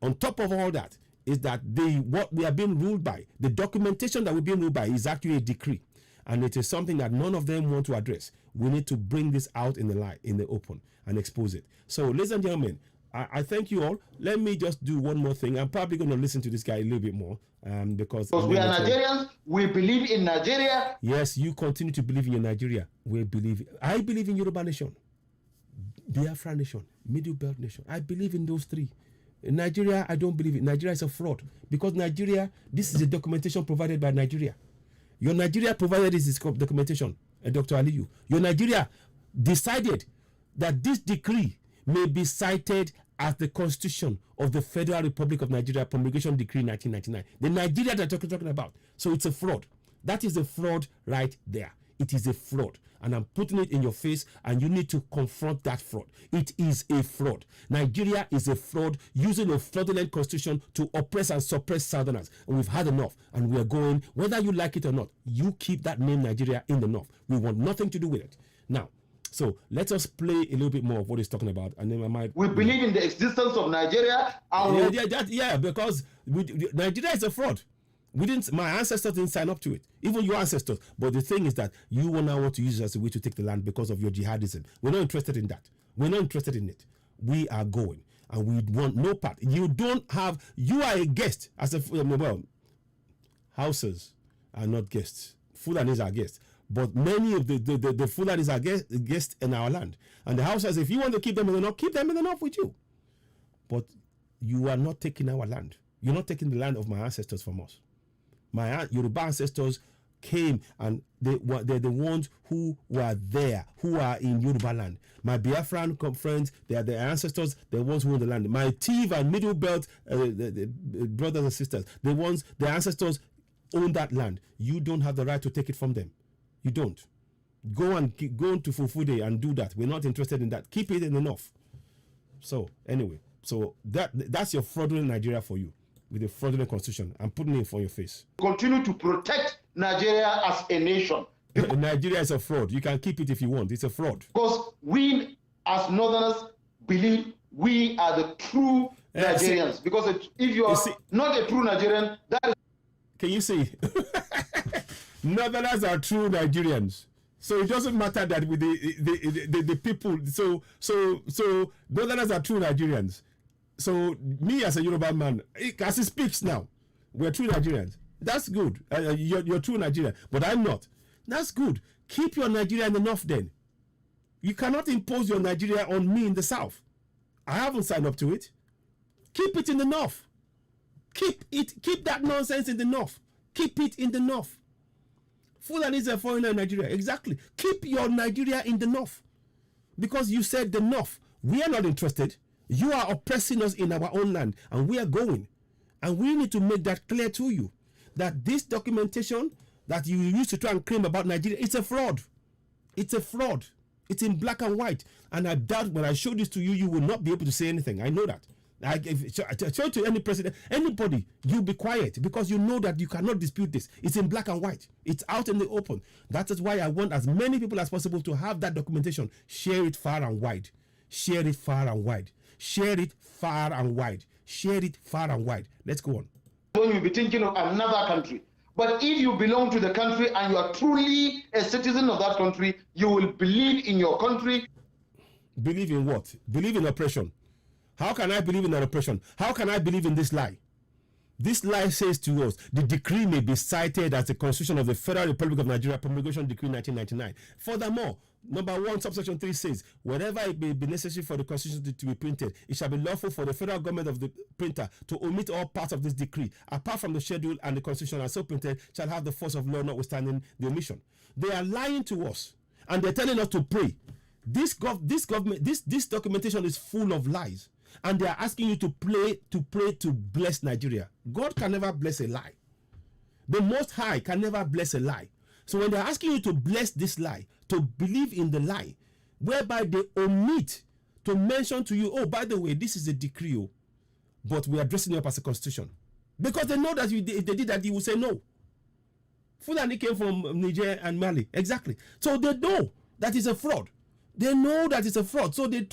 A: on top of all that, is that what we are being ruled by, the documentation that we're being ruled by is actually a decree. And it is something that none of them want to address. We need to bring this out in the light, in the open, and expose it. So, ladies and gentlemen, I thank you all. Let me just do one more thing. I'm probably going to listen to this guy a little bit more because
N: we are Nigerians. We believe in Nigeria.
A: Yes, you continue to believe in your Nigeria. I believe in Yoruba Nation, Biafra Nation, Middle Belt Nation. I believe in those three. In Nigeria, I don't believe it. Nigeria is a fraud because Nigeria. This is a documentation provided by Nigeria. Your Nigeria provided this documentation, Dr. Aliyu. Your Nigeria decided that this decree may be cited as the Constitution of the Federal Republic of Nigeria Promulgation Decree 1999. The Nigeria that you're talking about. So it's a fraud. That is a fraud right there. It is a fraud. And I'm putting it in your face, and you need to confront that fraud. It is a fraud. Nigeria is a fraud using a fraudulent constitution to oppress and suppress Southerners. And we've had enough. And we are going, whether you like it or not, you keep that name Nigeria in the north. We want nothing to do with it. Now, so let us play a little bit more of what he's talking about, and then I might.
N: We believe in the existence of Nigeria. And
A: because Nigeria is a fraud. My ancestors didn't sign up to it, even your ancestors. But the thing is that you will now want to use it as a way to take the land because of your jihadism. We're not interested in that. We're not interested in it. We are going, and we want no part. You are a guest as Hausas are not guests. Fulanis are guests. But many of the Fulanis are guests in our land. And the Hausas, if you want to keep them in the north, keep them in the north with you. But you are not taking our land. You're not taking the land of my ancestors from us. My Yoruba ancestors came, and they're the ones who were there, who are in Yoruba land. My Biafran friends, they are the ancestors, the ones who own the land. My Tiv and Middle Belt the brothers and sisters, the ancestors own that land. You don't have the right to take it from them. You don't. Go to Fufude and do that. We're not interested in that. Keep it in the north. So anyway, that's your fraudulent Nigeria for you. With a fraudulent constitution. I'm putting it for your face.
N: Continue to protect Nigeria as a nation.
A: Nigeria is a fraud. You can keep it if you want. It's a fraud.
N: Because we as Northerners believe we are the true Nigerians. Because if you are not a true Nigerian, that is...
A: Can you see? Northerners are true Nigerians. So it doesn't matter that with the people. So Northerners are true Nigerians. So me as a Yoruba man, as he speaks now, we're true Nigerians. That's good. You're true Nigerian, but I'm not. That's good. Keep your Nigeria in the north then. You cannot impose your Nigeria on me in the south. I haven't signed up to it. Keep it in the north. Keep that nonsense in the north. Keep it in the north. Fulani is a foreigner in Nigeria. Exactly. Keep your Nigeria in the north. Because you said the north. We are not interested. You are oppressing us in our own land. And we are going. And we need to make that clear to you. That this documentation that you used to try and claim about Nigeria, it's a fraud. It's a fraud. It's in black and white. And I doubt when I show this to you, you will not be able to say anything. I know that. I show it to any president, anybody, you be quiet because you know that you cannot dispute this. It's in black and white. It's out in the open. That is why I want as many people as possible to have that documentation. Share it far and wide. Share it far and wide. Share it far and wide. Share it far and wide. Let's go on.
N: You'll be thinking of another country. But if you belong to the country and you are truly a citizen of that country, you will believe in your country.
A: Believe in what? Believe in oppression. How can I believe in an oppression? How can I believe in this lie? This lie says to us, the decree may be cited as the Constitution of the Federal Republic of Nigeria, Promulgation Decree 1999. Furthermore, number 1, subsection 3 says, wherever it may be necessary for the Constitution to be printed, it shall be lawful for the federal government of the printer to omit all parts of this decree, apart from the schedule and the Constitution as so printed, shall have the force of law notwithstanding the omission. They are lying to us, and they're telling us to pray. This documentation is full of lies. And they are asking you to pray to bless Nigeria. God can never bless a lie. The Most High can never bless a lie. So when they're asking you to bless this lie, to believe in the lie, whereby they omit to mention to you, oh, by the way, this is a decree, but we are dressing it up as a constitution. Because they know that if they did that, you will say no. Fulani came from Niger and Mali. Exactly. So they know that is a fraud. They know that it's a fraud, so they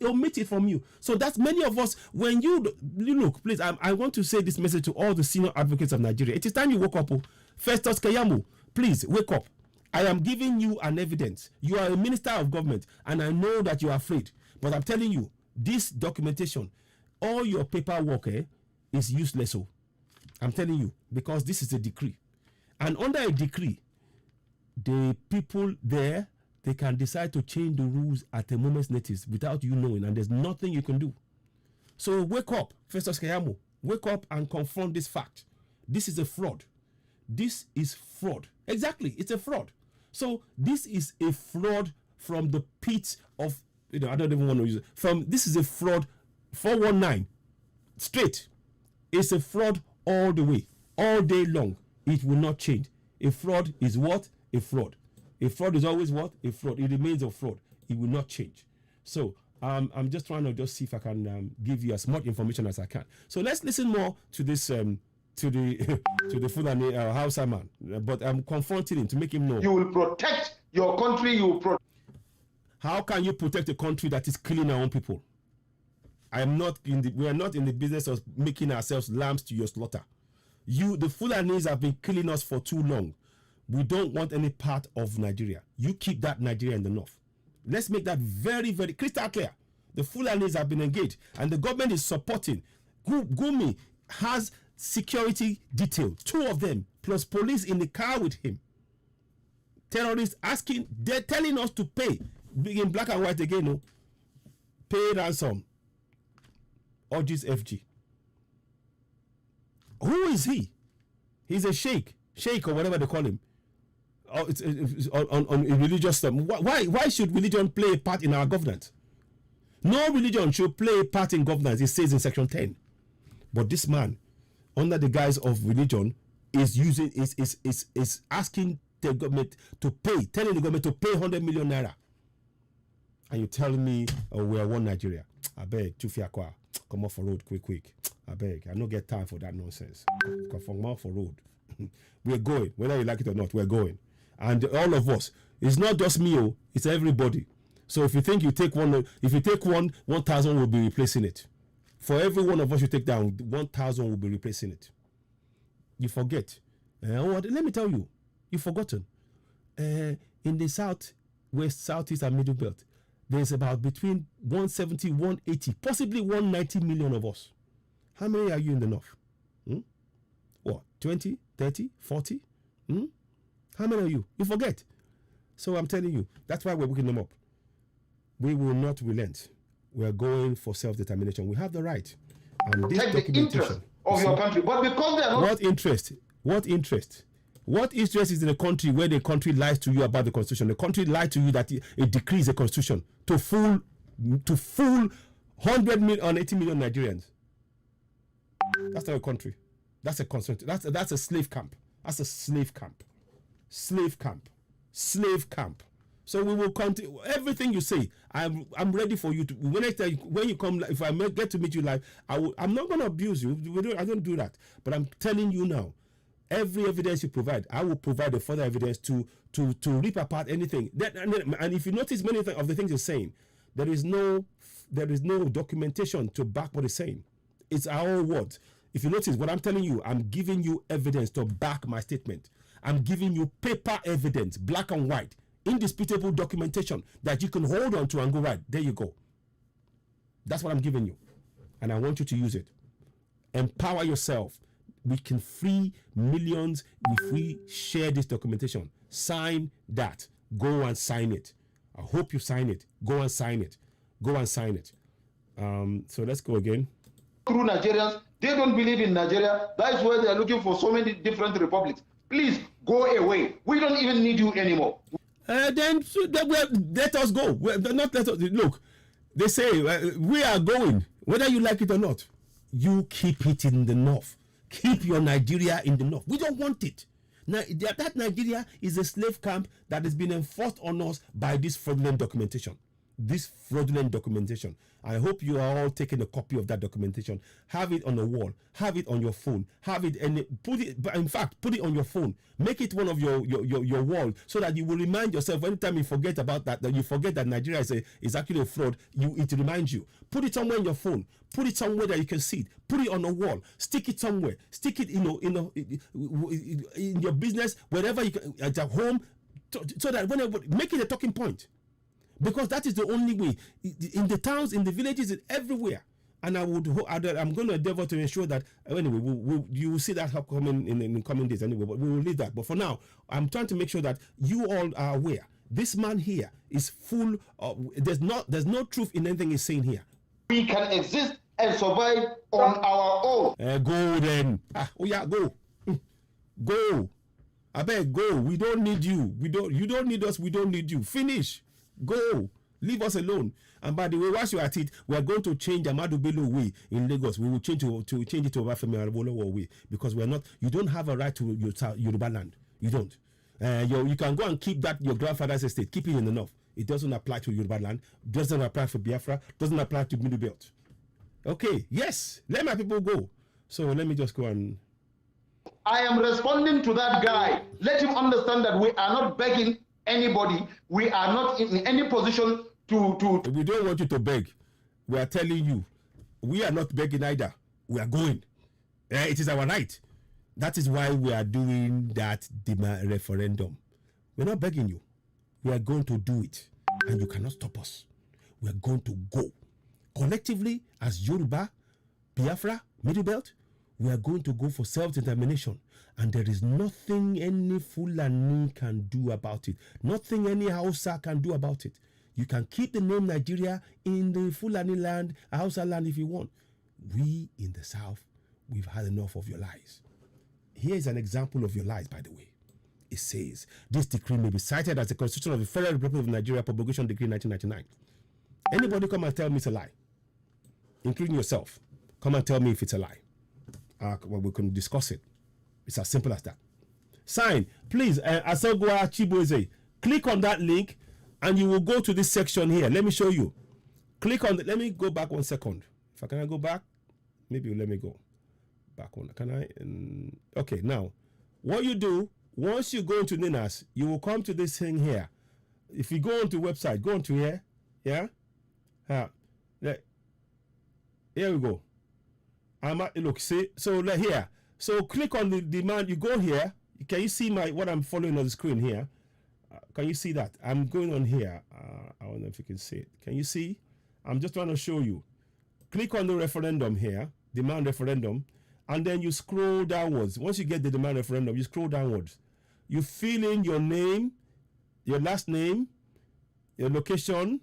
A: omit it from you. So that's many of us. When you look, please, I want to say this message to all the senior advocates of Nigeria. It is time you woke up. Festus Keyamo, please wake up. I am giving you an evidence. You are a minister of government, and I know that you are afraid. But I'm telling you, this documentation, all your paperwork is useless. So I'm telling you, because this is a decree. And under a decree, the people there, they can decide to change the rules at a moment's notice without you knowing, and there's nothing you can do. So wake up, Festus Keyamo. Wake up and confront this fact. This is a fraud. This is fraud. Exactly, it's a fraud. So this is a fraud from the pit of, I don't even want to use it. This is a fraud, 419, straight. It's a fraud all the way, all day long. It will not change. A fraud is what? A fraud. A fraud is always what? A fraud. It remains a fraud. It will not change. So I'm just trying to see if I can give you as much information as I can. So let's listen more to this to the Fulani Hausa man. But I'm confronting him to make him know.
N: You will protect your country. You will
A: How can you protect a country that is killing our own people? We are not in the business of making ourselves lambs to your slaughter. The Fulanis have been killing us for too long. We don't want any part of Nigeria. You keep that Nigeria in the north. Let's make that very, very crystal clear. The Fulanis have been engaged, and the government is supporting. Gumi has security detail, 2 of them, plus police in the car with him. Terrorists they're telling us to pay, in black and white again, pay ransom. Urges FG. Who is he? He's a sheikh or whatever they call him. It's on religious stuff. Why should religion play a part in our governance? No religion should play a part in governance, it says in section 10. But this man, under the guise of religion, is asking the government to pay, telling the government to pay 100 million naira. And you tell me, oh, we are one Nigeria. I beg, come off for road quick. I beg, I don't get time for that nonsense. Come for road. We're going, whether you like it or not. We're going, and all of us. It's not just me. Oh, it's everybody. So if you think you take one, if you take 1,000 will be replacing it. For every one of us you take down, 1,000 will be replacing it. You forget. Let me tell you, you've forgotten. In the south, west, southeast, and middle belt, there's about between 170, 180, possibly 190 million of us. How many are you in the north? What, 20, 30, 40? How many are you? You forget. So I'm telling you, that's why we're waking them up. We will not relent. We are going for self-determination. We have the right. And this
N: protect the interest of your country. But because they are not...
A: What interest? What interest? What interest is in a country where the country lies to you about the constitution? The country lied to you that it decrees the constitution to fool 100 million or 80 million Nigerians. That's not a country. That's a concentration. That's a slave camp. That's a slave camp. Slave camp. Slave camp. So we will continue everything you say. I'm ready for you to when you come. If I get to meet you live, I'm not going to abuse you. I don't do that. But I'm telling you now, every evidence you provide, I will provide a further evidence to rip apart anything. And if you notice many of the things you're saying, there is no documentation to back what he's saying. It's our own words. If you notice what I'm telling you, I'm giving you evidence to back my statement. I'm giving you paper evidence, black and white, indisputable documentation that you can hold on to and go, right, there you go. That's what I'm giving you. And I want you to use it. Empower yourself. We can free millions if we share this documentation. Sign that. Go and sign it. I hope you sign it. Go and sign it. Go and sign it. So let's go again.
N: Through Nigerians, they don't believe in Nigeria. That's why they are looking for so many different republics. Please go away. We don't even need you anymore.
A: Then let us go. Not let us. Look, they say we are going, whether you like it or not. You keep it in the north. Keep your Nigeria in the north. We don't want it. Now, that Nigeria is a slave camp that has been enforced on us by this fraudulent documentation. I hope you are all taking a copy of that documentation. Have it on the wall. Have it on your phone. Have it and put it. In fact, put it on your phone. Make it one of your wall so that you will remind yourself anytime you forget about that you forget that Nigeria is actually a fraud. It reminds you. Put it somewhere in your phone. Put it somewhere that you can see it. Put it on a wall. Stick it somewhere. Stick it in your business, wherever you can, at home, so that whenever make it a talking point. Because that is the only way. In the towns, in the villages, everywhere. And I'm going to endeavor to ensure that, anyway, you will see that coming in the coming days anyway, but we will leave that. But for now, I'm trying to make sure that you all are aware. This man here is full of, there's no truth in anything he's saying here.
N: We can exist and survive on our own.
A: Go then. Go. Go. I beg, go. We don't need you. You don't need us. We don't need you. Finish. Go. Leave us alone. And by the way, once you're at it, we are going to change Amadu Bello way in Lagos. We will change it to Obafemi Awolowo way, because we're not. You don't have a right to Yoruba land. You don't. You can go and keep that your grandfather's estate. Keep it in the north. It doesn't apply to Yoruba land. Doesn't apply for Biafra. Doesn't apply to Middle Belt. Okay. Yes. Let my people go. So let me just go and.
N: I am responding to that guy. Let him understand that we are not begging anybody. We are not in any position to.
A: We don't want you to beg. We are telling you, we are not begging either. We are going. It is our right. That is why we are doing that referendum. We're not begging you. We are going to do it, and you cannot stop us. We are going to go collectively as Yoruba, Biafra, Middle Belt. We are going to go for self-determination, and there is nothing any Fulani can do about it. Nothing any Hausa can do about it. You can keep the name Nigeria in the Fulani land, Hausa land if you want. We in the South, we've had enough of your lies. Here is an example of your lies, by the way. It says, this decree may be cited as the Constitution of the Federal Republic of Nigeria, Promulgation Decree 1999. Anybody come and tell me it's a lie, including yourself. Come and tell me if it's a lie. Well, we can discuss it. It's as simple as that. Sign, please. Asogwa Chibueze, click on that link, and you will go to this section here. Let me show you. Click on. Let me go back 1 second. If I go back, maybe you let me go back one. Can I? Okay, now what you do, once you go into NINAS, you will come to this thing here. If you go onto website, go onto here. Yeah? Here we go. Look, see, so here. So click on the demand. You go here. Can you see what I'm following on the screen here? Can you see that? I'm going on here. I don't know if you can see it. Can you see? I'm just trying to show you. Click on the referendum here, demand referendum, and then you scroll downwards. Once you get the demand referendum, you scroll downwards. You fill in your name, your last name, your location,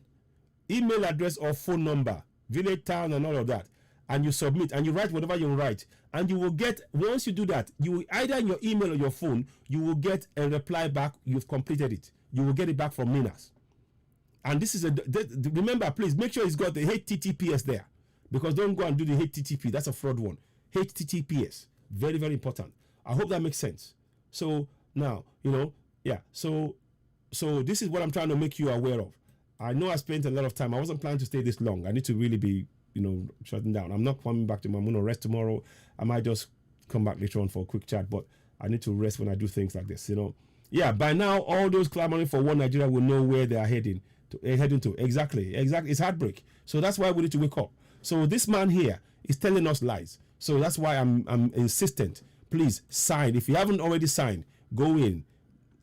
A: email address or phone number, village, town, and all of that. And you submit and you write whatever you write. And you will get, once you do that, you will either in your email or your phone, you will get a reply back, you've completed it. You will get it back from NINAS. And this is remember, please make sure it's got the HTTPS there. Because don't go and do the HTTP, that's a fraud one. HTTPS, very, very important. I hope that makes sense. So now, so this is what I'm trying to make you aware of. I know I spent a lot of time. I wasn't planning to stay this long. I need to really be, shutting down. I'm not coming back tomorrow. I'm going to rest tomorrow. I might just come back later on for a quick chat, but I need to rest when I do things like this, Yeah, by now, all those clamoring for one Nigeria will know where they are heading to. Exactly. It's heartbreak. So that's why we need to wake up. So this man here is telling us lies. So that's why I'm insistent. Please sign. If you haven't already signed, go in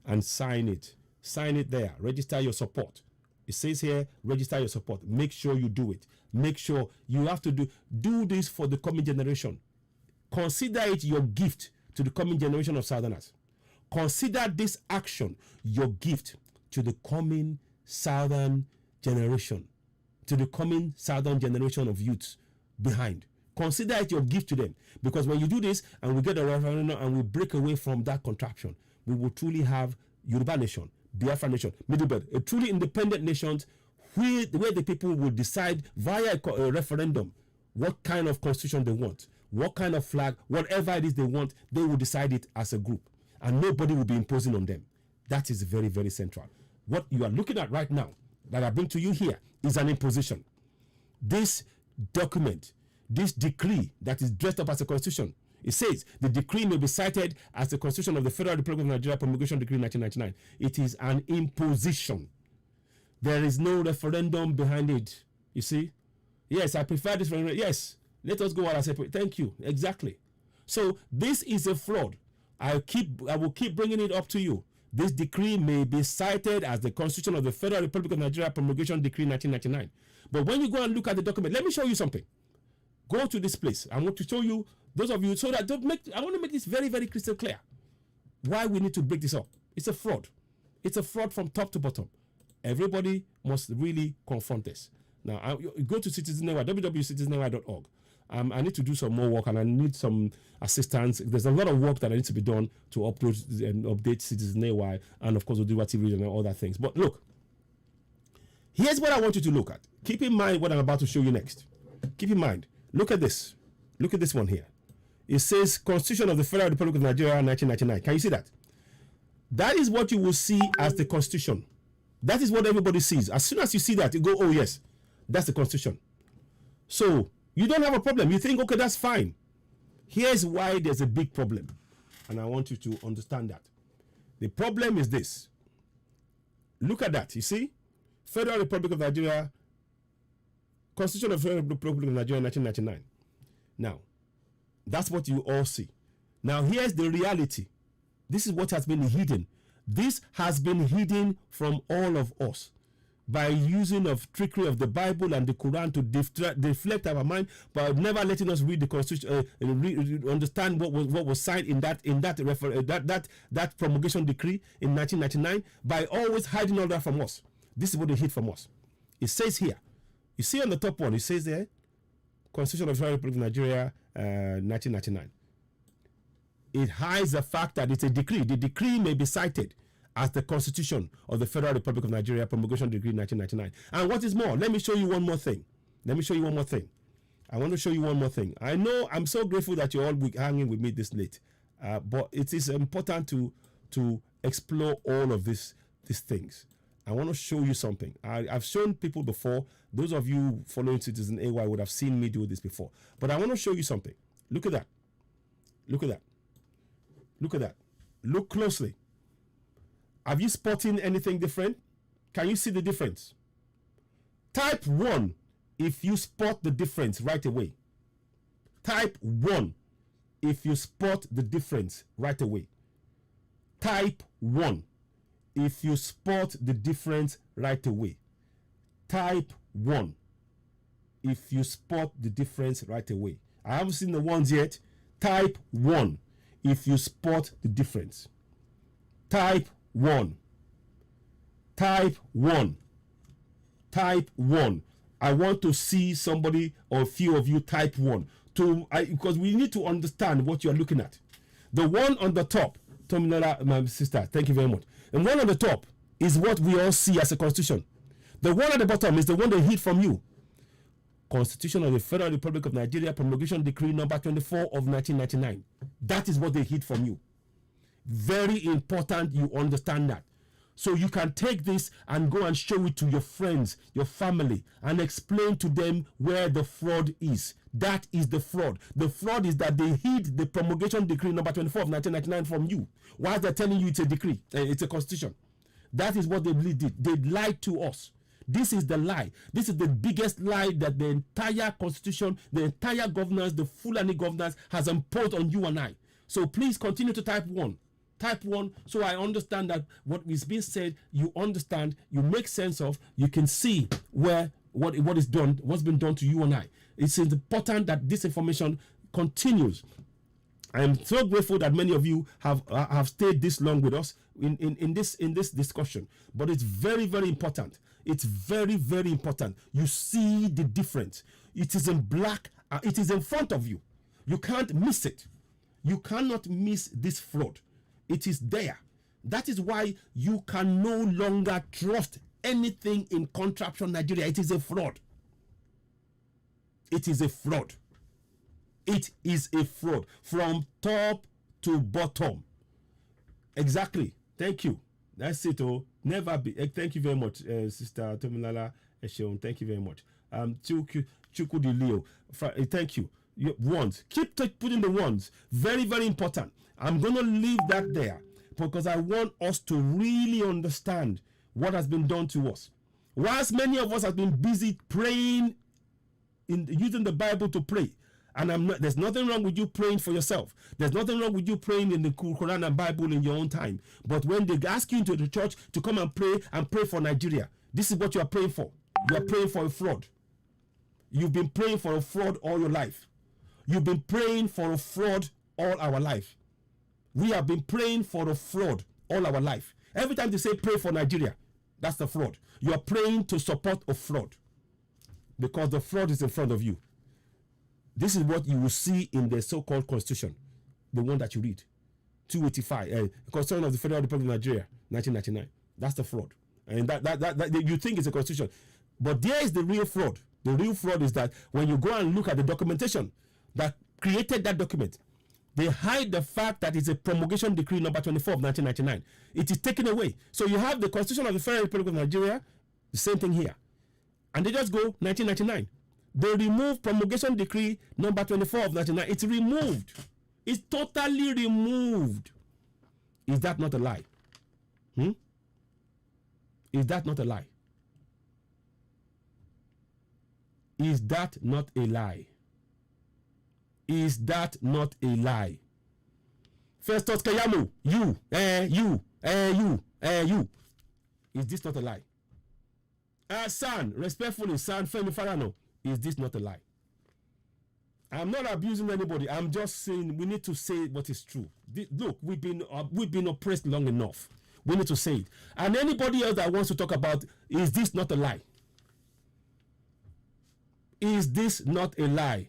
A: and sign it. Sign it there. Register your support. It says here, register your support. Make sure you do it. Make sure you have to do this for the coming generation. Consider it your gift to the coming generation of Southerners. Consider this action your gift to the coming Southern generation. To the coming Southern generation of youths behind. Consider it your gift to them. Because when you do this and we get a referendum and we break away from that contraption, we will truly have Yoruba nation, Biafra nation, Middle Belt, a truly independent nation where the people will decide via a referendum what kind of constitution they want, what kind of flag, whatever it is they want, they will decide it as a group. And nobody will be imposing on them. That is very, very central. What you are looking at right now, that I bring to you here, is an imposition. This document, this decree that is dressed up as a constitution, it says the decree may be cited as the Constitution of the Federal Republic of Nigeria Promulgation Decree 1999. It is an imposition. There is no referendum behind it. You see? Yes, I prefer this referendum. Yes, let us go while I separate. Thank you. Exactly. So this is a fraud. I will keep bringing it up to you. This decree may be cited as the Constitution of the Federal Republic of Nigeria Promulgation Decree 1999. But when you go and look at the document, let me show you something. Go to this place. I want to show you, those of you, so that I want to make this very, very crystal clear. Why we need to break this up. It's a fraud. It's a fraud from top to bottom. Everybody must really confront this. Now, go to CitizenNY, www.citizenny.org. I need to do some more work and I need some assistance. There's a lot of work that I need to be done to upload and update CitizenNY and, of course, Oduduwa TV and all that things. But look, here's what I want you to look at. Keep in mind what I'm about to show you next. Keep in mind. Look at this. Look at this one here. It says Constitution of the Federal Republic of Nigeria 1999. Can you see that? That is what you will see as the Constitution. That is what everybody sees. As soon as you see that, you go, oh yes, that's the Constitution. So you don't have a problem. You think, okay, that's fine. Here's why there's a big problem. And I want you to understand that. The problem is this. Look at that. You see? Federal Republic of Nigeria, Constitution of the Federal Republic of Nigeria 1999. Now, that's what you all see. Now, here's the reality. This is what has been hidden. This has been hidden from all of us by using of trickery of the Bible and the Quran to deflect our mind, by never letting us read the Constitution, understand what was signed in that promulgation decree in 1999, by always hiding all that from us. This is what they hid from us. It says here. You see on the top one, it says there, Constitution of the Federal Republic of Nigeria, 1999. It hides the fact that it's a decree. The decree may be cited as the Constitution of the Federal Republic of Nigeria, Promulgation Decree 1999. And what is more, let me show you one more thing. I want to show you one more thing. I know I'm so grateful that you're all hanging with me this late, but it is important to explore all of these things. I want to show you something. I've shown people before. Those of you following Citizen AY would have seen me do this before. But I want to show you something. Look at that. Look at that. Look at that. Look closely. Have you spotted anything different? Can you see the difference? Type 1 if you spot the difference right away. Type 1 if you spot the difference right away. Type 1 if you spot the difference right away. Type 1 if you spot the difference right away. I haven't seen the ones yet. Type 1 if you spot the difference. Type 1. Type 1. Type 1. I want to see somebody or a few of you type 1 because we need to understand what you're looking at. The one on the top, Tominala, my sister, thank you very much. The one on the top is what we all see as a constitution. The one at the bottom is the one they hid from you. Constitution of the Federal Republic of Nigeria, Promulgation Decree number 24 of 1999. That is what they hid from you. Very important you understand that. So you can take this and go and show it to your friends, your family, and explain to them where the fraud is. That is the fraud. The fraud is that they hid the Promulgation Decree number 24 of 1999 from you, while they're telling you it's a decree, it's a constitution. That is what they did. They lied to us. This is the lie. This is the biggest lie that the entire constitution, the entire governance, the Fulani governance has imposed on you and I. So please continue to type 1. Type 1 so I understand that what is being said, you understand, you make sense of, you can see where what is done, what's been done to you and I. It's important that this information continues. I am so grateful that many of you have stayed this long with us in this discussion. But it's very, very important. It's very, very important. You see the difference. It is in black. It is in front of you. You can't miss it. You cannot miss this fraud. It is there. That is why you can no longer trust anything in contraption Nigeria. It is a fraud. It is a fraud. It is a fraud from top to bottom. Exactly. Thank you. That's it. Oh, never be. Thank you very much, Sister Tomilala Esheon. Thank you very much. Chukudi Leo. Thank you. Ones. Keep putting the ones. Very, very important. I'm going to leave that there because I want us to really understand what has been done to us. Whilst many of us have been busy praying, using the Bible to pray, and there's nothing wrong with you praying for yourself. There's nothing wrong with you praying in the Quran and Bible in your own time. But when they ask you into the church to come and pray for Nigeria, this is what you are praying for. You are praying for a fraud. You've been praying for a fraud all your life. You've been praying for a fraud all our life. We have been praying for a fraud all our life. Every time they say pray for Nigeria, that's the fraud. You are praying to support a fraud because the fraud is in front of you. This is what you will see in the so-called constitution, the one that you read, 285, Constitution of the Federal Republic of Nigeria, 1999. That's the fraud, and that you think it's a constitution, but there is the real fraud. The real fraud is that when you go and look at the documentation that created that document, they hide the fact that it's a promulgation decree number 24 of 1999. It is taken away. So you have the Constitution of the Federal Republic of Nigeria, the same thing here, and they just go 1999. They remove promulgation decree number 24 of 1999. It's removed. It's totally removed. Is that not a lie? Is that not a lie? Is that not a lie? Is that not a lie? Festus Keyamo, you. Is this not a lie? San, respectfully, San Femi Farano. Is this not a lie? I'm not abusing anybody. I'm just saying we need to say what is true. Look, we've been oppressed long enough. We need to say it. And anybody else that wants to talk about, is this not a lie? Is this not a lie?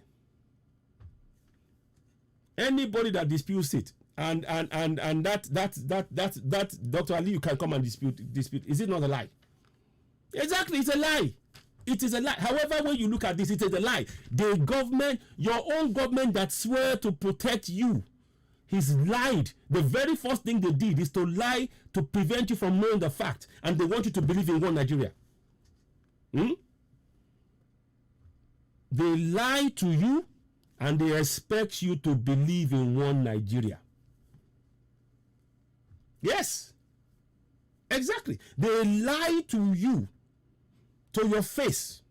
A: Anybody that disputes it, and that Dr. Ali, you can come and dispute. Is it not a lie? Exactly, it's a lie. It is a lie. However, when you look at this, it is a lie. The government, your own government that swear to protect you, he's lied. The very first thing they did is to lie to prevent you from knowing the fact, and they want you to believe in one Nigeria. They lie to you, and they expect you to believe in one Nigeria. Yes. Exactly. They lie to you, to your face,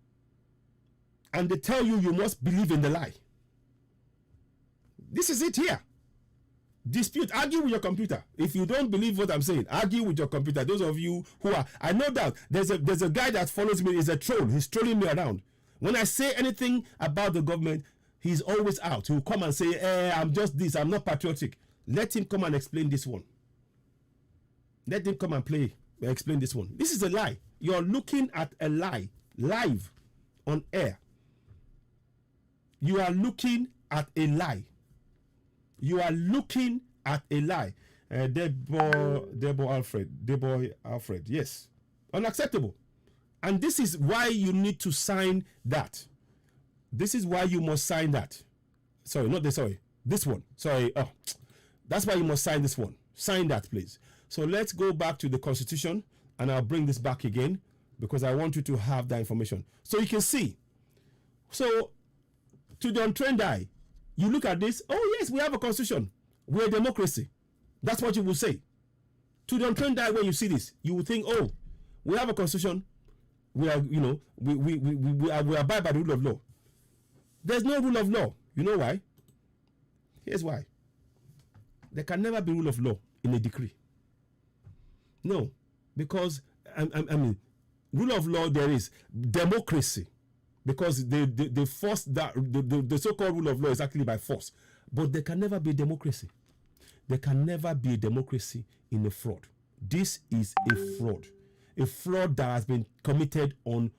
A: and they tell you you must believe in the lie. This is it here. Dispute, argue with your computer. If you don't believe what I'm saying, argue with your computer. Those of you who are, I know that there's a guy that follows me, is a troll. He's trolling me around. When I say anything about the government, he's always out. He'll come and say, I'm just this, I'm not patriotic. Let him come and explain this one. Let him come and explain this one. This is a lie. You're looking at a lie live on air. You are looking at a lie. You are looking at a lie. Deborah Alfred. Yes. Unacceptable. And this is why you need to sign that. This is why you must sign that. Sorry, not this, sorry. This one. Sorry. Oh, that's why you must sign this one. Sign that, please. So let's go back to the Constitution, and I'll bring this back again because I want you to have that information. So you can see. So, to the untrained eye, you look at this, oh yes, we have a constitution. We're a democracy. That's what you will say. To the untrained eye, when you see this, you will think, oh, we have a constitution. We are, you know, we abide by the rule of law. There's no rule of law. You know why? Here's why. There can never be rule of law in a decree. No, because I mean, rule of law there is democracy. Because the force that the so-called rule of law is actually by force, but there can never be a democracy. There can never be a democracy in a fraud. This is a fraud that has been committed on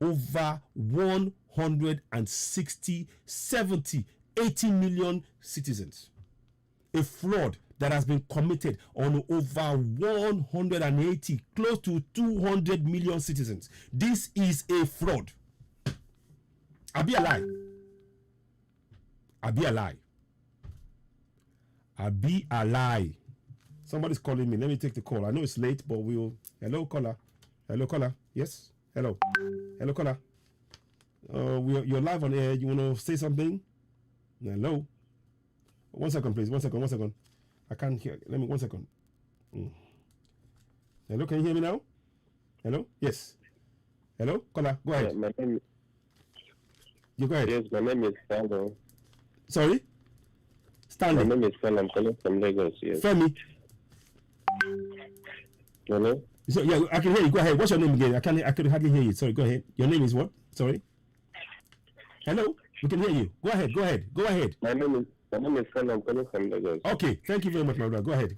A: over 160, 70, 80 million citizens. A fraud that has been committed on over 180, close to 200 million citizens. This is a fraud. Abi a lie. Abi a lie. Abi a lie. Somebody's calling me. Let me take the call. I know it's late, but we'll. Hello, caller. Hello, caller. Yes. Hello. Hello, caller. You're live on air. You want to say something? Hello. 1 second, please. 1 second. 1 second. I can't hear. Let me 1 second. Hello. Can you hear me now? Hello. Yes. Hello, caller. Go ahead. You go ahead.
I: Yes, my name is Stanley.
A: Sorry? Stanley.
I: My name is Stanley. I'm calling from Lagos. Yes.
A: Femi.
I: Hello?
A: So, yeah, I can hear you. Go ahead. What's your name again? I could hardly hear you. Sorry, go ahead. Your name is what? Sorry? Hello? We can hear you. Go ahead.
I: My name is Stanley. I'm calling from Lagos.
A: Okay. Thank you very much, my brother. Go ahead.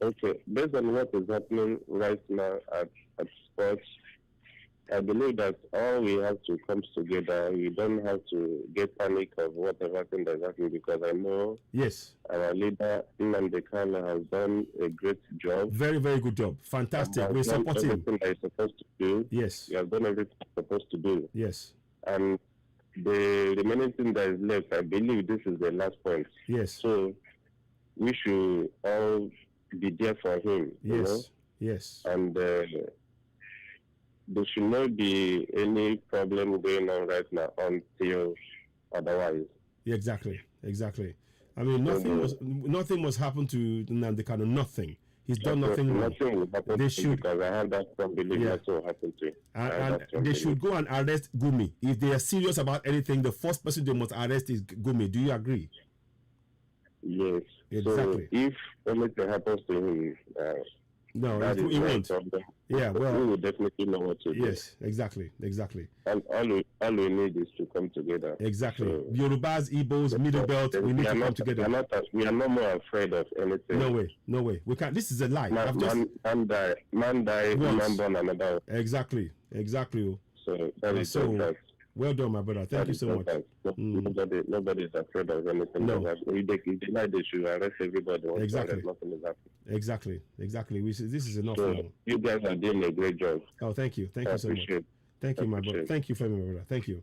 I: Okay. Based on what is happening right now at sports, I believe that all we have to come together. We don't have to get panic of whatever thing that's happening, because I know our leader Nnamdi Kanu has done a great job.
A: Very, very good job. Fantastic. We support him.
I: Everything that he's supposed to do.
A: Yes.
I: He has done everything he's supposed to do.
A: Yes.
I: And the remaining thing that is left, I believe this is the last point.
A: Yes.
I: So we should all be there for him.
A: Yes.
I: You know?
A: Yes.
I: And there should not be any problem going on right now until otherwise.
A: Yeah, exactly. I mean, nothing must happen to Nnamdi Kanu. Nothing. He's done nothing wrong.
I: Nothing will happen
A: they
I: to him, because I have that strong belief nothing will happen to him.
A: And they should go and arrest Gumi. If they are serious about anything, the first person they must arrest is Gumi. Do you agree?
I: Yes.
A: Exactly.
I: So if anything happens to him,
A: no, it won't. Yeah, well,
I: we will definitely know what to do.
A: Yes, exactly.
I: And all we need is to come together.
A: Exactly. So, Yorubas, Igbos, Middle Belt, we need to come together.
I: We are not more afraid of anything.
A: No way. We can't. This is a lie.
I: Man die, woman born another.
A: Exactly.
I: So that is so.
A: Well done, my brother. Thank you so much.
I: Nobody is afraid of anything.
A: No.
I: If they deny, they should arrest everybody.
A: Exactly.
I: Nothing is happening.
A: Exactly. This is enough.
I: So you guys are doing a great job.
A: Oh, thank you. Thank you so much. Thank you, my brother. Thank you, Femi, my brother. Thank you.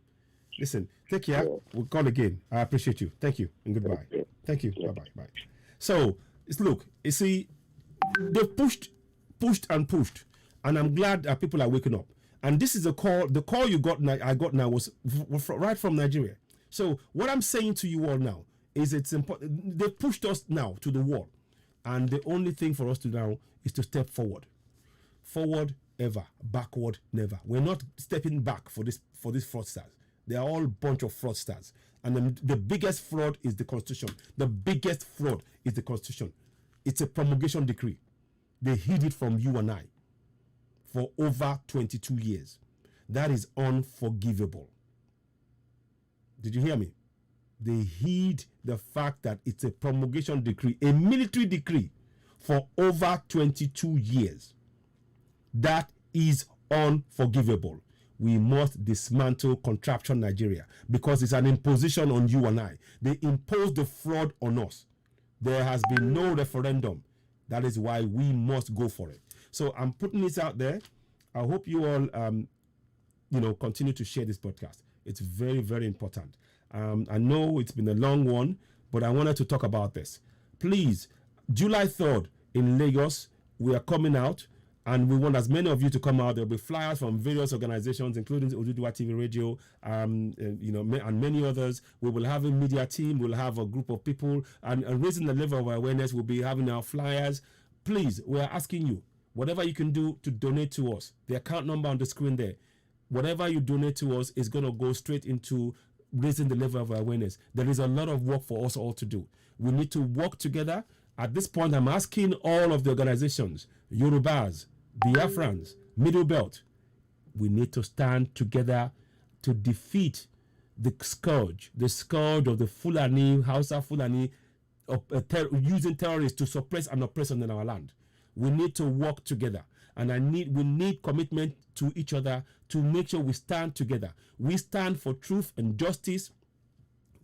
A: Listen, take care. We'll call again. I appreciate you. Thank you and goodbye. Thank you. Bye. So, look, you see, they've pushed, and I'm glad that people are waking up. And this is the call I got now was right from Nigeria. So what I'm saying to you all now is it's important. They pushed us now to the wall. And the only thing for us to now is to step forward. Forward ever, backward never. We're not stepping back for these fraudsters. They are all a bunch of fraudsters. And the biggest fraud is the Constitution. The biggest fraud is the Constitution. It's a promulgation decree. They hid it from you and I for over 22 years. That is unforgivable. Did you hear me? They hid the fact that it's a promulgation decree, a military decree, for over 22 years. That is unforgivable. We must dismantle contraption Nigeria because it's an imposition on you and I. They imposed the fraud on us. There has been no referendum. That is why we must go for it. So I'm putting this out there. I hope you all, continue to share this podcast. It's very, very important. I know it's been a long one, but I wanted to talk about this. Please, July 3rd in Lagos, we are coming out, and we want as many of you to come out. There will be flyers from various organizations, including Oduduwa TV Radio, and many others. We will have a media team. We'll have a group of people, and raising the level of awareness. We'll be having our flyers. Please, we are asking you, whatever you can do to donate to us. The account number on the screen there. Whatever you donate to us is going to go straight into raising the level of awareness. There is a lot of work for us all to do. We need to work together. At this point, I'm asking all of the organizations, Yorubas, Biafrans, Middle Belt, we need to stand together to defeat the scourge of the Fulani, Hausa Fulani, using terrorists to suppress and oppress on our land. We need to work together. And we need commitment to each other to make sure we stand together. We stand for truth and justice.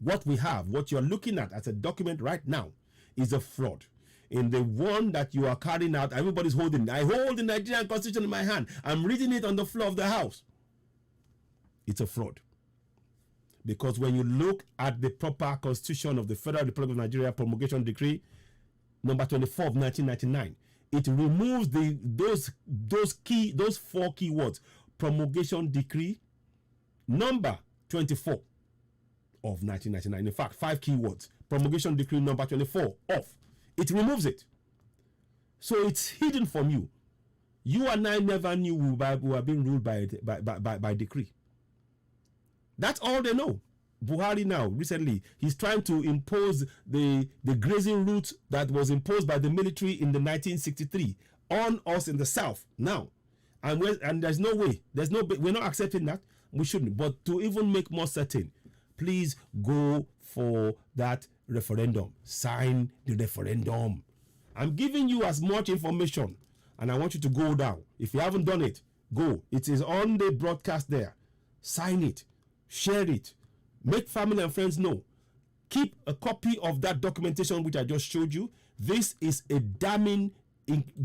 A: What we have, what you're looking at as a document right now, is a fraud. In the one that you are carrying out, everybody's holding. I hold the Nigerian Constitution in my hand. I'm reading it on the floor of the House. It's a fraud. Because when you look at the proper Constitution of the Federal Republic of Nigeria Promulgation Decree, number 24 of 1999, it removes those four key words. Promulgation Decree number 24 of 1999. In fact, 5 key words. Promulgation Decree number 24 of. It removes it. So it's hidden from you. You and I never knew we were being ruled by decree. That's all they know. Buhari now, recently, he's trying to impose the grazing route that was imposed by the military in the 1963 on us in the South now. And there's no way. We're not accepting that. We shouldn't. But to even make more certain, please go for that referendum. Sign the referendum. I'm giving you as much information, and I want you to go down. If you haven't done it, go. It is on the broadcast there. Sign it. Share it. Make family and friends know. Keep a copy of that documentation which I just showed you. This is a damning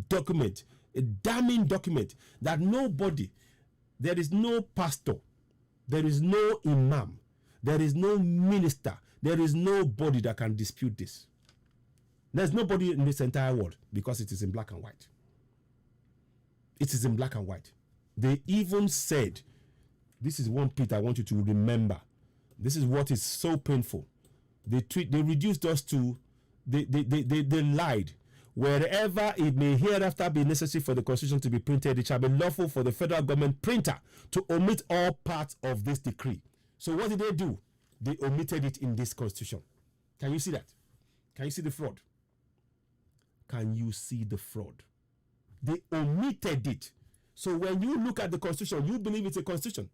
A: document. A damning document that nobody, there is no pastor, there is no imam, there is no minister, there is nobody that can dispute this. There's nobody in this entire world because it is in black and white. It is in black and white. They even said, this is one bit I want you to remember. This is what is so painful. They reduced us to, they lied. Wherever it may hereafter be necessary for the Constitution to be printed, it shall be lawful for the federal government printer to omit all parts of this decree. So what did they do? They omitted it in this Constitution. Can you see that? Can you see the fraud? Can you see the fraud? They omitted it. So when you look at the Constitution, you believe it's a Constitution.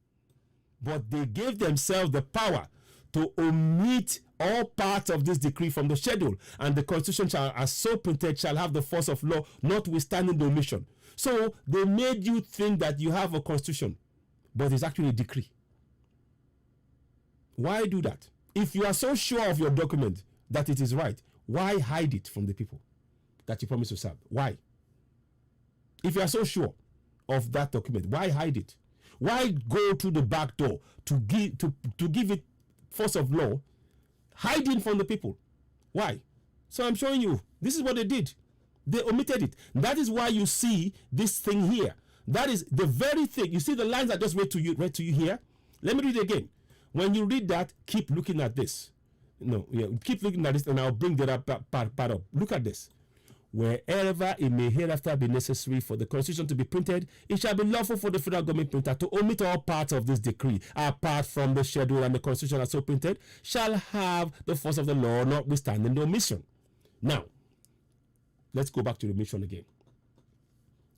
A: But they gave themselves the power to omit all parts of this decree from the schedule, and the Constitution shall, as so printed, shall have the force of law, notwithstanding the omission. So they made you think that you have a Constitution, but it's actually a decree. Why do that? If you are so sure of your document that it is right, why hide it from the people that you promise to serve? Why? If you are so sure of that document, why hide it? Why go through the back door to give it force of law, hiding from the people? Why? So I'm showing you, this is what they did. They omitted it. That is why you see this thing here. That is the very thing. You see the lines I just read to you here? Let me read it again. When you read that, keep looking at this. Keep looking at this, and I'll bring that part up. Look at this. wherever it may hereafter be necessary for the Constitution to be printed, it shall be lawful for the federal government printer to omit all parts of this decree, apart from the schedule and the Constitution as so printed, shall have the force of the law, notwithstanding the omission. Now, let's go back to the omission again.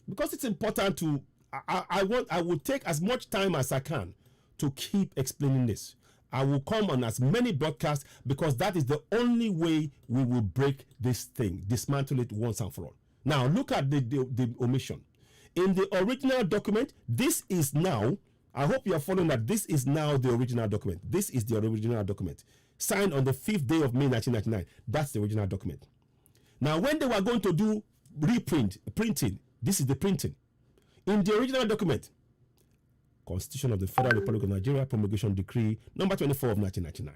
A: Because it's important to, I will take as much time as I can to keep explaining this. I will come on as many broadcasts because that is the only way we will break this thing, dismantle it once and for all. Now, look at the omission. In the original document, this is now, I hope you are following that this is now the original document. This is the original document. Signed on the 5th day of May 1999. That's the original document. Now, when they were going to do printing, this is the printing. In the original document, Constitution of the Federal Republic of Nigeria, Promulgation Decree number 24 of 1999.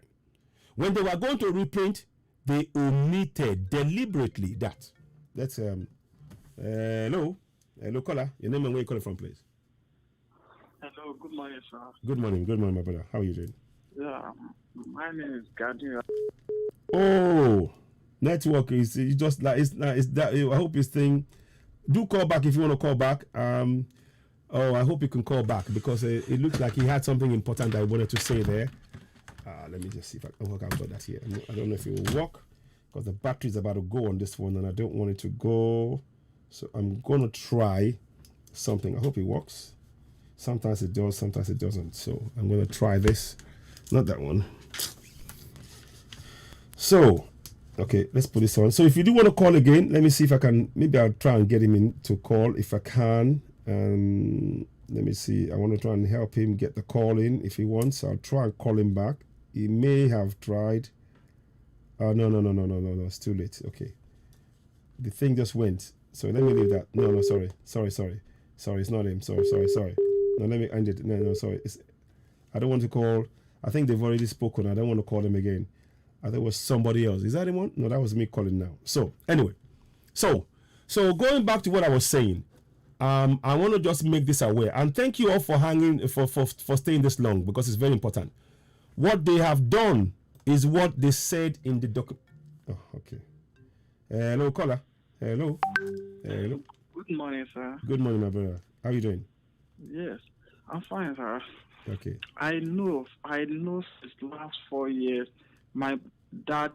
A: When they were going to reprint, they omitted deliberately that. That's hello caller. Your name and where you calling from, please?
D: Hello, good morning, sir.
A: Good morning, my brother. How are you doing?
D: Yeah, my name is Gadi.
A: Oh, network is just like it's that. I hope this thing. Do call back if you want to call back. Oh, I hope you can call back because it looks like he had something important that I wanted to say there. Let me just see if I've got that here. I don't know if it will work because the battery is about to go on this one and I don't want it to go. So I'm going to try something. I hope it works. Sometimes it does, sometimes it doesn't. So I'm going to try this. Not that one. So, okay, let's put this on. So if you do want to call again, let me see if I can. Maybe I'll try and get him in to call if I can. Let me see. I want to try and help him get the call in if he wants. I'll try and call him back. He may have tried. No. It's too late. Okay. The thing just went. So let me leave that. No. Sorry. It's not him. Sorry. No, let me end it. No. Sorry. I don't want to call. I think they've already spoken. I don't want to call them again. I thought it was somebody else. Is that anyone? No, that was me calling now. So anyway, so going back to what I was saying. I want to just make this aware and thank you all for hanging for staying this long because it's very important. What they have done is what they said in the document. Oh, okay. Hello, caller. Hello.
D: Good morning, sir.
A: Good morning, my brother. How are you doing?
D: Yes, I'm fine, sir.
A: Okay.
D: I know since the last 4 years, my dad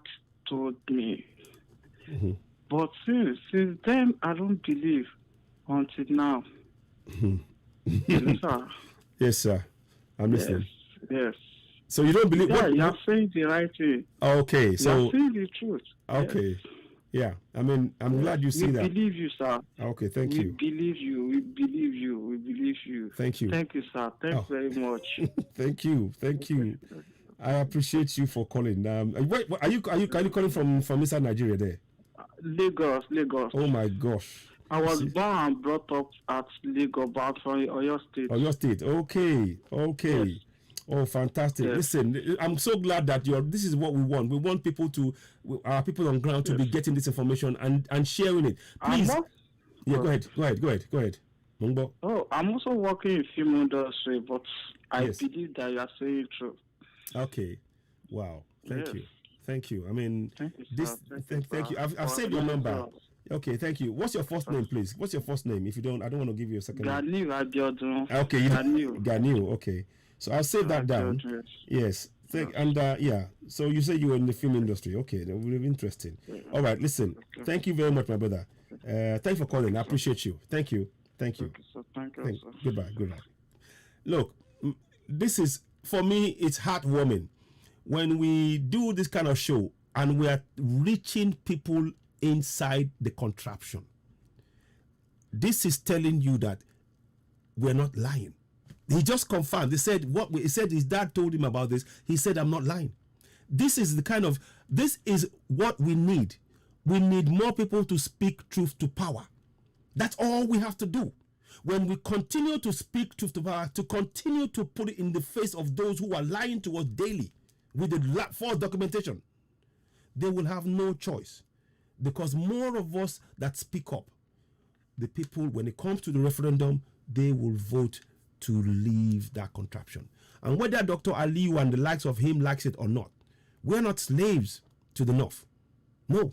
D: told me.
A: Mm-hmm.
D: But since then, I don't believe. Until now. Yes, sir.
A: Yes, sir. I'm listening.
D: Yes.
A: So you don't believe?
D: Yeah, you're saying the right thing.
A: Okay, so
D: you're saying the truth.
A: Okay.
D: Yes.
A: Yeah. I mean, I'm glad you see that.
D: We believe you, sir.
A: Okay, thank you.
D: We believe you.
A: Thank you.
D: Thank you, sir. Thanks very much.
A: Thank you. I appreciate you for calling. Wait, are you calling from inside Nigeria there?
D: Lagos.
A: Oh my gosh.
D: I was born and brought up at Lagos, but from Oyo State.
A: Oyo State. Okay.
D: Yes.
A: Oh, fantastic. Yes. Listen, I'm so glad that this is what we want. We want our people on ground to be getting this information and sharing it. Please. Go ahead. Mungbo.
D: Oh, I'm also working in film industry, but I believe that you are saying true.
A: Okay. Wow. Thank you. I mean,
D: thank you,
A: thank you. I've saved your number. Okay, thank you. What's your first name, please? What's your first name? If you don't, I don't want to give you a second name.
D: Ganiu.
A: Okay, Ganiu. Okay, so I'll save that down. Yes. So you say you were in the film industry. Okay, that will be interesting. All right, listen. Thank you very much, my brother. Thanks for calling. I appreciate you. Thank you.
D: Thank you, sir.
A: Goodbye. Look, this is, for me, it's heartwarming when we do this kind of show and we are reaching people inside the contraption. This is telling you that we're not lying. He just confirmed. He said his dad told him about this. He said, I'm not lying. This is what we need. We need more people to speak truth to power. That's all we have to do. When we continue to speak truth to power, to continue to put it in the face of those who are lying to us daily with the false documentation, they will have no choice. Because more of us that speak up, the people, when it comes to the referendum, they will vote to leave that contraption. And whether Dr. Aliyu and the likes of him likes it or not, we're not slaves to the North. No,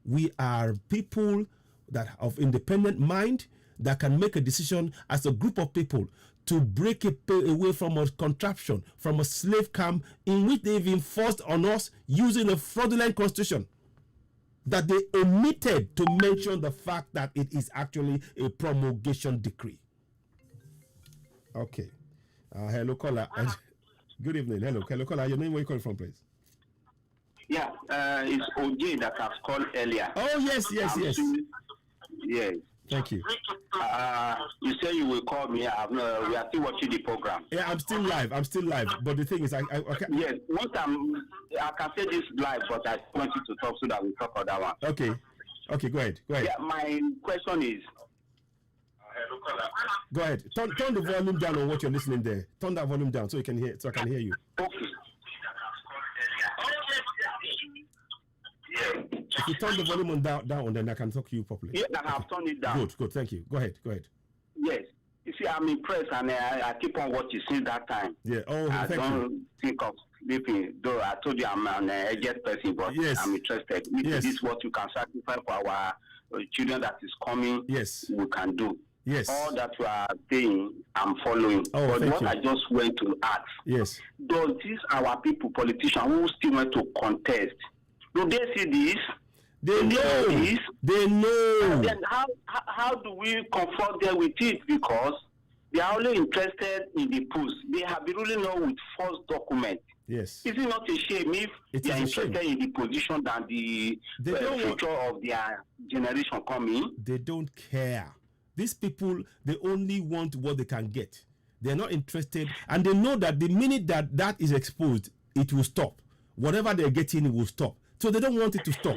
A: we are people that of independent mind that can make a decision as a group of people to break away from a contraption, from a slave camp in which they've enforced on us using a fraudulent constitution that they omitted to mention the fact that it is actually a promulgation decree. Okay. Hello, caller. Good evening. Hello, caller. Your name, where you calling from, please?
P: Yeah, it's OJ that I've called earlier.
A: Oh, yes.
P: Yes.
A: Thank you.
P: You say you will call me. We are still watching the program.
A: Yeah, I'm still live. But the thing is, I
P: yes, I can say this live, but I want you to talk so that we talk on that one.
A: Okay, go ahead.
P: Yeah, my question is.
A: Go ahead. Turn the volume down on what you're listening there. Turn that volume down so I can hear you.
P: Okay.
A: If you turn the volume down, then I can talk to you properly.
P: Yeah, I have turned it down.
A: Good. Thank you. Go ahead.
P: Yes. You see, I'm impressed, and I keep on watching since that time.
A: Yeah. Oh,
P: I
A: thank
P: don't
A: you.
P: think of sleeping. Though I told you I'm an aged person, but
A: yes.
P: I'm interested. This is what you can sacrifice for our children that is coming.
A: Yes.
P: We can do.
A: Yes.
P: All that you are saying, I'm following.
A: Oh,
P: but
A: thank
P: what
A: you.
P: I just went to ask.
A: Yes.
P: Does this our people, politicians who still want to contest, do they see this?
A: They know. They know.
P: And then how do we confront them with it? Because they are only interested in the post. They have been ruling out with false documents.
A: Yes.
P: Is it not a shame if they are interested in the position than the future of their generation coming?
A: They don't care. These people, they only want what they can get. They're not interested, and they know that the minute that is exposed, it will stop. Whatever they're getting, it will stop. So they don't want it to stop.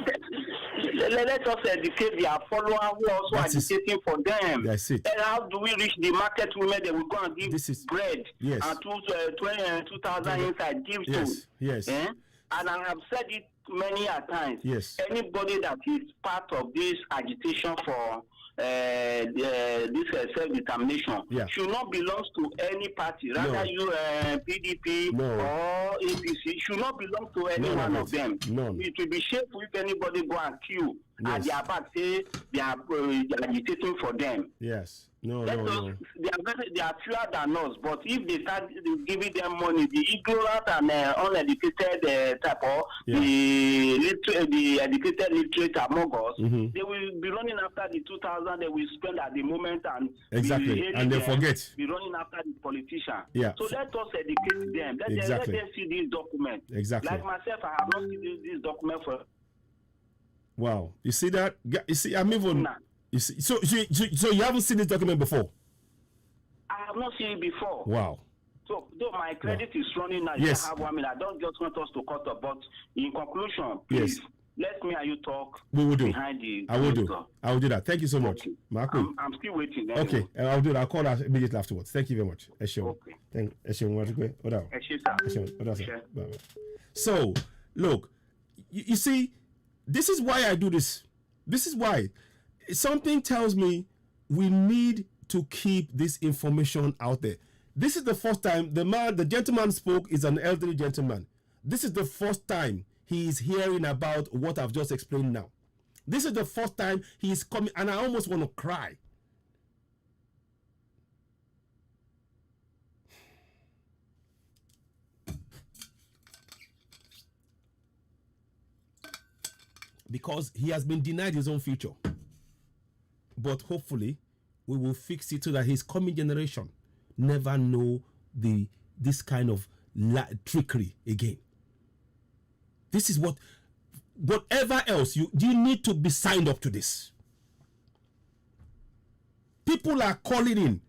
P: Let us educate their followers who are also agitating for them.
A: That's it.
P: And how do we reach the market women that will go and give bread
A: yes.
P: and 2,000 inside give to?
A: Yes.
P: And I have said it many a times.
A: Yes.
P: Anybody that is part of this agitation for this self-determination should not belong to any party. Rather, you PDP or APC should not belong to any one of them. It will be shameful if anybody go and queue and they are back say they are agitating for them.
A: Yes.
P: They are fewer than us, but if they start giving them money, the ignorant and uneducated type or the educated literate among us, they will be running after the 2,000 they will spend at the moment and
A: they forget.
P: Be running after the politician.
A: Yeah.
P: So let us educate them. Let them see this document.
A: Exactly.
P: Like myself, I have not seen this document for.
A: Wow, you see that? You see, I'm even. You see, so you haven't seen this document before?
P: I have not seen it before.
A: Wow.
P: So though my credit is running now,
A: yes.
P: I have 1 minute. I don't just want us to cut up, but in conclusion, please let me and you talk.
A: We will do.
P: Behind the
A: I will do. I will do that. Thank you so much, Marco.
P: I'm still waiting. Anyway.
A: Okay, I'll do that. I'll call that immediately afterwards. Thank you very much.
P: Okay.
A: So look, you see, this is why I do this. This is why. Something tells me we need to keep this information out there. This is the first time the gentleman spoke is an elderly gentleman. This is the first time he is hearing about what I've just explained now. This is the first time he is coming, and I almost want to cry. Because he has been denied his own future. But hopefully, we will fix it so that his coming generation never know this kind of trickery again. This is whatever else you need to be signed up to this. People are calling in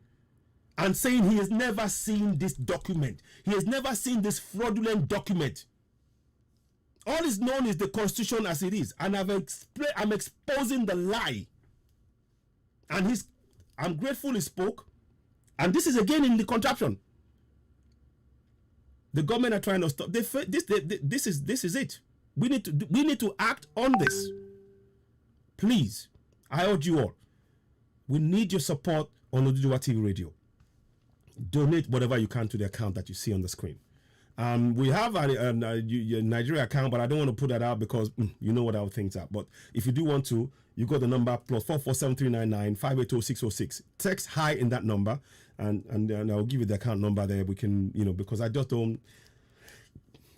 A: and saying he has never seen this document. He has never seen this fraudulent document. All is known is the Constitution as it is, and I'm exposing the lie. And I'm grateful he spoke. And this is again in the contraption. The government are trying to stop. This is it. We need to act on this. Please, I urge you all. We need your support on Oduduwa TV Radio. Donate whatever you can to the account that you see on the screen. We have a Nigeria account, but I don't want to put that out because you know what our things are. But if you do want to, you got the number +447399 580 Text hi in that number, and I'll give you the account number there. We can, because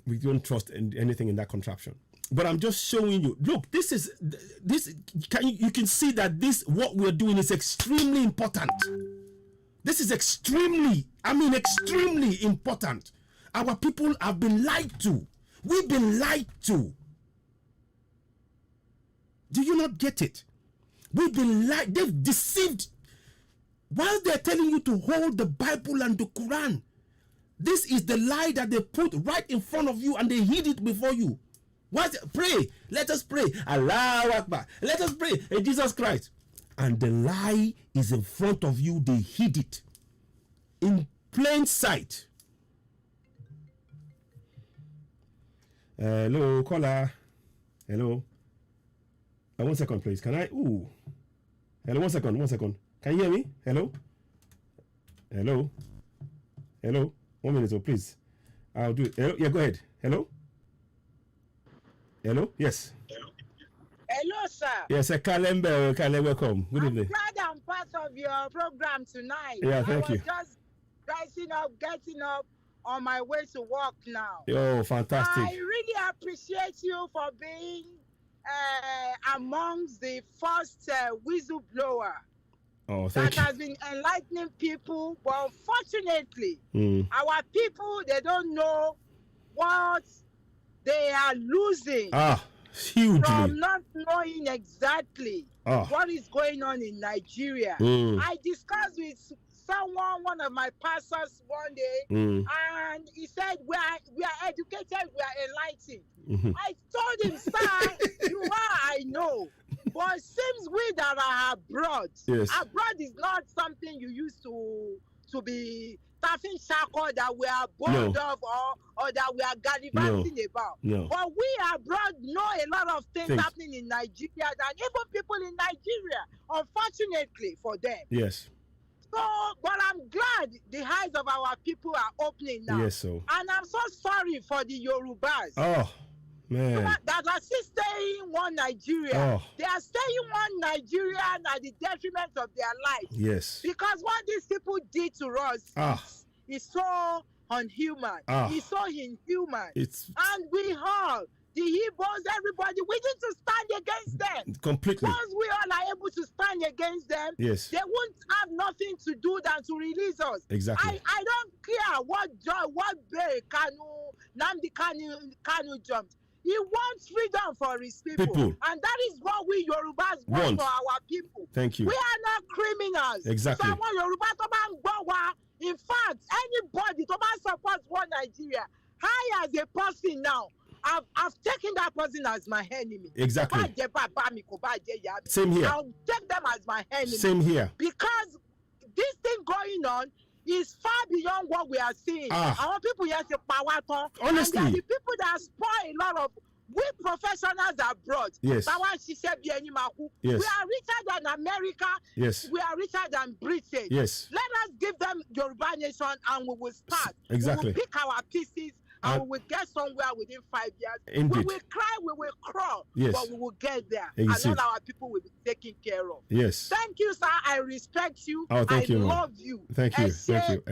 A: we don't trust anything in that contraption. But I'm just showing you. Look, you can see that what we're doing is extremely important. This is extremely important. Our people have been lied to. We've been lied to. Do you not get it? We've been lied. They've deceived. While they're telling you to hold the Bible and the Quran, this is the lie that they put right in front of you and they hid it before you. Pray. Let us pray. Allahu Akbar. Let us pray. In Jesus Christ. And the lie is in front of you. They hid it in plain sight. Hello, caller. Hello. 1 second, please. Can I? Ooh. Hello, 1 second. 1 second. Can you hear me? Hello. Hello. Hello. 1 minute, please. I'll do it. Hello? Yeah, go ahead. Hello. Hello. Yes.
M: Hello, sir.
A: Yes, Kalembe. Kale, welcome. Good evening.
M: I'm glad I'm part of your program tonight.
A: Yeah, thank you.
M: I was just getting up on my way to work now.
A: Oh, fantastic.
M: I really appreciate you for being amongst the first whistleblower.
A: Oh, thank you.
M: That has been enlightening people, but unfortunately, our people, they don't know what they are losing.
A: Hugely.
M: From not knowing exactly what is going on in Nigeria. I discussed with one of my pastors one day, and he said, we are educated, we are enlightened. I told him, sir, you are, I know. But it seems we that are abroad.
A: Yes.
M: Abroad is not something you used to be taffing shackle that we are bored of or that we are gallivanting about.
A: No.
M: But we abroad know a lot of things happening in Nigeria than even people in Nigeria, unfortunately for them.
A: Yes.
M: So, but I'm glad the eyes of our people are opening now.
A: Yes, so.
M: And I'm so sorry for the Yorubas.
A: Oh, man.
M: That are still staying one Nigeria. They are staying one Nigeria at the detriment of their lives.
A: Yes.
M: Because what these people did to us is so unhuman. It's so inhuman. And we all, the Igbos, everybody, we need to stand against them.
A: Completely.
M: Once we all are able to stand against them, they won't have nothing to do than to release us.
A: Exactly.
M: I don't care what Nnamdi Kanu jumped. He wants freedom for his people. And that is what we Yorubas want for our people.
A: Thank you.
M: We are not criminals.
A: Exactly.
M: So in fact, anybody to support one Nigeria, I as a person now, I've taken that person as my enemy.
A: Exactly. Same here.
M: I'll take them as my enemy.
A: Same here.
M: Because this thing going on is far beyond what we are seeing. Our people here say power.
A: Honestly.
M: And the people that spoil a lot of we professionals abroad.
A: Yes.
M: Yes. We are richer than America.
A: Yes.
M: We are richer than Britain.
A: Yes.
M: Let us give them Yoruba nation and we will start.
A: Exactly.
M: We will pick our pieces and we will get somewhere within 5 years.
A: Indeed.
M: We will cry, we will crawl, but we will get there.
A: Indeed.
M: And all our people will be taken care of.
A: Yes.
M: Thank you, sir. I respect you.
A: Oh, thank you.
M: I love you.
A: Thank you. Thank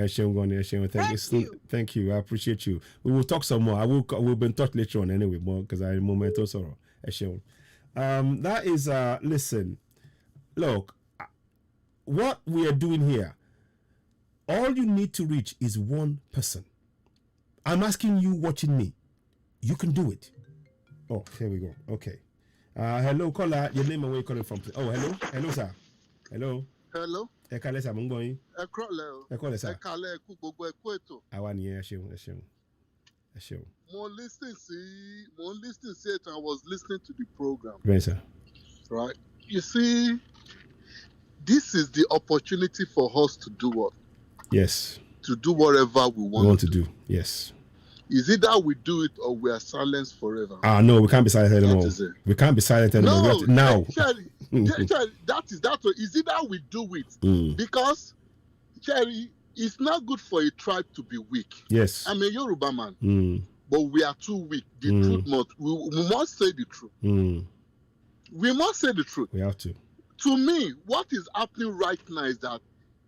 A: you. Thank you. I appreciate you. We will talk some more. We'll be in touch later on anyway, more because I momento sorrow. That is listen. Look, what we are doing here, all you need to reach is one person. I'm asking you watching me. You can do it. Oh, here we go. Okay. Hello, caller. Your name and where you calling from? Oh, hello. Hello, sir. Hello.
J: Hello.
A: Ẹ kálẹ́ sà, mo ń gbọ́ yín.
J: Ẹ kúrọ̀lẹ́ o.
A: Ẹ kúrọ̀lẹ́ sà.
J: Ẹ kálẹ́ kú gbogbo ẹ kú ètò.
A: Àwa nìyẹn, ẹ ṣeun.
J: Mo listen sí ètò. I was listening to the program.
A: Right, sir.
J: Right. You see, this is the opportunity for us to do what?
A: Yes.
J: To do whatever we want
A: to do. Yes.
J: Is it that we do it or we are silenced forever?
A: No, we can't be silent anymore. We can't be silent anymore.
J: No, Cherry, that is that. Is it that we do it? Because, Cherry, it's not good for a tribe to be weak.
A: Yes.
J: I'm a Yoruba man, but we are too weak. The truth we must say the truth. We must say the truth.
A: We have to.
J: To me, what is happening right now is that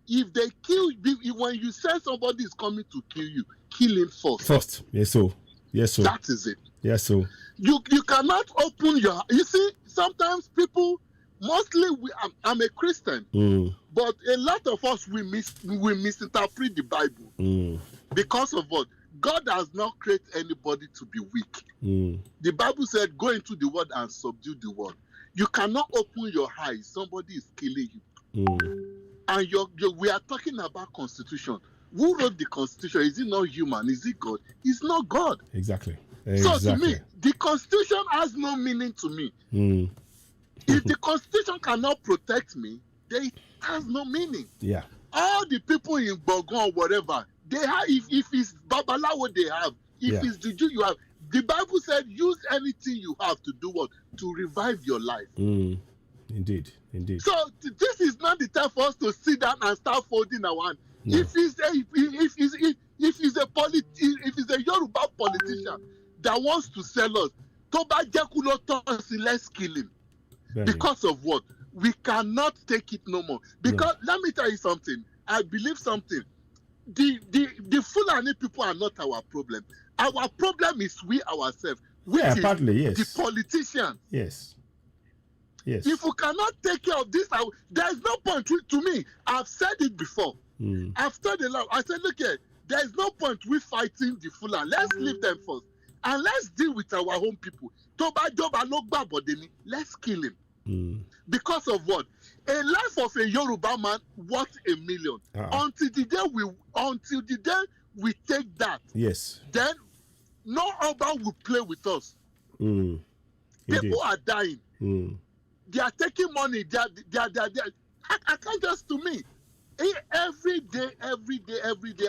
J: if they kill you, when you say somebody is coming to kill you, kill him first.
A: First, yes, so.
J: That is it.
A: Yes, so.
J: You cannot open your. You see, sometimes people, mostly I'm a Christian, but a lot of us we misinterpret the Bible because of what God has not created anybody to be weak. The Bible said, "Go into the world and subdue the world." You cannot open your eyes. Somebody is killing you. And we are talking about Constitution. Who wrote the Constitution? Is it not human? Is it God? It's not God.
A: Exactly.
J: So to me, the Constitution has no meaning to me. If the Constitution cannot protect me, then it has no meaning.
A: Yeah.
J: All the people in Bogon or whatever, they have. If it's Babalawo, they have. If it's Juju, you have. The Bible said, use anything you have to do what? To revive your life.
A: Indeed.
J: So this is not the time for us to sit down and start folding our hand. No. If it's a Yoruba politician that wants to sell us, let's kill him. Because of what? We cannot take it no more. Because let me tell you something. I believe something. The Fulani people are not our problem. Our problem is we ourselves.
A: Partly, yes.
J: The politicians.
A: Yes.
J: If we cannot take care of this, there is no point to me. I've said it before. I've told a lot. I said, look here, there is no point we fighting the Fulani. Let's leave them first. And let's deal with our own people. Let's kill him. Because of what? A life of a Yoruba man worth $1 million. Until the day we take that, then no Oba will play with us. People are dying. They are taking money. They are. I can't just, to me. Every day,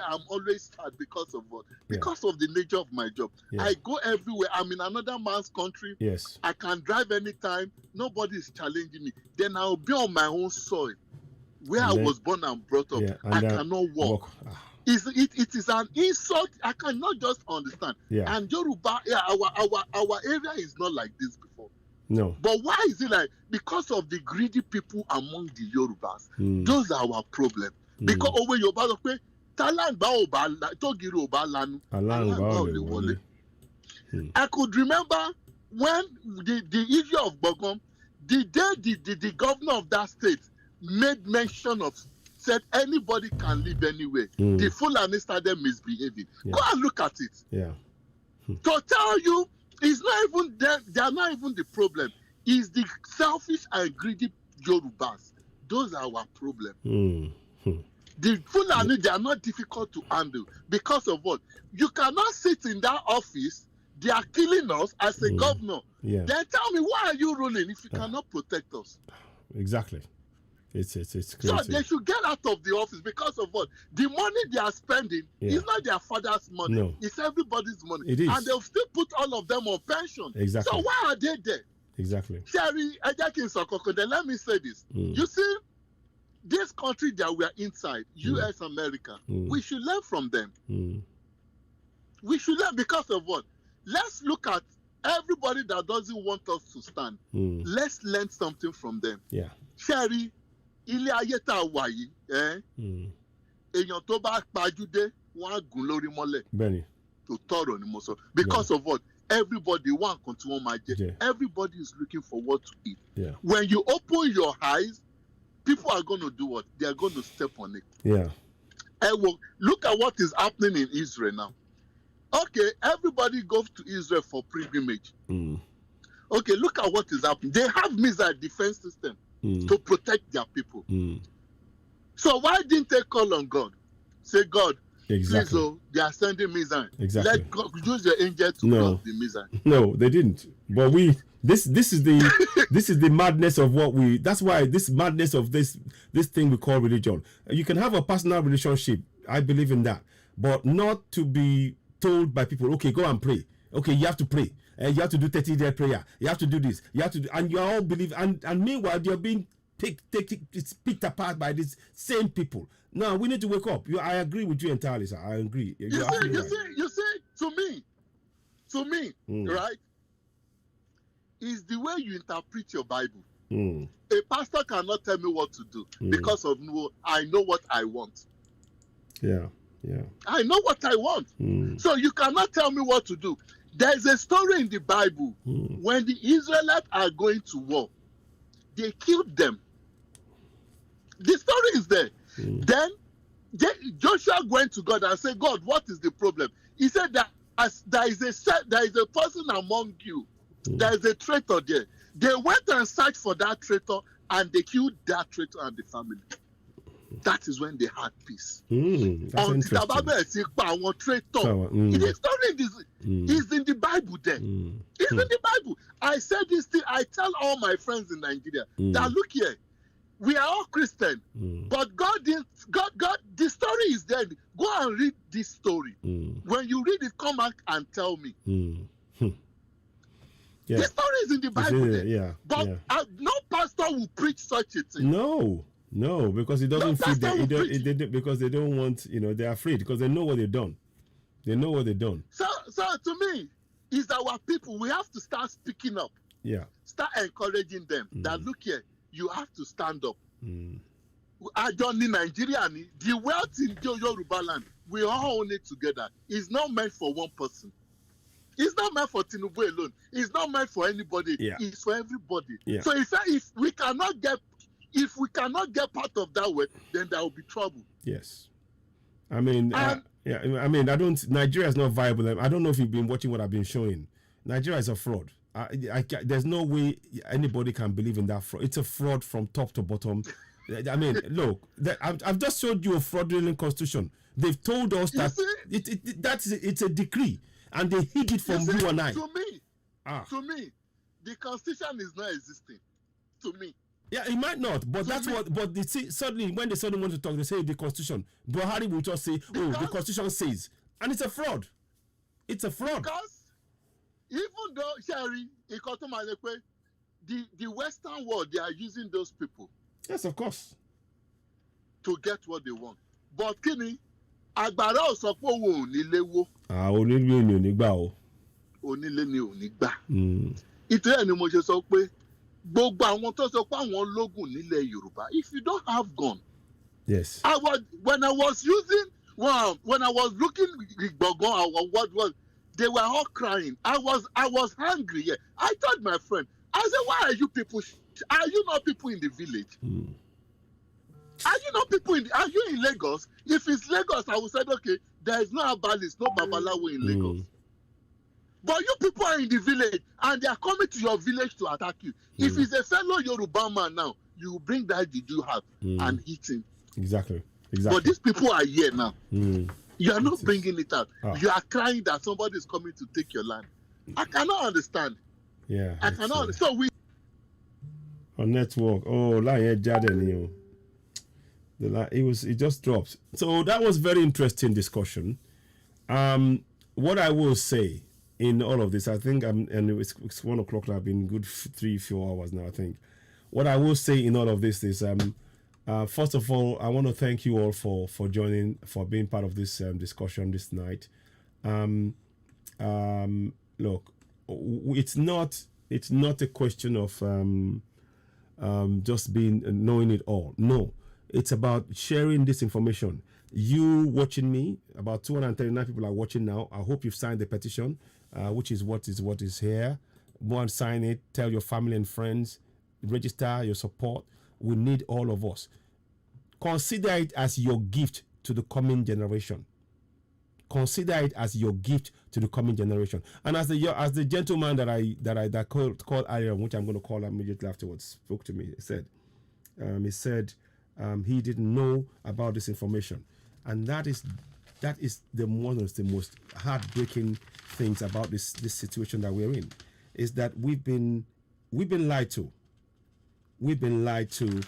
J: I'm always sad because of what? Because of the nature of my job. I go everywhere. I'm in another man's country. I can drive anytime. Nobody is challenging me. Then I'll be on my own soil, where I was born and brought up. I cannot walk. It is an insult. I cannot just understand. And Yoruba, our area is not like this before.
A: No.
J: But why is it like? Because of the greedy people among the Yorubas. Those are our problem. Because over Yoruba, I could remember when the issue of Bogom, the day the governor of that state made mention of, said anybody can live anywhere. The Fulani started misbehaving. Go and look at it. To tell you, it's not even them, they are not even the problem. It's the selfish and greedy Yorubas. Those are our problem. The Fulani, they are not difficult to handle. Because of what? You cannot sit in that office, they are killing us as a governor. Then tell me, why are you ruling if you cannot protect us?
A: Exactly. It's crazy.
J: So they should get out of the office because of what? The money they are spending is not their father's money.
A: No.
J: It's everybody's money.
A: It is.
J: And they'll still put all of them on pension.
A: Exactly.
J: So why are they there?
A: Exactly.
J: Sherry, then let me say this. You see, this country that we are inside, US, America, we should learn from them. We should learn because of what? Let's look at everybody that doesn't want us to stand. Let's learn something from them. Sherry, ilé ayé tá a wà yìí, èèyàn tó bá pajúdé wọ́n á gún lórí mọ́lẹ̀. To tọrọ ni mo sọ. Because of what? Everybody want continue my jẹ. Everybody is looking for what to eat. When you open your eyes, people are going to do what? They are going to step on it. Look at what is happening in Israel now. Okay, everybody goes to Israel for pilgrimage. Okay, look at what is happening. They have missile defense system to protect their people. So why didn't they call on God? Say, God, please, they are sending missile. Let God use your angel to block the missile.
A: No, they didn't. But this is the madness of what we. That's why this madness of this thing we call religion. You can have a personal relationship. I believe in that, but not to be told by people, okay, go and pray. Okay, you have to pray. You have to do 30-day prayer. You have to do this. You have to do, and you all believe. And meanwhile, you're being it's picked apart by these same people. Now we need to wake up. I agree with you entirely, sir. I agree.
J: You see, to me, right? Is the way you interpret your Bible. A pastor cannot tell me what to do because of I know what I want.
A: Yeah.
J: I know what I want. So you cannot tell me what to do. There's a story in the Bible when the Israelites are going to war, they killed them. The story is there. Then Joshua went to God and said, God, what is the problem? He said that there is a person among you, there is a traitor there. They went and searched for that traitor and they killed that traitor and the family. That is when they had peace.
A: That's interesting.
J: The story is in the Bible there. It's in the Bible. I said this thing, I tell all my friends in Nigeria that look here, we are all Christian, but God, the story is there. Go and read this story. When you read it, come back and tell me.
A: Yeah.
J: The story is in the Bible. But no pastor will preach such a thing.
A: No, because it doesn't fit them. Because they don't want, they're afraid because they know what they've done. So to me, it's our people. We have to start speaking up. Yeah.
J: Start encouraging them that look here, you have to stand up. I don't need Nigeria. The wealth in Yoruba land, we all own it together. It's not meant for one person. It's not meant for Tinubu alone. It's not meant for anybody.
A: Yeah.
J: It's for everybody.
A: Yeah.
J: So if we cannot get part of that way, then there will be trouble.
A: Yes. I mean, Nigeria is not viable. I don't know if you've been watching what I've been showing. Nigeria is a fraud. There's no way anybody can believe in that fraud. It's a fraud from top to bottom. I mean, look, I've just showed you a fraudulent constitution. They've told us that it's a decree, and they hid it from you and I.
J: To me, the constitution is not existing. To me.
A: Yeah, it might not, but that's what. But suddenly, when they suddenly want to talk, they say the constitution. Buhari will just say, the constitution says, and it's a fraud. It's a fraud.
J: Because even though Sherry, the Western world, they are using those people.
A: Yes, of course.
J: To get what they want. But Kini, agbára ò sọ pé òun ò ní léwó.
A: Onílé ni ò ní gbà o.
J: Onílé ni ò ní gbà. Ìtẹ́lẹ̀ ni mo ṣe sọ pé gbogbo àwọn tó sọ pé àwọn lógùn nílẹ̀ Yorùbá, if you don't have gun.
A: Yes.
J: When I was looking gbọ̀ngàn, they were all crying. I was hungry. Yeah. I told my friend, I said, why are you people? Are you not people in the village? Are you not people are you in Lagos? If it's Lagos, I would say, okay, there is no Abalis, no Babalawo in Lagos. But you people are in the village and they are coming to your village to attack you. If it's a fellow Yoruba man now, you bring that you have and hit him.
A: Exactly.
J: But these people are here now. You are not bringing it out. You are crying that somebody is coming to take your land. I cannot understand.
A: Yeah.
J: I cannot. So we.
A: On network. Oh, it just drops. So that was very interesting discussion. What I will say in all of this, I think and it's 1 o'clock now. I've been good 3-4 hours now, I think. What I will say in all of this is first of all, I want to thank you all for joining, for being part of this discussion this night. Look, it's not a question of just knowing it all. No, it's about sharing this information. You watching me, about 239 people are watching now. I hope you've signed the petition, which is what is here. Go and sign it. Tell your family and friends. Register your support. We need all of us. Consider it as your gift to the coming generation. Consider it as your gift to the coming generation. And as the gentleman that called Ariel, which I'm going to call immediately afterwards, spoke to me. He said he didn't know about this information, and that is one of the most heartbreaking things about this situation that we're in, is that we've been lied to. We've been lied to,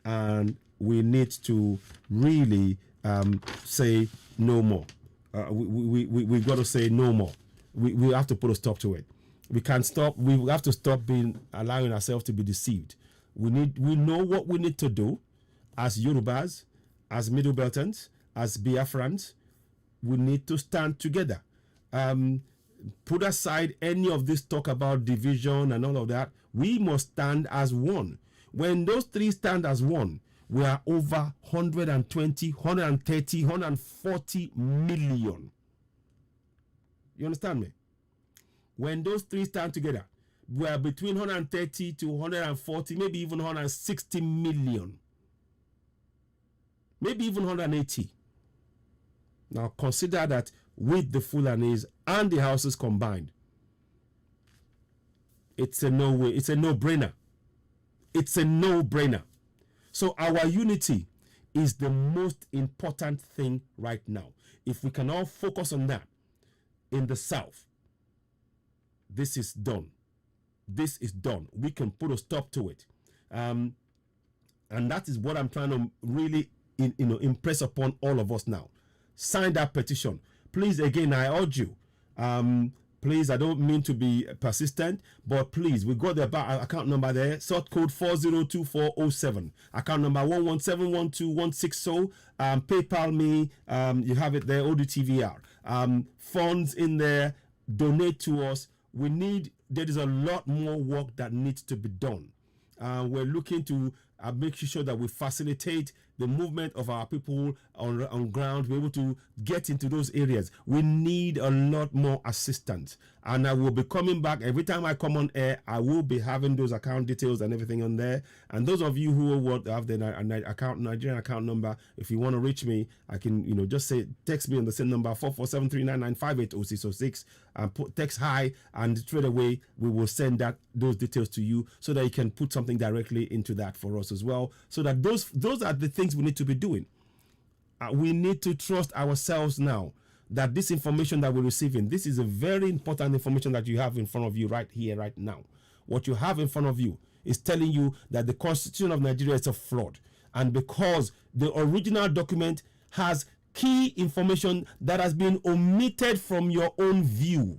A: and we need to really say no more. We got to say no more. We have to put a stop to it. We can't stop. We have to stop allowing ourselves to be deceived. We know what we need to do as Yorubas, as Middle Beltons, as Biafrans. We need to stand together. Put aside any of this talk about division and all of that. We must stand as one. When those three stand as one, we are over 120, 130, 140 million. You understand me? When those three stand together, we are between 130 to 140, maybe even 160 million. Maybe even 180. Now consider that with the Fulanis and the houses combined. It's a no-brainer. It's a no-brainer. So our unity is the most important thing right now. If we can all focus on that in the South, this is done. This is done. We can put a stop to it. And that is what I'm trying to really impress upon all of us now. Sign that petition. Please, again, I urge you. Please, I don't mean to be persistent, but please, we got the account number there, sort code 402407, account number 1171216. PayPal me, you have it there, ODTVR. Funds in there, donate to us. There is a lot more work that needs to be done. We're looking to make sure that we facilitate the movement of our people on ground, be able to get into those areas. We need a lot more assistance. And I will be coming back every time I come on air. I will be having those account details and everything on there. And those of you who have the Nigerian account number, if you want to reach me, I can, just text me on the same number 4473995800606 and text hi, and straight away we will send those details to you so that you can put something directly into that for us as well. So that those are the things we need to be doing. We need to trust ourselves now that this information that we're receiving, this is a very important information that you have in front of you right here, right now. What you have in front of you is telling you that the Constitution of Nigeria is a fraud. And because the original document has key information that has been omitted from your own view.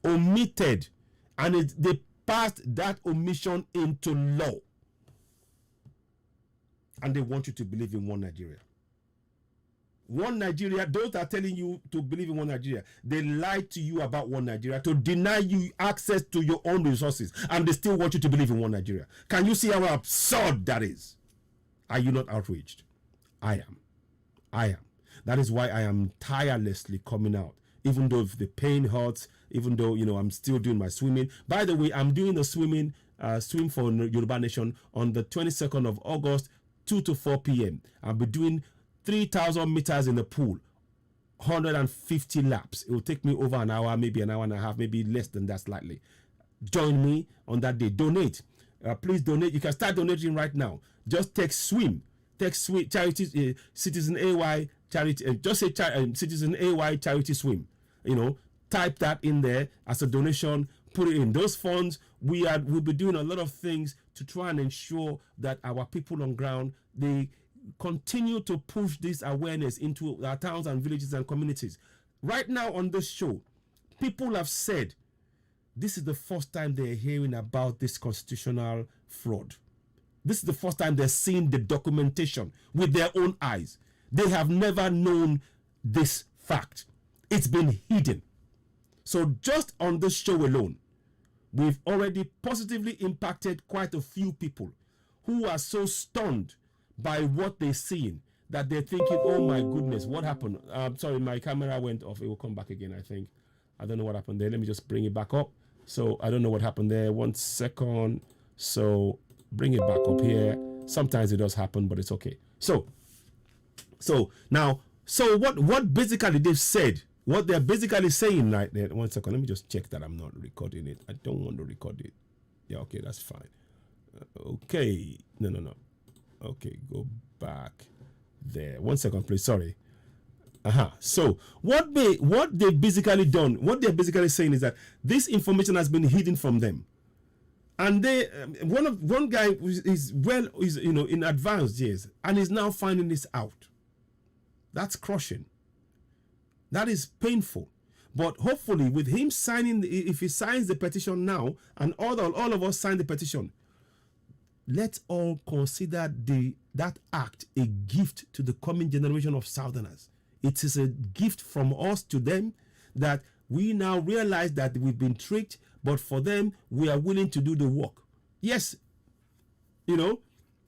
A: Omitted. And they passed that omission into law. And they want you to believe in one Nigeria. One Nigeria, those that are telling you to believe in one Nigeria, they lied to you about one Nigeria to deny you access to your own resources, and they still want you to believe in one Nigeria. Can you see how absurd that is? Are you not outraged? I am. That is why I am tirelessly coming out, even though if the pain hurts, even though, I'm still doing my swimming. By the way, I'm doing the swim for Yoruba Nation on the 22nd of August, 2 to 4 p.m. I'll be doing 3,000 meters in the pool, 150 laps. It will take me over an hour, maybe an hour and a half, maybe less than that slightly. Join me on that day. Donate. Please donate. You can start donating right now. Just text SWIM. Text SWIM, charity, Citizen AY charity. Just say Citizen AY charity swim. Type that in there as a donation. Put it in those funds. We'll be doing a lot of things to try and ensure that our people on ground, they continue to push this awareness into our towns and villages and communities. Right now on this show, people have said this is the first time they're hearing about this constitutional fraud. This is the first time they're seeing the documentation with their own eyes. They have never known this fact. It's been hidden. So just on this show alone, we've already positively impacted quite a few people who are so stunned by what they're seeing that they're thinking, oh my goodness, what happened? Sorry, my camera went off. It will come back again, I think. I don't know what happened there. Let me just bring it back up. So I don't know what happened there. 1 second. So bring it back up here. Sometimes it does happen, but it's okay. So what basically they've said, what they're basically saying right there. 1 second. Let me just check that I'm not recording it. I don't want to record it. Yeah, okay, that's fine. Okay. No. Okay, go back there. 1 second, please. Sorry. So what they've basically done, what they're basically saying is that this information has been hidden from them, and they one guy is in advanced years and is now finding this out. That's crushing. That is painful. But hopefully, with him signing, if he signs the petition now, and all of us sign the petition, let's all consider that act a gift to the coming generation of Southerners. It is a gift from us to them, that we now realize that we've been tricked, but for them, we are willing to do the work. Yes,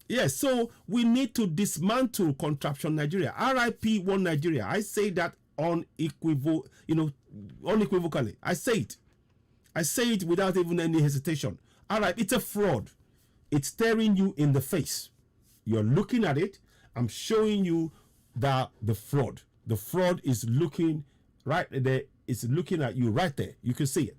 A: yes, so we need to dismantle contraption Nigeria. RIP One Nigeria. I say that unequivocally. I say it. I say it without even any hesitation. All right, it's a fraud. It's staring you in the face. You're looking at it. I'm showing you the fraud. The fraud is looking right there. It's looking at you right there. You can see it.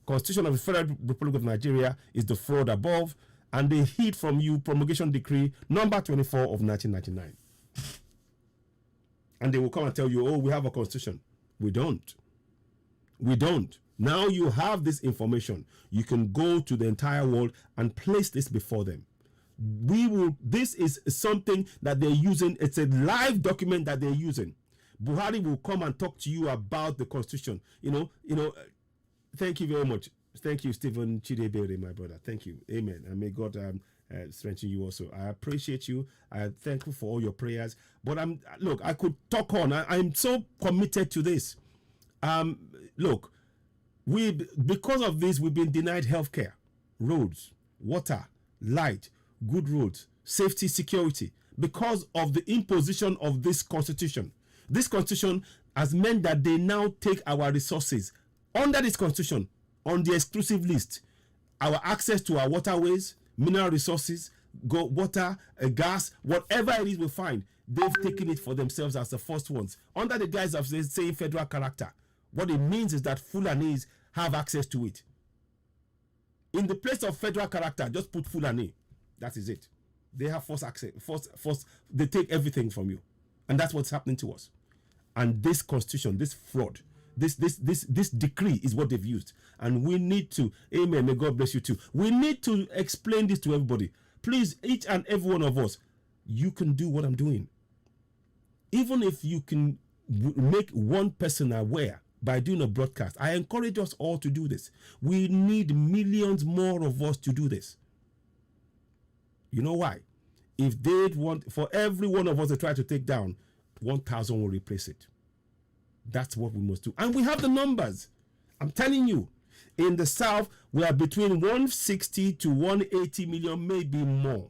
A: Constitution of the Federal Republic of Nigeria is the fraud above, and they hid from you promulgation decree number 24 of 1999. And they will come and tell you, oh, we have a constitution. We don't. We don't. Now you have this information. You can go to the entire world and place this before them. This is something that they're using. It's a live document that they're using. Buhari will come and talk to you about the constitution. Thank you very much. Thank you, Stephen Chidebere, my brother. Thank you. Amen. And may God strengthen you also. I appreciate you. I am thankful for all your prayers. But look, I could talk on. I'm so committed to this. Look, because of this, we've been denied healthcare, roads, water, light, good roads, safety, security, because of the imposition of this constitution. This constitution has meant that they now take our resources under this constitution on the exclusive list. Our access to our waterways, mineral resources, water, gas, whatever it is we find, they've taken it for themselves as the first ones, under the guise of saying federal character. What it means is that Fulanis have access to it. In the place of federal character, just put Fulani. That is it. They have forced access. They take everything from you. And that's what's happening to us. And this constitution, this fraud, this decree is what they've used. And we need to, amen, may God bless you too. We need to explain this to everybody. Please, each and every one of us, you can do what I'm doing. Even if you can make one person aware by doing a broadcast, I encourage us all to do this. We need millions more of us to do this. You know why? If they'd want, for every one of us to try to take down, 1,000 will replace it. That's what we must do. And we have the numbers. I'm telling you, in the South, we are between 160 to 180 million, maybe more.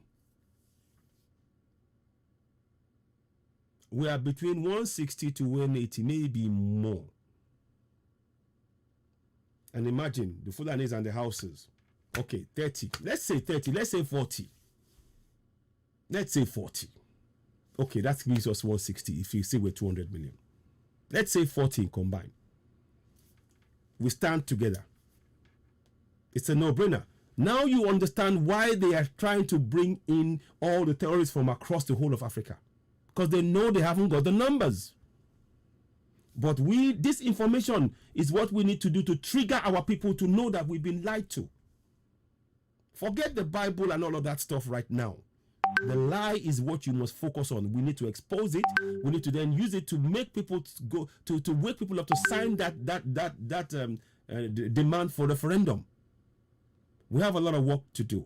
A: We are between 160 to 180, maybe more. And imagine the Fulanis and the houses. Okay, 30. Let's say 30. Let's say 40. Let's say 40. Okay, that gives us 160 if you say we're 200 million. Let's say 40 combined. We stand together. It's a no-brainer. Now you understand why they are trying to bring in all the terrorists from across the whole of Africa. Because they know they haven't got the numbers. But this information is what we need to do to trigger our people to know that we've been lied to. Forget the Bible and all of that stuff right now. The lie is what you must focus on. We need to expose it. We need to then use it to make people go to wake people up to sign that demand for referendum. We have a lot of work to do.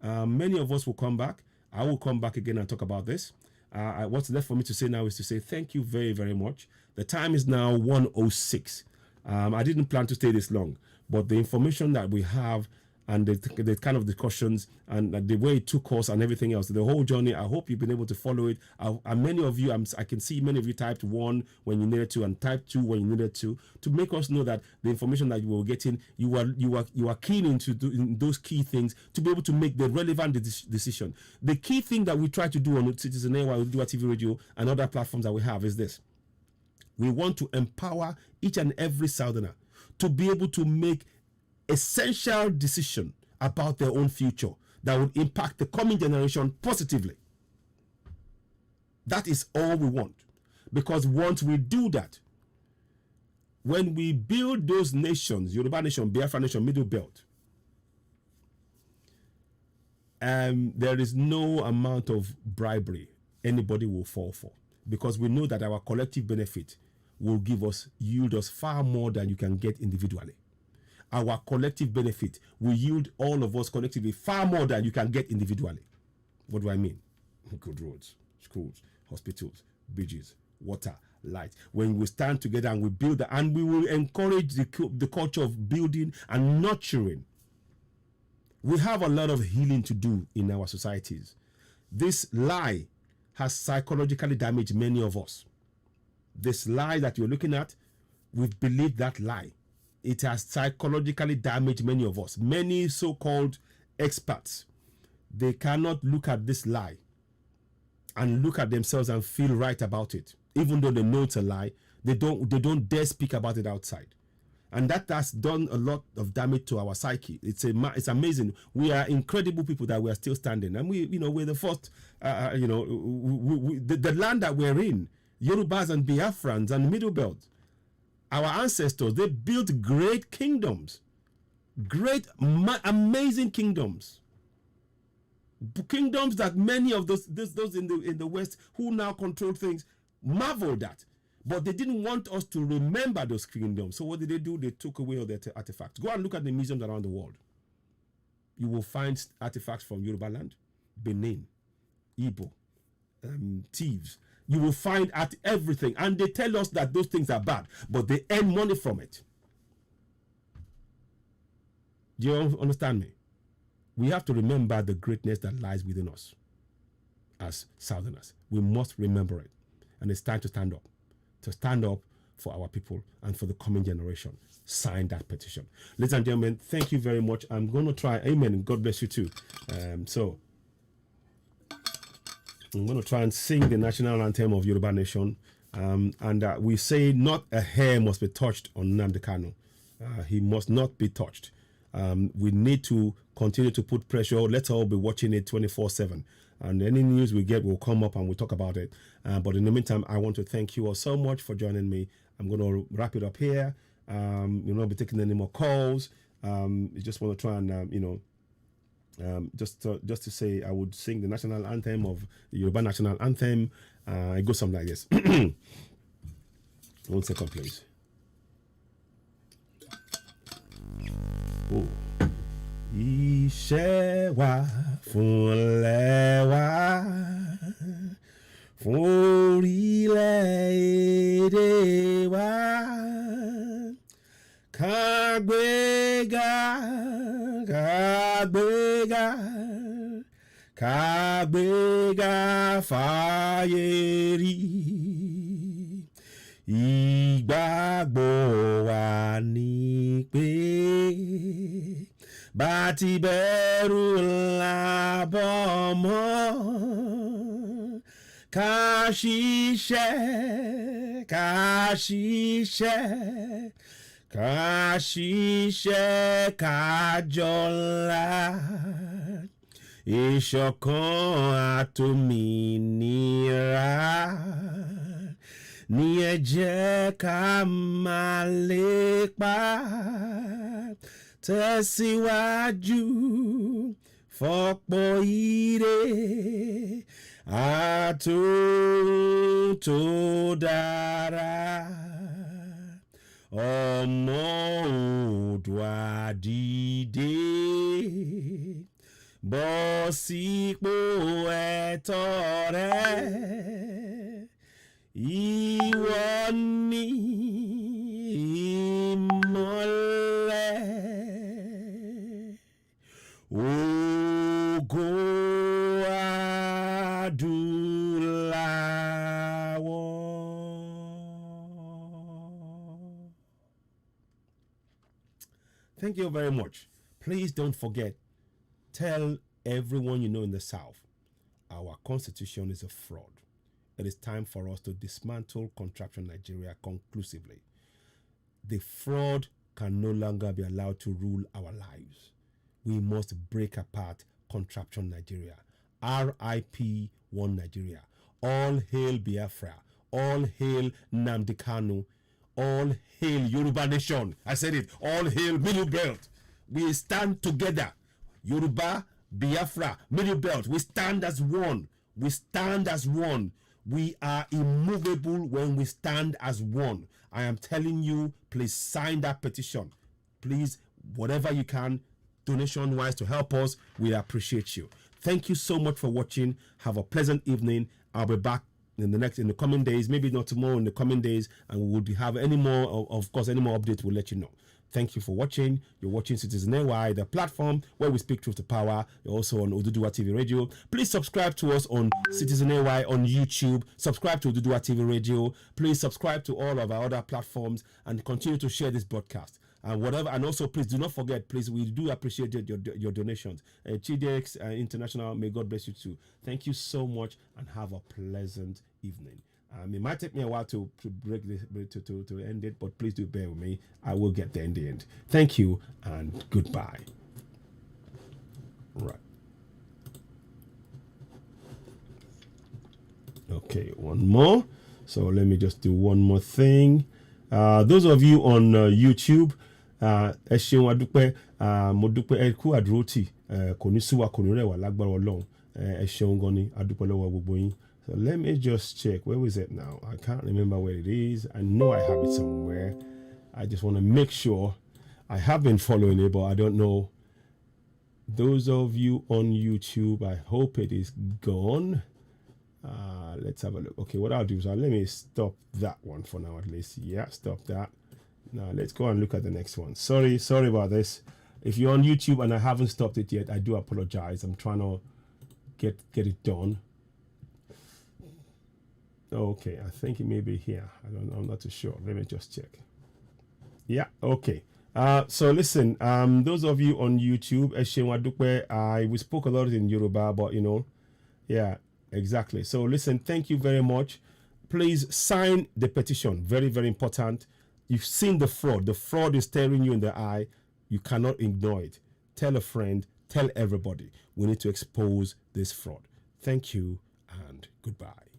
A: Many of us will come back. I will come back again and talk about this. What's left for me to say now is to say thank you very, very much. The time is now 1:06. I didn't plan to stay this long, but the information that we have and the kind of discussions and the way it took us and everything else, the whole journey, I hope you've been able to follow it. And many of you, I can see many of you typed 1 when you needed to and typed 2 when you needed to make us know that the information that you were getting, you are keen into those key things to be able to make the relevant decision. The key thing that we try to do on Citizen AY, Oduduwa TV Radio and other platforms that we have is this. We want to empower each and every Southerner to be able to make essential decision about their own future that would impact the coming generation positively. That is all we want. Because once we do that, when we build those nations, Yoruba Nation, Biafra Nation, Middle Belt, there is no amount of bribery anybody will fall for. Because we know that our collective benefit will yield us far more than you can get individually. our collective benefit will yield all of us collectively far more than you can get individually. What do I mean? Good roads, schools, hospitals, bridges, water, light. When we stand together and we build that, and we will encourage the culture of building and nurturing. We have a lot of healing to do in our societies. This lie has psychologically damaged many of us. This lie that you're looking at, we've believed that lie. It has psychologically damaged many of us. Many so-called experts, they cannot look at this lie and look at themselves and feel right about it. Even though they know it's a lie, they don't dare speak about it outside. And that has done a lot of damage to our psyche. It's amazing. We are incredible people that we are still standing. And we're the first, the land that we're in, Yorubas and Biafrans and Middle Belt, our ancestors, they built great kingdoms, amazing kingdoms. Kingdoms that many of those in the West who now control things marveled at. But they didn't want us to remember those kingdoms. So what did they do? They took away all their artifacts. Go and look at the museums around the world. You will find artifacts from Yoruba land, Benin, Igbo, thieves. You will find at everything. And they tell us that those things are bad, but they earn money from it. Do you understand me? We have to remember the greatness that lies within us as Southerners. We must remember it. And it's time to stand up. To stand up for our people and for the coming generation. Sign that petition. Ladies and gentlemen, thank you very much. I'm going to try, amen, God bless you too. So, I'm going to try and sing the national anthem of Yoruba Nation. We say not a hair must be touched on Nnamdi Kanu. He must not be touched. We need to continue to put pressure. Let's all be watching it 24/7. And any news we get will come up and we'll talk about it. But in the meantime, I want to thank you all so much for joining me. I'm going to wrap it up here. We'll not be taking any more calls. I just want to try and, just to say, I would sing the national anthem of the Yoruba national anthem. It goes something like this. 1 second, please. Oh. Iṣẹ́ wa fúnlẹ̀ wa fún orílẹ̀-èdè wa ká gbéga ká gbéga ká gbéga fáyé rí ìgbàgbọ́ wa ni pé bati bẹ̀rù làbọ̀ mọ́ ká ṣiṣẹ́ ká ṣiṣẹ́ ká ṣiṣẹ́ ká jọlá ìṣọ̀kan àtòmìnira ní ẹ jẹ́ ká máa lépa tẹ̀síwájú fọ́pọ̀ ire àtún tó dára ọmọ Oòduà dìde bọ́ sípò ẹ̀tọ́ rẹ ìwọ ni ìmọ́lẹ̀ ògo adúláwọ̀. Thank you very much. Please don't forget, tell everyone you know in the South, our constitution is a fraud. It is time for us to dismantle contraption Nigeria conclusively. The fraud can no longer be allowed to rule our lives. We must break apart contraption Nigeria. R.I.P. One Nigeria. All hail Biafra. All hail Nnamdi Kanu. All hail Yoruba Nation. I said it. All hail Middle Belt. We stand together. Yoruba, Biafra, Middle Belt. We stand as one. We stand as one. We are immovable when we stand as one. I am telling you, please sign that petition. Please, whatever you can, donation-wise, to help us. We appreciate you. Thank you so much for watching. Have a pleasant evening. I'll be back in the coming days, maybe not tomorrow, in the coming days, and we will have any more, of course, any more updates, we'll let you know. Thank you for watching. You're watching Citizen AY, the platform where we speak truth to power. You're also on Oduduwa TV Radio. Please subscribe to us on Citizen AY on YouTube. Subscribe to Oduduwa TV Radio. Please subscribe to all of our other platforms and continue to share this broadcast. And whatever, and also please do not forget, please, we do appreciate your donations. Chidex International, may God bless you too. Thank you so much and have a pleasant evening. It might take me a while to break this, to end it, but please do bear with me. I will get there in the end. Thank you and goodbye. Right. Okay, one more. So let me just do one more thing. Those of you on YouTube, ẹ ṣeun adúpẹ́, mo dúpẹ́ ẹ kú àdúrótì, kò ní sú wa, kò ní rẹ̀ wá lágbára Ọlọ́run. Ẹ ṣeun gan ni, adúpẹ́ lọ́wọ́ gbogbo yín. So let me just check. Where is it now? I can't remember where it is. I know I have it somewhere. I just want to make sure. I have been following it, but I don't know. Those of you on YouTube, I hope it is gone. Let's have a look. Okay, what I'll do is let me stop that one for now at least. Yeah, stop that. Now let's go and look at the next one. Sorry about this. If you're on YouTube and I haven't stopped it yet, I do apologize. I'm trying to get it done. Okay, I think it may be here. I don't know. I'm not too sure. Let me just check. Yeah, okay. So listen, those of you on YouTube, we spoke a lot in Yoruba, but yeah, exactly. So listen, thank you very much. Please sign the petition. Very, very important. You've seen the fraud. The fraud is staring you in the eye. You cannot ignore it. Tell a friend, tell everybody. We need to expose this fraud. Thank you and goodbye.